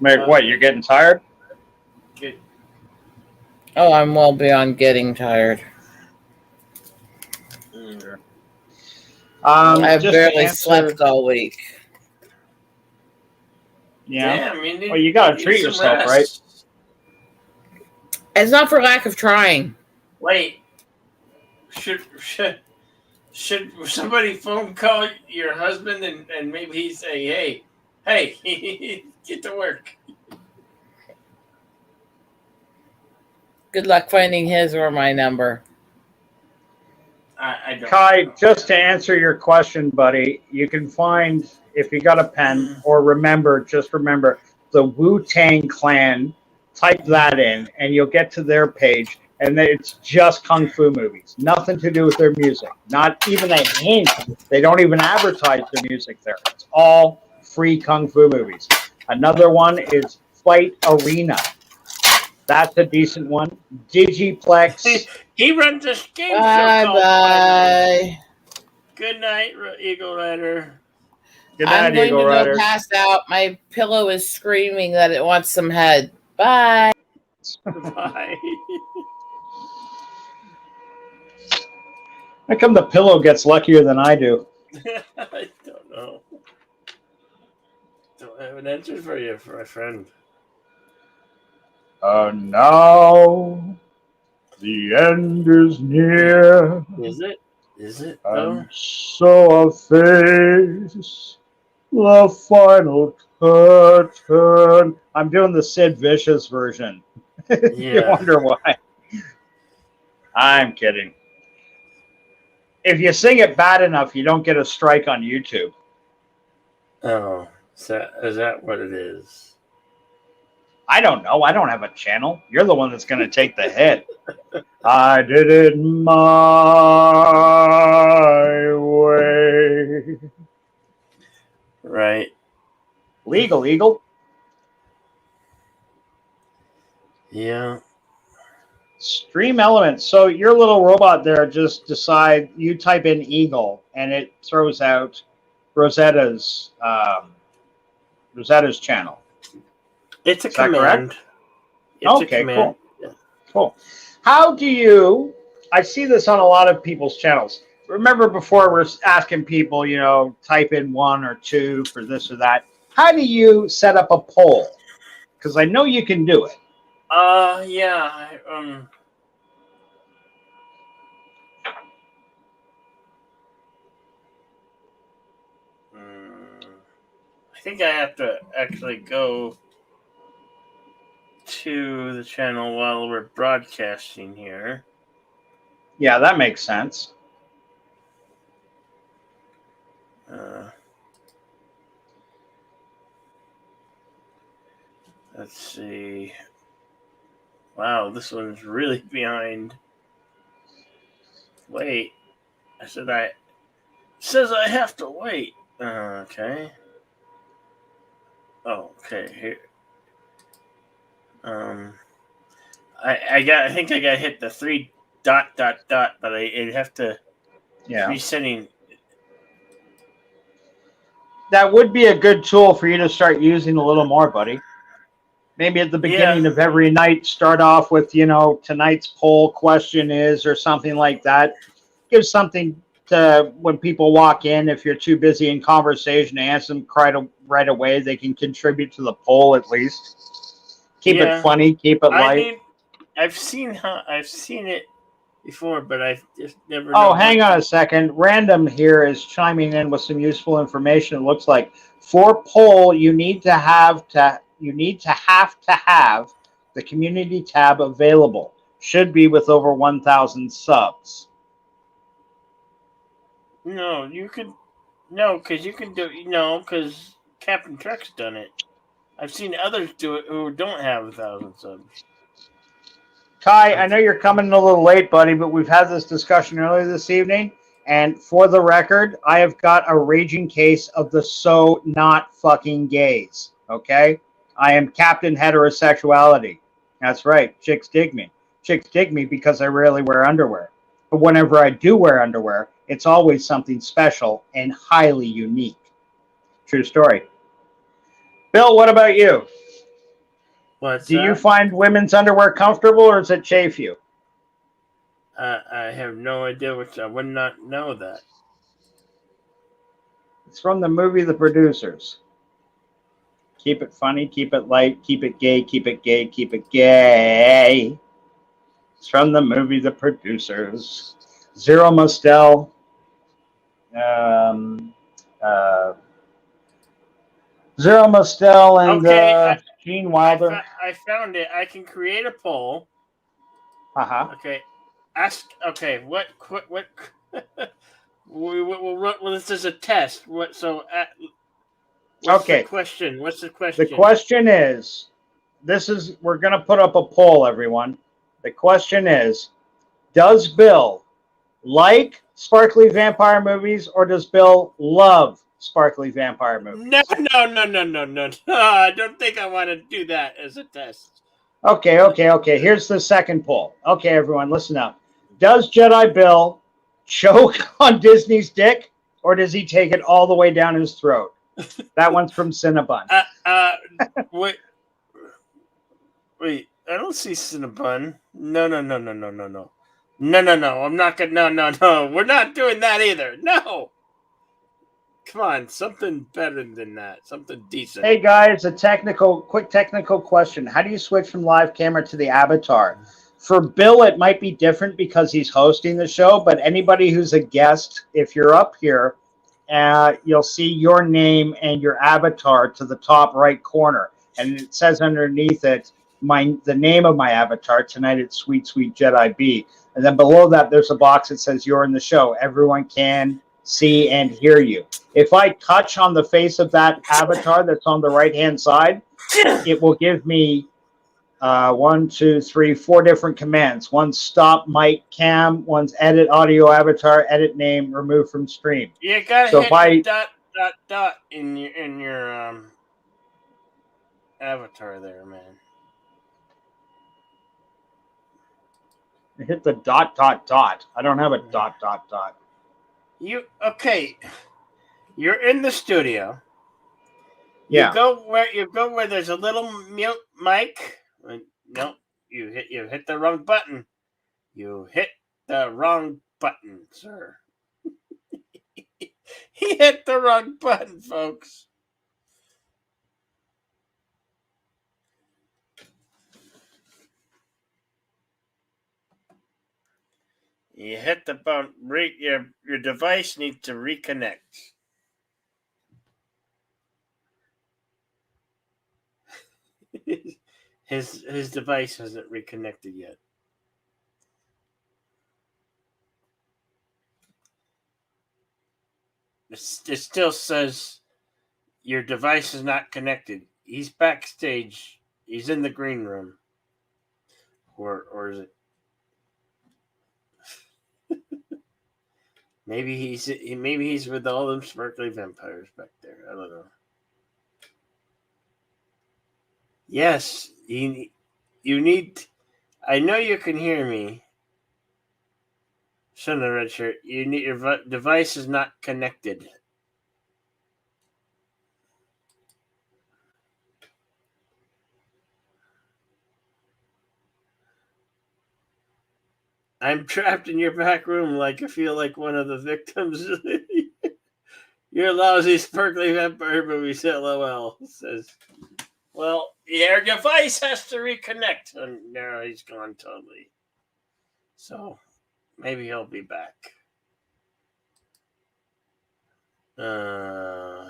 What, you're getting tired? Good. Oh, I'm well beyond getting tired. I've just barely answer- slept all week. Yeah. I mean, well, you gotta treat some yourself, rest. right? It's not for lack of trying. Wait. Should somebody phone call your husband and maybe he say, hey, get to work. Good luck finding his or my number. I don't. Kai, just to answer your question, buddy, you can find, if you got a pen, or remember the Wu-Tang Clan, type that in, and you'll get to their page, and it's just Kung Fu movies. Nothing to do with their music. Not even a hint. They don't even advertise their music there. It's all free Kung Fu movies. Another one is Fight Arena. That's a decent one. Digiplex. He runs this game show called Bye. Good night, Eagle Rider. Good I'm night, going Eagle to Rider. go pass out. My pillow is screaming that it wants some head. Bye. Bye. How come the pillow gets luckier than I do? I don't know. Don't have an answer for you, for my friend. Now the end is near. Is it? Is it? And so I face the final curtain. I'm doing the Sid Vicious version. You Yeah. wonder why. I'm kidding. If you sing it bad enough, you don't get a strike on YouTube. Oh, is that what it is? I don't know. I don't have a channel. You're the one that's going to take the hit. I did it my way. Right. Legal, Eagle. Yeah. Stream Elements. So your little robot there just you type in Eagle and it throws out Rosetta's channel. It's a Is that command. correct? It's a Okay, command. cool. Yeah. Cool. How do you, I see this on a lot of people's channels. Remember before we're asking people, type in 1 or 2 for this or that. How do you set up a poll? Because I know you can do it. Yeah. I think I have to actually go to the channel while we're broadcasting here. Yeah, that makes sense. Let's see. Wow, this one's really behind. Wait. It says I have to wait. Okay. Oh, okay. Here. I think I got hit the 3 ... but I'd have to resetting. That would be a good tool for you to start using a little more, buddy. Maybe at the beginning of every night, start off with, tonight's poll question is, or something like that. Give something to when people walk in. If you're too busy in conversation to answer them right away, they can contribute to the poll at least. Keep it funny, keep it light. I've seen it before, but I've just never. Oh, hang on a second. Random here is chiming in with some useful information. It looks like for poll, you need to have the community tab available. Should be with over 1,000 subs. No, you could. No, because you can do. No, because Captain Trek's done it. I've seen others do it who don't have 1,000 subs. Kai, I know you're coming a little late, buddy, but we've had this discussion earlier this evening. And for the record, I have got a raging case of the so not fucking gays. Okay? I am Captain Heterosexuality. That's right. Chicks dig me. Chicks dig me because I rarely wear underwear. But whenever I do wear underwear, it's always something special and highly unique. True story. Bill, what about you? Do you find women's underwear comfortable, or does it chafe you? I have no idea which. I would not know that. It's from the movie The Producers. Keep it funny, keep it light, keep it gay, keep it gay, keep it gay. It's from the movie The Producers. Zero Mostel. Zero Mostel and Gene Wilder. I found it. I can create a poll. Okay. Ask. Okay. What? Well, this is a test. What? So. What's the question? What's the question? The question is, we're going to put up a poll, everyone. The question is, does Bill like sparkly vampire movies, or does Bill love sparkly vampire movies? No. I don't think I want to do that as a test. Okay. Here's the second poll. Okay, everyone, listen up. Does Jedi Bill choke on Disney's dick, or does he take it all the way down his throat? That one's from Cinnabon. Wait. I don't see Cinnabon. No. I'm not gonna. No. We're not doing that either. No. Come on, something better than that. Something decent. Hey guys, quick technical question. How do you switch from live camera to the avatar? For Bill, it might be different because he's hosting the show, but anybody who's a guest, if you're up here, you'll see your name and your avatar to the top right corner. And it says underneath it, the name of my avatar. Tonight it's Sweet Jedi B. And then below that, there's a box that says you're in the show. Everyone can see and hear you. If I touch on the face of that avatar that's on the right-hand side, it will give me 4 different commands. One's stop mic cam, one's edit audio avatar, edit name, remove from stream. You gotta hit the dot in your avatar there, man. Hit the dot. I don't have a dot. You're in the studio. Yeah. You go where there's a little mute mic. No, you hit the wrong button. You hit the wrong button, sir. He hit the wrong button, folks. You hit the button. Your device needs to reconnect. His device hasn't reconnected yet. It still says your device is not connected. He's backstage. He's in the green room. Or is it? Maybe he's with all them sparkly vampires back there. I don't know. Yes, you need. I know you can hear me. Son of a red shirt. Your device is not connected. I'm trapped in your back room like I feel like one of the victims. Your lousy sparkly vampire movie, LOL, says. Well, your device has to reconnect. And now he's gone totally. So, maybe he'll be back.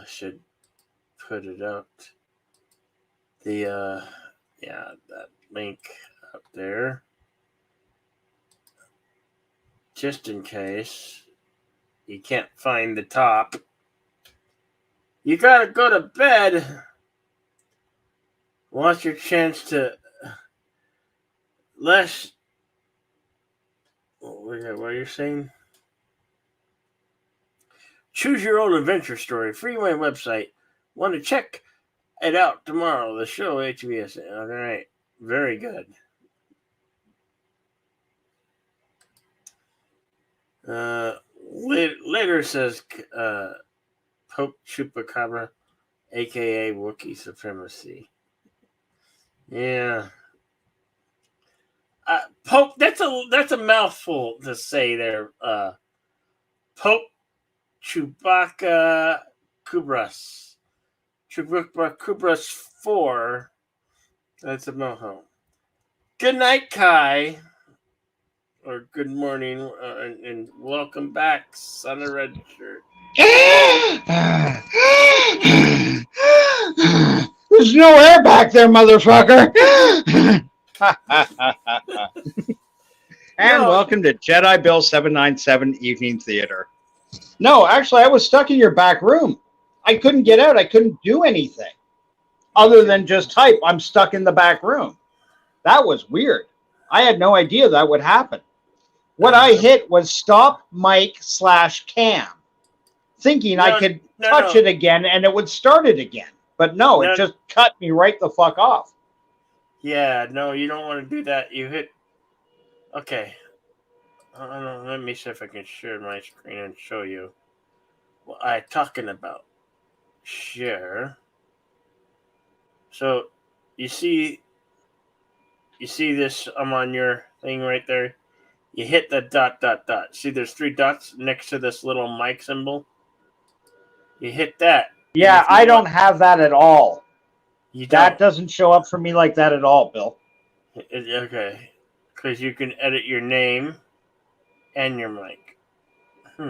Should put it up. That link up there. Just in case you can't find the top. You gotta go to bed. What's your chance to less? What are you saying? Choose your own adventure story. Freeway website. Want to check it out tomorrow? The show HBS. All right, very good. Later says Pope Chupacabra, aka Wookiee Supremacy. Yeah. Pope, that's a mouthful to say there. Pope Chewbacca Kubras. Chewbacca Kubras 4. That's a moho. Good night, Kai. Or good morning, and welcome back, son of red shirt. There's no air back there, motherfucker. And welcome to Jedi Bill 797 Evening Theater. No, actually, I was stuck in your back room. I couldn't get out. I couldn't do anything other than just type. I'm stuck in the back room. That was weird. I had no idea that would happen. What I hit was stop mic /cam, thinking I could touch it again and it would start it again. But no, it just cut me right the fuck off. Yeah, no, you don't want to do that. You hit. Okay. Let me see if I can share my screen and show you what I'm talking about. Share. So, you see this? I'm on your thing right there. You hit the ... See, there's 3 dots next to this little mic symbol. You hit that. Yeah, I don't have that at all. That doesn't show up for me like that at all, Bill. Okay. Because you can edit your name and your mic.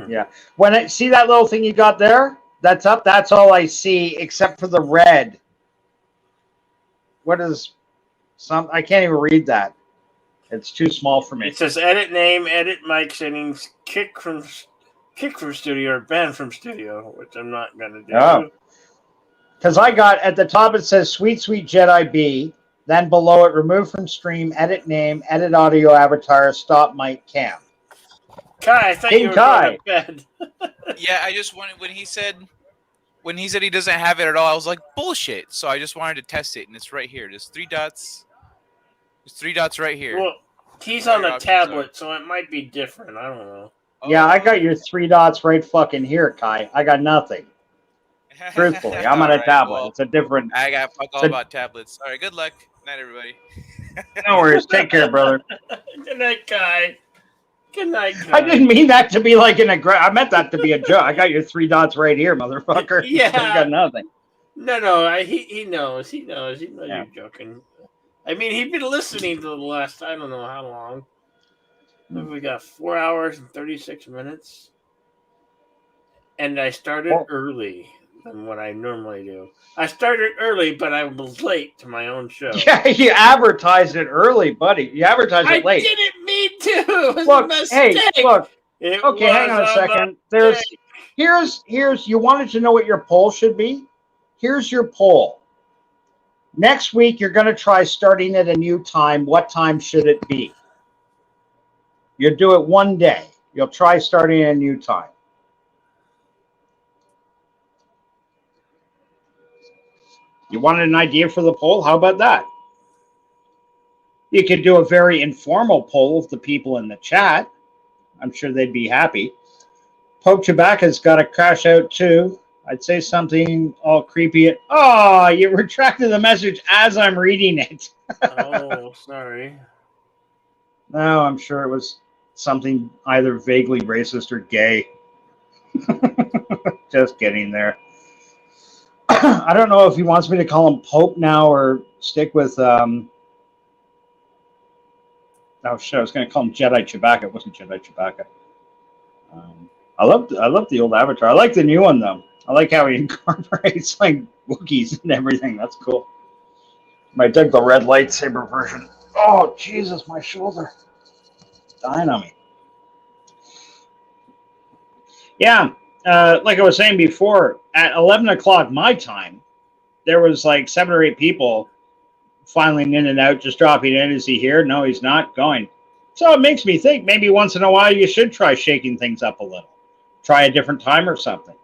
Yeah. When I see that little thing you got there, that's up. That's all I see except for the red. What is I can't even read that. It's too small for me. It says edit name, edit mic settings, kick from studio or ban from studio, which I'm not going to do. Oh. Because I got at the top, it says Sweet Sweet Jedi B. Then below it, remove from stream, edit name, edit audio avatar, stop mic cam. Kai, I thought you were going to bed. Yeah, I just wanted when he said he doesn't have it at all, I was like, bullshit. So I just wanted to test it, and it's right here. There's 3 dots. There's 3 dots right here. Well, he's on a tablet, so it might be different. I don't know. Yeah, I got your 3 dots right fucking here, Kai. I got nothing. Truthfully, I'm on a tablet. Well, it's a different. I got fuck all about tablets. All right, good luck. Night, everybody. No worries. Take care, brother. Good night, Kai. Good night, Kai. I didn't mean that to be like I meant that to be a joke. I got your 3 dots right here, motherfucker. Yeah. I got nothing. No. He knows. He knows you're joking. I mean, he'd been listening to the last, I don't know how long. We got 4 hours and 36 minutes. And I started early than what I normally do. I started early, but I was late to my own show. Yeah, you advertised it early, buddy. You advertised it late. I didn't mean to. It was look, a mistake. Hey, look. Okay, hang on a second. Here's you wanted to know what your poll should be? Here's your poll. Next week, you're going to try starting at a new time. What time should it be? You'll do it one day. You'll try starting at a new time. You wanted an idea for the poll? How about that? You could do a very informal poll of the people in the chat. I'm sure they'd be happy. Pope Chewbacca's got to crash out too. I'd say something all creepy. Oh, you retracted the message as I'm reading it. Oh, sorry. No, I'm sure it was something either vaguely racist or gay. Just getting there. I don't know if he wants me to call him Pope now or stick with oh shit, I was going to call him Jedi Chewbacca. It wasn't Jedi Chewbacca. I love the old Avatar. I like the new one though. I like how he incorporates like Wookiees and everything. That's cool. I dig the red lightsaber version. Oh Jesus, my shoulder. Dying on me. Yeah, like I was saying before, at 11 o'clock my time, there was like 7 or 8 people filing in and out, just dropping in. Is he here? No, he's not. Going. So it makes me think maybe once in a while you should try shaking things up a little. Try a different time or something.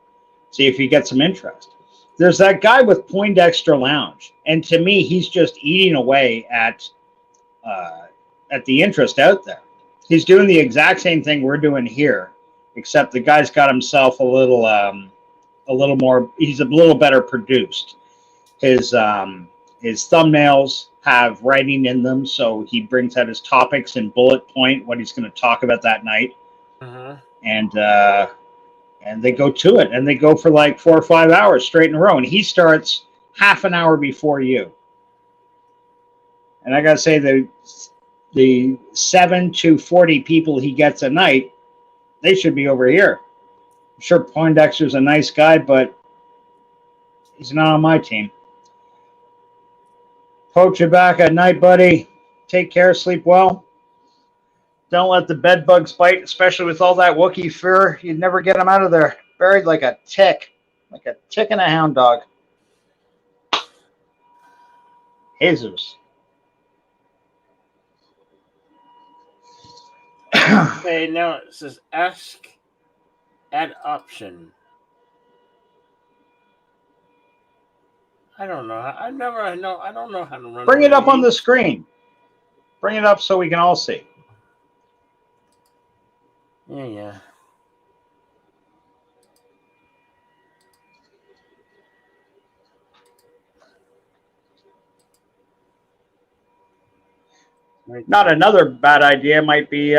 See if you get some interest. There's that guy with Poindexter Lounge, and to me, he's just eating away at the interest out there. He's doing the exact same thing we're doing here, except the guy's got himself a little more. He's a little better produced. His thumbnails have writing in them, so he brings out his topics and bullet point what he's going to talk about that night, and they go to it, and they go for like 4 or 5 hours straight in a row, and he starts half an hour before you. And I gotta say, the 7 to 40 people he gets a night, they should be over here. I'm sure Poindexter's a nice guy, but he's not on my team. Poach you back at night, buddy. Take care, sleep well. Don't let the bed bugs bite, especially with all that Wookiee fur. You'd never get them out of there. Buried like a tick and a hound dog. Jesus. Okay, now it says ask, add option. I don't know. I don't know how to run. Bring it up on the screen. Bring it up so we can all see. Yeah. Not another bad idea might be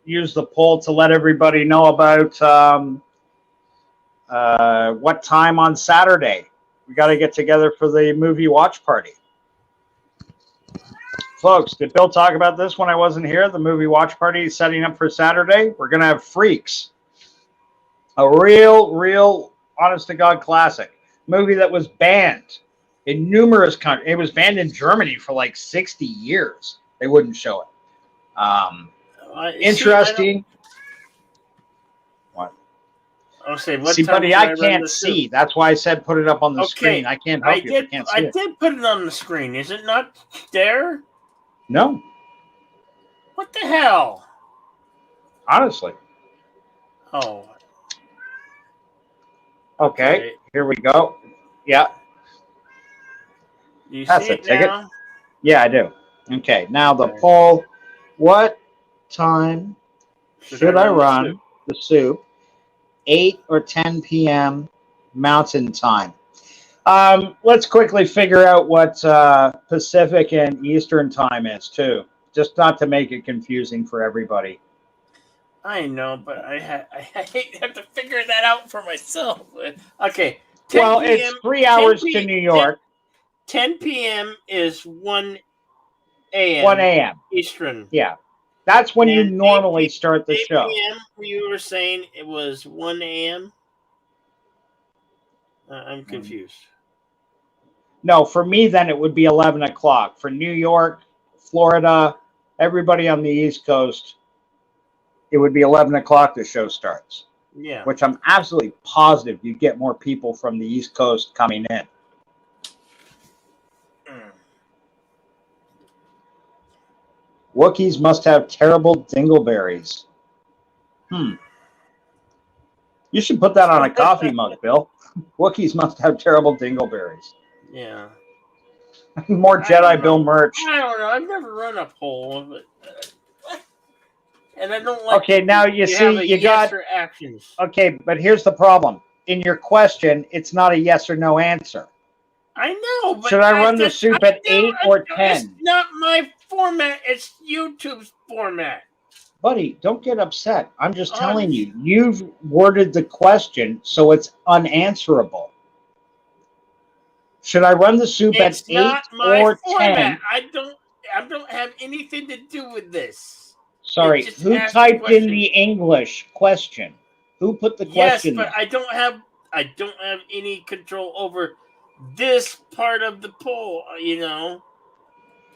use the poll to let everybody know about what time on Saturday. We got to get together for the movie watch party. Folks, did Bill talk about this when I wasn't here? The movie watch party is setting up for Saturday. We're going to have Freaks. A real, honest-to-God classic. Movie that was banned in numerous countries. It was banned in Germany for like 60 years. They wouldn't show it. Interesting. What? I'll say, what see, time buddy, should I run can't this see. That's why I said put it up on the screen. I can't help you if you can't see I it. did put it on the screen. Is it not there? No. What the hell? Honestly. Oh. Okay. Here we go. Yeah. You That's see a it ticket. now? Yeah, I do. Okay. Now the poll. What time should I run the soup? 8 or 10 p.m. Mountain Time. Let's quickly figure out what Pacific and Eastern Time is, too. Just not to make it confusing for everybody. I know, but I hate to have to figure that out for myself. Okay. 10 Well, PM, it's 3 hours to New York. 10 p.m. is 1 a.m. 1 a.m. Eastern. Yeah. That's when you And normally start the 8 show. p.m. You were saying it was 1 a.m.? I'm confused. No, for me, then it would be 11 o'clock. For New York, Florida, everybody on the East Coast, it would be 11 o'clock the show starts. Yeah. Which I'm absolutely positive you get more people from the East Coast coming in. Wookiees must have terrible dingleberries. You should put that on a coffee mug, Bill. Wookiees must have terrible dingleberries. Yeah. More Jedi Bill merch. I don't know. I've never run a poll, but and I don't like. Okay, now you see, have a you yes got. or actions. Okay, but here's the problem. In your question, it's not a yes or no answer. I know, but Should I run the soup at 8 or 10? It's not my format. It's YouTube's format. Buddy, don't get upset. I'm just telling you. You've worded the question so it's unanswerable. Should I run the soup It's at 8 not my or format. 10? I don't have anything to do with this. Sorry, Just who ask typed the in the English question? Who put the Yes, question but in? I don't have any control over this part of the poll, you know.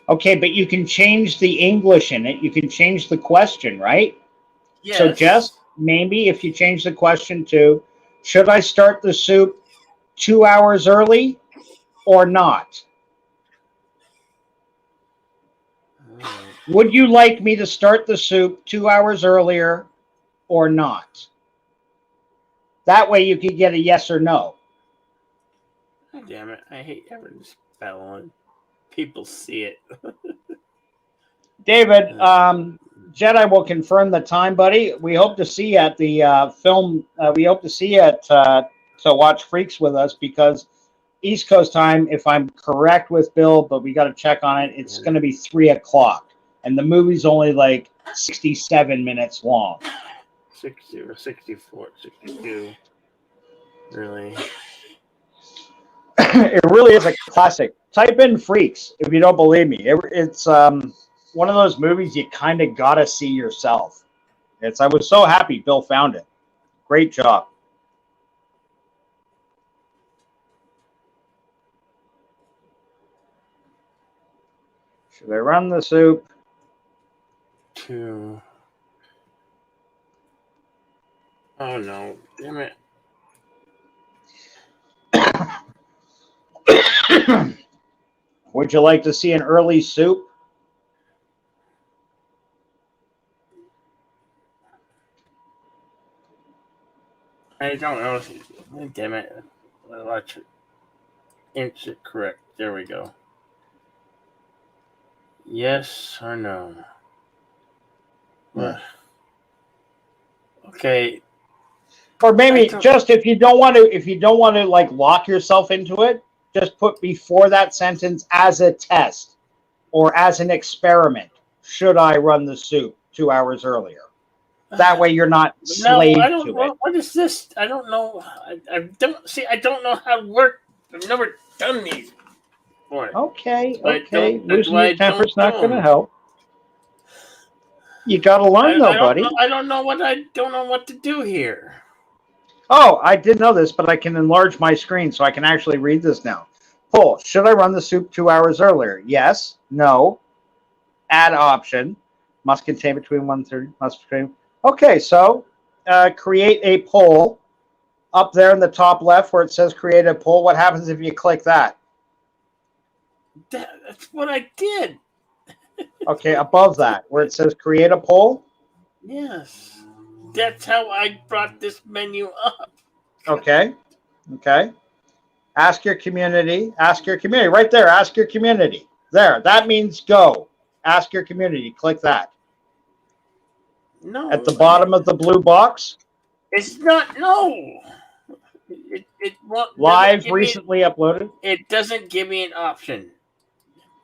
Okay, but you can change the English in it. You can change the question, right? Yes. So maybe if you change the question to, should I start the soup 2 hours early or not? Would you like me to start the soup 2 hours earlier or not? That way you could get a yes or no. God damn it. I hate having this spell on. People see it. David, Jedi will confirm the time, buddy. We hope to see you at the film. We hope to see you at to watch Freaks with us, because East Coast time, if I'm correct with Bill, but we got to check on it, it's going to be 3 o'clock. And the movie's only like 67 minutes long. 60 or 64, 62. Really? It really is a classic. Type in Freaks if you don't believe me. It's one of those movies you kind of got to see yourself. I was so happy Bill found it. Great job. Should I run the soup? 2. Oh no, damn it. Would you like to see an early soup? I don't know. Damn it. Watch it. Insert correct. There we go. Yes or no? Okay. Or maybe just if you don't want to like lock yourself into it, just put before that sentence as a test or as an experiment. Should I run the soup 2 hours earlier? That way you're not slave I don't to know. it. What is this? I don't know. I don't know how to work. I've never done these before. Okay. That's why Losing I your temper's don't not know. going to help. You got to learn though, buddy. I don't know what to do here. Oh, I did know this, but I can enlarge my screen so I can actually read this now. Poll, should I run the soup 2 hours earlier? Yes, no. Add option. Must contain between 1:30. Must contain. Okay, so create a poll up there in the top left where it says create a poll. What happens if you click that? That's what I did. Okay, above that where it says create a poll. Yes. That's how I brought this menu up. Okay. Ask your community. Right there, ask your community. There, that means go. Ask your community. Click that. No. At the bottom of the blue box. It's not. No. It won't. Live recently uploaded. It doesn't give me an option.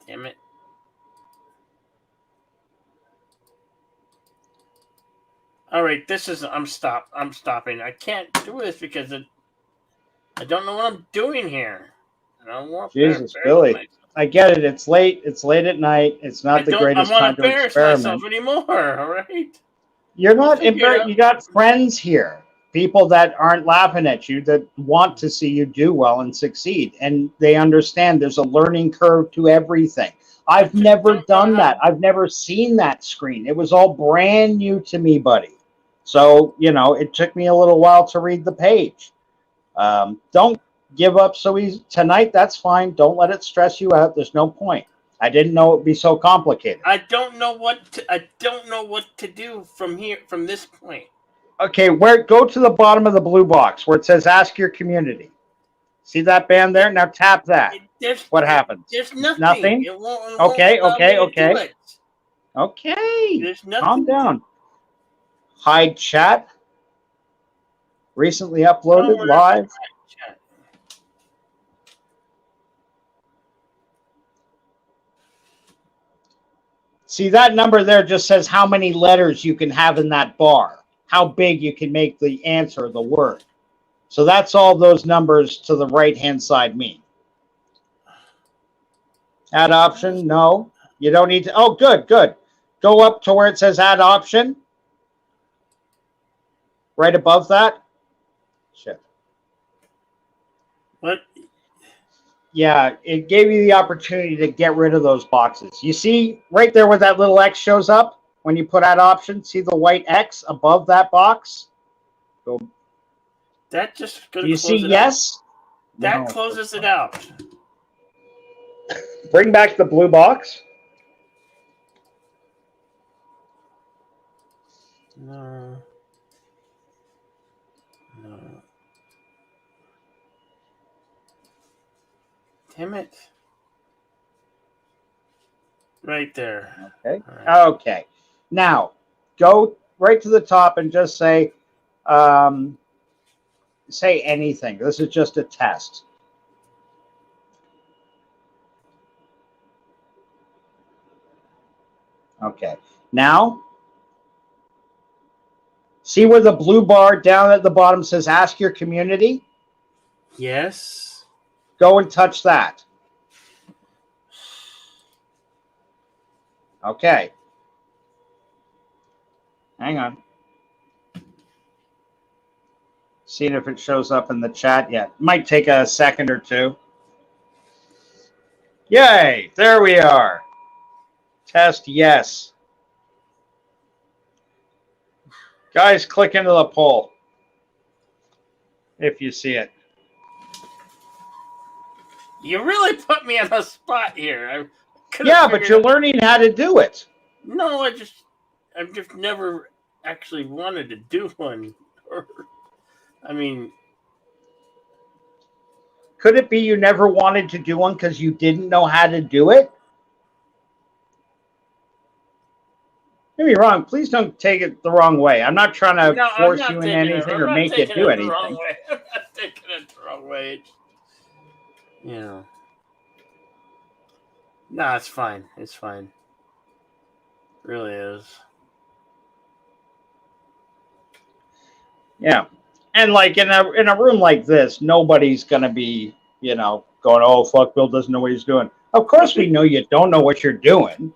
Damn it. All right, I'm stopping. I can't do this because I don't know what I'm doing here. I don't want Jesus, Billy. I get it. It's late. It's late at night. It's not the greatest time to experiment. Myself anymore. All right. You're not embarrassed. You got friends here, people that aren't laughing at you, that want to see you do well and succeed, and they understand there's a learning curve to everything. I've never done that. I've never seen that screen. It was all brand new to me, buddy. So, it took me a little while to read the page. Don't give up so easy. Tonight, that's fine. Don't let it stress you out. There's no point. I didn't know it'd be so complicated. I don't know what to do from here, from this point. Okay, go to the bottom of the blue box where it says ask your community. See that band there? Now tap that. What happens? There's nothing. Nothing? It won't Okay. allow me to do it. Okay. There's nothing. Calm down. Hide chat. Recently uploaded live. See, that number there just says how many letters you can have in that bar, how big you can make the answer, the word. So that's all those numbers to the right-hand side mean. Add option, no. You don't need to. Oh, good. Go up to where it says add option. Right above that. Shit. What? Yeah, it gave you the opportunity to get rid of those boxes. You see right there where that little X shows up? when you put out options, see the white X above that box? Go. That just Do you see yes? That No. closes it out. Bring back the blue box. No. No. Damn it. Right there. Okay. Okay. Now, go right to the top and just say anything. This is just a test. Okay. Now, see where the blue bar down at the bottom says Ask Your Community? Yes. Go and touch that. Okay. Hang on. Seeing if it shows up in the chat yet. Might take a second or two. Yay! There we are. Test yes. Guys, click into the poll if you see it. You really put me on the spot here. Yeah, but you're learning how to do it. No, I've just never actually wanted to do one. I mean, could it be you never wanted to do one because you didn't know how to do it? Don't get me wrong. Please don't take it the wrong way. I'm not trying to force you into anything or make you do anything. I'm not taking it the wrong way. You know. No, it's fine. It's fine. It really is. Yeah. And like in a room like this, nobody's gonna be, going, oh fuck, Bill doesn't know what he's doing. Of course we know you don't know what you're doing.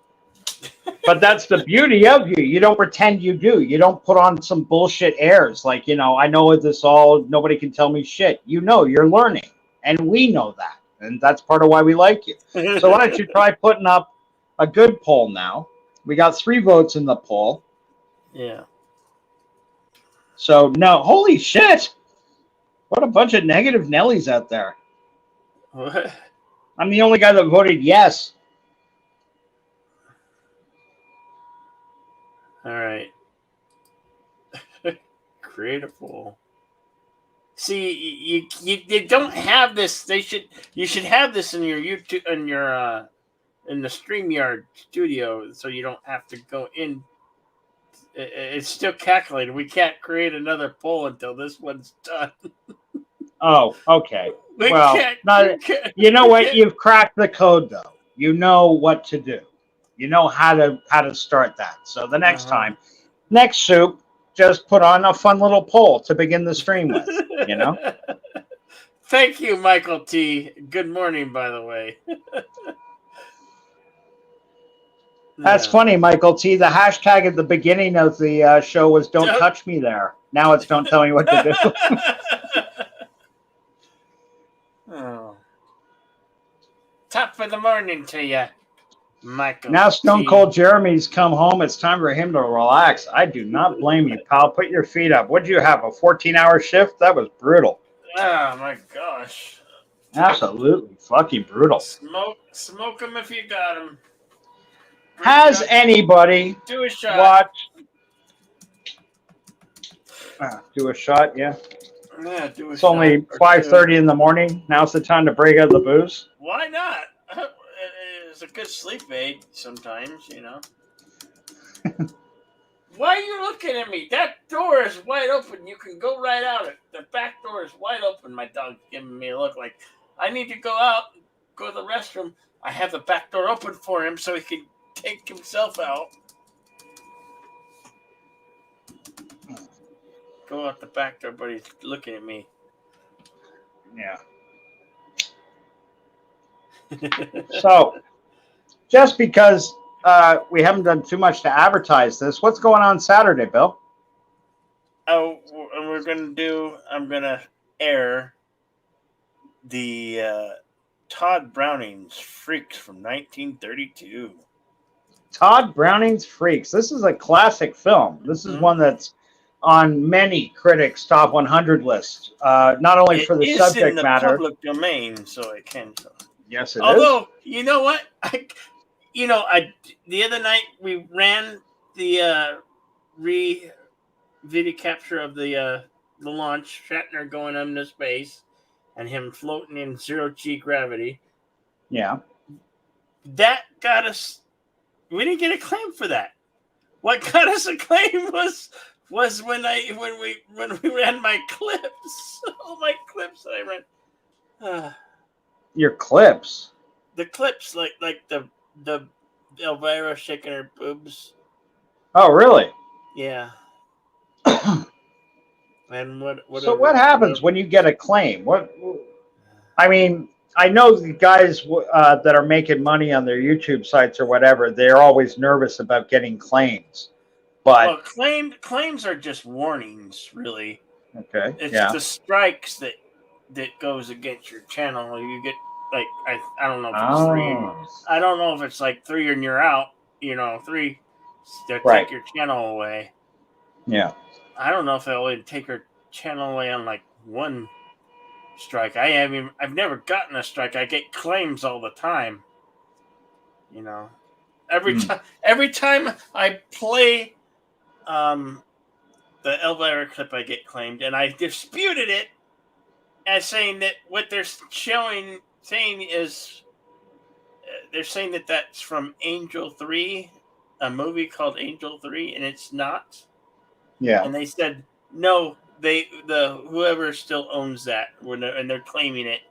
But that's the beauty of you. You don't pretend you do. You don't put on some bullshit airs like, I know this all, nobody can tell me shit. You're learning. And we know that. And that's part of why we like you. So why don't you try putting up a good poll now? We got 3 votes in the poll. Yeah. So, no, holy shit. What a bunch of negative Nellies out there. What? I'm the only guy that voted yes. All right. Create a poll. See, you don't have this. You should have this in your YouTube in the StreamYard studio, so you don't have to go in. It's still calculated. We can't create another poll until this one's done. Oh, okay. We well, can't- you know what? You've cracked the code, though. You know what to do. You know how to start that. So the next time, next soup, just put on a fun little poll to begin the stream with. Thank you, Michael T. Good morning, by the way. That's funny, Michael T. The hashtag at the beginning of the show was "Don't touch me there." Now it's "Don't tell me what to do." Oh. Top of the morning to you, Michael. Now Stone T. Cold Jeremy's come home. It's time for him to relax. I do not blame you, pal. Put your feet up. What did you have, a 14-hour shift? That was brutal. Oh, my gosh. Absolutely fucking brutal. Smoke them if you got them. Has anybody Do a shot. watched... do a shot, yeah. Yeah, do a It's only shot or 5:30 in the morning. Now's the time to break out the booze. Why not? It's a good sleep aid sometimes, Why are you looking at me? That door is wide open. You can go right out it. The back door is wide open. My dog's giving me a look like I need to go out, go to the restroom. I have the back door open for him so he can take himself out. Go out the back door, but he's looking at me. Yeah. So, just because we haven't done too much to advertise this, what's going on Saturday, Bill? Oh, I'm gonna air the Todd Browning's Freaks from 1932. Todd Browning's Freaks. This is a classic film. This is one that's on many critics' top 100 lists. Not only for the It is subject in the matter. public domain, so it can. Yes, it is. Although, you know what? The other night we ran the video capture of the launch, Shatner going into space, and him floating in zero-G gravity. Yeah. That got us. We didn't get a claim for that. What got us a claim was when we ran my clips. All my clips that I ran. Your clips. The clips, like the Elvira shaking her boobs. Oh, really? Yeah. And So what happens when you get a claim? I mean, I know the guys that are making money on their YouTube sites or whatever, they're always nervous about getting claims. But claims are just warnings, really. Okay. It's yeah. the strikes that goes against your channel. You get like I don't know if it's three. I don't know if it's like 3 and you're out. 3, they'll Right. take your channel away. Yeah. I don't know if they'll take your channel away on like 1 strike. I've never gotten a strike. I get claims all the time. Every time I play the Elvira clip, I get claimed, and I disputed it as saying that what they're saying is they're saying that that's from Angel 3, a movie called Angel 3, and it's not. Yeah. And they said no. Whoever still owns that, and they're claiming it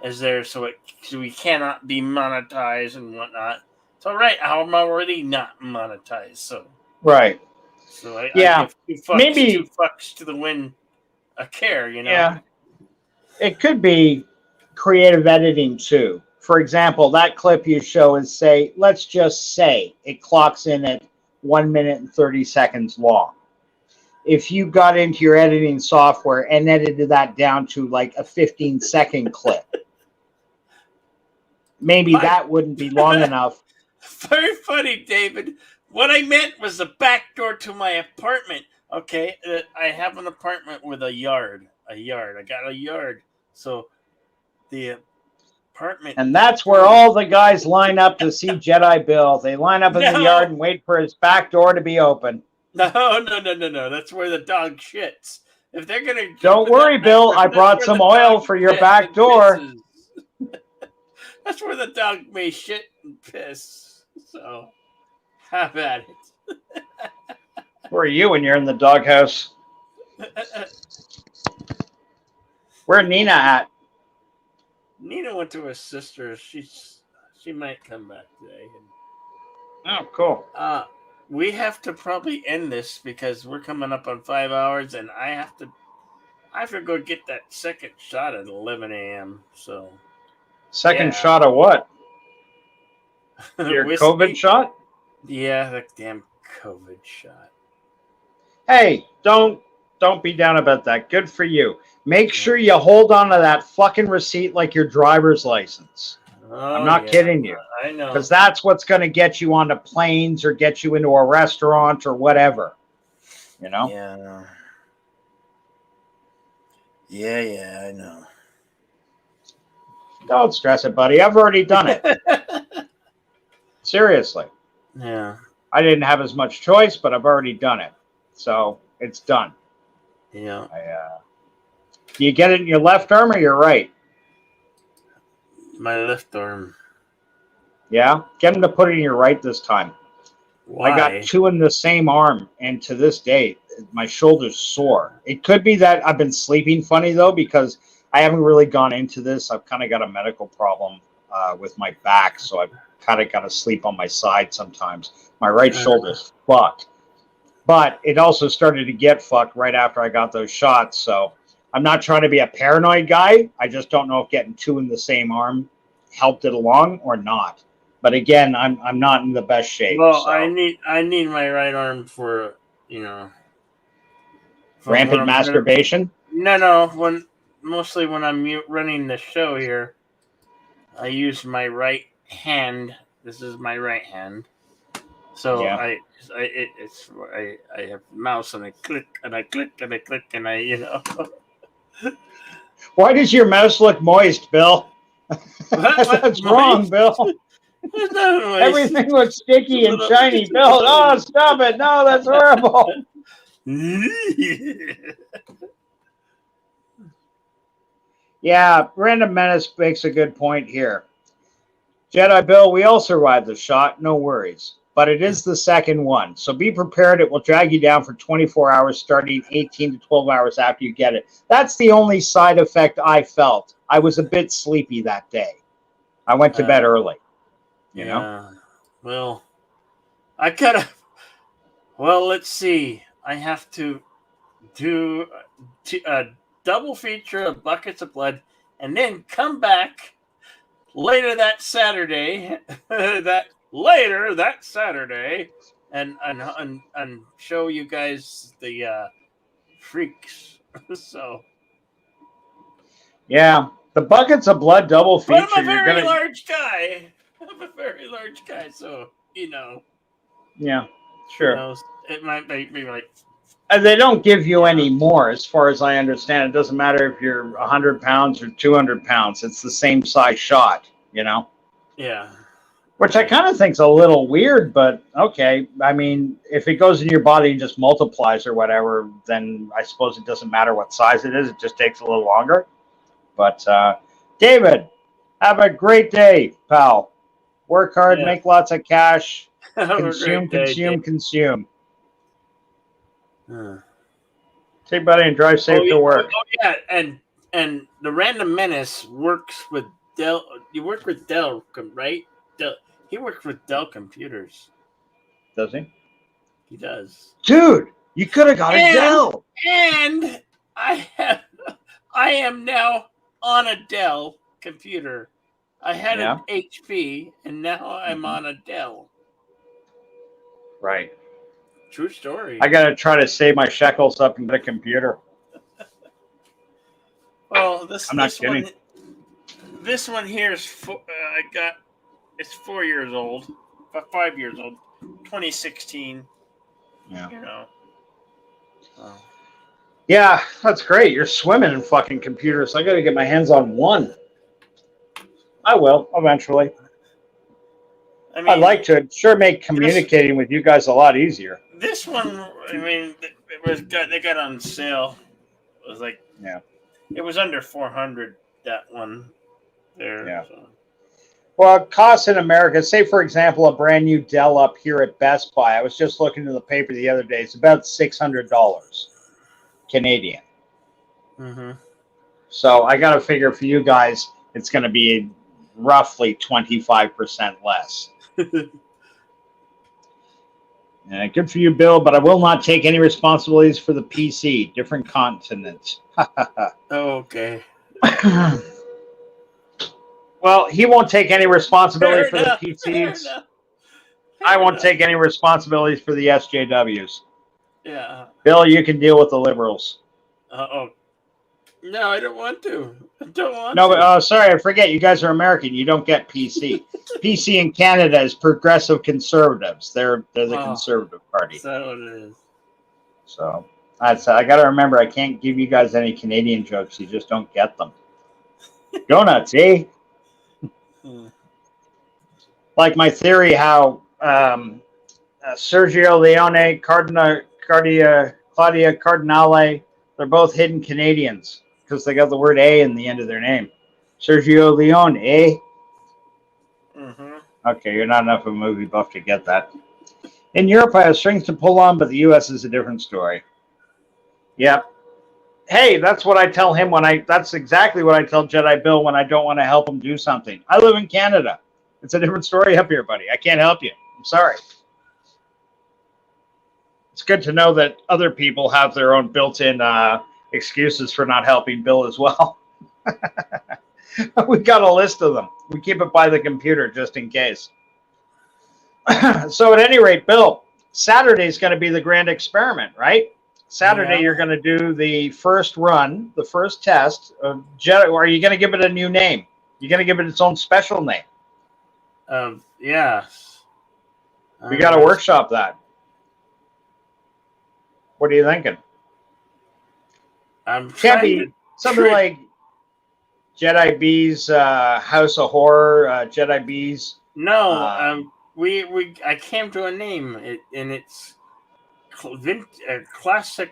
as theirs, so we cannot be monetized and whatnot. So I'm already not monetized. So Right. So I Yeah. give 2 fucks to the win a care. Yeah. It could be creative editing too. For example, that clip you show is let's just say it clocks in at 1 minute and 30 seconds long. If you got into your editing software and edited that down to like a 15-second clip, maybe that wouldn't be long enough. Very funny, David. What I meant was the back door to my apartment. Okay, I have an apartment with a yard. I got a yard. So the apartment. And that's where all the guys line up to see Jedi Bill. They line up in the yard and wait for his back door to be open. No. That's where the dog shits. If they're gonna. Don't worry, Bill. I brought some oil for your back door. That's where the dog may shit and piss. So, have at it. Where are you when you're in the doghouse? Where Nina at? Nina went to her sister's. She might come back today. Oh, cool. We have to probably end this because we're coming up on 5 hours, and I have to go get that second shot at 11 a.m. So, Second shot of what? Your Whiskey? COVID shot? Yeah, the damn COVID shot. Hey, don't be down about that. Good for you. Make sure you hold on to that fucking receipt like your driver's license. I'm not kidding you. I know. Because that's what's going to get you onto planes or get you into a restaurant or whatever. Yeah. Yeah, I know. Don't stress it, buddy. I've already done it. Seriously. Yeah. I didn't have as much choice, but I've already done it. So it's done. Yeah. Do you get it in your left arm or your right? My left arm. Yeah? Get him to put it in your right this time. Why? I got 2 in the same arm, and to this day, my shoulder's sore. It could be that I've been sleeping funny, though, because I haven't really gone into this. I've kind of got a medical problem with my back, so I've kind of got to sleep on my side sometimes. My right shoulder's fucked. But it also started to get fucked right after I got those shots, so I'm not trying to be a paranoid guy. I just don't know if getting 2 in the same arm helped it along or not. But again, I'm not in the best shape. Well, so. I need my right arm for Rampant masturbation? No. Mostly when I'm running the show here, I use my right hand. This is my right hand. So Yeah. I have mouse and I click and I click and I click and I. Why does your mouse look moist, Bill? That's wrong, moist? Bill. It's not moist. Everything looks sticky and Little- shiny, Bill. Oh, stop it. No, that's horrible. Yeah, Random Menace makes a good point here. Jedi Bill, we all survived the shot, no worries. But it is the second one, so be prepared. It will drag you down for 24 hours, starting 18 to 12 hours after you get it. That's the only side effect I felt. I was a bit sleepy that day. I went to bed early. You know? Well, I gotta. Well, let's see. I have to do a double feature of Buckets of Blood, and then come back later that Saturday. That Saturday, and show you guys the freaks. So. Yeah, the Buckets of Blood double feature. But I'm a very large guy. I'm a very large guy, so Yeah, sure. It might be like. And they don't give you any more, as far as I understand. It doesn't matter if you're 100 pounds or 200 pounds. It's the same size shot, Yeah. Which I kind of think's a little weird, but okay. I mean, if it goes in your body and just multiplies or whatever, then I suppose it doesn't matter what size it is. It just takes a little longer. But David, have a great day, pal. Work hard, make lots of cash, consume. Take buddy and drive safe to work. Oh yeah, and the Random Menace works with Dell. You work with Dell, right? He works with Dell computers. Does he? He does. Dude, you could have got a Dell. And I am now on a Dell computer. I had an HP, and now I'm on a Dell. Right. True story. I got to try to save my shekels up and get a computer. Well, I'm not kidding. This one here is it's 4 years old, 5 years old, 2016. Yeah. Yeah, that's great. You're swimming in fucking computers. I got to get my hands on one. I will eventually. I'd like to. Sure, make communicating with you guys a lot easier. This one, I mean, they got on sale. It was like, it was under 400. That one there. Yeah. So. Well, it costs in America. Say, for example, a brand new Dell up here at Best Buy. I was just looking in the paper the other day. It's about $600 Canadian. Mm-hmm. So I got to figure for you guys, it's going to be roughly 25% less. Good for you, Bill, but I will not take any responsibilities for the PC. Different continent. Okay. Well, he won't take any responsibility for the PCs. I won't take any responsibilities for the SJWs. Yeah. Bill, you can deal with the liberals. Oh. No, I don't want to. No, but sorry, I forget. You guys are American. You don't get PC. PC in Canada is progressive conservatives. They're the conservative party. Is that what it is? So I got to remember, I can't give you guys any Canadian jokes. You just don't get them. Go nuts, eh? Like my theory how Sergio Leone, Claudia Cardinale, they're both hidden Canadians because they got the word A in the end of their name. Sergio Leone, eh? Mm-hmm. Okay, you're not enough of a movie buff to get that. In Europe, I have strings to pull on, but the U.S. is a different story. Yep. Hey, that's what I tell him that's exactly what I tell Jedi Bill when I don't want to help him do something. I live in Canada. It's a different story up here, buddy. I can't help you. I'm sorry. It's good to know that other people have their own built-in excuses for not helping Bill as well. We got a list of them. We keep it by the computer just in case. So at any rate, Bill, Saturday is going to be the grand experiment, right? Saturday, you're going to do the first run, the first test of Jedi. Or are you going to give it a new name? You're going to give it its own special name? Yeah. We got to workshop that. What are you thinking? Can't be something like Jedi B's House of Horror, Jedi B's. No, I came to a name, and it's classic.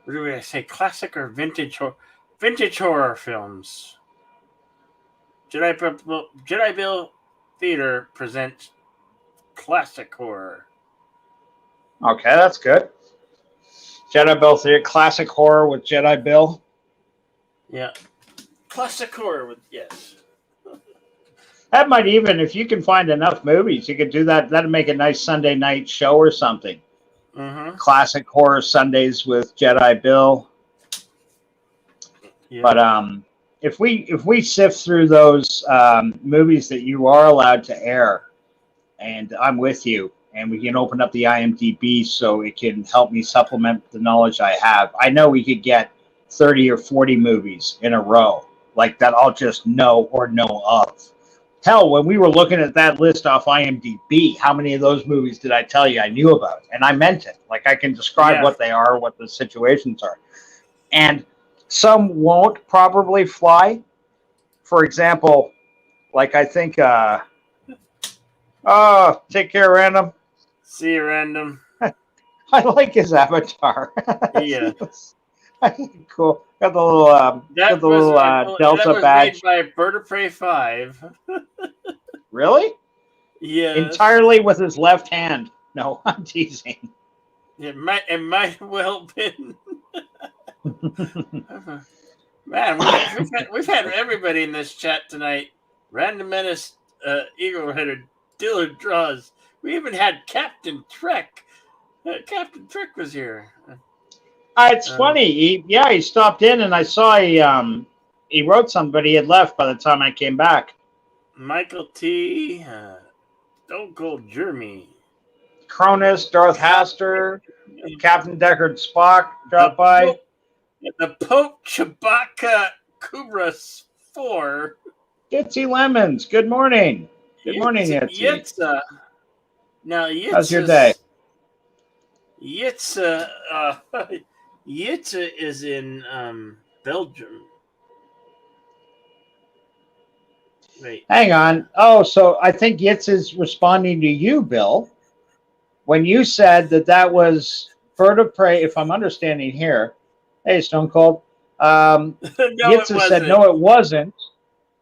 What do I say? Classic or vintage horror films. Jedi Bill Theater presents classic horror. Okay, that's good. Jedi Bill Theater, classic horror with Jedi Bill. Yeah, classic horror with yes. That might even, if you can find enough movies, you could do that. That'd make a nice Sunday night show or something. Mm-hmm. Classic horror Sundays with Jedi Bill. Yeah. But if we sift through those movies that you are allowed to air, and I'm with you, and we can open up the IMDb so it can help me supplement the knowledge I have. I know we could get 30 or 40 movies in a row like that I'll just know or know of. Hell, when we were looking at that list off IMDb, how many of those movies did I tell you I knew about? And I meant it. Like, I can describe what they are, what the situations are. And some won't probably fly. For example, like I think, take care, Random. See you, Random. I like his avatar. Yeah. Cool. Got the little Delta badge. Made by Bird of Prey 5. Really? Yeah. Entirely with his left hand. No, I'm teasing. It might well been. Man, we've had everybody in this chat tonight. Random Menace, Eagle Rider, Dillard Draws. We even had Captain Trek. Captain Trek was here. It's funny. He stopped in, and I saw he wrote something, but he had left by the time I came back. Michael T. Stone Cold Jeremy. Cronus, Darth Haster, Captain Deckard Spock dropped by. The Pope Chewbacca Kubras 4. Yitzy Lemons, good morning. Good morning, Yitzy. Yitza. Now, Yitza. How's your day? Yitza. Yitza is in Belgium. Wait. Hang on. Oh, so I think Yitz is responding to you, Bill. When you said that was Bird of Prey, if I'm understanding here. Hey, Stone Cold. Yitz said, no, it wasn't.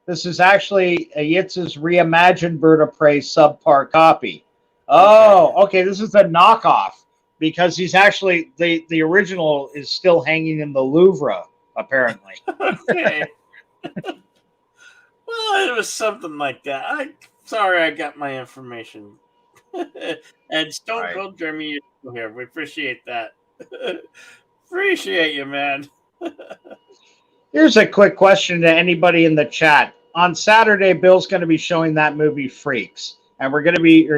This is actually Yitz's reimagined Bird of Prey subpar copy. Oh, okay. This is a knockoff. Because he's actually, the original is still hanging in the Louvre, apparently. Okay. Well, it was something like that. Sorry I got my information. And Stone Cold Jeremy, you're still here. We appreciate that. Appreciate you, man. Here's a quick question to anybody in the chat. On Saturday, Bill's going to be showing that movie Freaks. And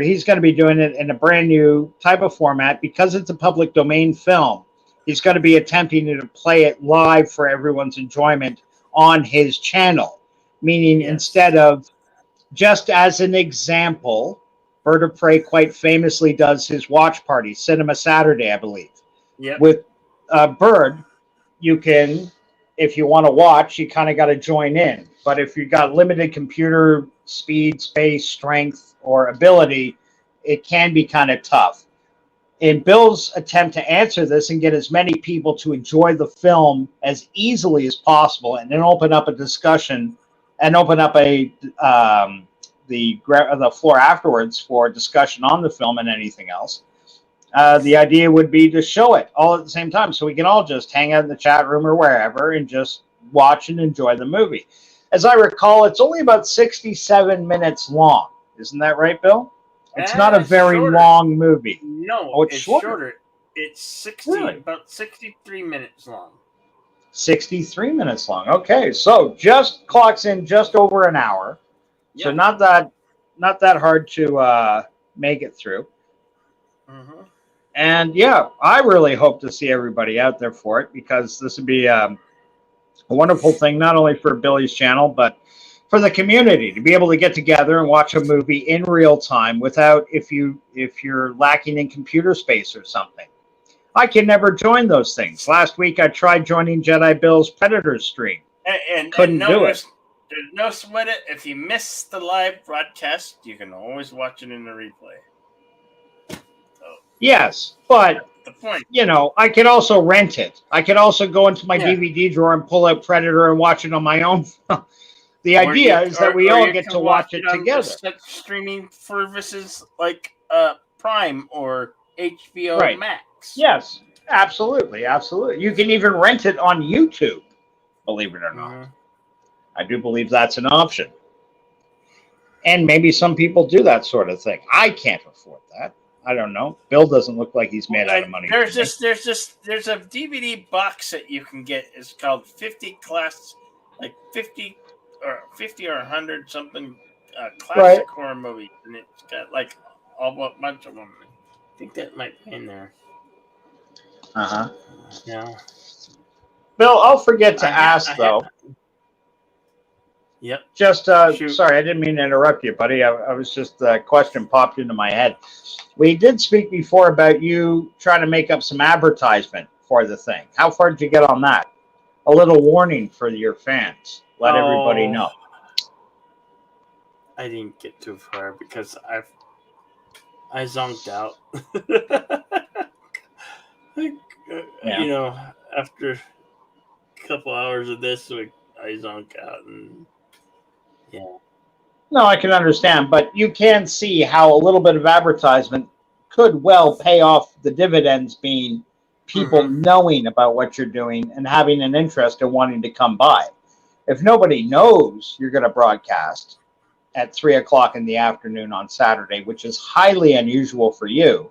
he's going to be doing it in a brand new type of format because it's a public domain film. He's going to be attempting to play it live for everyone's enjoyment on his channel. Meaning instead of, just as an example, Bird of Prey quite famously does his watch party, Cinema Saturday, I believe. Yep. With Bird, you can, if you want to watch, you kind of got to join in. But if you've got limited computer speed, space, strength, or ability, it can be kind of tough. In Bill's attempt to answer this and get as many people to enjoy the film as easily as possible, and then open up a discussion and open up the floor afterwards for discussion on the film and anything else, the idea would be to show it all at the same time, so we can all just hang out in the chat room or wherever and just watch and enjoy the movie. As I recall, it's only about 67 minutes long. Isn't that right, Bill? It's not a very long movie. No, it's shorter. It's about 63 minutes long. 63 minutes long. Okay, so just clocks in just over an hour. Yep. So not that hard to make it through. Mm-hmm. And yeah, I really hope to see everybody out there for it because this would be a wonderful thing, not only for Billy's channel, but for the community to be able to get together and watch a movie in real time without if you're lacking in computer space or something. I can never join those things. Last week I tried joining Jedi Bill's Predator stream. And Couldn't do it. There's no sweat it. If you miss the live broadcast, you can always watch it in the replay. Yes, but the point. You know, I could also rent it. I could also go into my Yeah. DVD drawer and pull out Predator and watch it on my own. The Or idea you- is that or- we or all you get can to watch it on together. such streaming services like Prime or HBO Right. Max. Yes, absolutely, absolutely. You can even rent it on YouTube, believe it or not. I do believe that's an option. And maybe some people do that sort of thing. I can't afford that. I don't know. Bill doesn't look like he's made out of money. There's to me. there's a DVD box that you can get. It's called 50 class, like 50 or 100 something classic Right. horror movies, and it's got like a bunch of them. I think that might be in there. Uh-huh. Yeah. Bill, I'll forget to I ask have- though. Yep. Just sorry, I didn't mean to interrupt you, buddy. I was just a question popped into my head. We did speak before about you trying to make up some advertisement for the thing. How far did you get on that? A little warning for your fans. Let everybody Oh. know. I didn't get too far because I zonked out. Yeah. You know, after a couple hours of this, I zonk out, and yeah. No, I can understand, but you can see how a little bit of advertisement could well pay off the dividends, being people knowing about what you're doing and having an interest in wanting to come by. If nobody knows you're going to broadcast at 3:00 in the afternoon on Saturday, which is highly unusual for you,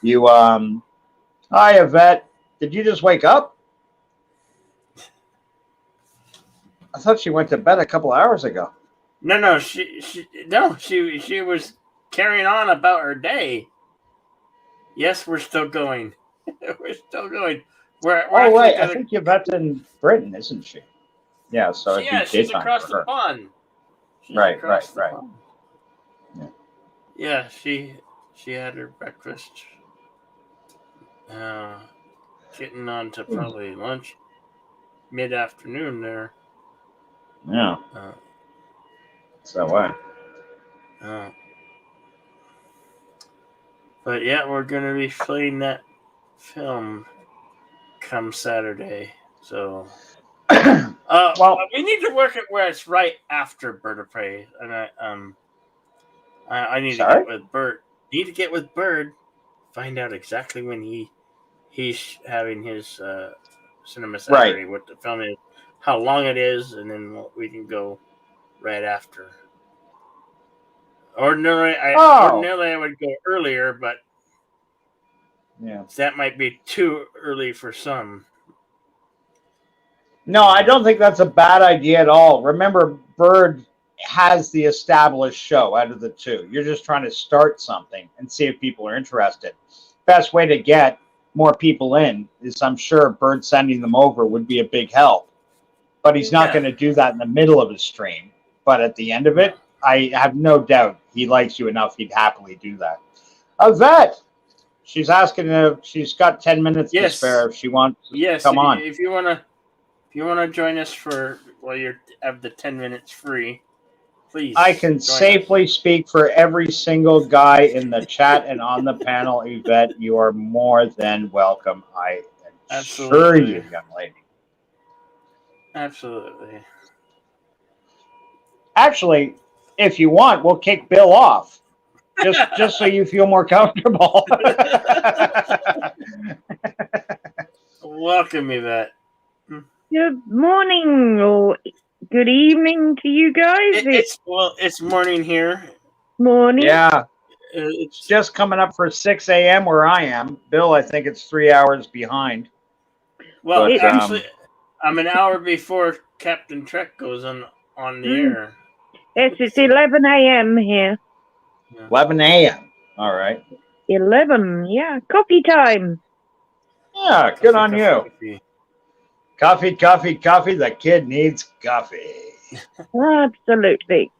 you, hi, Yvette, did you just wake up? I thought she went to bed a couple hours ago. No, she was carrying on about her day. Yes, we're still going. We're still going. We're Oh, actually right. I gonna- think Yvette's in Britain, isn't she? Yeah, so it'd yeah, be she's daytime across for the her. pond. She's Right, across right, the right. pond. Yeah, she had her breakfast. Getting on to probably lunch, mid-afternoon there. Yeah. So what? But yeah, we're gonna be playing that film come Saturday. So, well, we need to work it where it's right after Bird of Prey, and I need to Sorry? get with Bird. Need to get with Bird, find out exactly when he's having his cinema Saturday, what the film is, how long it is, and then we can go right after. Ordinarily, I would go earlier, but Yeah. that might be too early for some. No, I don't think that's a bad idea at all. Remember, Bird has the established show out of the two. You're just trying to start something and see if people are interested. Best way to get more people in is, I'm sure, Bird sending them over would be a big help. But he's not going to do that in the middle of his stream. But at the end of it, I have no doubt he likes you enough, he'd happily do that. Yvette, she's asking if she's got 10 minutes to spare if she wants to come on. If you wanna join us for while you have the 10 minutes free, please. I can join safely speak for every single guy in the chat and on the panel, Yvette. You are more than welcome. I assure Absolutely. you, young lady. Absolutely. Actually, if you want, we'll kick Bill off. Just so you feel more comfortable. Welcome, Yvette. Good morning or good evening to you guys. It's morning here. Morning. Yeah. It's just coming up for 6 a.m. where I am. Bill, I think it's 3 hours behind. Well, But, actually, I'm an hour before Captain Trek goes on the air. Yes, it's 11 a.m. here. 11 a.m. All right. 11, yeah. Coffee time. Yeah, good on you. Coffee. The kid needs coffee. Absolutely.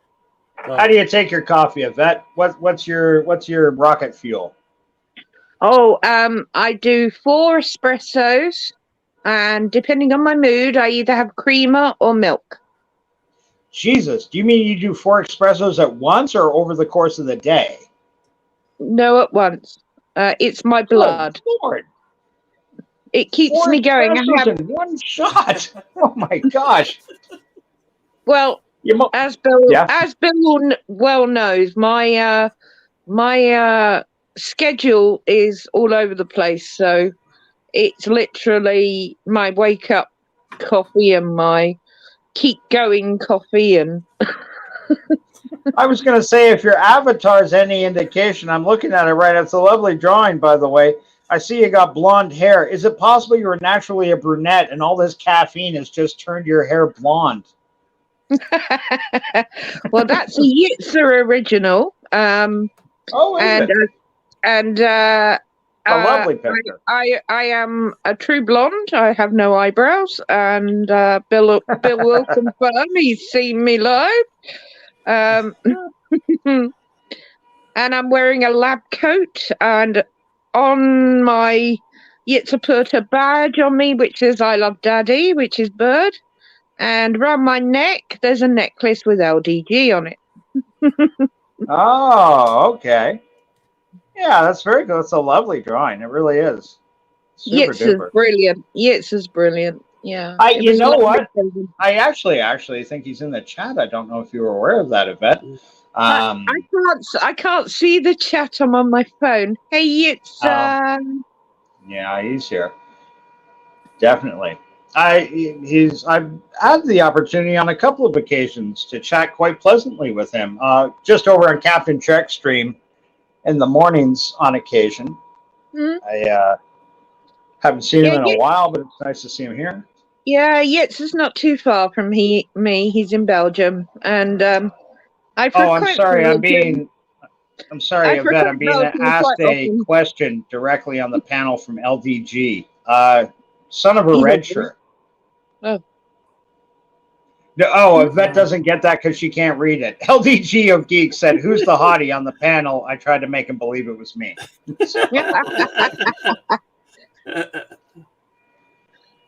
How do you take your coffee, Yvette? What's your rocket fuel? Oh, I do 4 espressos, and depending on my mood, I either have creamer or milk. Jesus, do you mean you do 4 espressos at once or over the course of the day? No, at once. It's my blood. Good Lord. It keeps 4 me going. espressos in one shot. Oh my gosh. Well, as Bill well knows, my schedule is all over the place. So it's literally my wake up coffee and my keep going coffee and. I was going to say, if your avatar is any indication, I'm looking at it right. It's a lovely drawing, by the way. I see you got blonde hair. Is it possible you were naturally a brunette and all this caffeine has just turned your hair blonde? Well, that's a Yitzer original. A lovely picture. I am a true blonde. I have no eyebrows, and Bill will confirm he's seen me live. And I'm wearing a lab coat, and on my Yitzhapurta badge on me, which says "I love Daddy," which is bird, and around my neck there's a necklace with LDG on it. Oh, okay. Yeah, that's very good. It's a lovely drawing. It really is. Super Yitzhapurta is duper. brilliant. Yitzhapurta is brilliant. Yeah. You know what? I actually think he's in the chat. I don't know if you were aware of that, Yvette. I can't see the chat. I'm on my phone. Hey, Yitz. Yeah, he's here. Definitely. I've had the opportunity on a couple of occasions to chat quite pleasantly with him. Just over on Captain Trek stream in the mornings on occasion. Mhm. I haven't seen him in a Yitz- while, but it's nice to see him here. Yeah, Yitz is not too far from me. He's in Belgium, and I I'm frequent sorry. I'm Belgium. sorry, Yvette. I'm frequent being Belgium asked quite a often. question directly on the panel from LDG. Son of a He's red a- shirt. Oh. No, Yvette doesn't get that because she can't read it. LDG of Geek said, "Who's the hottie on the panel?" I tried to make him believe it was me.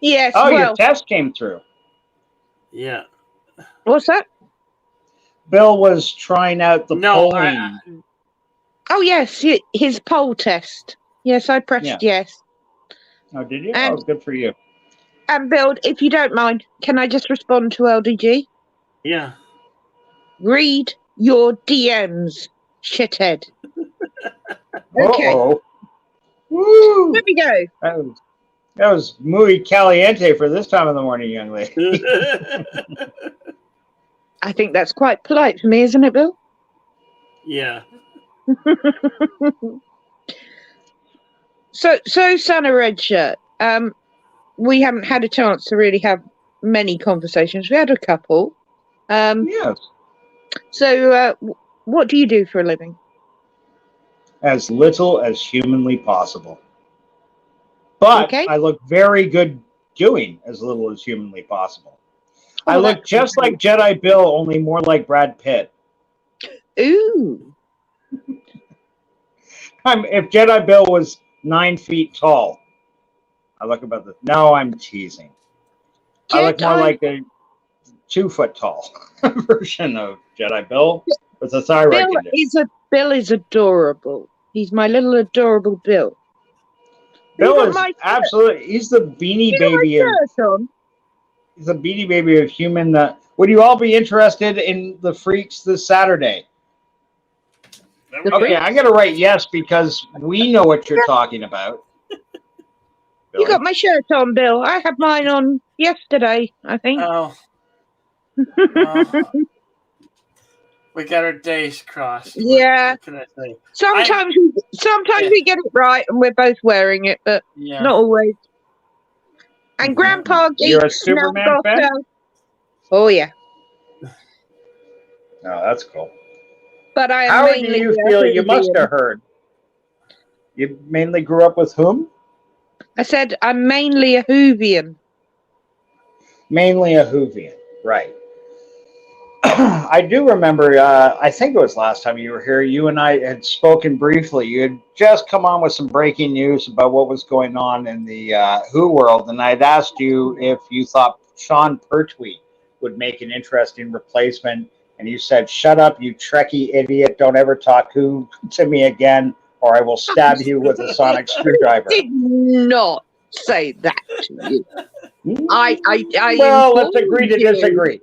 Yes. Oh, your well, test came through. Yeah. what's that? Bill was trying out the polling. Oh yes, his poll test. Yes, I pressed Yeah. yes. Oh, did you? And- Oh, good for you. And Bill, if you don't mind, can I just respond to LDG? Yeah. Read your DMs, shithead. Okay. Uh-oh. Woo! Here we go. That was muy caliente for this time of the morning, young lady. I think that's quite polite for me, isn't it, Bill? Yeah. So Santa Red Shirt. We haven't had a chance to really have many conversations. We had a couple. Yes. So, what do you do for a living? As little as humanly possible. But Okay. I look very good doing as little as humanly possible. I Oh, look that's just like Jedi Bill, only more like Brad Pitt. Ooh. If Jedi Bill was 9 feet tall, I look about the. No, I'm teasing. I look more Jedi- like a 2 foot tall version of Jedi Bill with a thyroid condition. Bill is adorable. He's my little adorable Bill. Bill Look at is my absolutely. He's the beanie You got my baby of. shirt on. He's the beanie baby of human. Would you all be interested in the Freaks this Saturday? The Okay, Freaks? I'm gonna write yes because we know what you're talking about. You got my shirt on, Bill. I had mine on yesterday, I think. Oh. We got our days crossed. Yeah. What can I say? Sometimes we get it right and we're both wearing it, but Yeah. not always. And Grandpa You're a Geeks now Superman got, fan? oh yeah. Oh, that's cool. But I am How do mainly you a feel? You must Whovian. have heard. You mainly grew up with whom? I said I'm mainly a Whovian. Mainly a Whovian, right? I do remember, I think it was last time you were here, you and I had spoken briefly. You had just come on with some breaking news about what was going on in the Who world, and I'd asked you if you thought Sean Pertwee would make an interesting replacement, and you said, "Shut up, you Trekkie idiot. Don't ever talk Who to me again, or I will stab you with a sonic screwdriver." I did not say that to you. I Well, let's agree to disagree.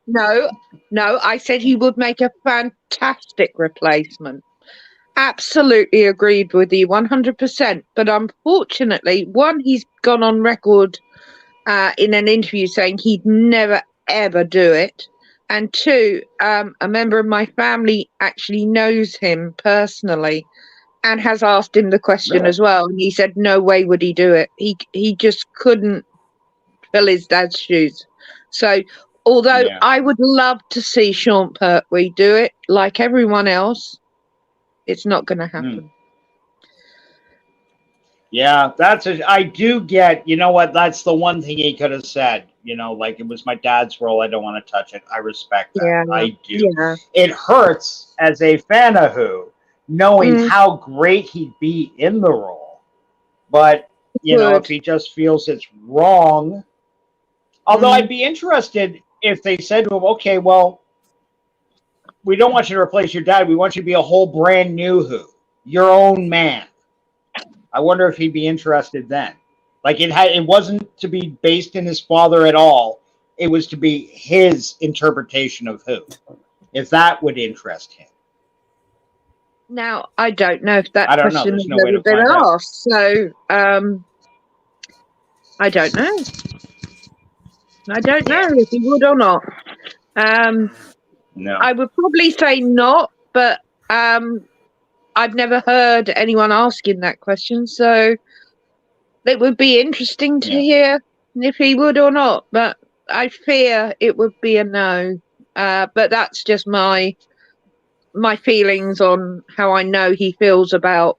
No, I said he would make a fantastic replacement. Absolutely agreed with you 100%. But unfortunately, one, he's gone on record in an interview saying he'd never, ever do it. And two, a member of my family actually knows him personally and has asked him the question as well. And he said, no way would he do it. He just couldn't fill his dad's shoes. So, although I would love to see Sean Pertwee do it, like everyone else, it's not going to happen. Yeah, I do get, you know what, that's the one thing he could have said, you know, like, it was my dad's role, I don't want to touch it. I respect that. Yeah, I do. yeah. It hurts as a fan of Who, knowing how great he'd be in the role. But, you know, if he just feels it's wrong, although I'd be interested if they said to him, okay, well, we don't want you to replace your dad. We want you to be a whole brand new Who, your own man. I wonder if he'd be interested then. Like it wasn't to be based in his father at all. It was to be his interpretation of Who, if that would interest him. Now, I don't know if that I don't know. question There's has no way ever to been find out. asked. So, I don't know. I don't know if he would or not. No. I would probably say not, but I've never heard anyone asking that question, so it would be interesting to hear if he would or not. But I fear it would be a no. But that's just my feelings on how I know he feels about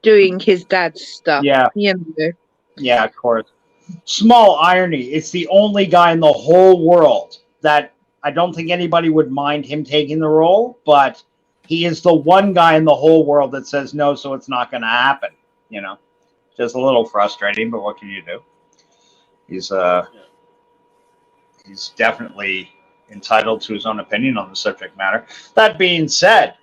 doing his dad's stuff. Yeah. You know. Yeah, of course. Small irony. It's the only guy in the whole world that I don't think anybody would mind him taking the role, but he is the one guy in the whole world that says no, so it's not going to happen. You know, just a little frustrating, but what can you do? He's definitely entitled to his own opinion on the subject matter. That being said,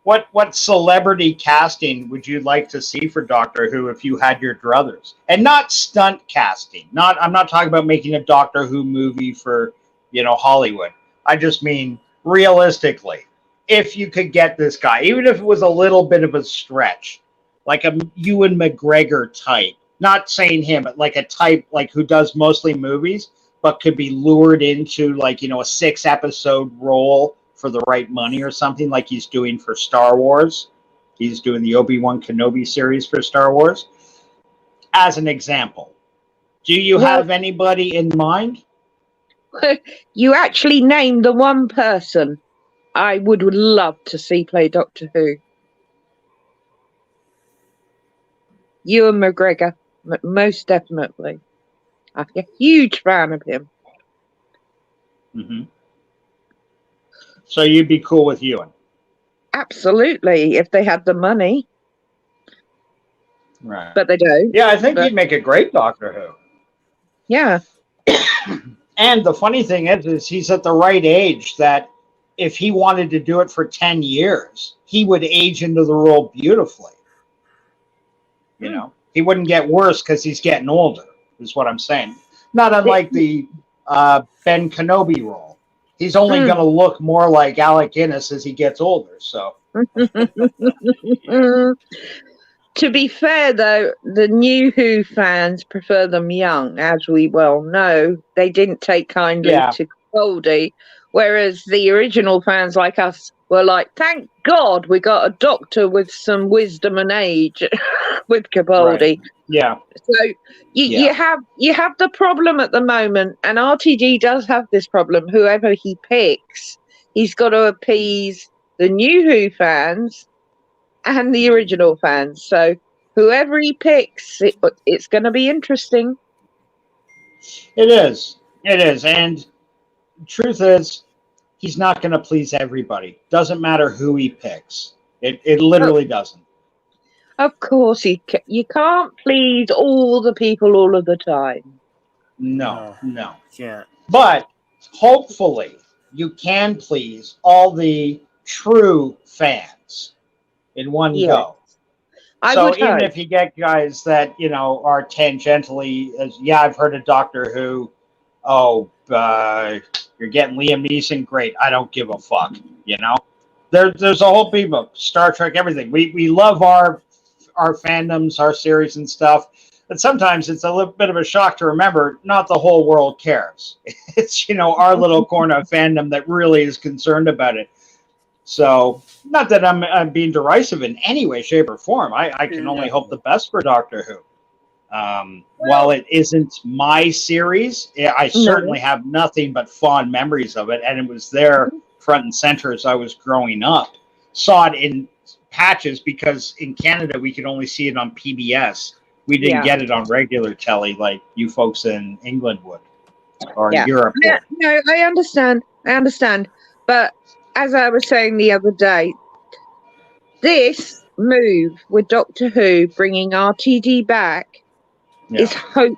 what celebrity casting would you like to see for Doctor Who if you had your druthers? And not stunt casting. I'm not talking about making a Doctor Who movie for, you know, Hollywood. I just mean realistically, if you could get this guy, even if it was a little bit of a stretch, like a Ewan McGregor type, not saying him, but like a type like who does mostly movies, but could be lured into like, you know, a 6-episode role for the right money or something, like he's doing for Star Wars. He's doing the Obi-Wan Kenobi series for Star Wars. As an example, do you have anybody in mind? You actually named the one person I would love to see play Doctor Who. Ewan McGregor, most definitely. I'm a huge fan of him. Mm-hmm. So you'd be cool with Ewan? Absolutely, if they had the money. Right. But they don't. Yeah, I think he'd make a great Doctor Who. Yeah. And the funny thing is he's at the right age that if he wanted to do it for 10 years, he would age into the role beautifully. You know, he wouldn't get worse because he's getting older, is what I'm saying. Not unlike the Ben Kenobi role. He's only going to look more like Alec Guinness as he gets older. So, to be fair, though, the new Who fans prefer them young, as we well know. They didn't take kindly to Capaldi, whereas the original fans like us were like, "Thank God we got a doctor with some wisdom and age with Capaldi." Right. Yeah. So you have the problem at the moment, and RTD does have this problem. Whoever he picks, he's got to appease the new Who fans and the original fans. So whoever he picks, it's going to be interesting. It is. And truth is, he's not going to please everybody. Doesn't matter who he picks. It literally doesn't. Of course, you can't please all the people all of the time. No. Yeah. But hopefully you can please all the true fans in one Yeah. go. I So would even hope. if you get guys that, are tangentially, I've heard of Doctor Who. Oh, you're getting Liam Neeson. Great. I don't give a fuck. There's a whole people, Star Trek, everything. We love our fandoms, our series and stuff. But sometimes it's a little bit of a shock to remember not the whole world cares. It's, our little corner of fandom that really is concerned about it. So, not that I'm being derisive in any way, shape, or form. I can only hope the best for Doctor Who. While it isn't my series, I certainly have nothing but fond memories of it, and it was there front and center as I was growing up. Saw it in patches because in Canada we could only see it on PBS. We didn't get it on regular telly like you folks in England would, or Europe would. No, I understand. But as I was saying the other day, this move with Doctor Who bringing RTD back is hope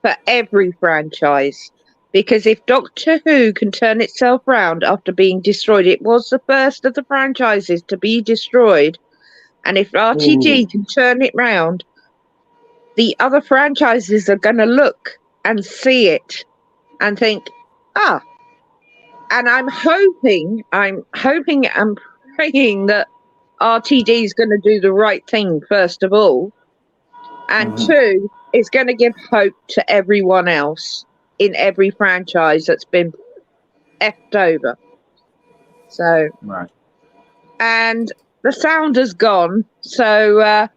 for every franchise. Because if Doctor Who can turn itself round after being destroyed, it was the first of the franchises to be destroyed. And if RTD can turn it round, the other franchises are going to look and see it and think, and I'm hoping and praying that RTD is going to do the right thing, first of all. And two, it's going to give hope to everyone else in every franchise that's been effed over. So, and the sound has gone, so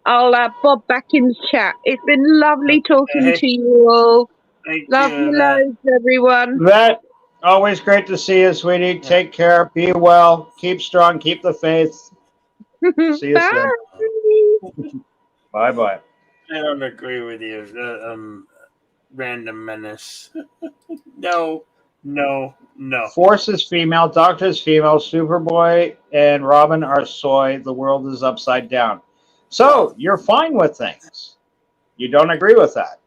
I'll Bob back in the chat. It's been lovely talking to you all. Love you loads, everyone. That always great to see you, sweetie. Take care. Be well. Keep strong. Keep the faith. See you soon. Bye-bye. I don't agree with you. Random Menace. No. Force is female. Doctor is female. Superboy and Robin are soy. The world is upside down. So you're fine with things. You don't agree with that.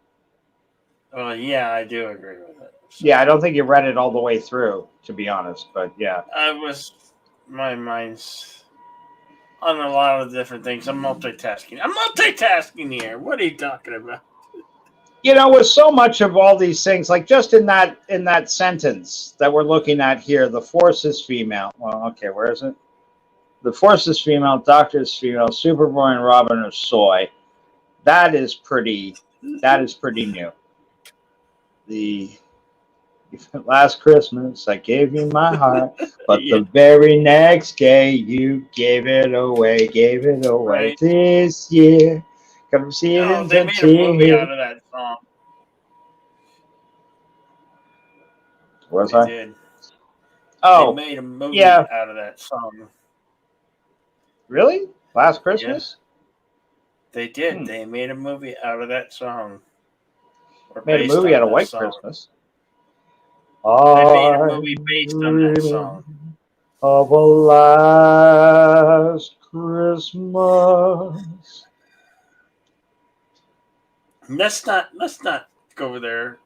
Well, yeah, I do agree with it. Yeah, I don't think you read it all the way through, to be honest. But yeah, my mind's on a lot of different things. I'm multitasking here. What are you talking about? With so much of all these things, like just in that sentence that we're looking at here, the Force is female. Well, okay, where is it? The Force is female, Doctor is female, Superboy and Robin are soy. That is pretty new. The last Christmas I gave you my heart, but the very next day you gave it away. Right. This year. Come see it they made a movie out of that song. Was I? Did. Oh, they made a movie out of that song. Really? Last Christmas? Yeah. They did. They made a movie out of that song. Made a movie out of White Christmas. They made a movie based on that song. Of a last Christmas. Let's not go there.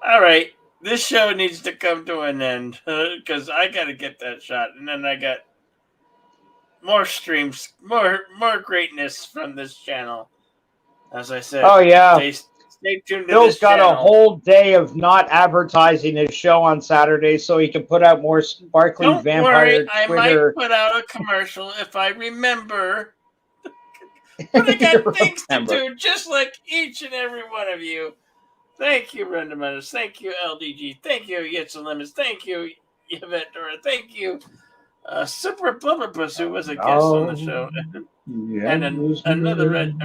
All right, this show needs to come to an end because I got to get that shot, and then I got more streams, more greatness from this channel. As I said, stay tuned. Bill's got channel. a whole day of not advertising his show on Saturday, so he can put out more sparkling Don't vampire worry, Twitter. I might put out a commercial if I remember. But I got things to do, just like each and every one of you. Thank you, Brenda Meadows. Thank you, LDG. Thank you, Yitzel Lemons. Thank you, Yvette Dora. Thank you, Super Blubberpuss, who was a guest on the show. And another red,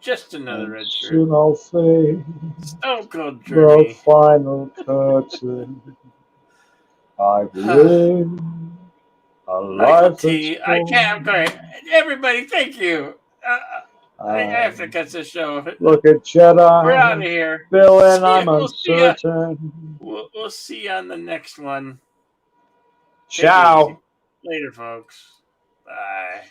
just another red shirt. Soon I'll fade. Stone Cold The Journey. final curtain. I live a Michael life T. I can't. I'm going. Everybody, thank you. I have to cut this show. Look at Jedi. We're out of here. Bill, and See ya. I'm We'll see ya. uncertain. We'll see you on the next one. Take it Ciao. easy. Later, folks. Bye.